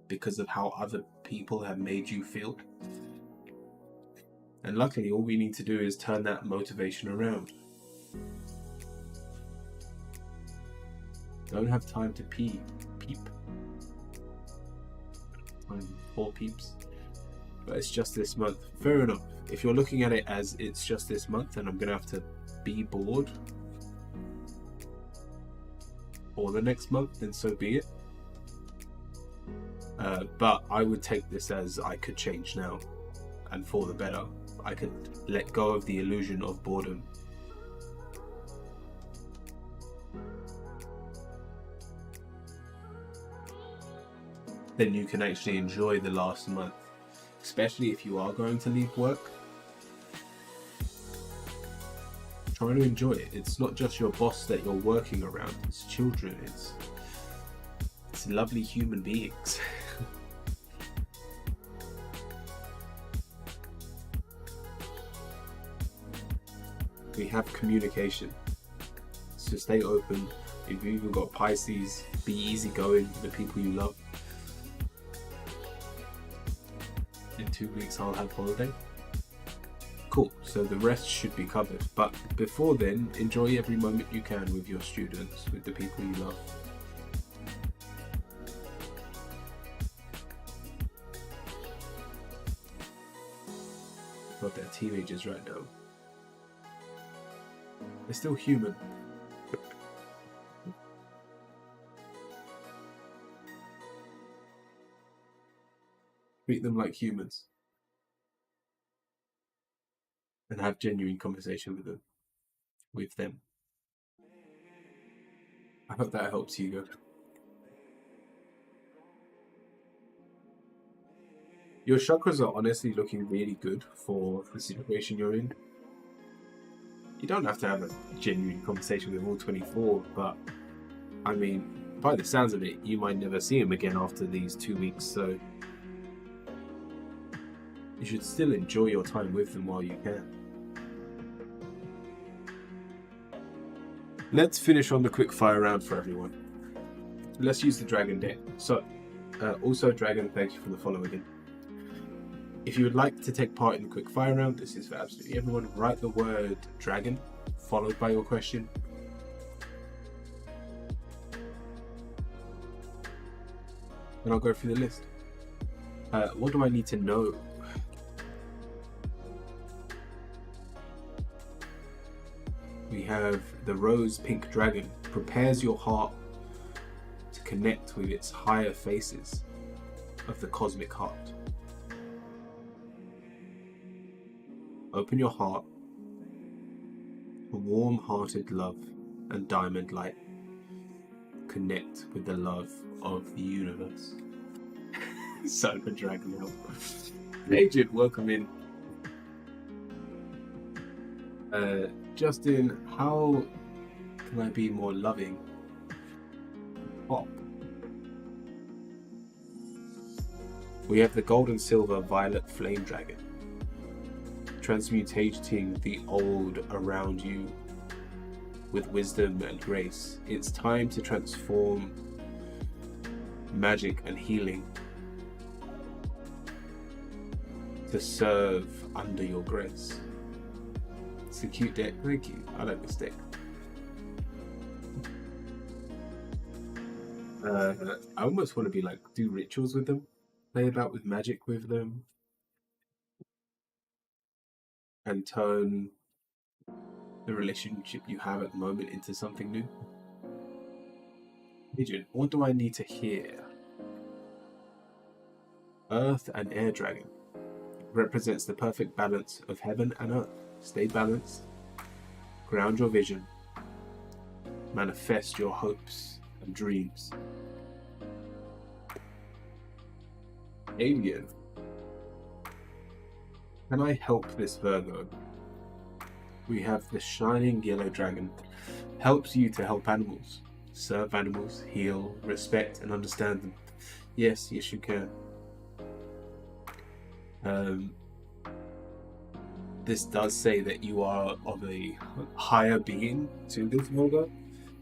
because of how other people have made you feel. And luckily, all we need to do is turn that motivation around. Don't have time to peep. Time for peeps. But it's just this month. Fair enough. If you're looking at it as it's just this month and I'm going to have to be bored for the next month, then so be it. But I would take this as I could change now, and for the better. I could let go of the illusion of boredom. Then you can actually enjoy the last month, especially if you are going to leave work. Try to enjoy it. It's not just your boss that you're working around, it's children, it's lovely human beings. We have communication, so stay open. If you've even got Pisces, be easygoing with the people you love. In 2 weeks I'll have holiday. Cool, so the rest should be covered, but before then, enjoy every moment you can with your students, with the people you love. Got that teenagers right now. They're still human. Treat them like humans. And have genuine conversation with them. I hope that helps, Hugo. Your chakras are honestly looking really good for the situation you're in. You don't have to have a genuine conversation with all 24, but I mean, by the sounds of it, you might never see him again after these 2 weeks, so you should still enjoy your time with them while you can. Let's finish on the quick fire round for everyone. Let's use the dragon deck. So, also dragon, thank you for the follow again. If you would like to take part in the quick fire round, this is for absolutely everyone. Write the word dragon followed by your question. And I'll go through the list. What do I need to know? We have the rose pink dragon. Prepares your heart to connect with its higher faces of the cosmic heart. Open your heart for warm-hearted love and diamond light. Connect with the love of the universe. Cyber Dragon help. Agent, welcome in. Justin, how can I be more loving? Pop. We have the gold and silver violet flame dragon. Transmutating the old around you with wisdom and grace. It's time to transform magic and healing to serve under your grace. It's a cute deck. Thank you. I like this deck. I almost want to be like, do rituals with them, play about with magic with them, and turn the relationship you have at the moment into something new. Agent, what do I need to hear? Earth and Air Dragon represents the perfect balance of heaven and earth. Stay balanced, ground your vision, manifest your hopes and dreams. Alien, can I help this Virgo? We have the shining yellow dragon. Helps you to help animals, serve animals, heal, respect and understand them. Yes, yes you can. This does say that you are of a higher being to this Virgo,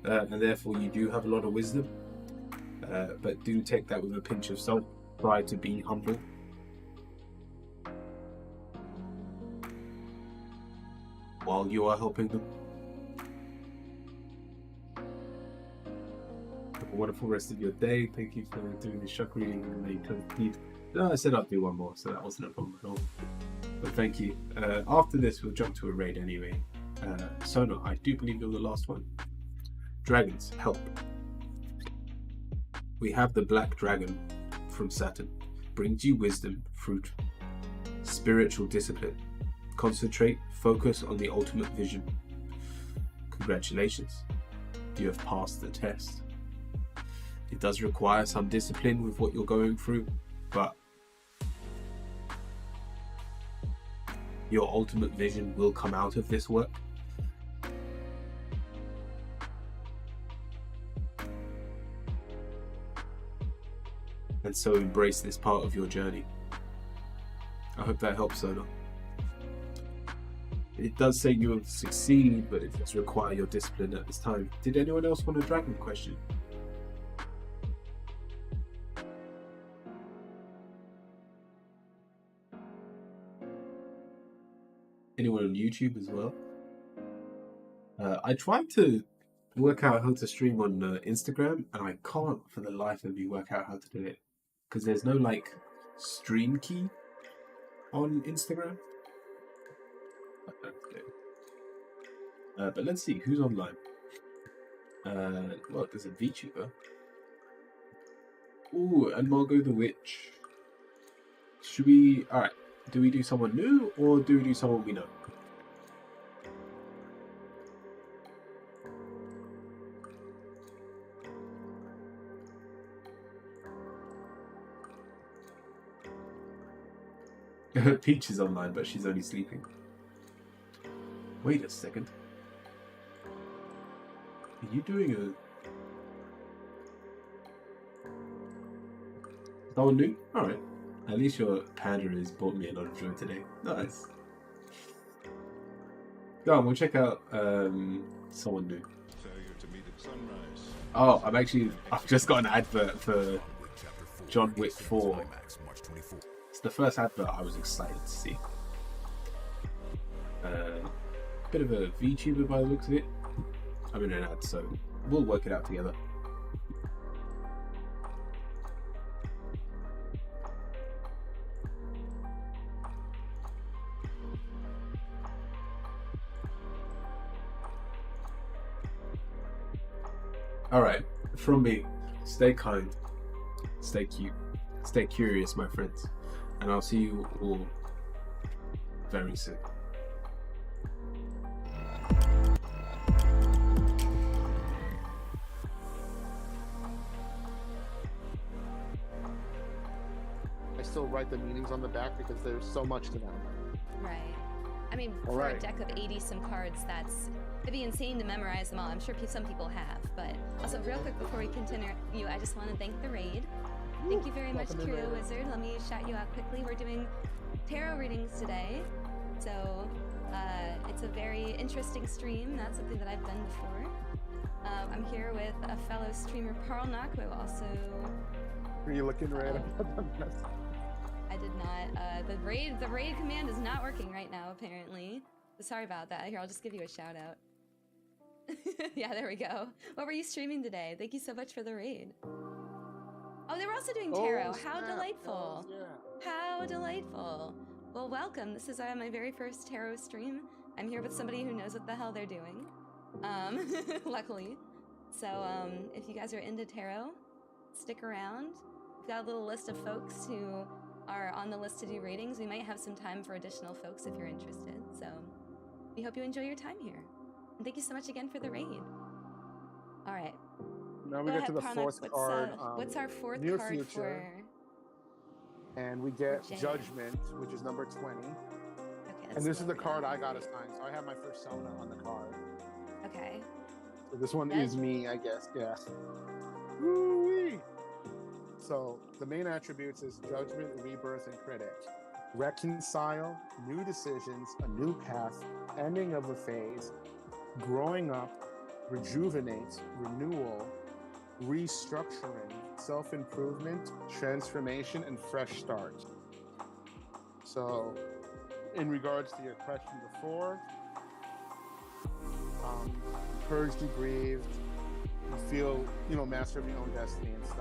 and therefore you do have a lot of wisdom, but do take that with a pinch of salt. Try to be humble. While you are helping them. Have a wonderful rest of your day. Thank you for doing the shock reading and the complete. No, I said I'd do one more, so that wasn't a problem at all. But thank you. After this, we'll jump to a raid anyway. Sona, I do believe you're the last one. Dragons, help. We have the Black Dragon from Saturn. Brings you wisdom, fruit, spiritual discipline. Concentrate, focus on the ultimate vision. Congratulations, you have passed the test. It does require some discipline with what you're going through, but your ultimate vision will come out of this work. And so embrace this part of your journey. I hope that helps, Sona. It does say you will succeed, but it does require your discipline at this time. Did anyone else want a dragon question? Anyone on YouTube as well? I tried to work out how to stream on Instagram, and I can't for the life of me work out how to do it. Because there's no like stream key on Instagram. But let's see who's online. Well, there's a VTuber. Ooh, and Margot the Witch. Should we? All right. Do we do someone new or do we do someone we know? Peach is online, but she's only sleeping. Wait a second. Are you doing a... Someone new? Alright. At least your panda has brought me a lot of joy today. Nice. Go on, we'll check out someone new. Failure to meet at sunrise. Oh, I've just got an advert for John Wick 4. It's the first advert I was excited to see. Bit of a VTuber by the looks of it. I'm in an ad, so we'll work it out together. Alright, from me, stay kind, stay cute, stay curious, my friends. And I'll see you all very soon. I still write the meanings on the back because there's so much to them. Right. I mean, All for right. a deck of 80-some cards, it'd be insane to memorize them all. I'm sure some people have, but also real quick before we continue, I just want to thank the raid. Thank you very much, Welcome in, Curio Raid. Wizard. Let me shout you out quickly. We're doing tarot readings today, so it's a very interesting stream. Not something that I've done before. I'm here with a fellow streamer, Parlnock, who also... Are you looking right I did not. The raid command is not working right now, apparently. Sorry about that. Here, I'll just give you a shout out. Yeah, there we go. What were you streaming today? Thank you so much for the raid. Oh, they were also doing tarot. How delightful. How delightful. Well, welcome. This is my very first tarot stream. I'm here with somebody who knows what the hell they're doing. Luckily. So, if you guys are into tarot, stick around. We've got a little list of folks who are on the list to do readings. We might have some time for additional folks if you're interested. So, we hope you enjoy your time here. And thank you so much again for the raid. All right. Now we Go get to the ahead, fourth Parnok. card. What's our fourth near card future. And we for get Jane? Judgment, which is number 20. Okay, And let's this is go the over card that. I got assigned. So I have my first Sona on the card. Okay. So this one That- is me, I guess. Yeah. Woo-wee. So the main attributes is Judgment, Rebirth, and Critic. Reconcile, new decisions, a new path, ending of a phase, growing up, rejuvenate, renewal, restructuring, self-improvement, transformation, and fresh start. So, in regards to your question before, purged, aggrieved, you feel, master of your own destiny and stuff.